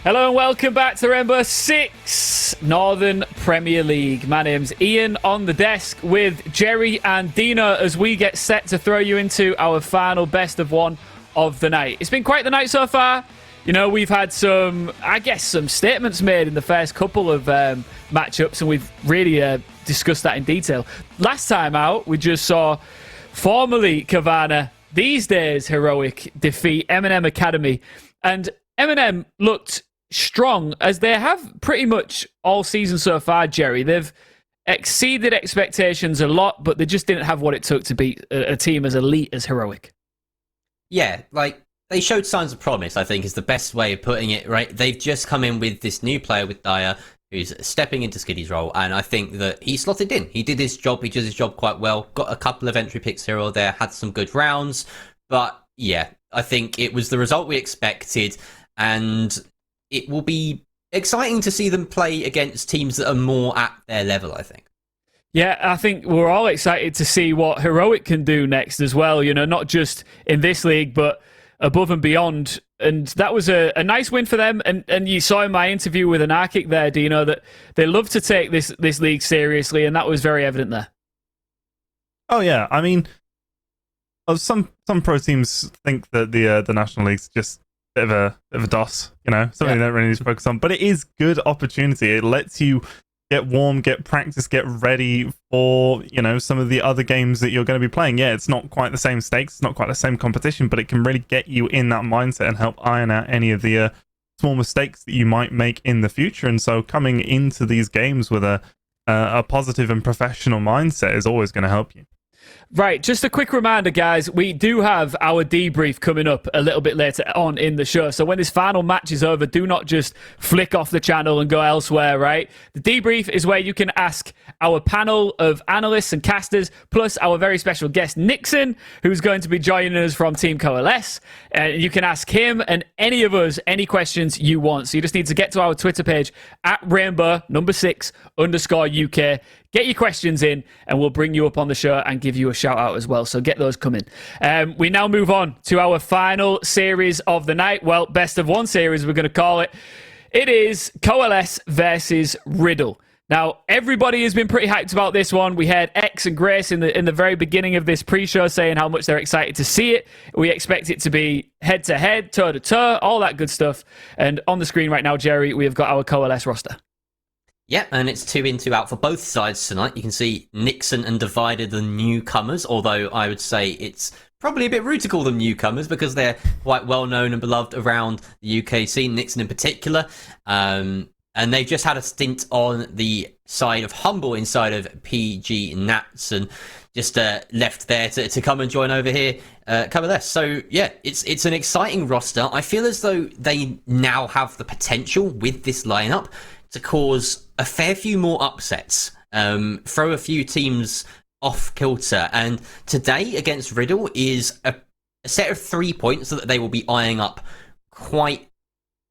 Hello and welcome back to Rainbow Six Northern Premier League. My name's Ian on the desk with Jerry and Dino as we get set to throw you into our final best of one of the night. It's been quite the night so far. You know, we've had some statements made in the first couple of matchups, and we've really discussed that in detail. Last time out, we just saw formerly Kavana, these days Heroic, defeat M&M Academy. And M&M looked strong, as they have pretty much all season so far, Jerry. They've exceeded expectations a lot, but they just didn't have what it took to beat a team as elite as Heroic. Yeah, like, they showed signs of promise, I think, is the best way of putting it, right? They've just come in with this new player with Dyer, who's stepping into Skiddy's role, and I think that he slotted in. He did his job, he did his job quite well, got a couple of entry picks here or there, had some good rounds, but yeah, I think it was the result we expected, and it will be exciting to see them play against teams that are more at their level, I think. Yeah, I think we're all excited to see what Heroic can do next as well, you know, not just in this league, but above and beyond. And that was a nice win for them. And you saw in my interview with Anarchic there, Dino, that they love to take this league seriously, and that was very evident there. Oh, yeah. I mean, some pro teams think that the National League's just a bit of a DOS, you know, something they don't really need to focus on. But it is good opportunity. It lets you get warm, get practice, get ready for, you know, some of the other games that you're going to be playing. Yeah, it's not quite the same stakes, it's not quite the same competition, but it can really get you in that mindset and help iron out any of the small mistakes that you might make in the future. And so coming into these games with a positive and professional mindset is always going to help you. Right, just a quick reminder, guys, we do have our debrief coming up a little bit later on in the show. So when this final match is over, do not just flick off the channel and go elsewhere, right? The debrief is where you can ask our panel of analysts and casters, plus our very special guest, Nixon, who's going to be joining us from Team Coalesce. And you can ask him and any of us any questions you want. So you just need to get to our Twitter page at Rainbow6_UK. Get your questions in, and we'll bring you up on the show and give you a shout out as well. So get those coming. We now move on to our final series of the night. Well, best of one series, we're going to call it. It is Coalesce versus Riddle. Now, everybody has been pretty hyped about this one. We had X and Grace in the very beginning of this pre-show saying how much they're excited to see it. We expect it to be head-to-head, toe-to-toe, all that good stuff. And on the screen right now, Jerry, we have got our Coalesce roster. Yeah, and it's 2 in, 2 out for both sides tonight. You can see Nixon and Divided, the newcomers, although I would say it's probably a bit rude to call them newcomers because they're quite well known and beloved around the UK scene, Nixon in particular. And they've just had a stint on the side of Humble inside of PG Nats and just left there to come and join over here, Coalesce. So yeah, it's an exciting roster. I feel as though they now have the potential with this lineup to cause a fair few more upsets, throw a few teams off kilter. And today against Riddle is a set of 3 points that they will be eyeing up quite,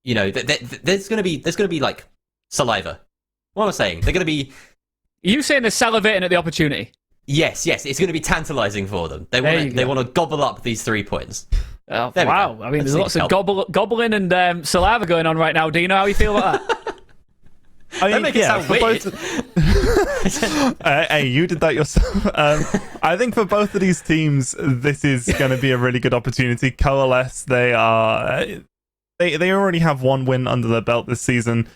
you know, there's going to be like saliva. What am I saying? They're going to be... You saying they're salivating at the opportunity? Yes, it's going to be tantalizing for them. They want to gobble up these 3 points. Oh, wow. I mean, there's lots of gobbling and saliva going on right now. Dino, how do you feel about that? I mean, make it sound weird. Hey, you did that yourself. I think for both of these teams, this is going to be a really good opportunity. Coalesce, they already have 1 win under their belt this season,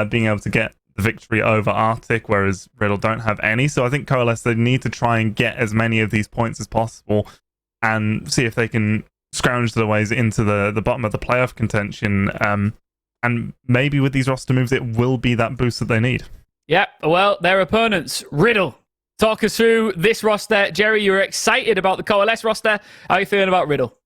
being able to get the victory over Arctic, whereas Riddle don't have any. So I think Coalesce, they need to try and get as many of these points as possible and see if they can scrounge their ways into the bottom of the playoff contention. And maybe with these roster moves, it will be that boost that they need. Yeah, well, their opponents, Riddle. Talk us through this roster. Jerry, you're excited about the Coalesce roster. How are you feeling about Riddle?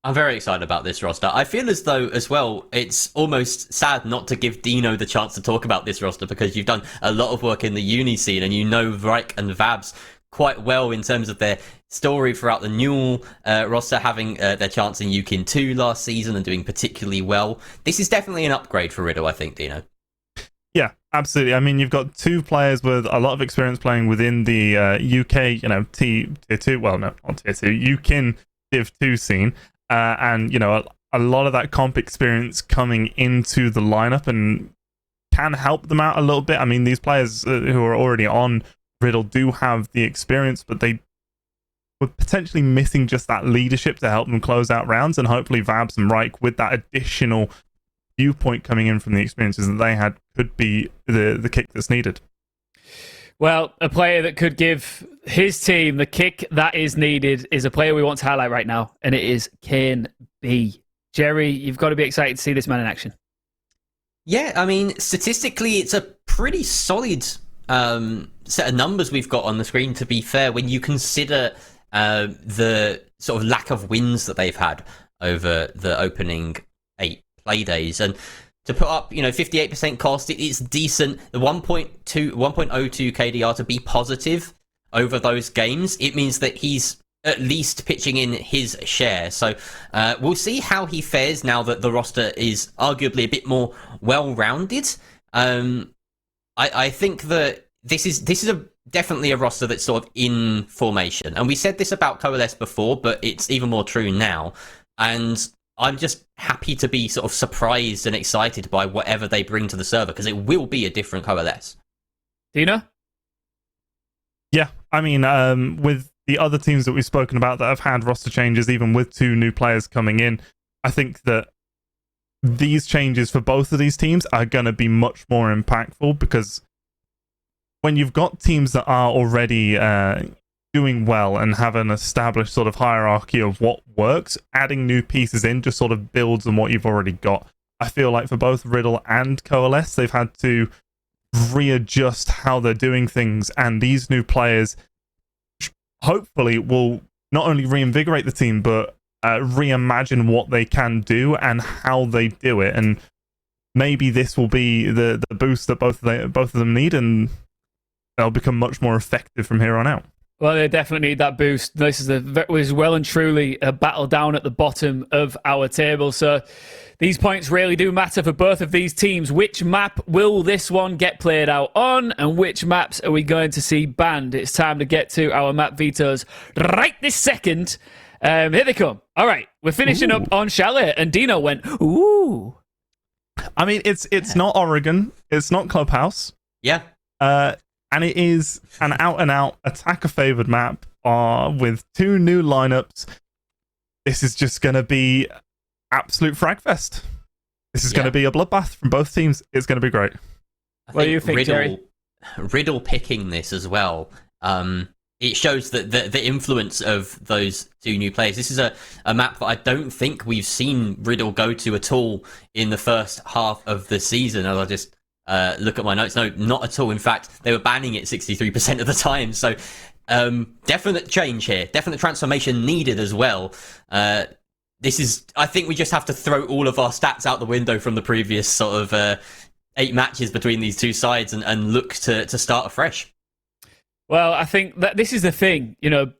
I'm very excited about this roster. I feel as though, as well, it's almost sad not to give Dino the chance to talk about this roster because you've done a lot of work in the uni scene and you know Reich and Vabs quite well in terms of their story throughout the Newell roster, having their chance in UKIN 2 last season and doing particularly well. This is definitely an upgrade for Riddle, I think, Dino. Yeah, absolutely. I mean, you've got two players with a lot of experience playing within the UK, tier 2, well, no, not tier 2, UKIN Div 2 scene. And, a lot of that comp experience coming into the lineup and can help them out a little bit. I mean, these players who are already on Riddle do have the experience, but they were potentially missing just that leadership to help them close out rounds. And hopefully Vabs and Reich, with that additional viewpoint coming in from the experiences that they had, could be the kick that's needed. Well, a player that could give his team the kick that is needed is a player we want to highlight right now, and it is Kane B. Jerry, you've got to be excited to see this man in action. Yeah, I mean, statistically, it's a pretty solid set of numbers we've got on the screen, to be fair, when you consider the sort of lack of wins that they've had over the opening 8 play days. And to put up, 58% cost, it's decent. The 1.02 KDR to be positive over those games, it means that he's at least pitching in his share. So we'll see how he fares now that the roster is arguably a bit more well-rounded. I think that this is definitely a roster that's sort of in formation. And we said this about Coalesce before, but it's even more true now. And I'm just happy to be sort of surprised and excited by whatever they bring to the server, because it will be a different Coalesce. Dina? Yeah, I mean, with the other teams that we've spoken about that have had roster changes, even with 2 new players coming in, I think that these changes for both of these teams are going to be much more impactful, because when you've got teams that are already doing well and have an established sort of hierarchy of what works, adding new pieces in just sort of builds on what you've already got. I feel like for both Riddle and Coalesce, they've had to readjust how they're doing things, and these new players hopefully will not only reinvigorate the team, but reimagine what they can do and how they do it. And maybe this will be the boost that both of them need, and they'll become much more effective from here on out. Well, they definitely need that boost. This is well and truly a battle down at the bottom of our table. So these points really do matter for both of these teams. Which map will this one get played out on, and which maps are we going to see banned? It's time to get to our map vetoes right this second. Here they come. All right, we're finishing up on Chalet, and Dino went, ooh. I mean, it's not Oregon. It's not Clubhouse. Yeah. And it is an out-and-out attacker-favored map with 2 new lineups. This is just going to be absolute fragfest. This is going to be a bloodbath from both teams. It's going to be great. What do you think, Jerry? Riddle picking this as well. It shows that the influence of those 2 new players. This is a map that I don't think we've seen Riddle go to at all in the first half of the season. As I just look at my notes. No, not at all. In fact, they were banning it 63% of the time. So definite change here. Definite transformation needed as well. This is, I think we just have to throw all of our stats out the window from the previous sort of 8 matches between these 2 sides and look to start afresh. Well, I think that this is the thing.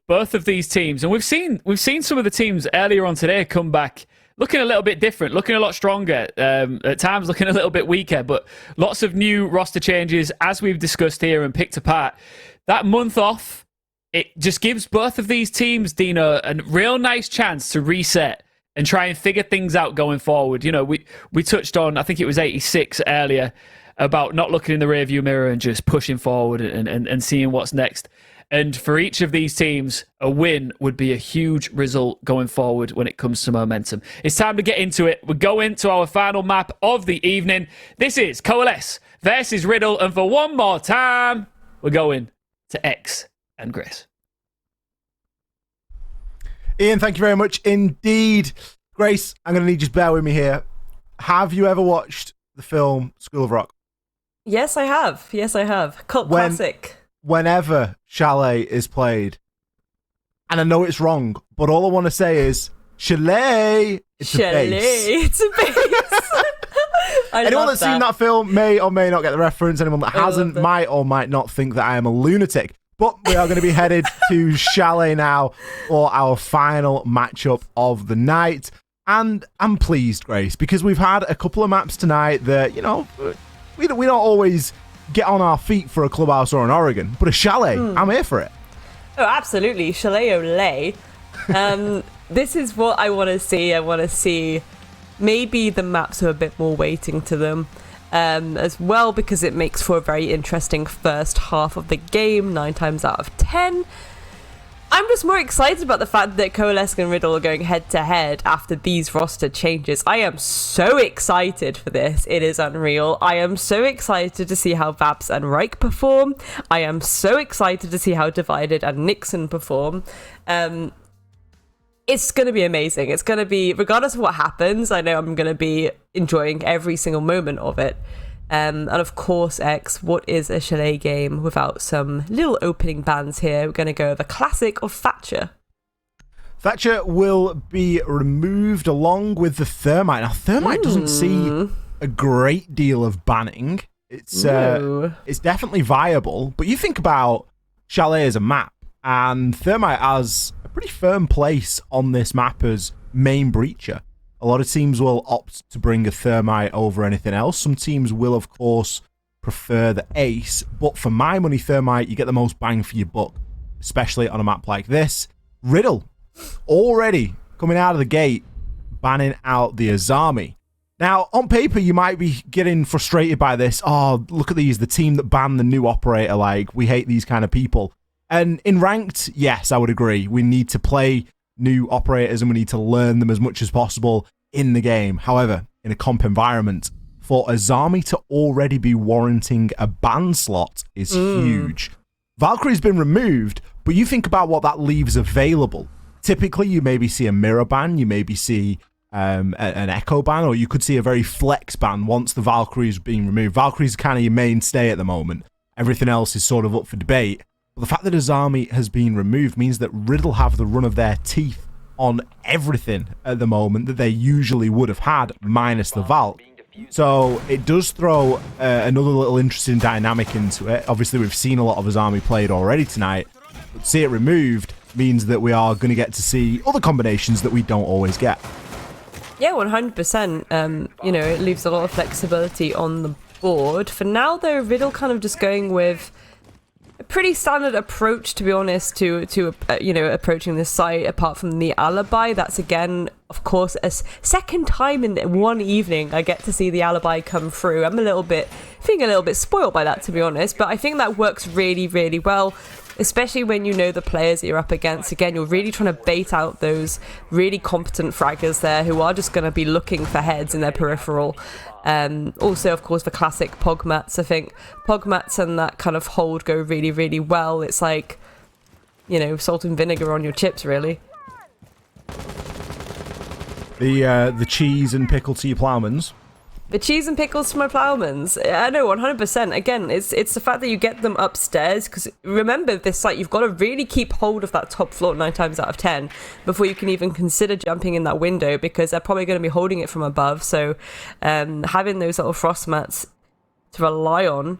Both of these teams, and we've seen some of the teams earlier on today come back looking a little bit different, looking a lot stronger, at times looking a little bit weaker, but lots of new roster changes, as we've discussed here and picked apart. That month off, it just gives both of these teams, Dino, a real nice chance to reset and try and figure things out going forward. We touched on, I think it was 86 earlier, about not looking in the rearview mirror and just pushing forward and seeing what's next. And for each of these teams, a win would be a huge result going forward when it comes to momentum. It's time to get into it. We're going to our final map of the evening. This is Coalesce versus Riddle. And for one more time, we're going to X and Grace. Ian, thank you very much indeed. Grace, I'm going to need you to bear with me here. Have you ever watched the film School of Rock? Yes, I have. Cult classic. Whenever Chalet is played, and I know it's wrong, but all I want to say is Chalet. It's a base. It's a base. Anyone that's seen that film may or may not get the reference. Anyone that hasn't might or might not think that I am a lunatic. But we are going to be headed to Chalet now for our final matchup of the night. And I'm pleased, Grace, because we've had a couple of maps tonight that, you know, we don't always get on our feet for a clubhouse or an Oregon. But a Chalet, I'm here for it. Oh, absolutely. Chalet Olay. This is what I want to see. I want to see maybe the maps have a bit more weighting to them as well, because it makes for a very interesting first half of the game, 9 times out of 10. I'm just more excited about the fact that Coalesce and RIDDLE are going head to head after these roster changes. I am so excited for this. It is unreal. I am so excited to see how Vaps and Reich perform. I am so excited to see how Divided and Nixon perform. It's going to be amazing. It's going to be, regardless of what happens, I know I'm going to be enjoying every single moment of it. And of course, X, what is a Chalet game without some little opening bands here? We're going to go with a classic of Thatcher. Thatcher will be removed along with the Thermite. Now, Thermite doesn't see a great deal of banning. It's definitely viable, but you think about Chalet as a map, and Thermite has a pretty firm place on this map as main breacher. A lot of teams will opt to bring a Thermite over anything else. Some teams will, of course, prefer the Ace. But for my money, Thermite, you get the most bang for your buck, especially on a map like this. RIDDLE, already coming out of the gate, banning out the Azami. Now, on paper, you might be getting frustrated by this. Oh, look at these, the team that banned the new operator. Like, we hate these kind of people. And in ranked, yes, I would agree. We need to play new operators and we need to learn them as much as possible in the game. However, in a comp environment, for Azami to already be warranting a ban slot is huge. Valkyrie's been removed, but you think about what that leaves available. Typically, you maybe see a mirror ban, you maybe see an echo ban, or you could see a very flex ban once the Valkyrie is being removed. Valkyrie's kind of your mainstay at the moment. Everything else is sort of up for debate. But the fact that Azami has been removed means that RIDDLE have the run of their teeth on everything at the moment that they usually would have had, minus the Valk. So it does throw another little interesting dynamic into it. Obviously, we've seen a lot of Azami played already tonight, but to see it removed means that we are going to get to see other combinations that we don't always get. Yeah, 100%. You know, it leaves a lot of flexibility on the board. For now, though, RIDDLE kind of just going with a pretty standard approach, to be honest, to you know, approaching this site, apart from the alibi. That's, again, of course, a second time in one evening I get to see the alibi come through. I'm feeling a little bit spoiled by that, to be honest, but I think that works really, really well, especially when you know the players that you're up against. Again, you're really trying to bait out those really competent fraggers there who are just going to be looking for heads in their peripheral. Also, of course, the classic Pogmats. I think Pogmats and that kind of hold go really, really well. It's like, you know, salt and vinegar on your chips, really. The cheese and pickle to your ploughmans. The cheese and pickles to my ploughmans. I know, 100%. Again, it's the fact that you get them upstairs, because remember, this site, you've got to really keep hold of that top floor 9 times out of 10 before you can even consider jumping in that window, because they're probably going to be holding it from above. So having those little frost mats to rely on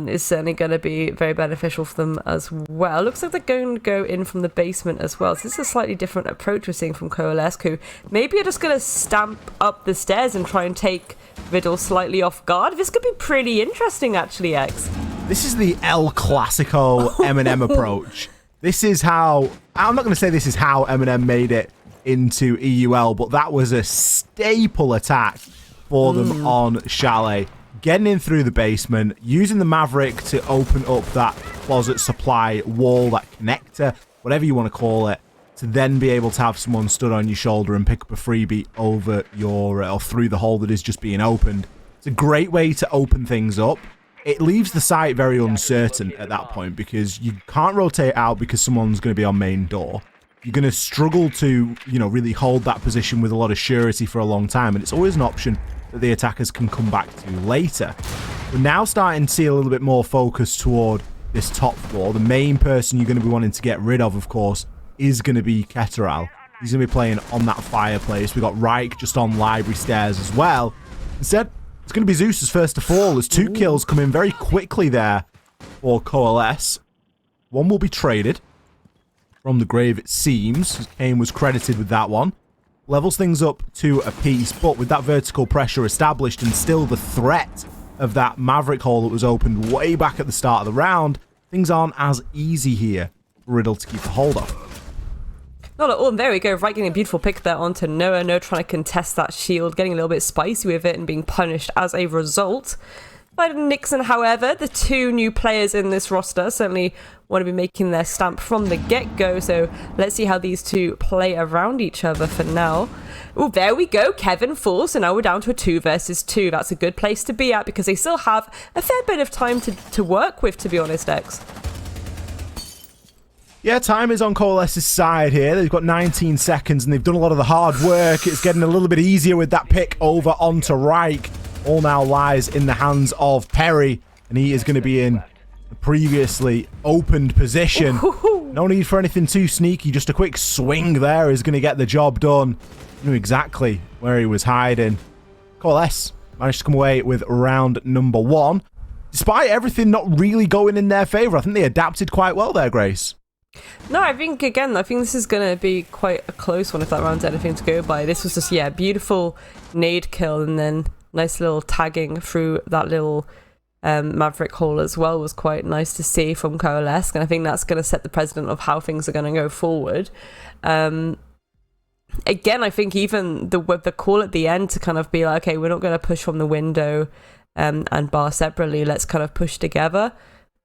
is certainly going to be very beneficial for them as well. Looks like they're going to go in from the basement as well. So this is a slightly different approach we're seeing from Coalesce, who maybe are just going to stamp up the stairs and try and take RIDDLE slightly off guard. This could be pretty interesting, actually, X. This is the El Clasico Eminem approach. This is how, I'm not going to say this is how Eminem made it into EUL, but that was a staple attack for them on Chalet. Getting in through the basement, using the Maverick to open up that closet supply wall, that connector, whatever you want to call it, to then be able to have someone stood on your shoulder and pick up a freebie over your, or through the hole that is just being opened. It's a great way to open things up. It leaves the site very uncertain at that point, because you can't rotate out because someone's going to be on main door. You're going to struggle to, you know, really hold that position with a lot of surety for a long time, and it's always an option that the attackers can come back to later. We're now starting to see a little bit more focus toward this top floor. The main person you're going to be wanting to get rid of course, is going to be Keteral. He's going to be playing on that fireplace. We got Reich just on library stairs as well. Instead, it's going to be Zeus's first to fall. There's 2 kills come in very quickly there for Coalesce. One will be traded from the grave, it seems. Kane was credited with that one. Levels things up to a piece, but with that vertical pressure established and still the threat of that Maverick hole that was opened way back at the start of the round, things aren't as easy here for Riddle to keep the hold of. Not at all. And there we go. Right, getting a beautiful pick there onto Noah. Noah trying to contest that shield, getting a little bit spicy with it and being punished as a result. By Nixon, however, the 2 new players in this roster certainly want to be making their stamp from the get-go. So let's see how these 2 play around each other for now. Oh, there we go. Kevin falls. So now we're down to a 2 versus 2. That's a good place to be at because they still have a fair bit of time to work with, to be honest, X. Yeah, time is on Coalesce's side here. They've got 19 seconds and they've done a lot of the hard work. It's getting a little bit easier with that pick over onto Reich. All now lies in the hands of Perry, and he is going to be in the previously opened position. No need for anything too sneaky. Just a quick swing there is going to get the job done. Knew exactly where he was hiding. Coalesce managed to come away with round number 1. Despite everything not really going in their favour, I think they adapted quite well there, Grace. No, I think this is going to be quite a close one if that round's anything to go by. This was just, beautiful nade kill and then nice little tagging through that little Maverick hole as well was quite nice to see from Coalesce. And I think that's going to set the precedent of how things are going to go forward. Again, I think even the call at the end to kind of be like, okay, we're not going to push from the window and bar separately. Let's kind of push together.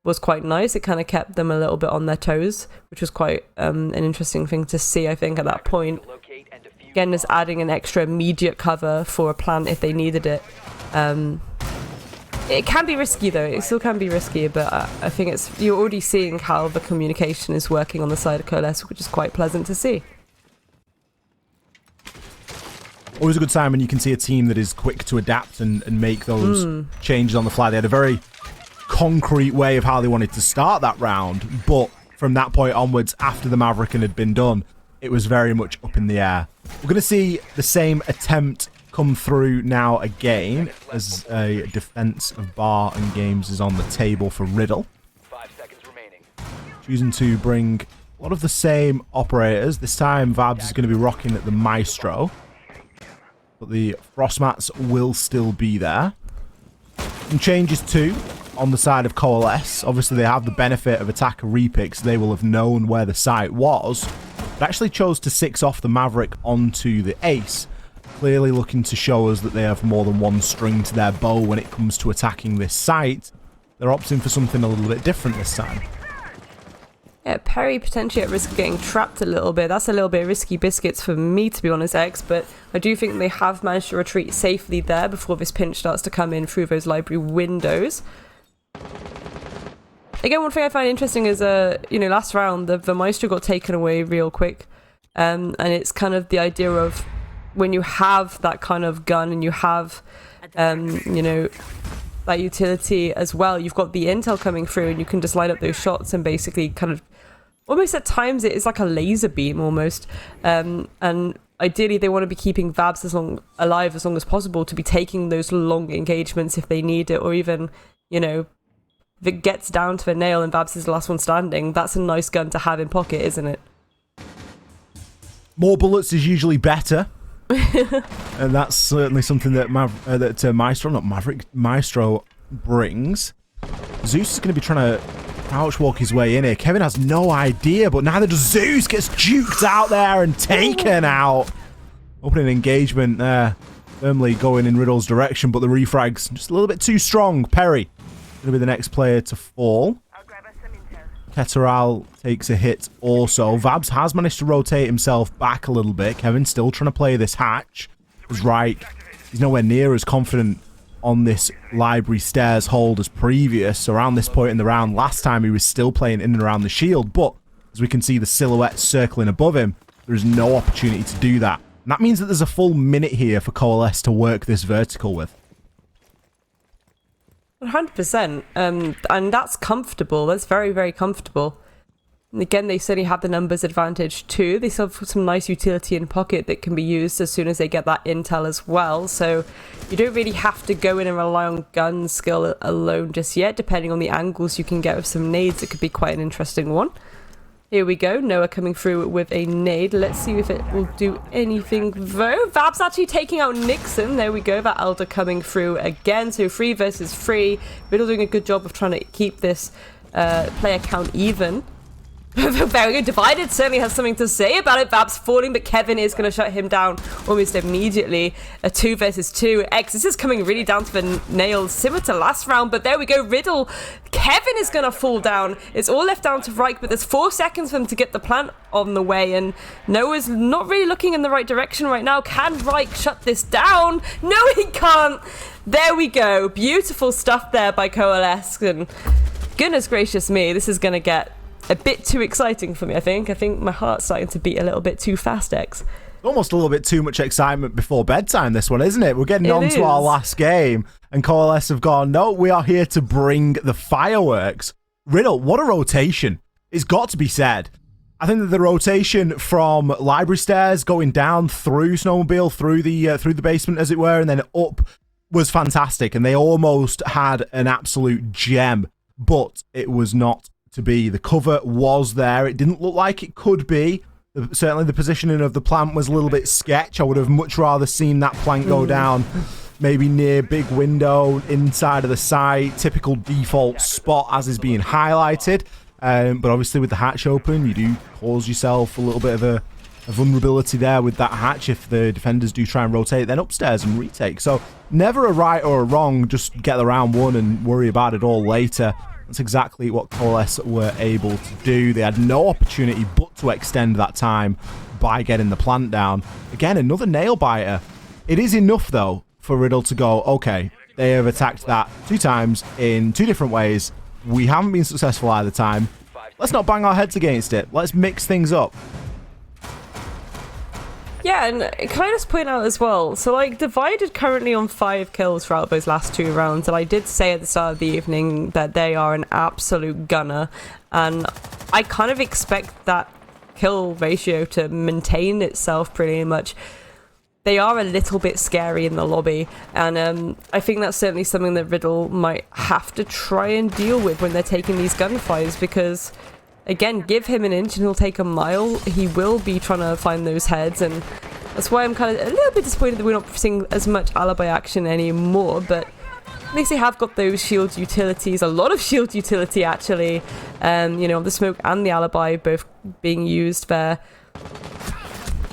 Was quite nice. It kind of kept them a little bit on their toes, which was quite an interesting thing to see, I think, at that point. Again, just adding an extra immediate cover for a plant if they needed it. It can be risky, though. It still can be risky, but I think you're already seeing how the communication is working on the side of Coalesce, which is quite pleasant to see. Always a good sign when you can see a team that is quick to adapt and make those changes on the fly. They had a very concrete way of how they wanted to start that round, but from that point onwards, after the Maverick had been done, it was very much up in the air. We're going to see the same attempt come through now again as a defense of bar and games is on the table for Riddle. 5 seconds remaining. Choosing to bring a lot of the same operators. This time Vabs is going to be rocking at the Maestro, but the Frostmats will still be there. Some changes too on the side of Coalesce. Obviously, they have the benefit of attacker repicks. They will have known where the site was, but actually chose to 6 off the Maverick onto the Ace. Clearly looking to show us that they have more than one string to their bow when it comes to attacking this site. They're opting for something a little bit different this time. Yeah, Perry potentially at risk of getting trapped a little bit. That's a little bit risky biscuits for me, to be honest, X, but I do think they have managed to retreat safely there before this pinch starts to come in through those library windows. Again, one thing I find interesting is, last round, the Maestro got taken away real quick. And it's kind of the idea of when you have that kind of gun and you have, that utility as well, you've got the intel coming through and you can just light up those shots and basically kind of, almost at times, it is like a laser beam almost. And ideally, they want to be keeping Vabs alive as long as possible to be taking those long engagements if they need it, or even, if it gets down to a nail and Vabs is the last one standing, that's a nice gun to have in pocket, isn't it? More bullets is usually better. And that's certainly something that Maestro brings. Zeus is going to be trying to crouch walk his way in here. Kevin has no idea, but neither does Zeus. Gets juked out there and taken out. Opening engagement there. Firmly going in Riddle's direction, but the refrag's just a little bit too strong. Perry going to be the next player to fall. Keteral takes a hit also. Vabs has managed to rotate himself back a little bit. Kevin's still trying to play this hatch. He's right. He's nowhere near as confident on this library stairs hold as previous. Around this point in the round, last time he was still playing in and around the shield, but as we can see the silhouette circling above him, there is no opportunity to do that. And that means that there's a full minute here for Coalesce to work this vertical with. 100%. And that's comfortable. That's very, very comfortable. Again, they certainly have the numbers advantage too. They still have some nice utility in pocket that can be used as soon as they get that intel as well. So you don't really have to go in and rely on gun skill alone just yet. Depending on the angles you can get with some nades, it could be quite an interesting one. Here we go, Noah coming through with a nade. Let's see if it will do anything though. Vab's actually taking out Nixon. There we go, that Elder coming through again. So 3 versus 3. Riddle doing a good job of trying to keep this player count even. Very good. Divided certainly has something to say about it. Vab's falling, but Kevin is going to shut him down almost immediately. A 2 versus 2. X, this is coming really down to the nails, similar to last round, but there we go. Riddle, Kevin is going to fall down. It's all left down to Reich, but there's 4 seconds for him to get the plant on the way, and Noah's not really looking in the right direction right now. Can Reich shut this down? No, he can't. There we go. Beautiful stuff there by Coalesce, and goodness gracious me, this is going to get a bit too exciting for me, I think. I think my heart's starting to beat a little bit too fast, X. Almost a little bit too much excitement before bedtime, this one, isn't it? We're getting on to our last game, and Coalesce have gone, no, we are here to bring the fireworks. Riddle, what a rotation. It's got to be said. I think that the rotation from library stairs going down through Snowmobile, through the basement, as it were, and then up was fantastic, and they almost had an absolute gem, but it was not to be. The cover was there. It didn't look like it could be. Certainly the positioning of the plant was a little bit sketch. I would have much rather seen that plant go down maybe near big window, inside of the site, typical default spot as is being highlighted. But obviously with the hatch open, you do cause yourself a little bit of a vulnerability there with that hatch if the defenders do try and rotate then upstairs and retake. So never a right or a wrong, just get the round one and worry about it all later. That's exactly what Coalesce were able to do. They had no opportunity but to extend that time by getting the plant down. Again, another nail biter. It is enough, though, for Riddle to go, okay, they have attacked that 2 times in 2 different ways. We haven't been successful either time. Let's not bang our heads against it. Let's mix things up. Yeah, and can I just point out as well, so like Divided currently on 5 kills throughout those last 2 rounds, and I did say at the start of the evening that they are an absolute gunner, and I kind of expect that kill ratio to maintain itself pretty much. They are a little bit scary in the lobby, and I think that's certainly something that Riddle might have to try and deal with when they're taking these gunfights, because again, give him an inch and he'll take a mile. He will be trying to find those heads, and that's why I'm kind of a little bit disappointed that we're not seeing as much alibi action anymore, but at least they have got those shield utilities, a lot of shield utility actually, you know, the smoke and the alibi both being used there.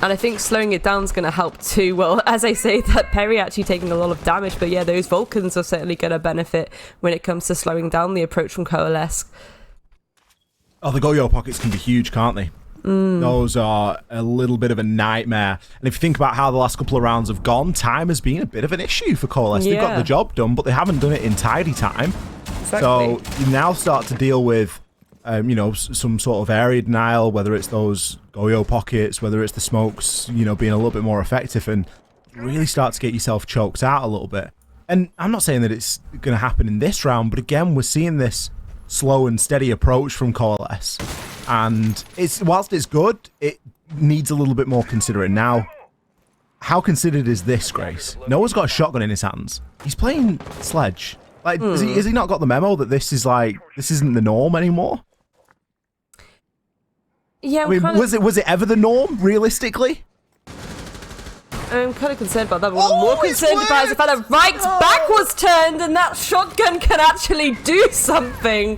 And I think slowing it down is going to help too. Well, as I say, that Perry actually taking a lot of damage, but yeah, those Vulcans are certainly going to benefit when it comes to slowing down the approach from Coalesce. Oh, the go-yo pockets can be huge, can't they? Those are a little bit of a nightmare. And if you think about how the last couple of rounds have gone, time has been a bit of an issue for Coalesce. They've got the job done, but they haven't done it in tidy time. Exactly. So you now start to deal with, you know, some sort of area denial, whether it's those go-yo pockets, whether it's the smokes, you know, being a little bit more effective, and really start to get yourself choked out a little bit. And I'm not saying that it's going to happen in this round, but again, we're seeing this slow and steady approach from Coalesce, and whilst it's good, it needs a little bit more considerate. Now, how considered is this, Grace? Noah's got a shotgun in his hands. He's playing Sledge. Like, has he not got the memo that this isn't the norm anymore? Yeah, I mean, was it ever the norm, realistically? I'm kind of concerned about that, but what I'm more concerned about is the fact that Reich's back was turned and that shotgun can actually do something.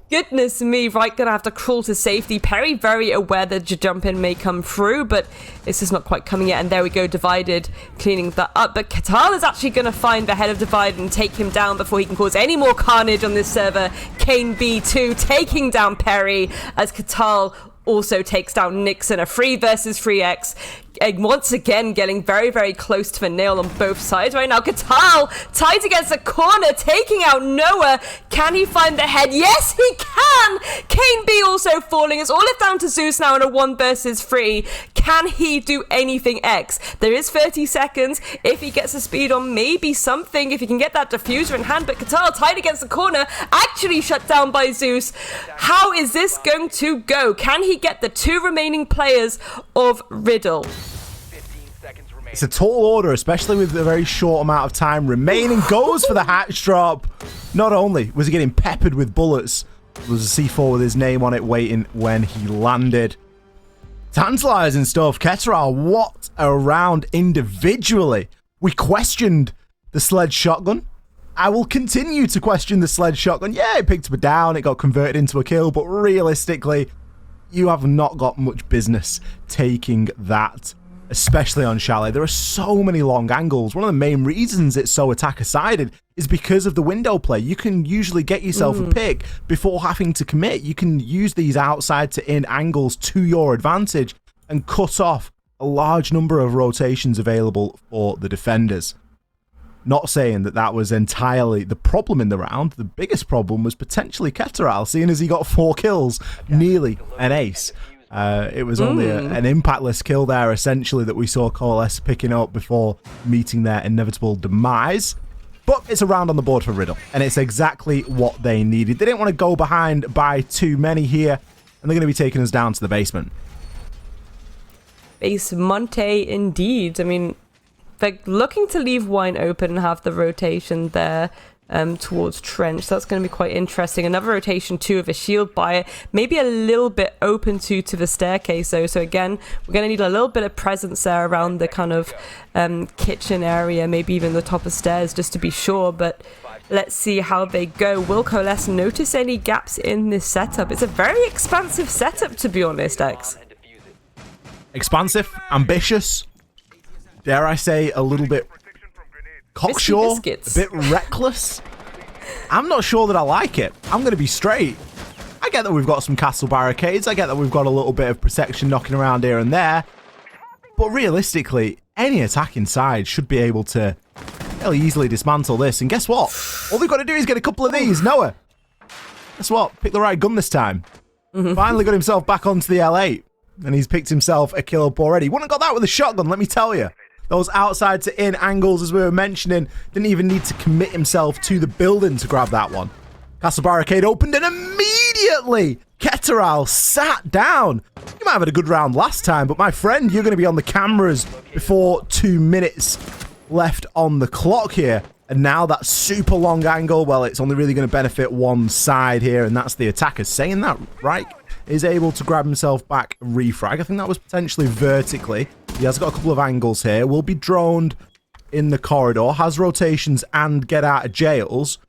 Goodness me, Reich gonna have to crawl to safety. Perry very aware that the jump in may come through, but it's just not quite coming yet. And there we go, Divided cleaning that up. But Katal is actually gonna find the head of Divided and take him down before he can cause any more carnage on this server. Kane B2 taking down Perry as Katal also takes down Nixon. A 3 versus 3x. Once again, getting very, very close to the nail on both sides right now. Katal tied against the corner, taking out Noah. Can he find the head? Yes, he can! Kane B also falling. It's all left down to Zeus now in a 1 versus 3. Can he do anything X? There is 30 seconds. If he gets the speed on, maybe something. If he can get that diffuser in hand. But Katal tied against the corner, actually shut down by Zeus. How is this going to go? Can he get the 2 remaining players of Riddle? It's a tall order, especially with a very short amount of time remaining. Goes for the hatch drop. Not only was he getting peppered with bullets, there was a C4 with his name on it waiting when he landed. Tantalizing stuff. Ketteral, what a round individually. We questioned the sledge shotgun. I will continue to question the sledge shotgun. Yeah, it picked up a down, it got converted into a kill, but realistically, you have not got much business taking that, especially on Chalet. There are so many long angles. One of the main reasons it's so attacker-sided is because of the window play. You can usually get yourself a pick before having to commit. You can use these outside to in angles to your advantage and cut off a large number of rotations available for the defenders. Not saying that that was entirely the problem in the round. The biggest problem was potentially Ketteral, seeing as he got 4 kills, nearly an ace. It was only an impactless kill there, essentially, that we saw Coalesce picking up before meeting their inevitable demise. But it's a round on the board for Riddle, and it's exactly what they needed. They didn't want to go behind by too many here, and they're going to be taking us down to the basement. Basemonte, indeed. I mean, they're looking to leave Wine open and have the rotation there towards Trench. So that's going to be quite interesting. Another rotation too of a shield by it. Maybe a little bit open to the staircase though. So again, we're going to need a little bit of presence there around the kind of kitchen area, maybe even the top of stairs just to be sure. But let's see how they go. Will Coalesce notice any gaps in this setup? It's a very expansive setup, to be honest, X. Expansive, ambitious, dare I say a little bit cocksure, a bit reckless. I'm not sure that I like it. I'm going to be straight. I get that we've got some castle barricades. I get that we've got a little bit of protection knocking around here and there. But realistically, any attacking side should be able to fairly easily dismantle this. And guess what? All they've got to do is get a couple of these. Noah, guess what? Pick the right gun this time. Finally got himself back onto the L8. And he's picked himself a kill up already. Wouldn't have got that with a shotgun, let me tell you. Those outside to in angles, as we were mentioning, didn't even need to commit himself to the building to grab that one. Castle barricade opened and immediately Ketteral sat down. You might have had a good round last time, but my friend, you're going to be on the cameras before 2 minutes left on the clock here. And now that super long angle, well, it's only really going to benefit one side here, and that's the attacker. Saying that, right, is able to grab himself back refrag. I think that was potentially vertically. He has got a couple of angles here. Will be droned in the corridor. Has rotations and get out of jails.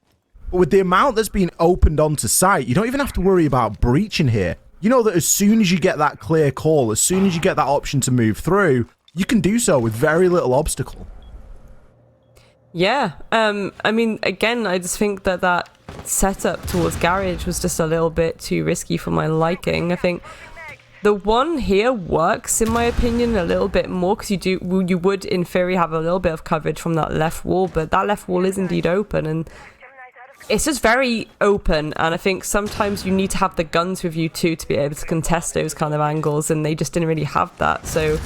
But with the amount that's been opened onto site, you don't even have to worry about breaching here. You know that as soon as you get that clear call, as soon as you get that option to move through, you can do so with very little obstacle. Yeah, I mean, again, I just think that setup towards Garage was just a little bit too risky for my liking. I think the one here works, in my opinion, a little bit more because you would, in theory, have a little bit of coverage from that left wall, but that left wall is indeed open, and it's just very open, and I think sometimes you need to have the guns with you too to be able to contest those kind of angles, and they just didn't really have that, so...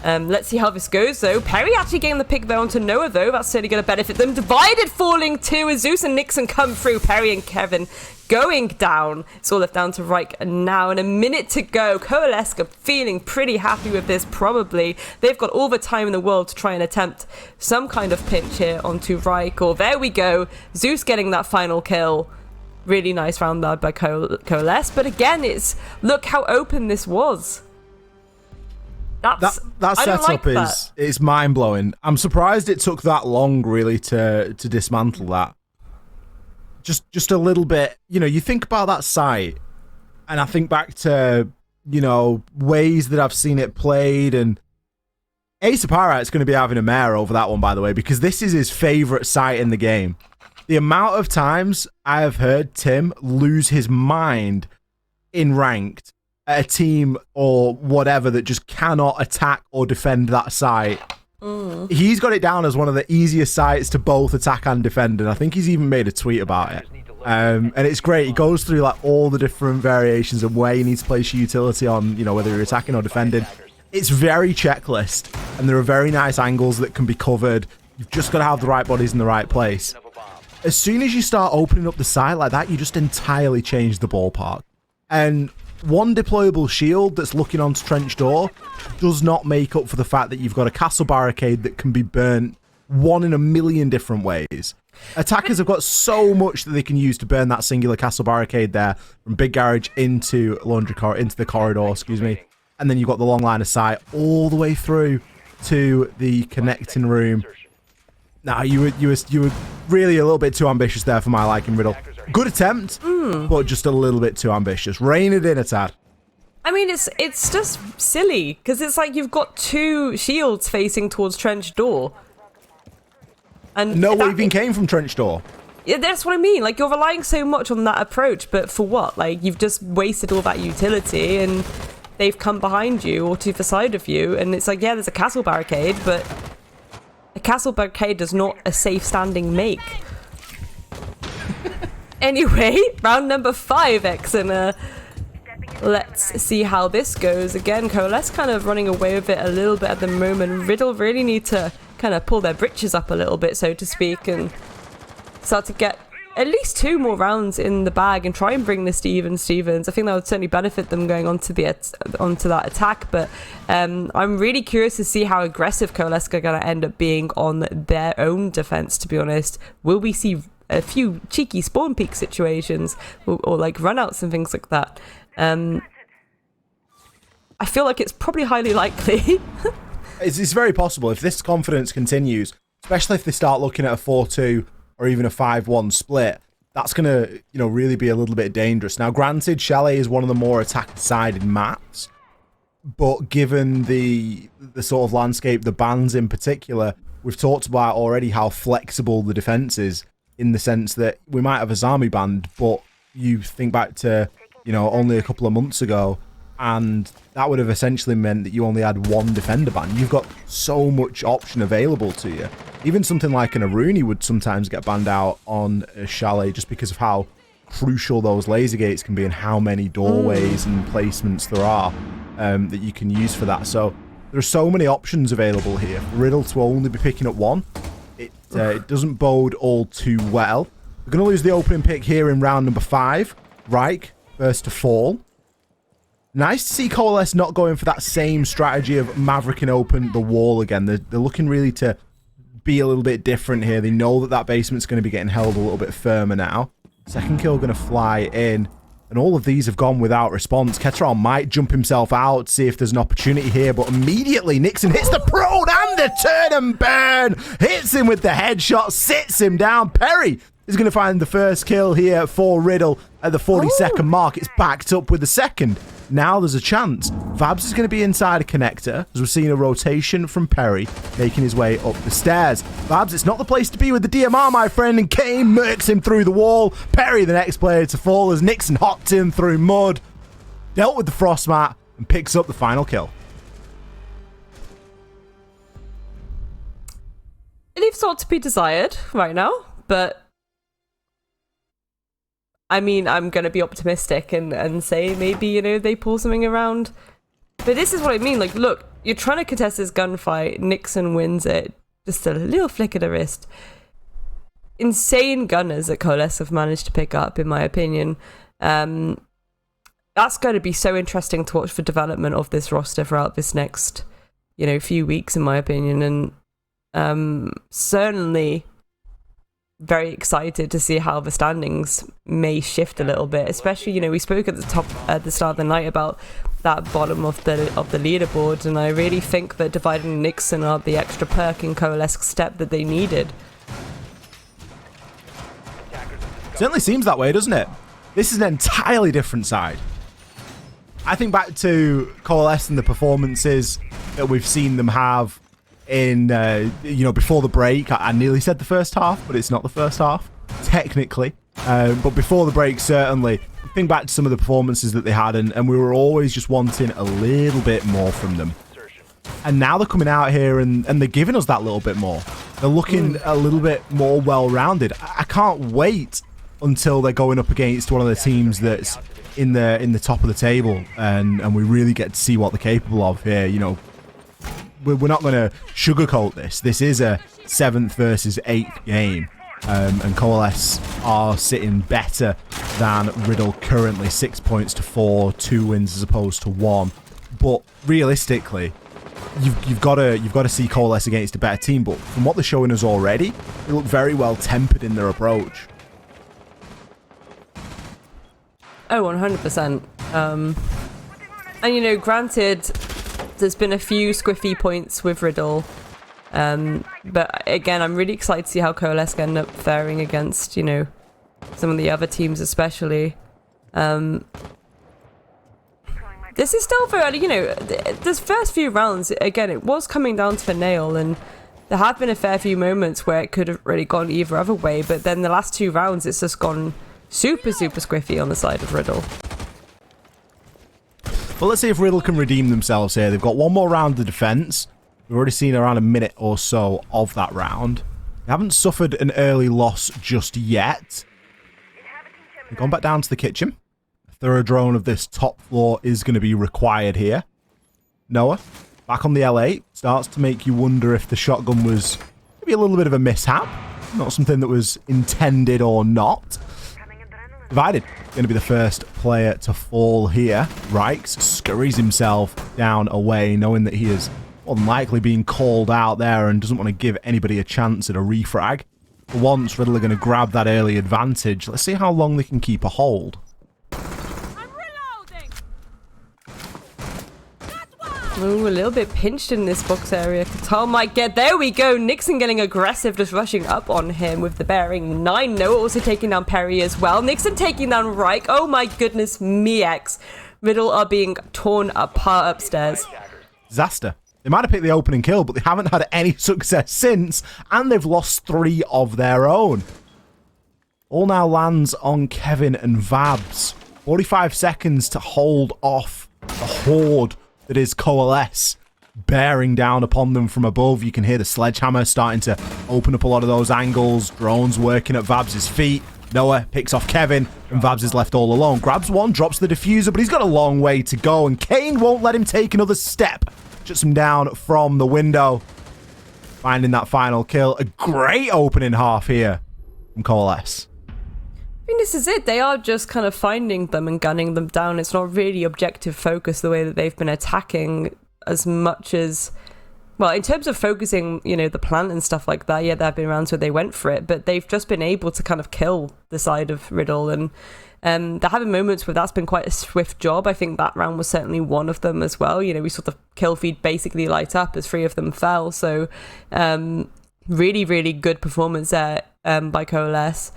let's see how this goes, though. Perry actually getting the pick there onto Noah, though. That's certainly going to benefit them. Divided falling too as Zeus and Nixon come through. Perry and Kevin going down. It's all left down to Reich now. And a minute to go. Coalesce feeling pretty happy with this, probably. They've got all the time in the world to try and attempt some kind of pinch here onto Reich. Or there we go. Zeus getting that final kill. Really nice round there by Coalesce. But again, look how open this was. That setup is mind blowing. I'm surprised it took that long, really, to dismantle that. Just a little bit. You know, you think about that site, and I think back to ways that I've seen it played, and Ace of Pyrite's going to be having a mare over that one, by the way, because this is his favorite site in the game. The amount of times I have heard Tim lose his mind in ranked at a team or whatever that just cannot attack or defend that site. He's got it down as one of the easiest sites to both attack and defend, and I think he's even made a tweet about it. And it's great. He goes through like all the different variations of where you need to place your utility on, you know, whether you're attacking or defending. It's very checklist, and there are very nice angles that can be covered. You've just got to have the right bodies in the right place. As soon as you start opening up the site like that, you just entirely change the ballpark. And one deployable shield that's looking onto trench door does not make up for the fact that you've got a castle barricade that can be burnt one in a million different ways. Attackers have got so much that they can use to burn that singular castle barricade there from big garage into into the corridor, excuse me. And then you've got the long line of sight all the way through to the connecting room. Now, you were really a little bit too ambitious there for my liking, Riddle. Good attempt, but just a little bit too ambitious. Rein it in a tad. I mean, it's just silly, because it's like you've got 2 shields facing towards trench door. And no one even came from trench door. Yeah, that's what I mean. Like, you're relying so much on that approach, but for what? Like, you've just wasted all that utility, and they've come behind you or to the side of you, and it's like, yeah, there's a castle barricade, but a castle barricade does not a safe standing make. Anyway, round number 5, Exeter. Let's see how this goes. Again, Coalesce kind of running away with it a little bit at the moment. Riddle really need to kind of pull their britches up a little bit, so to speak, and start to get at least 2 more rounds in the bag and try and bring this to even Stevens. I think that would certainly benefit them going onto that attack, but I'm really curious to see how aggressive Coalesce are going to end up being on their own defense, to be honest. Will we see a few cheeky spawn peak situations or like runouts and things like that? I feel like it's probably highly likely. It's very possible if this confidence continues, especially if they start looking at a 4-2 or even a 5-1 split. That's going to, you know, really be a little bit dangerous. Now, granted, Chalet is one of the more attack-sided maps, but given the sort of landscape, the bans in particular, we've talked about already how flexible the defense is, in the sense that we might have a Zami band, but you think back to, you know, only a couple of months ago, and that would have essentially meant that you only had 1 defender ban. You've got so much option available to you. Even something like an Aruni would sometimes get banned out on a Chalet just because of how crucial those laser gates can be and how many doorways and placements there are that you can use for that. So there are so many options available here. For Riddle to only be picking up 1, it doesn't bode all too well. We're going to lose the opening pick here in round number 5. Reich, first to fall. Nice to see Coalesce not going for that same strategy of mavericking open the wall again. They're looking really to be a little bit different here. They know that that basement's going to be getting held a little bit firmer now. Second kill going to fly in. And all of these have gone without response. Ketteron might jump himself out, see if there's an opportunity here, but immediately Nixon hits the prone and the turn and burn. Hits him with the headshot, sits him down. Perry is going to find the first kill here for Riddle at the 42nd mark. It's backed up with the second. Now there's a chance. Vabs is going to be inside a connector, as we're seeing a rotation from Perry making his way up the stairs. Vabs, it's not the place to be with the DMR, my friend, and Kane murks him through the wall. Perry, the next player to fall, as Nixon hopped in through mud, dealt with the frost mat, and picks up the final kill. It leaves a lot to be desired right now, but I mean, I'm going to be optimistic and say maybe, you know, they pull something around. But this is what I mean. Like, look, you're trying to contest this gunfight. Nixon wins it. Just a little flick of the wrist. Insane gunners that Coalesce have managed to pick up, in my opinion. That's going to be so interesting to watch for development of this roster throughout this next, you know, few weeks, in my opinion. And certainly very excited to see how the standings may shift a little bit, especially, you know, we spoke at the start of the night about that bottom of the leaderboard, and I really think that dividing and Nixon are the extra perk and Coalesce step that they needed. Certainly seems that way, doesn't it? This is an entirely different side. I think back to Coalesce and the performances that we've seen them have in, you know, before the break. I nearly said the first half, but it's not the first half, technically. But before the break, certainly, think back to some of the performances that they had, and we were always just wanting a little bit more from them. And now they're coming out here and they're giving us that little bit more. They're looking a little bit more well-rounded. I can't wait until they're going up against one of the teams that's in the top of the table, and we really get to see what they're capable of here. You know, we're not going to sugarcoat this. This is a 7th versus 8th game, and Coalesce are sitting better than RIDDLE currently, 6 points to 4, 2 wins as opposed to 1. But realistically, you've got to see Coalesce against a better team. But from what they're showing us already, they look very well tempered in their approach. Oh, 100%. And, you know, granted, there's been a few squiffy points with RIDDLE. But, again, I'm really excited to see how Coalesce end up faring against, you know, some of the other teams especially. This is still very early, you know, this first few rounds, again, it was coming down to a nail, and there have been a fair few moments where it could have really gone either other way, but then the last 2 rounds, it's just gone super squiffy on the side of RIDDLE. Well, let's see if RIDDLE can redeem themselves here. They've got one more round of defense. We've already seen around a minute or so of that round. They haven't suffered an early loss just yet. They've gone back down to the kitchen. A thorough drone of this top floor is going to be required here. Noah, back on the L8. Starts to make you wonder if the shotgun was maybe a little bit of a mishap. Not something that was intended or not. Divided, going to be the first player to fall here. Reichs scurries himself down away, knowing that he is more than likely being called out there and doesn't want to give anybody a chance at a refrag. For once, RIDDLE are going to grab that early advantage. Let's see how long they can keep a hold. Ooh, a little bit pinched in this box area. Qatar might get... There we go. Nixon getting aggressive, just rushing up on him with the bearing 9. Noah also taking down Perry as well. Nixon taking down Reich. Oh my goodness me, X. RIDDLE are being torn apart upstairs. Disaster. They might have picked the opening kill, but they haven't had any success since, and they've lost 3 of their own. All now lands on Kevin and Vabs. 45 seconds to hold off the horde that is Coalesce bearing down upon them from above. You can hear the sledgehammer starting to open up a lot of those angles. Drones working at Vabs' feet. Noah picks off Kevin, and Vabs is left all alone. Grabs one, drops the diffuser, but he's got a long way to go, and Kane won't let him take another step. Shuts him down from the window. Finding that final kill. A great opening half here from Coalesce. I think this is it. They are just kind of finding them and gunning them down. It's not really objective focus the way that they've been attacking as much as... Well, in terms of focusing, you know, the plant and stuff like that, yeah, there have been rounds where they went for it, but they've just been able to kind of kill the side of RIDDLE, and there have been moments where that's been quite a swift job. I think that round was certainly one of them as well. You know, we saw the kill feed basically light up as 3 of them fell, so really, really good performance there by Coalesce.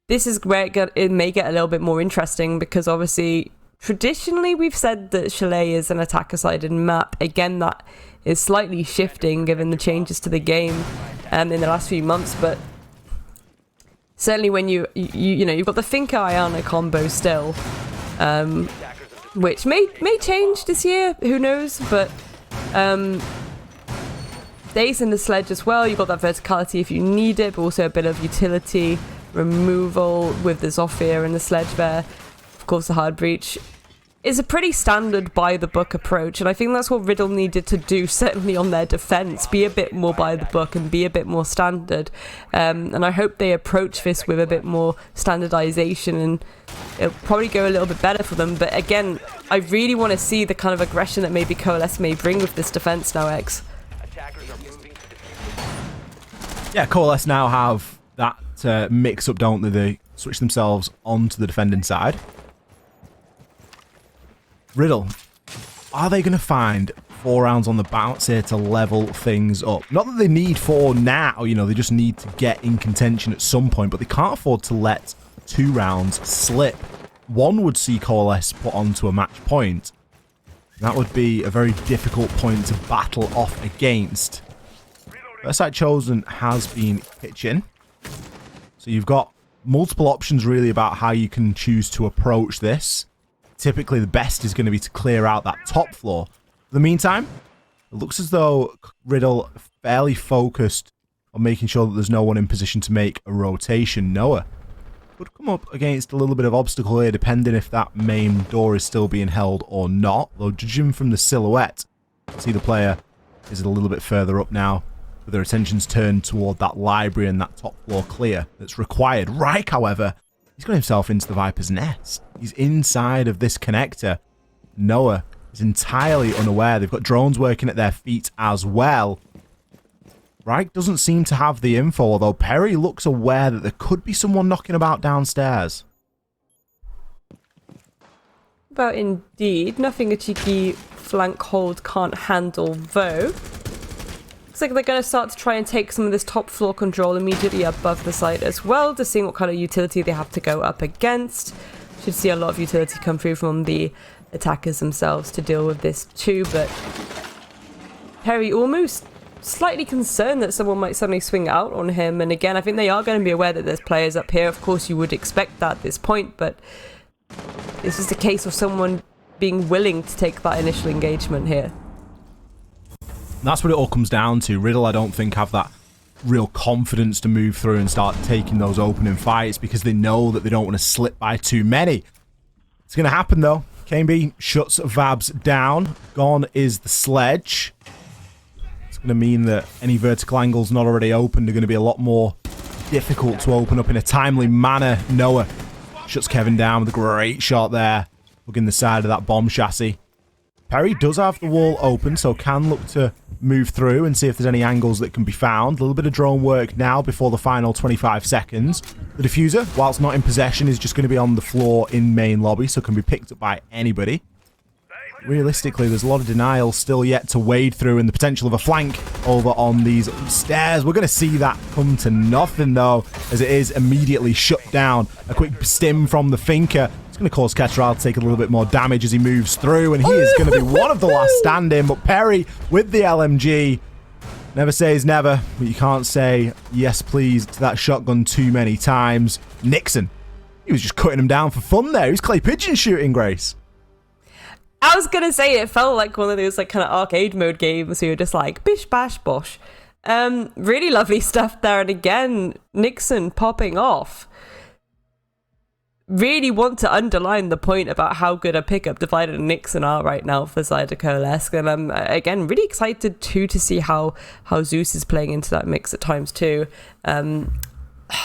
This is where it may get a little bit more interesting, because obviously, traditionally, we've said that Chalet is an attacker-sided map. Again, that is slightly shifting given the changes to the game in the last few months, but certainly when you know, you've got the Finca Iana combo still, which may change this year, who knows, but Dace in the sledge as well. You've got that verticality if you need it, but also a bit of utility removal with the Zofia and the sledge there. Of course, the hard breach is a pretty standard by-the-book approach, and I think that's what RIDDLE needed to do, certainly on their defense, be a bit more by-the-book and be a bit more standard. And I hope they approach this with a bit more standardization, and it'll probably go a little bit better for them. But again, I really want to see the kind of aggression that maybe Coalesce may bring with this defense now, X. Yeah, Coalesce now have that mix-up, don't they? They switch themselves onto the defending side. RIDDLE, are they going to find 4 rounds on the bounce here to level things up? Not that they need 4 now, you know, they just need to get in contention at some point, but they can't afford to let 2 rounds slip. 1 would see Coalesce put onto a match point. That would be a very difficult point to battle off against. First site chosen has been kitchen. So you've got multiple options really about how you can choose to approach this. Typically, the best is going to be to clear out that top floor. In the meantime, it looks as though RIDDLE are fairly focused on making sure that there's no one in position to make a rotation. Noah could come up against a little bit of obstacle here, depending if that main door is still being held or not. Though, judging from the silhouette, see the player is a little bit further up now, with their attentions turned toward that library and that top floor clear that's required. Reich, however, he's got himself into the Viper's nest. He's inside of this connector. Noah is entirely unaware. They've got drones working at their feet as well. Reich doesn't seem to have the info, although Perry looks aware that there could be someone knocking about downstairs. But indeed, nothing a cheeky flank hold can't handle, though. Looks like they're going to start to try and take some of this top floor control immediately above the site as well, to see what kind of utility they have to go up against. Should see a lot of utility come through from the attackers themselves to deal with this too, but Perry almost slightly concerned that someone might suddenly swing out on him. And again, I think they are going to be aware that there's players up here. Of course, you would expect that at this point, but it's just a case of someone being willing to take that initial engagement here. That's what it all comes down to. RIDDLE, I don't think, have that real confidence to move through and start taking those opening fights because they know that they don't want to slip by too many. It's going to happen, though. KB shuts Vabs down. Gone is the sledge. It's going to mean that any vertical angles not already opened are going to be a lot more difficult to open up in a timely manner. Noah shuts Kevin down with a great shot there, hugging the side of that bomb chassis. Perry does have the wall open, so can look to move through and see if there's any angles that can be found. A little bit of drone work now before the final 25 seconds. The diffuser, whilst not in possession, is just going to be on the floor in main lobby, so can be picked up by anybody. Realistically, there's a lot of denial still yet to wade through, and the potential of a flank over on these stairs. We're going to see that come to nothing, though, as it is immediately shut down. A quick stim from the Finker. It's going to cause Ketral to take a little bit more damage as he moves through, and he is going to be one of the last standing. But Perry with the LMG. Never says never, but you can't say yes please to that shotgun too many times. Nixon, he was just cutting him down for fun there. He was clay pigeon shooting, Grace. I was gonna say it felt like one of those like kind of arcade mode games where you're just like bish bash bosh. Really lovely stuff there, and again Nixon popping off. Really want to underline the point about how good a pickup Divided and Nixon are right now for the side of Coalesce, and I'm again really excited too to see how Zeus is playing into that mix at times too.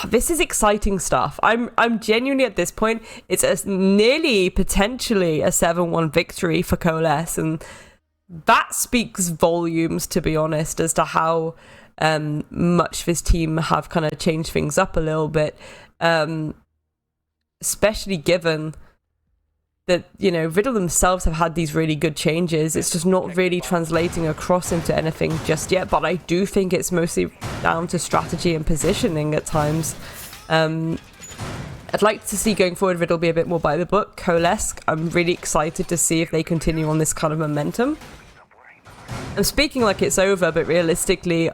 This is exciting stuff. I'm genuinely at this point, it's nearly potentially a 7-1 victory for Coalesce, and that speaks volumes, to be honest, as to how much this team have kind of changed things up a little bit. Especially given that, you know, RIDDLE themselves have had these really good changes. It's just not really translating across into anything just yet, but I do think it's mostly down to strategy and positioning at times. I'd like to see going forward RIDDLE be a bit more by the book. Coalesce, I'm really excited to see if they continue on this kind of momentum. I'm speaking like it's over, but realistically,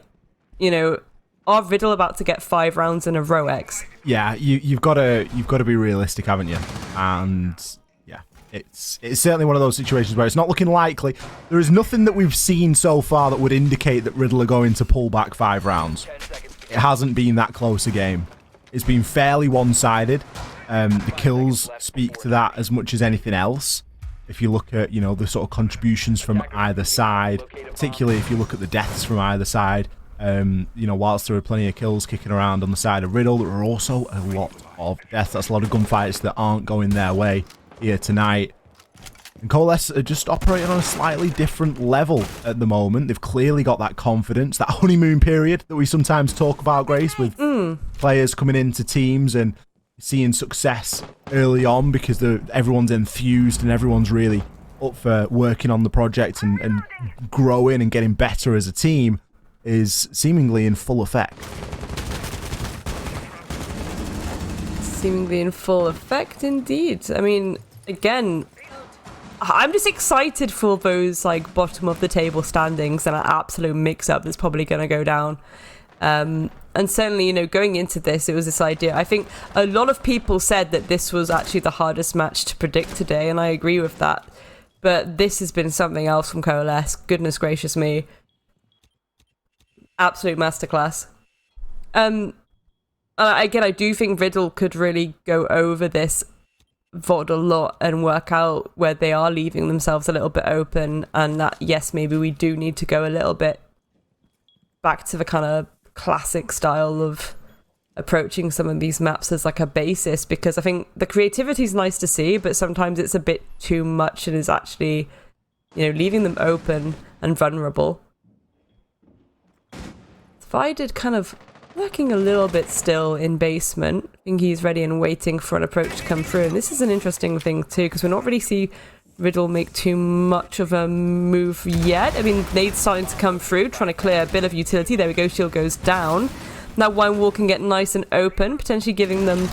you know, are RIDDLE about to get 5 rounds in a row, X? Yeah, you've got to be realistic, haven't you? And yeah, it's certainly one of those situations where it's not looking likely. There is nothing that we've seen so far that would indicate that RIDDLE are going to pull back 5 rounds. It hasn't been that close a game. It's been fairly one-sided. The kills speak to that as much as anything else. If you look at, you know, the sort of contributions from either side, particularly if you look at the deaths from either side. You know, whilst there are plenty of kills kicking around on the side of RIDDLE, there are also a lot of deaths. That's a lot of gunfights that aren't going their way here tonight. And Coalesce are just operating on a slightly different level at the moment. They've clearly got that confidence, that honeymoon period that we sometimes talk about, Grace, with players coming into teams and seeing success early on because everyone's enthused and everyone's really up for working on the project and growing and getting better as a team. Is seemingly in full effect. Seemingly in full effect, indeed. I mean, again, I'm just excited for those like bottom of the table standings and an absolute mix-up that's probably going to go down. And certainly, going into this, it was this idea. I think a lot of people said that this was actually the hardest match to predict today, and I agree with that. But this has been something else from Coalesce. Goodness gracious me. Absolute masterclass. Again, I do think RIDDLE could really go over this VOD a lot and work out where they are leaving themselves a little bit open, and that, yes, maybe we do need to go a little bit back to the kind of classic style of approaching some of these maps as like a basis, because I think the creativity is nice to see, but sometimes it's a bit too much and is actually, leaving them open and vulnerable. Divided kind of working a little bit still in basement. I think he's ready and waiting for an approach to come through. And this is an interesting thing too, because we're not really see RIDDLE make too much of a move yet. I mean, nade's starting to come through, trying to clear a bit of utility. There we go, shield goes down. Now Wine Wall can get nice and open, potentially giving them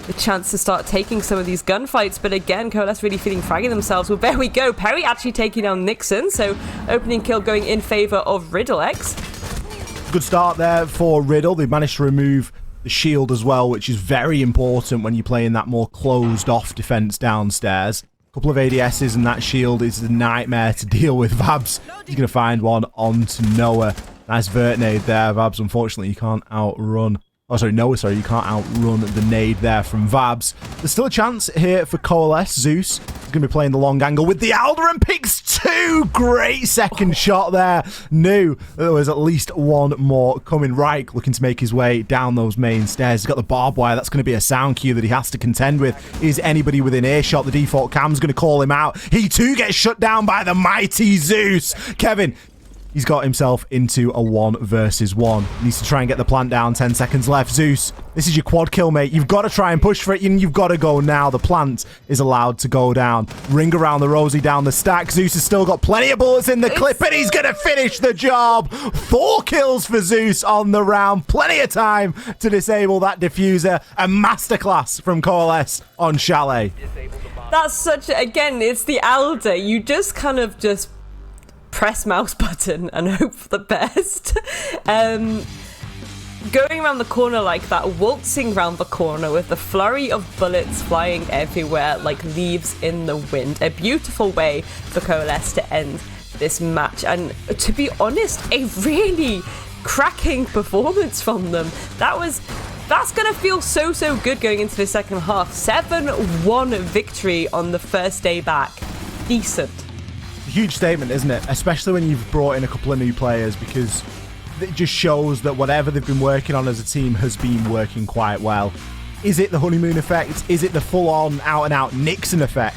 the chance to start taking some of these gunfights. But again, Coalesce really feeling fraggy themselves. Well, there we go. Perry actually taking down Nixon. So opening kill going in favor of RIDDLE. Good start there for RIDDLE. They've managed to remove the shield as well, which is very important when you're playing that more closed-off defense downstairs. A couple of ADSs and that shield is a nightmare to deal with. Vabs, he's going to find one onto Noah. Nice vert nade there. Vabs, unfortunately, you can't outrun. Oh, sorry, Noah, sorry, you can't outrun the nade there from Vabs. There's still a chance here for Coalesce. Zeus is going to be playing the long angle with the Alder and picks two. Great second shot there. Knew there was at least one more coming. Reich looking to make his way down those main stairs. He's got the barbed wire. That's going to be a sound cue that he has to contend with. Is anybody within earshot? The default cam's going to call him out. He too gets shut down by the mighty Zeus. Kevin, he's got himself into a 1 versus 1. Needs to try and get the plant down. 10 seconds left. Zeus, this is your quad kill, mate. You've got to try and push for it, and you've got to go now. The plant is allowed to go down. Ring around the Rosie down the stack. Zeus has still got plenty of bullets in the clip, and he's going to finish the job. 4 kills for Zeus on the round. Plenty of time to disable that diffuser. A masterclass from Coalesce on Chalet. That's such, again, it's the Alder. You just kind of just press mouse button and hope for the best. Going around the corner like that, waltzing around the corner with the flurry of bullets flying everywhere like leaves in the wind. A beautiful way for Coalesce to end this match, and to be honest, a really cracking performance from them. That's gonna feel so good going into the second half. 7-1 victory on the first day back. Decent. Huge statement, isn't it? Especially when you've brought in a couple of new players, because it just shows that whatever they've been working on as a team has been working quite well. Is it the honeymoon effect? Is it the full-on, out-and-out Nixon effect?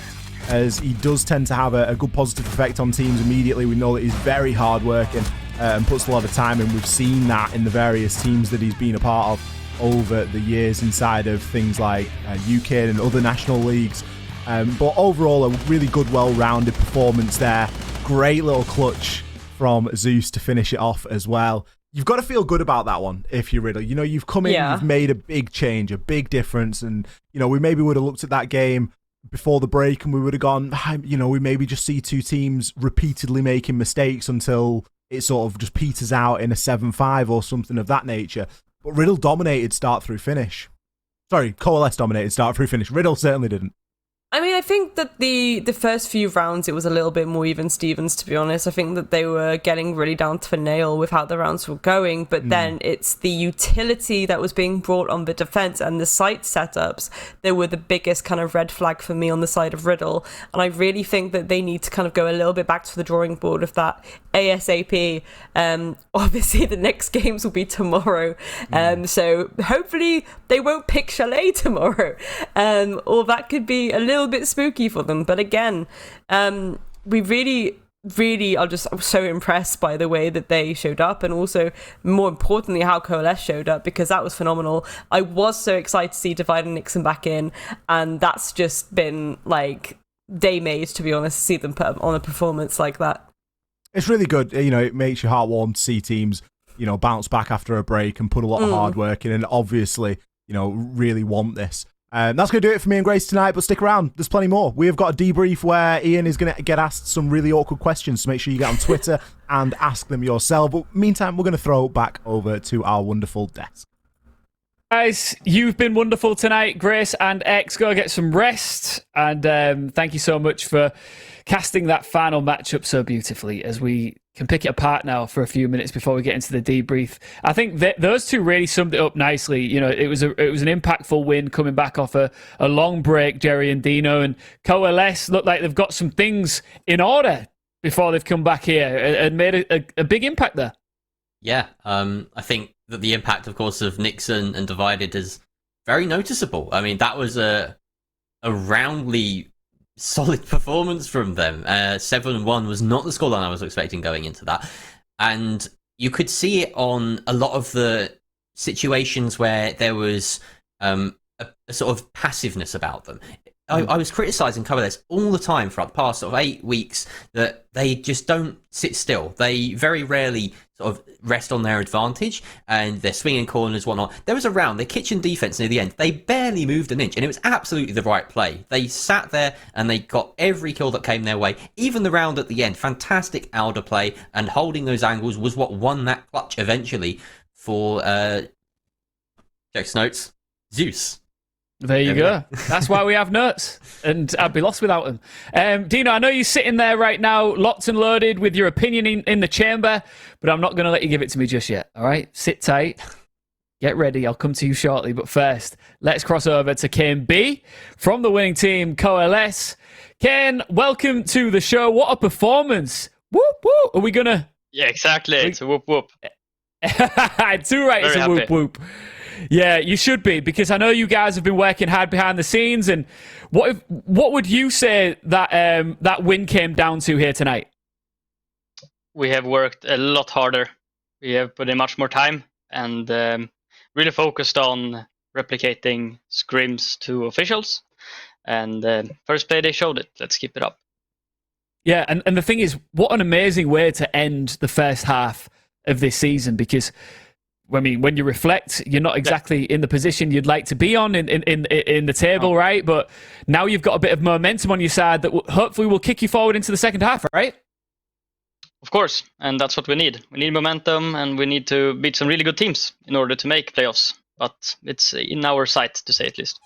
As he does tend to have a good positive effect on teams immediately. We know that he's very hard-working and puts a lot of time in. We've seen that in the various teams that he's been a part of over the years inside of things like UK and other national leagues. But overall, a really good, well-rounded performance there. Great little clutch from Zeus to finish it off as well. You've got to feel good about that one if you're RIDDLE. You've come in, you've made a big change, a big difference. And, we maybe would have looked at that game before the break and we would have gone, we maybe just see two teams repeatedly making mistakes until it sort of just peters out in a 7-5 or something of that nature. But RIDDLE dominated start through finish. Sorry, Coalesce dominated start through finish. RIDDLE certainly didn't. I mean, I think that the first few rounds, it was a little bit more even Stevens, to be honest. I think that they were getting really down to the nail with how the rounds were going, but then it's the utility that was being brought on the defense and the site setups that were the biggest kind of red flag for me on the side of RIDDLE. And I really think that they need to kind of go a little bit back to the drawing board of that ASAP. Obviously, the next games will be tomorrow. So hopefully they won't pick Chalet tomorrow. Or that could be a little bit spooky for them. But again, we really are just so impressed by the way that they showed up, and also more importantly how Coalesce showed up, because that was phenomenal. I was so excited to see Divide and Nixon back in, and that's just been like day made, to be honest, to see them put on a performance like that. It's really good. It makes your heart warm to see teams bounce back after a break and put a lot of hard work in, and obviously really want this. That's going to do it for me and Grace tonight, but stick around. There's plenty more. We have got a debrief where Ian is going to get asked some really awkward questions, so make sure you get on Twitter and ask them yourself. But meantime, we're going to throw back over to our wonderful desk. Guys, you've been wonderful tonight. Grace and X, go get some rest. And thank you so much for casting that final matchup so beautifully, as we can pick it apart now for a few minutes before we get into the debrief. I think that those two really summed it up nicely. You know, it was an impactful win coming back off a long break, Jerry and Dino, and Coalesce look like they've got some things in order before they've come back here and made a big impact there. Yeah, I think that the impact, of course, of Nixon and Divided is very noticeable. I mean, that was a roundly solid performance from them. 7-1 was not the scoreline I was expecting going into that. And you could see it on a lot of the situations where there was a sort of passiveness about them. I was criticising Coalesce all the time throughout the past sort of 8 weeks that they just don't sit still. They very rarely sort of rest on their advantage, and they're swinging corners, whatnot. There was a round, their kitchen defence near the end, they barely moved an inch, and it was absolutely the right play. They sat there and they got every kill that came their way. Even the round at the end, fantastic Alder play, and holding those angles was what won that clutch eventually for Jack's notes, Zeus. There you go. That's why we have notes, and I'd be lost without them. Dino, I know you're sitting there right now, locked and loaded with your opinion in the chamber, but I'm not going to let you give it to me just yet, all right? Sit tight. Get ready. I'll come to you shortly. But first, let's cross over to Kane B from the winning team, Coalesce. Kane, welcome to the show. What a performance. Whoop, whoop. Are we going to... Yeah, exactly. It's a whoop, whoop. Too right, it's a whoop, whoop. Yeah, you should be, because I know you guys have been working hard behind the scenes. And what would you say that that win came down to here tonight? We have worked a lot harder. We have put in much more time and really focused on replicating scrims to officials. And first play they showed it. Let's keep it up. Yeah, and the thing is, what an amazing way to end the first half of this season, because I mean, when you reflect, you're not exactly in the position you'd like to be on in the table, right? But now you've got a bit of momentum on your side that hopefully will kick you forward into the second half, right? Of course, and that's what we need. We need momentum, and we need to beat some really good teams in order to make playoffs. But it's in our sight, to say at least.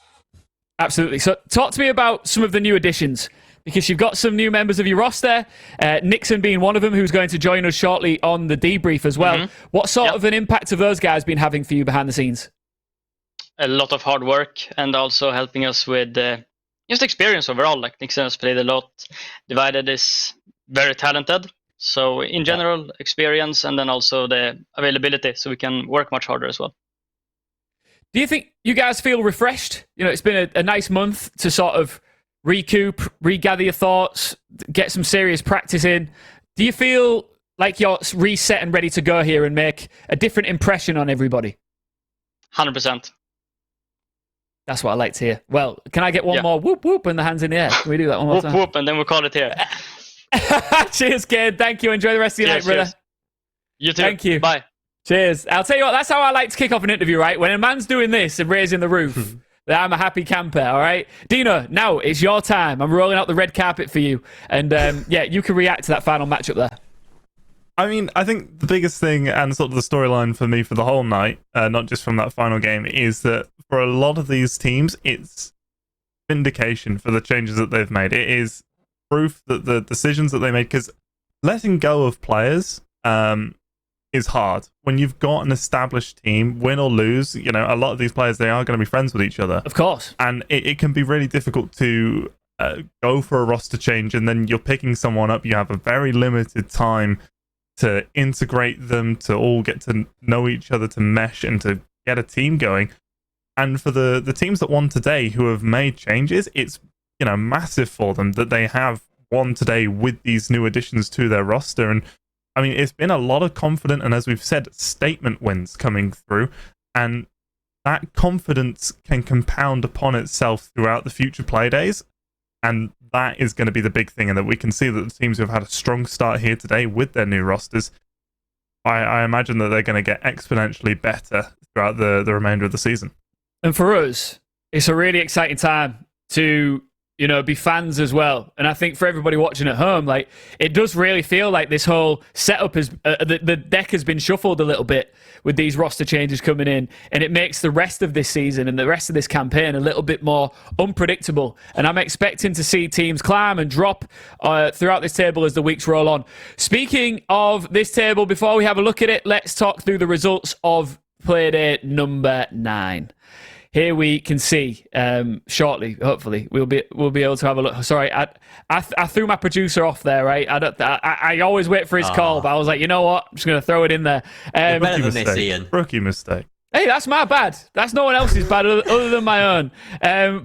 Absolutely. So talk to me about some of the new additions, because you've got some new members of your roster, Nixon being one of them, who's going to join us shortly on the debrief as well. Mm-hmm. What sort of an impact have those guys been having for you behind the scenes? A lot of hard work, and also helping us with just experience overall. Like Nixon has played a lot. Divided is very talented. So in general, experience, and then also the availability, so we can work much harder as well. Do you think you guys feel refreshed? You know, it's been a nice month to sort of recoup, regather your thoughts, get some serious practice in. Do you feel like you're reset and ready to go here and make a different impression on everybody? 100%. That's what I like to hear. Well, can I get one more whoop whoop and the hands in the air? Can we do that one more whoop, time? Whoop whoop, and then we'll call it here. Cheers, kid. Thank you. Enjoy the rest of your night, brother. Cheers. You too. Thank you. Bye. Cheers. I'll tell you what, that's how I like to kick off an interview, right? When a man's doing this and raising the roof, I'm a happy camper, all right? Dino, now it's your time. I'm rolling out the red carpet for you. And yeah, you can react to that final matchup there. I mean, I think the biggest thing and sort of the storyline for me for the whole night, not just from that final game, is that for a lot of these teams, it's vindication for the changes that they've made. It is proof that the decisions that they made, because letting go of players is hard. When you've got an established team, win or lose, you know, a lot of these players, they are going to be friends with each other. Of course. And it can be really difficult to go for a roster change, and then you're picking someone up. You have a very limited time to integrate them, to all get to know each other, to mesh, and to get a team going. And for the teams that won today who have made changes, it's, you know, massive for them that they have won today with these new additions to their roster. And I mean, it's been a lot of confident, and as we've said, statement wins coming through, and that confidence can compound upon itself throughout the future Playdays, and that is going to be the big thing, and that we can see that the teams who have had a strong start here today with their new rosters, I imagine that they're going to get exponentially better throughout the remainder of the season. And for us, it's a really exciting time to be fans as well. And I think for everybody watching at home, like, it does really feel like this whole setup is the deck has been shuffled a little bit with these roster changes coming in, and it makes the rest of this season and the rest of this campaign a little bit more unpredictable. And I'm expecting to see teams climb and drop throughout this table as the weeks roll on. Speaking of this table, before we have a look at it, let's talk through the results of Playday number 9. Here we can see shortly, hopefully, we'll be able to have a look. Sorry, I threw my producer off there, right? I always wait for his call, but I was like, you know what? I'm just going to throw it in there. Rookie mistake. Hey, that's my bad. That's no one else's bad other than my own.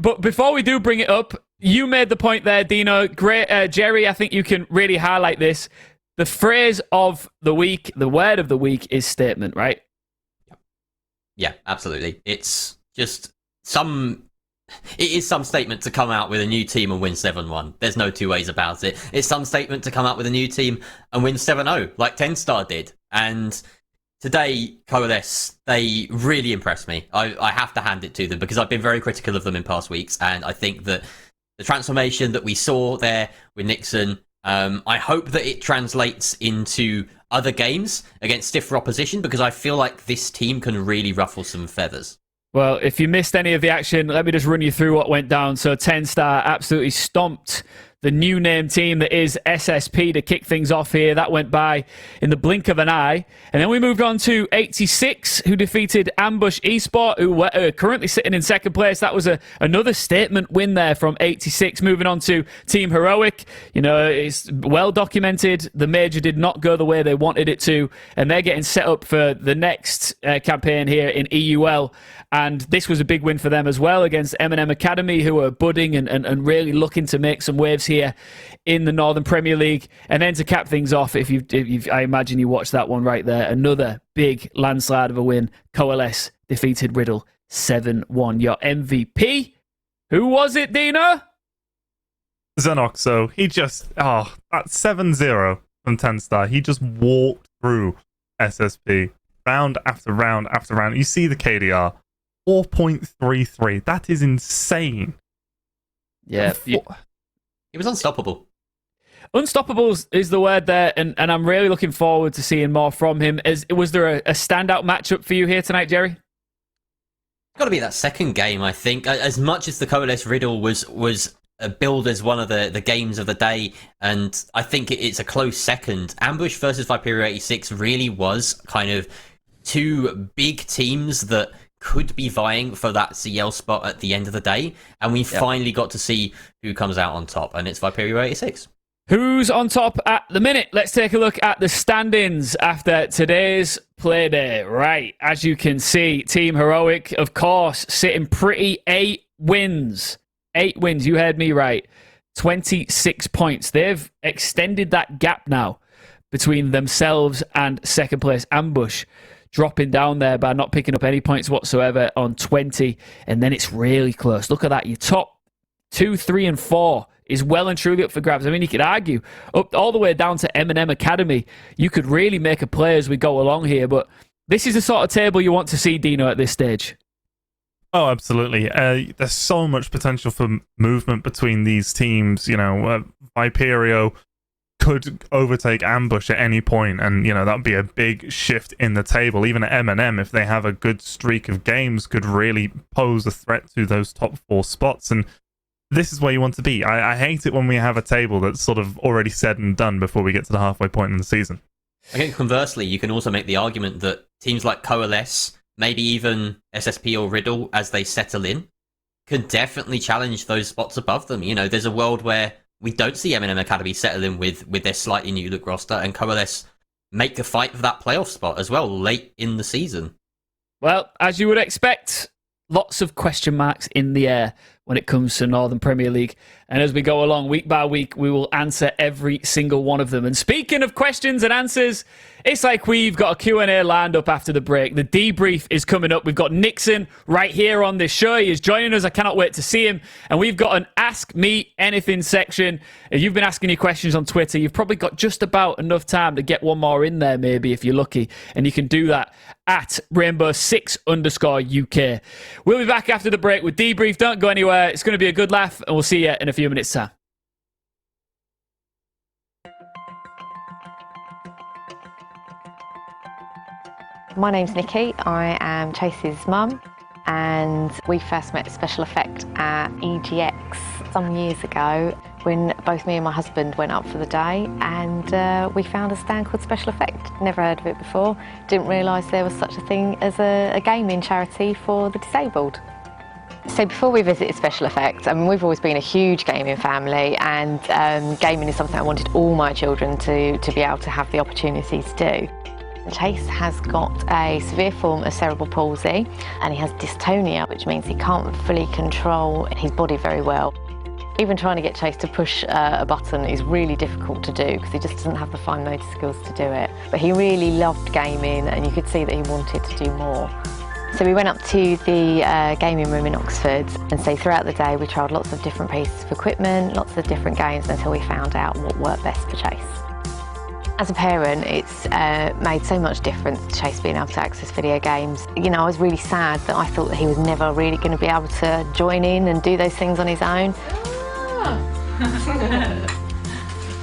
But before we do bring it up, you made the point there, Dino. Great, Jerry, I think you can really highlight this. The phrase of the week, the word of the week is statement, right? Yeah, absolutely. It's just it is some statement to come out with a new team and win 7-1. There's no two ways about it. It's some statement to come out with a new team and win 7-0, like TENSTAR did. And today, Coalesce, they really impressed me. I have to hand it to them because I've been very critical of them in past weeks. And I think that the transformation that we saw there with Nixon, I hope that it translates into other games against stiffer opposition, because I feel like this team can really ruffle some feathers. Well, if you missed any of the action, let me just run you through what went down. So TENSTAR absolutely stomped the new name team that is SSP to kick things off here. That went by in the blink of an eye. And then we moved on to 86, who defeated Ambush Esport, who are currently sitting in second place. That was another statement win there from 86. Moving on to Team Heroic. It's well documented. The major did not go the way they wanted it to, and they're getting set up for the next campaign here in EUL. And this was a big win for them as well against M&M Academy, who are budding and really looking to make some waves here in the Northern Premier League. And then to cap things off, if I imagine you watched that one right there, another big landslide of a win. Coalesce defeated RIDDLE 7-1. Your MVP, who was it, Dino? Xenoxo. He just, that 7-0 from TENSTAR. He just walked through SSP round after round after round. You see the KDR. 4.33. That is insane. Yeah. He was unstoppable. Unstoppable is the word there, and I'm really looking forward to seeing more from him. Was there a standout matchup for you here tonight, Jerry? It's got to be that second game, I think. As much as the Coalesce RIDDLE was billed as one of the games of the day, and I think it's a close second, Ambush versus Viperio 86 really was kind of two big teams that could be vying for that CL spot at the end of the day, and we finally got to see who comes out on top, and it's Viperio 86. Who's on top at the minute? Let's take a look at the standings after today's Playday. Right, as you can see, Team Heroic, of course, sitting pretty. 8 wins. 8 wins, you heard me right. 26 points. They've extended that gap now between themselves and second place Ambush, dropping down there by not picking up any points whatsoever on 20. And then it's really close. Look at that. Your top 2, 3, and 4 is well and truly up for grabs. I mean, you could argue up all the way down to M&M Academy. You could really make a play as we go along here. But this is the sort of table you want to see, Dino, at this stage. Oh, absolutely. There's so much potential for movement between these teams. Viperio could overtake Ambush at any point, and that would be a big shift in the table. Even at M&M, if they have a good streak of games, could really pose a threat to those top 4 spots. And this is where you want to be. I hate it when we have a table that's sort of already said and done before we get to the halfway point in the season. I think conversely, you can also make the argument that teams like Coalesce, maybe even SSP or RIDDLE, as they settle in, could definitely challenge those spots above them. There's a world where we don't see M&M Academy settle in with their slightly new look roster, and Coalesce make a fight for that playoff spot as well late in the season. Well, as you would expect, lots of question marks in the air when it comes to Northern Premier League. And as we go along week by week, we will answer every single one of them. And speaking of questions and answers, it's like we've got a Q&A lined up after the break. The debrief is coming up. We've got Nixon right here on this show. He is joining us. I cannot wait to see him. And we've got an Ask Me Anything section. If you've been asking your questions on Twitter, you've probably got just about enough time to get one more in there, maybe, if you're lucky. And you can do that at Rainbow6_UK. We'll be back after the break with debrief. Don't go anywhere. it's going to be a good laugh, and we'll see you in a few minutes' time. My name's Nikki. I am Chase's mum, and we first met Special Effect at EGX some years ago when both me and my husband went up for the day, and we found a stand called Special Effect. Never heard of it before. Didn't realise there was such a thing as a gaming charity for the disabled. So before we visited Special Effects, I mean, we've always been a huge gaming family, and gaming is something I wanted all my children to be able to have the opportunity to do. Chase has got a severe form of cerebral palsy, and he has dystonia, which means he can't fully control his body very well. Even trying to get Chase to push a button is really difficult to do because he just doesn't have the fine motor skills to do it. But he really loved gaming, and you could see that he wanted to do more. So we went up to the gaming room in Oxford, and so throughout the day we trialled lots of different pieces of equipment, lots of different games, until we found out what worked best for Chase. As a parent, it's made so much difference to Chase being able to access video games. You know, I was really sad that I thought that he was never really going to be able to join in and do those things on his own.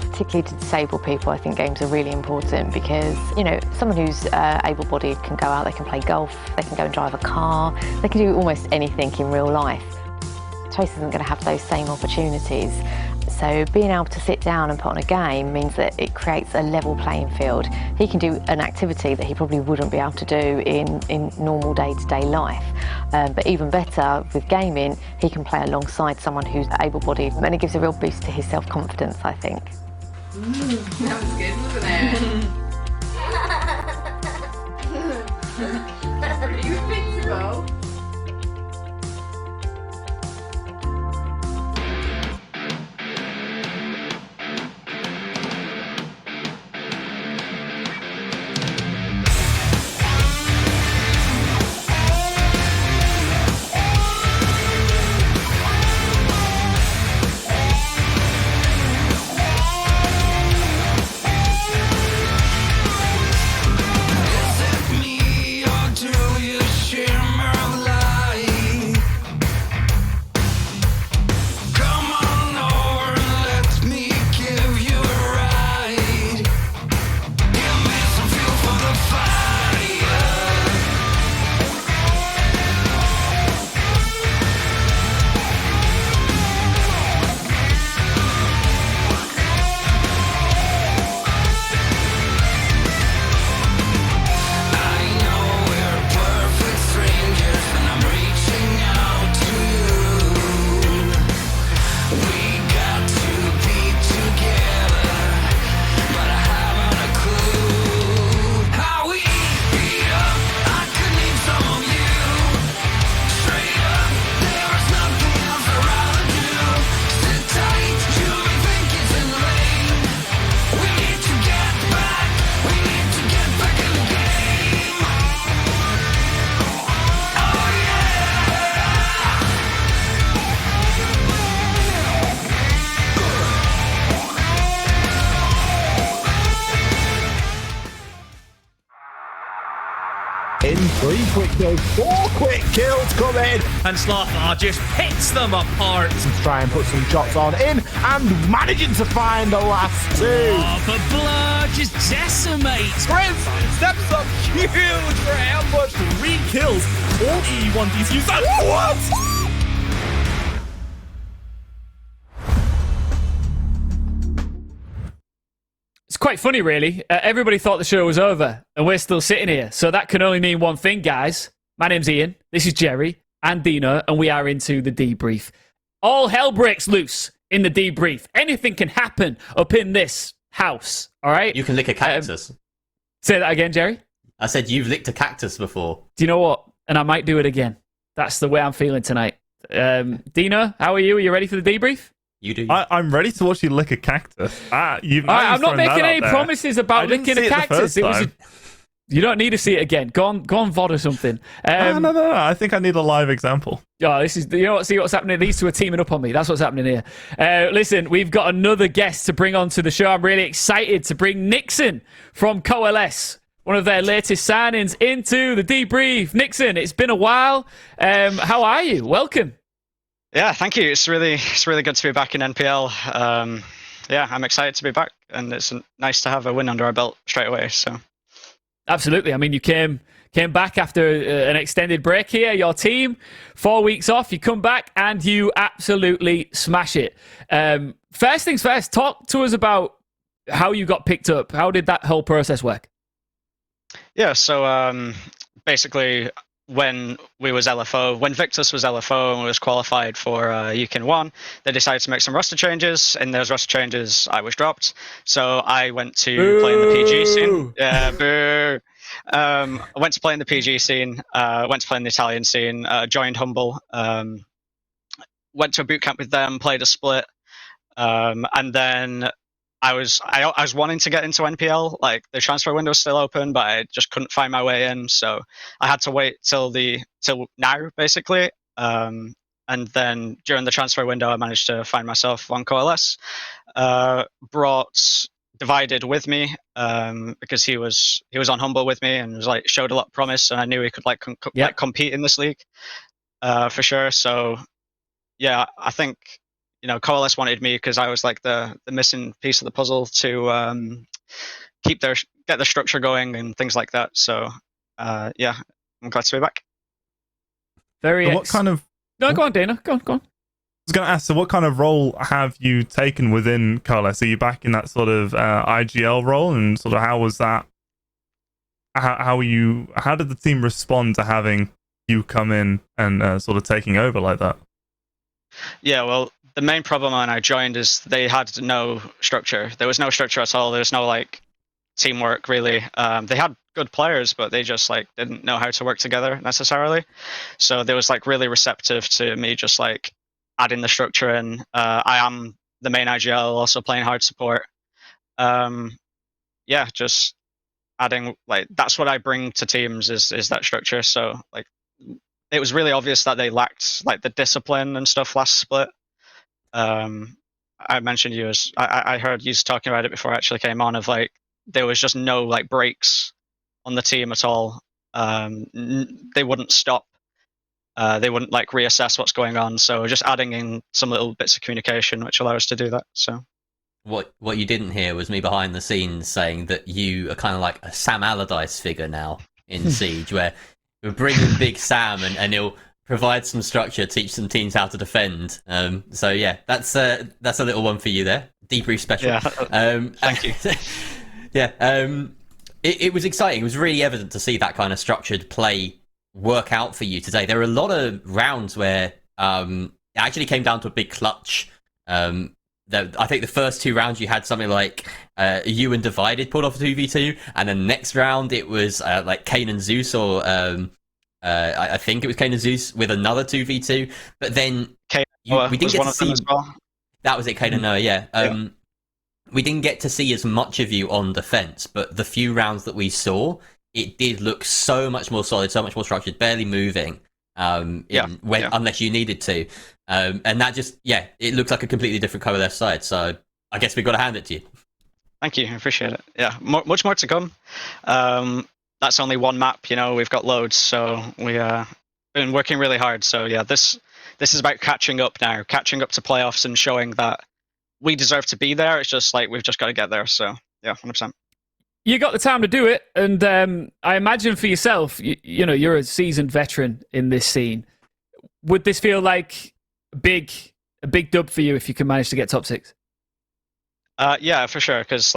Particularly to disabled people, I think games are really important because, you know, someone who's able-bodied can go out, they can play golf, they can go and drive a car, they can do almost anything in real life. Chase isn't going to have those same opportunities. So being able to sit down and put on a game means that it creates a level playing field. He can do an activity that he probably wouldn't be able to do in normal day-to-day life. But even better, with gaming, he can play alongside someone who's able-bodied, and it gives a real boost to his self-confidence, I think. That was good, wasn't it? That's pretty fixable. In 3 quick kills, 4 quick kills coming. And Slaughter just picks them apart. Let's try and put some shots on in and managing to find the last 2. Oh, but Blood just decimates. Prince steps up huge for ambush. 3 kills. All E1 DCUs. What? It's quite funny, really. Everybody thought the show was over, and we're still sitting here. So that can only mean one thing, guys. My name's Ian, this is Jerry, and Dino, and we are into the debrief. All hell breaks loose in the debrief. Anything can happen up in this house, all right? You can lick a cactus. Say that again, Jerry? I said you've licked a cactus before. Do you know what? And I might do it again. That's the way I'm feeling tonight. Dino, how are you? Are you ready for the debrief? You do. I'm ready to watch you lick a cactus. I'm not making any promises about licking a cactus. You don't need to see it again. Go on VOD or something. No. I think I need a live example. Oh, this is, you know what? See what's happening? These two are teaming up on me. That's what's happening here. Listen, we've got another guest to bring onto the show. I'm really excited to bring Nixon from Coalesce, one of their latest signings, into the debrief. Nixon, it's been a while. How are you? Welcome. Yeah, thank you. It's really good to be back in NPL. Yeah, I'm excited to be back, and it's nice to have a win under our belt straight away. So, absolutely. I mean, you came back after an extended break here. Your team, 4 weeks off. You come back and you absolutely smash it. First things first. Talk to us about how you got picked up. How did that whole process work? yeah. So basically, when we was LFO, when Victus was LFO and was qualified for UKIN 1, they decided to make some roster changes. In those roster changes, I was dropped. So I went to play in the PG scene. Yeah, boo. I went to play in the PG scene, went to play in the Italian scene, joined Humble, went to a boot camp with them, played a split, and then I was wanting to get into NPL. Like, the transfer window was still open, but I just couldn't find my way in. So I had to wait till now, basically. And then during the transfer window, I managed to find myself on Coalesce. Brought Divided with me because he was on Humble with me and was like showed a lot of promise, and I knew he could like compete in this league for sure. So yeah, I think Coalesce wanted me because I was like the missing piece of the puzzle to get the structure going and things like that. So yeah, I'm glad to be back. What kind of? No, go on, Dana. Go on. I was going to ask, so what kind of role have you taken within Coalesce? Are you back in that sort of IGL role, and sort of how was that? How did the team respond to having you come in and sort of taking over like that? Yeah, well, the main problem when I joined is they had no structure. There was no structure at all. There was no like teamwork really. They had good players, but they just like didn't know how to work together necessarily. So they was like really receptive to me just like adding the structure in. I am the main IGL, also playing hard support. Yeah, just adding, like, that's what I bring to teams is that structure. So like it was really obvious that they lacked like the discipline and stuff last split. I mentioned I heard you talking about it before I actually came on, of like there was just no like breaks on the team at all. They wouldn't stop. They wouldn't like reassess what's going on. So just adding in some little bits of communication, which allow us to do that. So what you didn't hear was me behind the scenes saying that you are kind of like a Sam Allardyce figure now in Siege, where we're bringing Big Sam and he'll provide some structure, teach some teams how to defend. So yeah, that's a little one for you there. Debrief special. Yeah. Thank you. Yeah. It was exciting. It was really evident to see that kind of structured play work out for you today. There were a lot of rounds where it actually came down to a big clutch. I think the first 2 rounds you had something like you and Divided pulled off a 2v2, and then the next round it was like Kane and Zeus, or I think it was Kane and Zeus with another 2v2. But then we didn't get to see. Well. That was it, Kane and Noah. Yeah. We didn't get to see as much of you on defense, but the few rounds that we saw, it did look so much more solid, so much more structured, barely moving. Unless you needed to. And that just, it looks like a completely different Coalesce side. So I guess we've got to hand it to you. Thank you. I appreciate it. Yeah, much more to come. That's only one map, we've got loads. So we've been working really hard. So yeah, this is about catching up now, catching up to playoffs and showing that we deserve to be there. It's just like, we've just got to get there. So yeah, 100%. You got the time to do it, and I imagine for yourself, you're a seasoned veteran in this scene. Would this feel like a big dub for you if you can manage to get top 6? Yeah, for sure. Because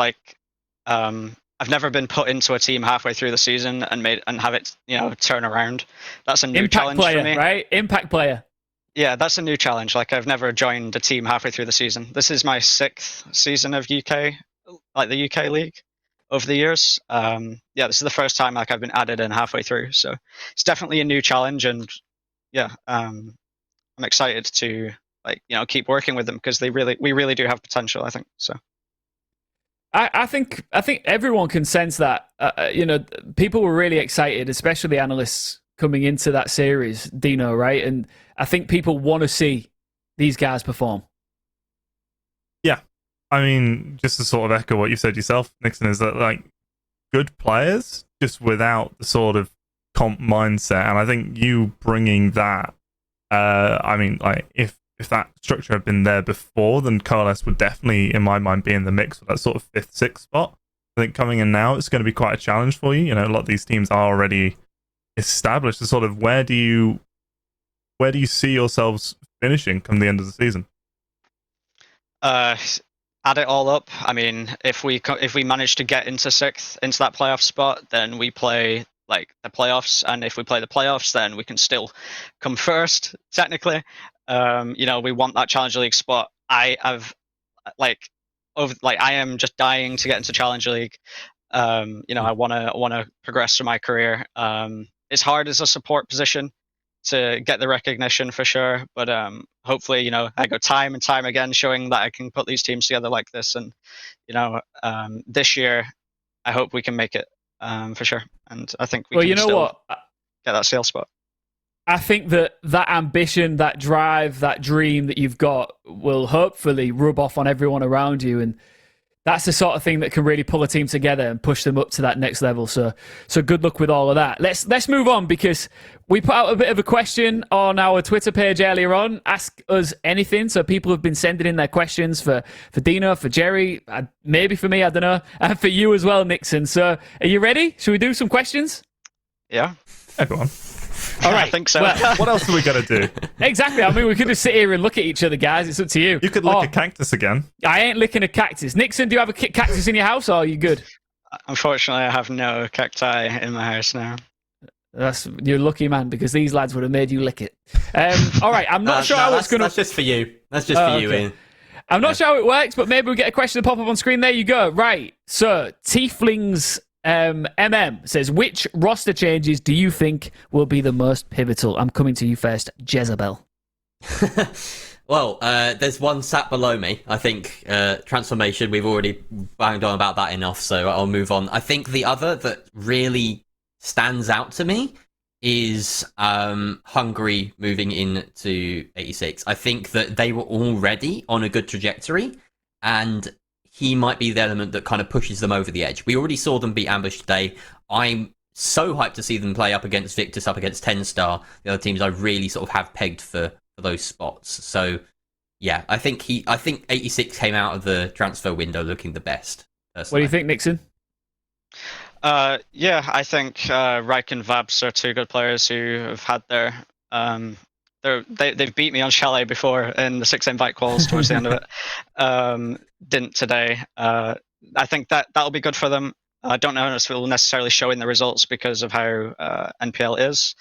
I've never been put into a team halfway through the season and have it turn around. That's a new challenge player, for me. Right? Impact player. Yeah, that's a new challenge. Like, I've never joined a team halfway through the season. This is my 6th season of UK, like the UK league, over the years. This is the first time like I've been added in halfway through. So it's definitely a new challenge, and I'm excited to keep working with them because we really do have potential, I think. So I think everyone can sense that. People were really excited, especially the analysts coming into that series, Dino, right? And I think people want to see these guys perform. Yeah. I mean, just to sort of echo what you said yourself, Nixon, is that like good players just without the sort of comp mindset. And I think you bringing that, if if that structure had been there before, then Coalesce would definitely, in my mind, be in the mix for that sort of 5th, 6th spot. I think coming in now, it's going to be quite a challenge for you. You know, a lot of these teams are already established. So sort of where do you see yourselves finishing come the end of the season? Add it all up. I mean, if we manage to get into 6th, into that playoff spot, then we play like the playoffs, and if we play the playoffs, then we can still come first technically. You know, we want that Challenger League spot. I am just dying to get into Challenger League. You know, I wanna progress through my career. It's hard as a support position to get the recognition for sure, but hopefully, you know, I go time and time again showing that I can put these teams together like this, and you know, this year I hope we can make it for sure, and I think we can still get that sales spot. I think that ambition, that drive, that dream that you've got will hopefully rub off on everyone around you, and that's the sort of thing that can really pull a team together and push them up to that next level. So good luck with all of that. Let's move on, because we put out a bit of a question on our Twitter page earlier on. Ask us anything. So people have been sending in their questions for Dino, for Jerry, maybe for me, I don't know, and for you as well, Nixon. So are you ready? Should we do some questions? Yeah. Everyone. All right. I think so. Well, what else are we going to do? Exactly. I mean, we could just sit here and look at each other, guys. It's up to you. You could lick a cactus again. I ain't licking a cactus. Nixon, do you have a cactus in your house, or are you good? Unfortunately, I have no cacti in my house now. You're a lucky man, because these lads would have made you lick it. All right. I'm not sure how it's going to... That's just for you. That's just for you, Ian. I'm not sure how it works, but maybe we'll get a question to pop up on screen. There you go. Right. So, Tieflings... says, which roster changes do you think will be the most pivotal? I'm coming to you first, Jezebel. Well, there's one sat below me. I think transformation, we've already banged on about that enough, so I'll move on. I think the other that really stands out to me is Hungary moving into 86. I think that they were already on a good trajectory, and he might be the element that kind of pushes them over the edge. We already saw them beat Ambush today. I'm so hyped to see them play up against Victus, up against TENSTAR, the other teams I really sort of have pegged for those spots. So, yeah, I think 86 came out of the transfer window looking the best. Personally. What do you think, Nixon? Yeah, I think Reich and Vabs are two good players who have had their... They've beat me on Chalet before in the 6 invite calls towards the end of it. Didn't today. I think that'll be good for them. I don't know if it will necessarily show in the results because of how NPL is.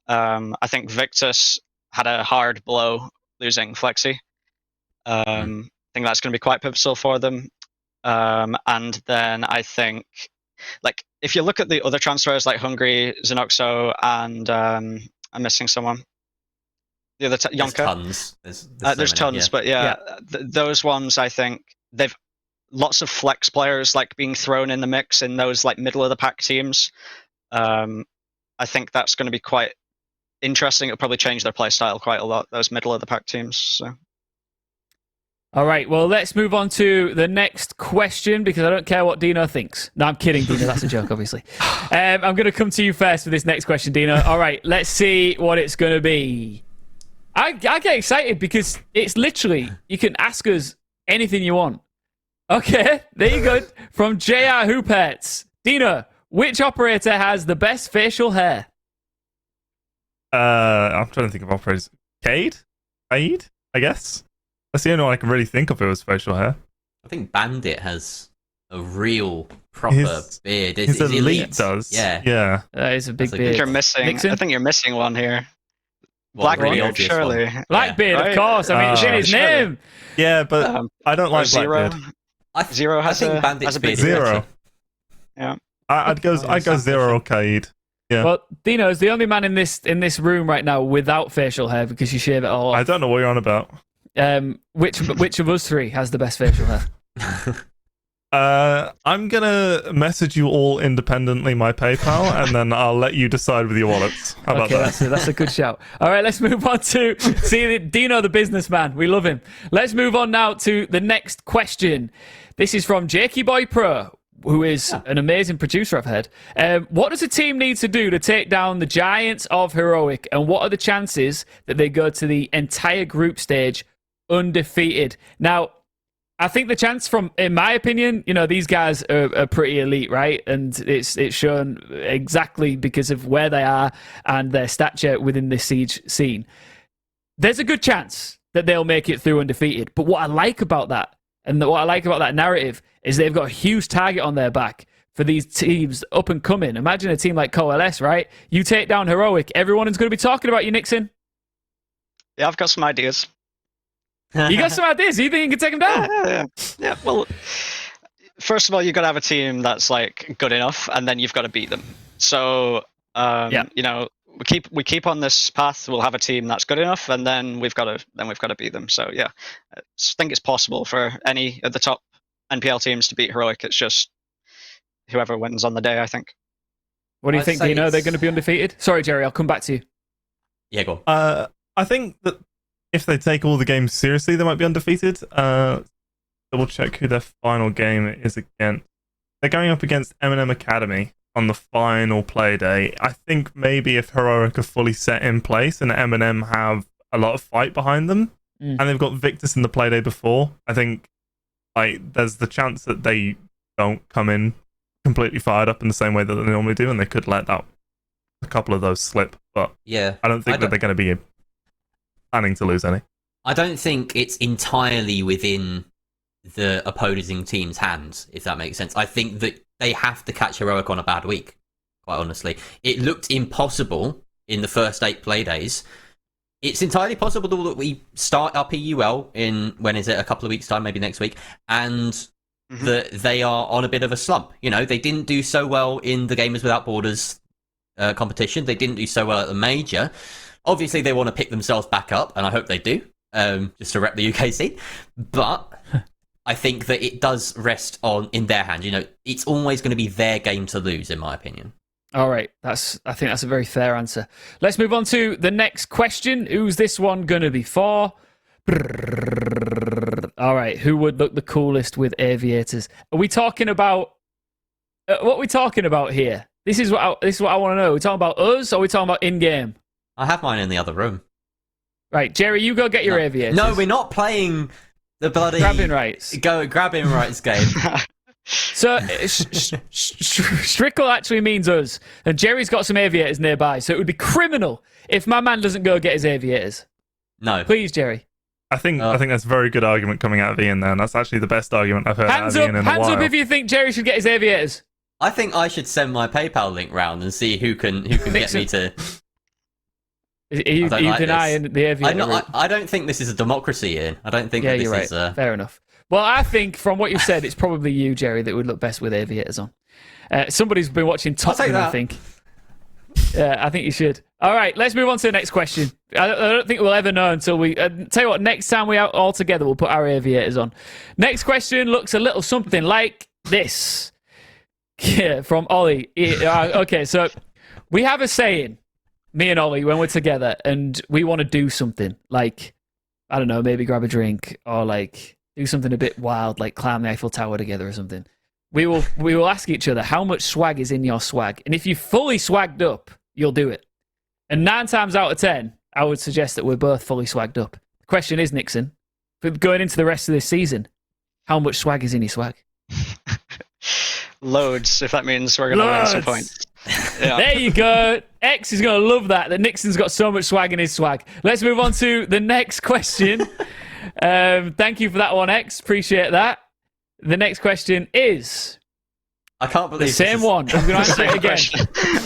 I think Victus had a hard blow losing Flexi. I think that's going to be quite pivotal for them. And then I think, like, if you look at the other transfers like Hungary, Xenoxo, and I'm missing someone. The other Yonka. There's tons, but those ones, I think they've lots of flex players like being thrown in the mix in those like middle of the pack teams. I think that's going to be quite interesting. It'll probably change their play style quite a lot, those middle of the pack teams. So. All right, well, let's move on to the next question, because I don't care what Dino thinks. No, I'm kidding, Dino. That's a joke, obviously. I'm going to come to you first for this next question, Dino. All right, let's see what it's going to be. I get excited because it's literally, you can ask us anything you want. Okay, there you go. From JR Hooperts. Dino, which operator has the best facial hair? I'm trying to think of operators. Cade, I guess. That's the only one I can really think of who has facial hair. I think Bandit has a real proper beard. His elite does. Yeah. That is a big beard. I think you're missing one here. Blackbeard, surely. Blackbeard, of course. I mean, it's in his name. Yeah, but I don't like Zero. Blackbeard. Zero has I think a Bandit's big Zero. Yeah. I'd go Zero or Cade. Yeah. Well, Dino is the only man in this room right now without facial hair, because you shave it all off. I don't know what you're on about. Which of us three has the best facial hair? I'm gonna message you all independently my PayPal, and then I'll let you decide with your wallets. How about that? That's a good shout. All right, let's move on to Dino, the businessman. We love him. Let's move on now to the next question. This is from Jakey Boy Pro. who is an amazing producer, I've heard. What does a team need to do to take down the Giants of Heroic, and what are the chances that they go to the entire group stage undefeated? Now, I think the chance in my opinion, these guys are pretty elite, right? And it's shown exactly because of where they are and their stature within this Siege scene. There's a good chance that they'll make it through undefeated. But what I like about that, and what I like about that narrative, is they've got a huge target on their back for these teams up and coming. Imagine a team like Coalesce, right? You take down Heroic, everyone is going to be talking about you, Nixon. Yeah, I've got some ideas. You got some ideas? You think you can take them down? Yeah. Well, first of all, you've got to have a team that's good enough, and then you've got to beat them. So, we keep on this path. We'll have a team that's good enough, and then we've got to beat them. So yeah, I think it's possible for any of the top NPL teams to beat Heroic. It's just whoever wins on the day, I think. What do you think? Do you know they're going to be undefeated? Sorry, Jerry, I'll come back to you. Yeah, go on. I think that if they take all the games seriously, they might be undefeated. Double check who their final game is against. They're going up against M&M Academy on the final play day. I think maybe if Heroic are fully set in place and M&M have a lot of fight behind them, and they've got Victus in the play day before, I think there's the chance that they don't come in completely fired up in the same way that they normally do, and they could let a couple of those slip. But yeah, I don't think that they're going to be planning to lose any. I don't think it's entirely within the opposing team's hands, if that makes sense. I think that they have to catch Heroic on a bad week, quite honestly. It looked impossible in the first 8 play days. It's entirely possible that we start our PUL in, when is it, a couple of weeks' time, maybe next week, and that they are on a bit of a slump. They didn't do so well in the Gamers Without Borders competition. They didn't do so well at the major. Obviously, they want to pick themselves back up, and I hope they do, just to rep the UK scene. But I think that it does rest in their hands. It's always going to be their game to lose, in my opinion. All right, I think that's a very fair answer. Let's move on to the next question. Who's this one going to be for? All right, who would look the coolest with aviators? Are we talking about what are we talking about here? This is what I want to know. Are we talking about us, or are we talking about in game? I have mine in the other room. Right, Jerry, you go get your aviators. No, we're not playing the bloody grabbing rights. Grabbing rights game. So Strickle actually means us, and Jerry's got some aviators nearby. So it would be criminal if my man doesn't go get his aviators. No, please, Jerry. I think that's a very good argument coming out of Ian there, and that's actually the best argument I've heard out of Ian in a while. Hands up if you think Jerry should get his aviators. I think I should send my PayPal link round and see who can get me to. Are you denying the aviator? I don't think this is a democracy, Ian. I don't think that this is. Fair enough. Well, I think from what you've said, it's probably you, Jerry, that would look best with aviators on. Somebody's been watching Top Gun, I think. Yeah, I think you should. All right, let's move on to the next question. I don't think we'll ever know until we... tell you what, next time we're out all together, we'll put our aviators on. Next question looks a little something like this. Yeah, from Ollie. Okay, so we have a saying, me and Ollie, when we're together, and we want to do something, like, I don't know, maybe grab a drink, or like do something a bit wild, like climb the Eiffel Tower together or something. We will ask each other, how much swag is in your swag? And if you fully swagged up, you'll do it. And 9 times out of 10, I would suggest that we're both fully swagged up. The question is, Nixon, going into the rest of this season, how much swag is in your swag? Loads, if that means we're going to win some points. Yeah. There you go. X is going to love that Nixon's got so much swag in his swag. Let's move on to the next question. Thank you for that one, X. Appreciate that. The next question is... I can't believe the same one. I'm going to answer it again.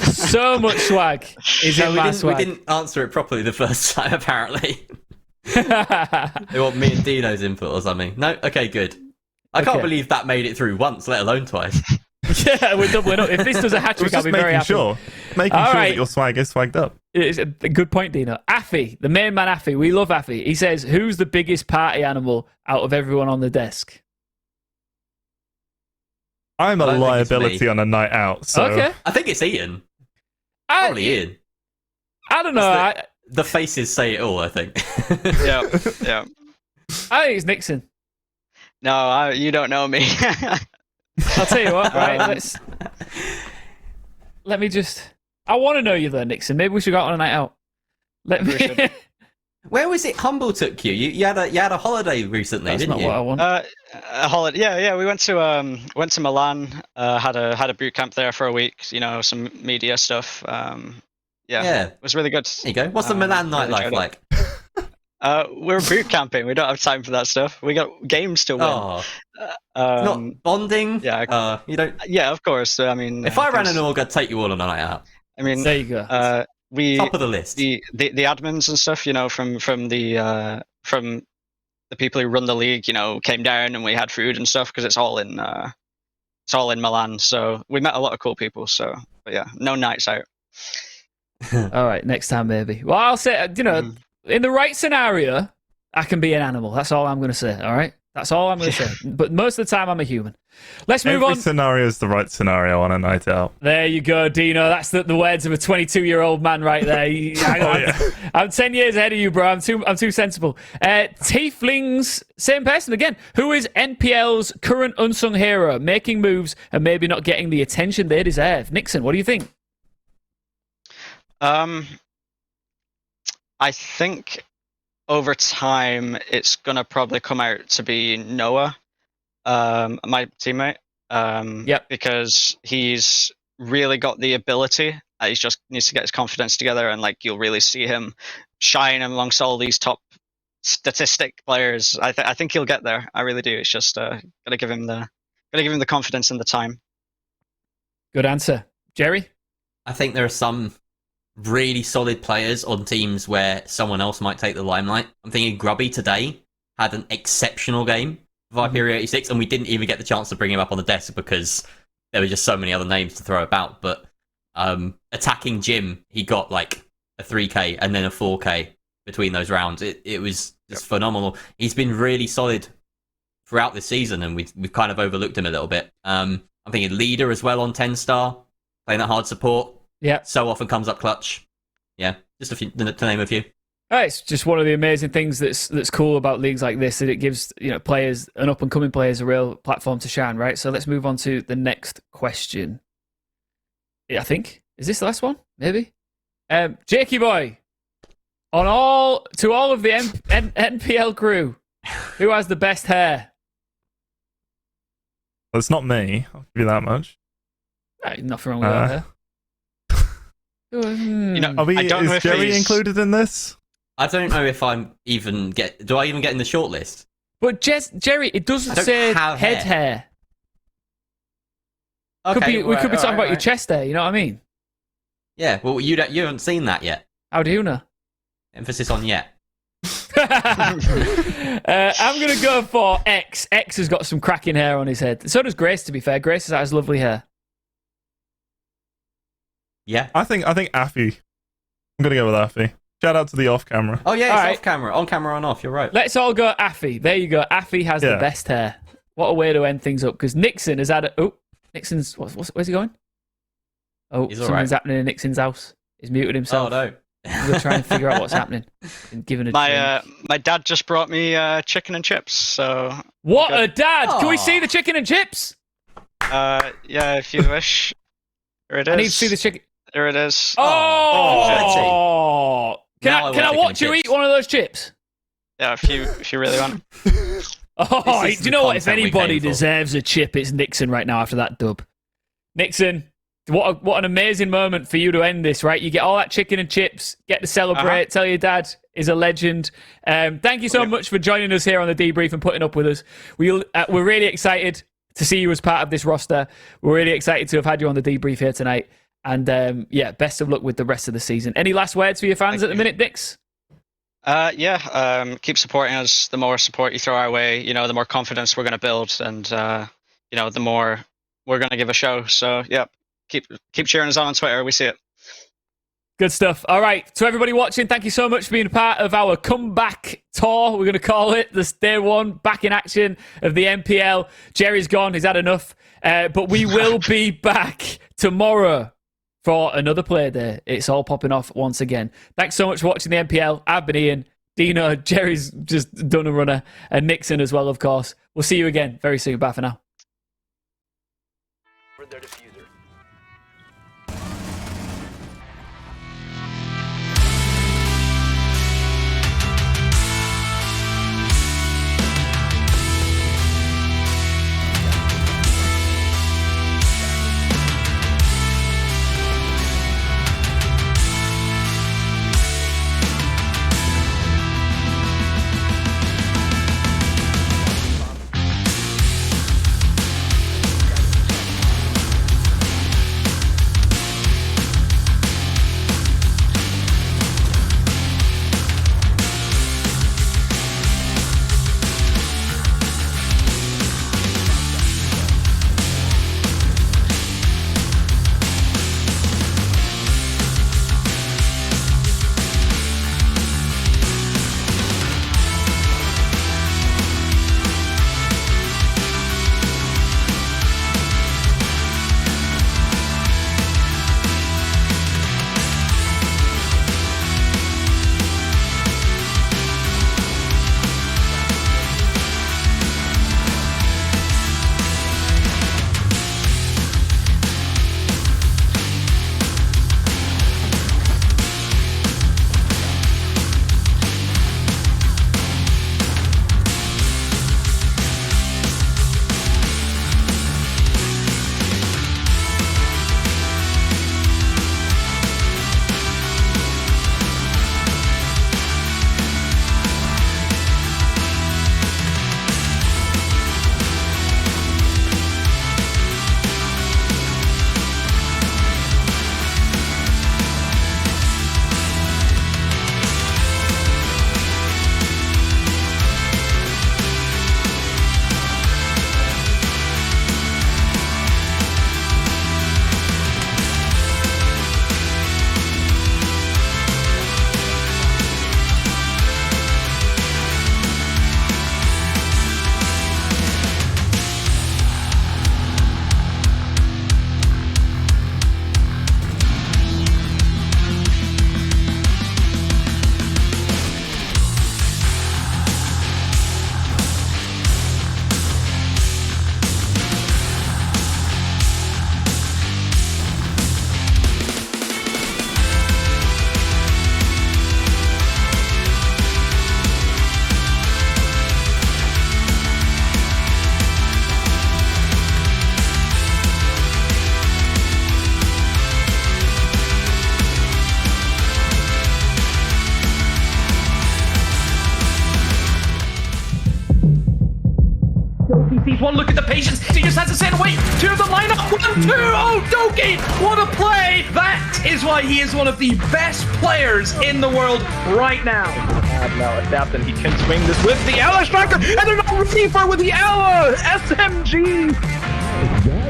So much swag is in my swag. We didn't answer it properly the first time, apparently. They want me and Dino's input or something. No? Okay, good. I can't believe that made it through once, let alone twice. Yeah, we're doubling up. If this does a hat-trick, I'll be very happy. Making sure that your swag is swagged up. It's a good point, Dino. Affy, the main man Affy. We love Affy. He says, who's the biggest party animal out of everyone on the desk? I'm a liability on a night out. So. Okay. I think it's Ian. Probably Ian. I don't know. The faces say it all, I think. Yeah. I think it's Nixon. No, you don't know me. I'll tell you what, right? Let me just. I want to know you there, Nixon. Maybe we should go out on a night out. Let me. Where was it? Humble took you. You had a holiday recently, That's didn't not you? what I want. A holiday. Yeah. We went to Milan. Had a boot camp there for a week. You know, some media stuff. Yeah. It was really good. There you go. What's the Milan nightlife like? We're boot camping. We don't have time for that stuff. We got games to win. Oh. Not bonding. Yeah. You don't. Yeah, of course. I mean, If I ran an org, I'd take you all on a night out. I mean, there you go. Top of the list. The admins and stuff, you know, from the people who run the league, you know, came down and we had food and stuff because it's all in Milan. So we met a lot of cool people. So, but yeah, no nights out. All right, next time maybe. Well, I'll say, you know, in the right scenario, I can be an animal. That's all I'm going to say. All right, that's all I'm going to say. But most of the time, I'm a human. Let's move on. Every scenario is the right scenario on a night out. There you go, Dino. That's the words of a 22-year-old man right there. I'm 10 years ahead of you, bro. I'm too sensible. Tieflings, same person again. Who is NPL's current unsung hero, making moves and maybe not getting the attention they deserve? Nixon, what do you think? I think over time it's gonna probably come out to be Noah, my teammate. Because he's really got the ability. He just needs to get his confidence together, and like you'll really see him shine amongst all these top statistic players. I think he'll get there. I really do. It's just gotta give him the confidence and the time. Good answer, Jerry. I think there are some really solid players on teams where someone else might take the limelight. I'm thinking Grubby today had an exceptional game, Viperio 86, and we didn't even get the chance to bring him up on the desk because there were just so many other names to throw about. But attacking Jim, he got like a 3k and then a 4k between those rounds. It was just phenomenal. He's been really solid throughout this season, and we've kind of overlooked him a little bit. I'm thinking Leader as well on TENSTAR, playing that hard support. Yeah. So often comes up clutch. Yeah, just a few to name a few. It's just one of the amazing things that's cool about leagues like this, that it gives, you know, players and up and coming players a real platform to shine, right? So let's move on to the next question. I think, is this the last one? Maybe. Jakey boy, to all of the NPL crew, who has the best hair? Well, it's not me. I'll give you that much. Nothing wrong with that hair. You know, is Jerry included in this? I don't know if I'm even do I even get in the shortlist? But Jerry, it doesn't say head hair. Okay, we could be talking about your right. chest hair. You know what I mean? Yeah. Well, you haven't seen that yet. How do you know? Emphasis on yet. I'm gonna go for X. X has got some cracking hair on his head. So does Grace. To be fair, Grace has lovely hair. Yeah. I think Affy. I'm gonna go with Affy. Shout out to the off camera. Oh yeah, it's off camera, on camera, on off. You're right. Let's all go Affy. There you go. Affy has the best hair. What a way to end things up. Because Nixon has had Nixon's where's he going? Oh, He's something's happening in Nixon's house. He's muted himself. Oh no. I'm gonna try and figure out what's happening. Given a my dad just brought me chicken and chips. So what a dad! Can we see the chicken and chips? Yeah, if you wish. Here it is. I need to see the chicken. There it is. Oh! Can I watch you eat one of those chips? Yeah, if you really want. Oh, do you know what? If anybody deserves a chip, it's Nixon right now after that dub. Nixon, what an amazing moment for you to end this, right? You get all that chicken and chips, get to celebrate, tell your dad is a legend. Thank you so much for joining us here on the debrief and putting up with us. We're really excited to see you as part of this roster. We're really excited to have had you on the debrief here tonight. And best of luck with the rest of the season. Any last words for your fans at the minute, Nix? Keep supporting us. The more support you throw our way, you know, the more confidence we're going to build, and you know, the more we're going to give a show. So yeah, keep cheering us on Twitter. We see it. Good stuff. All right, to everybody watching, thank you so much for being a part of our comeback tour. We're going to call it this day one, back in action of the NPL. Jerry's gone; he's had enough. But we will be back tomorrow for another Playday. It's all popping off once again. Thanks so much for watching the NPL. I've been Ian, Dino, Jerry's just done a runner, and Nixon as well, of course. We'll see you again very soon. Bye for now. their diffuser. Sees one look at the patience. He just has to send away to the lineup. 1, 2. Oh, Doki! What a play! That is why he is one of the best players in the world right now. Now adapt, and he can swing this with the Ella Striker, and they're not ready for with the Ella SMG.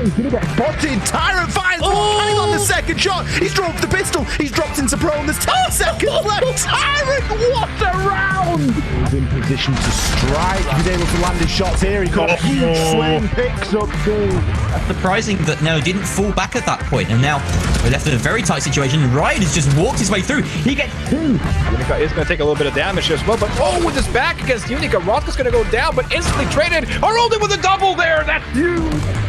He's gonna get spotted. Tyrant fires. Hang on the second shot. He's dropped the pistol. He's dropped into prone. There's 10 seconds left. Tyrant, what a round! He's in position to strike. He's able to land his shots here. He got a huge swing. Picks up two. That's surprising that no, didn't fall back at that point, and now we're left in a very tight situation. Ryan has just walked his way through. He gets 2. Unica is going to take a little bit of damage as well, but oh, with his back against Unica, Rock is going to go down, but instantly traded. Aroldi with a double there. That's huge.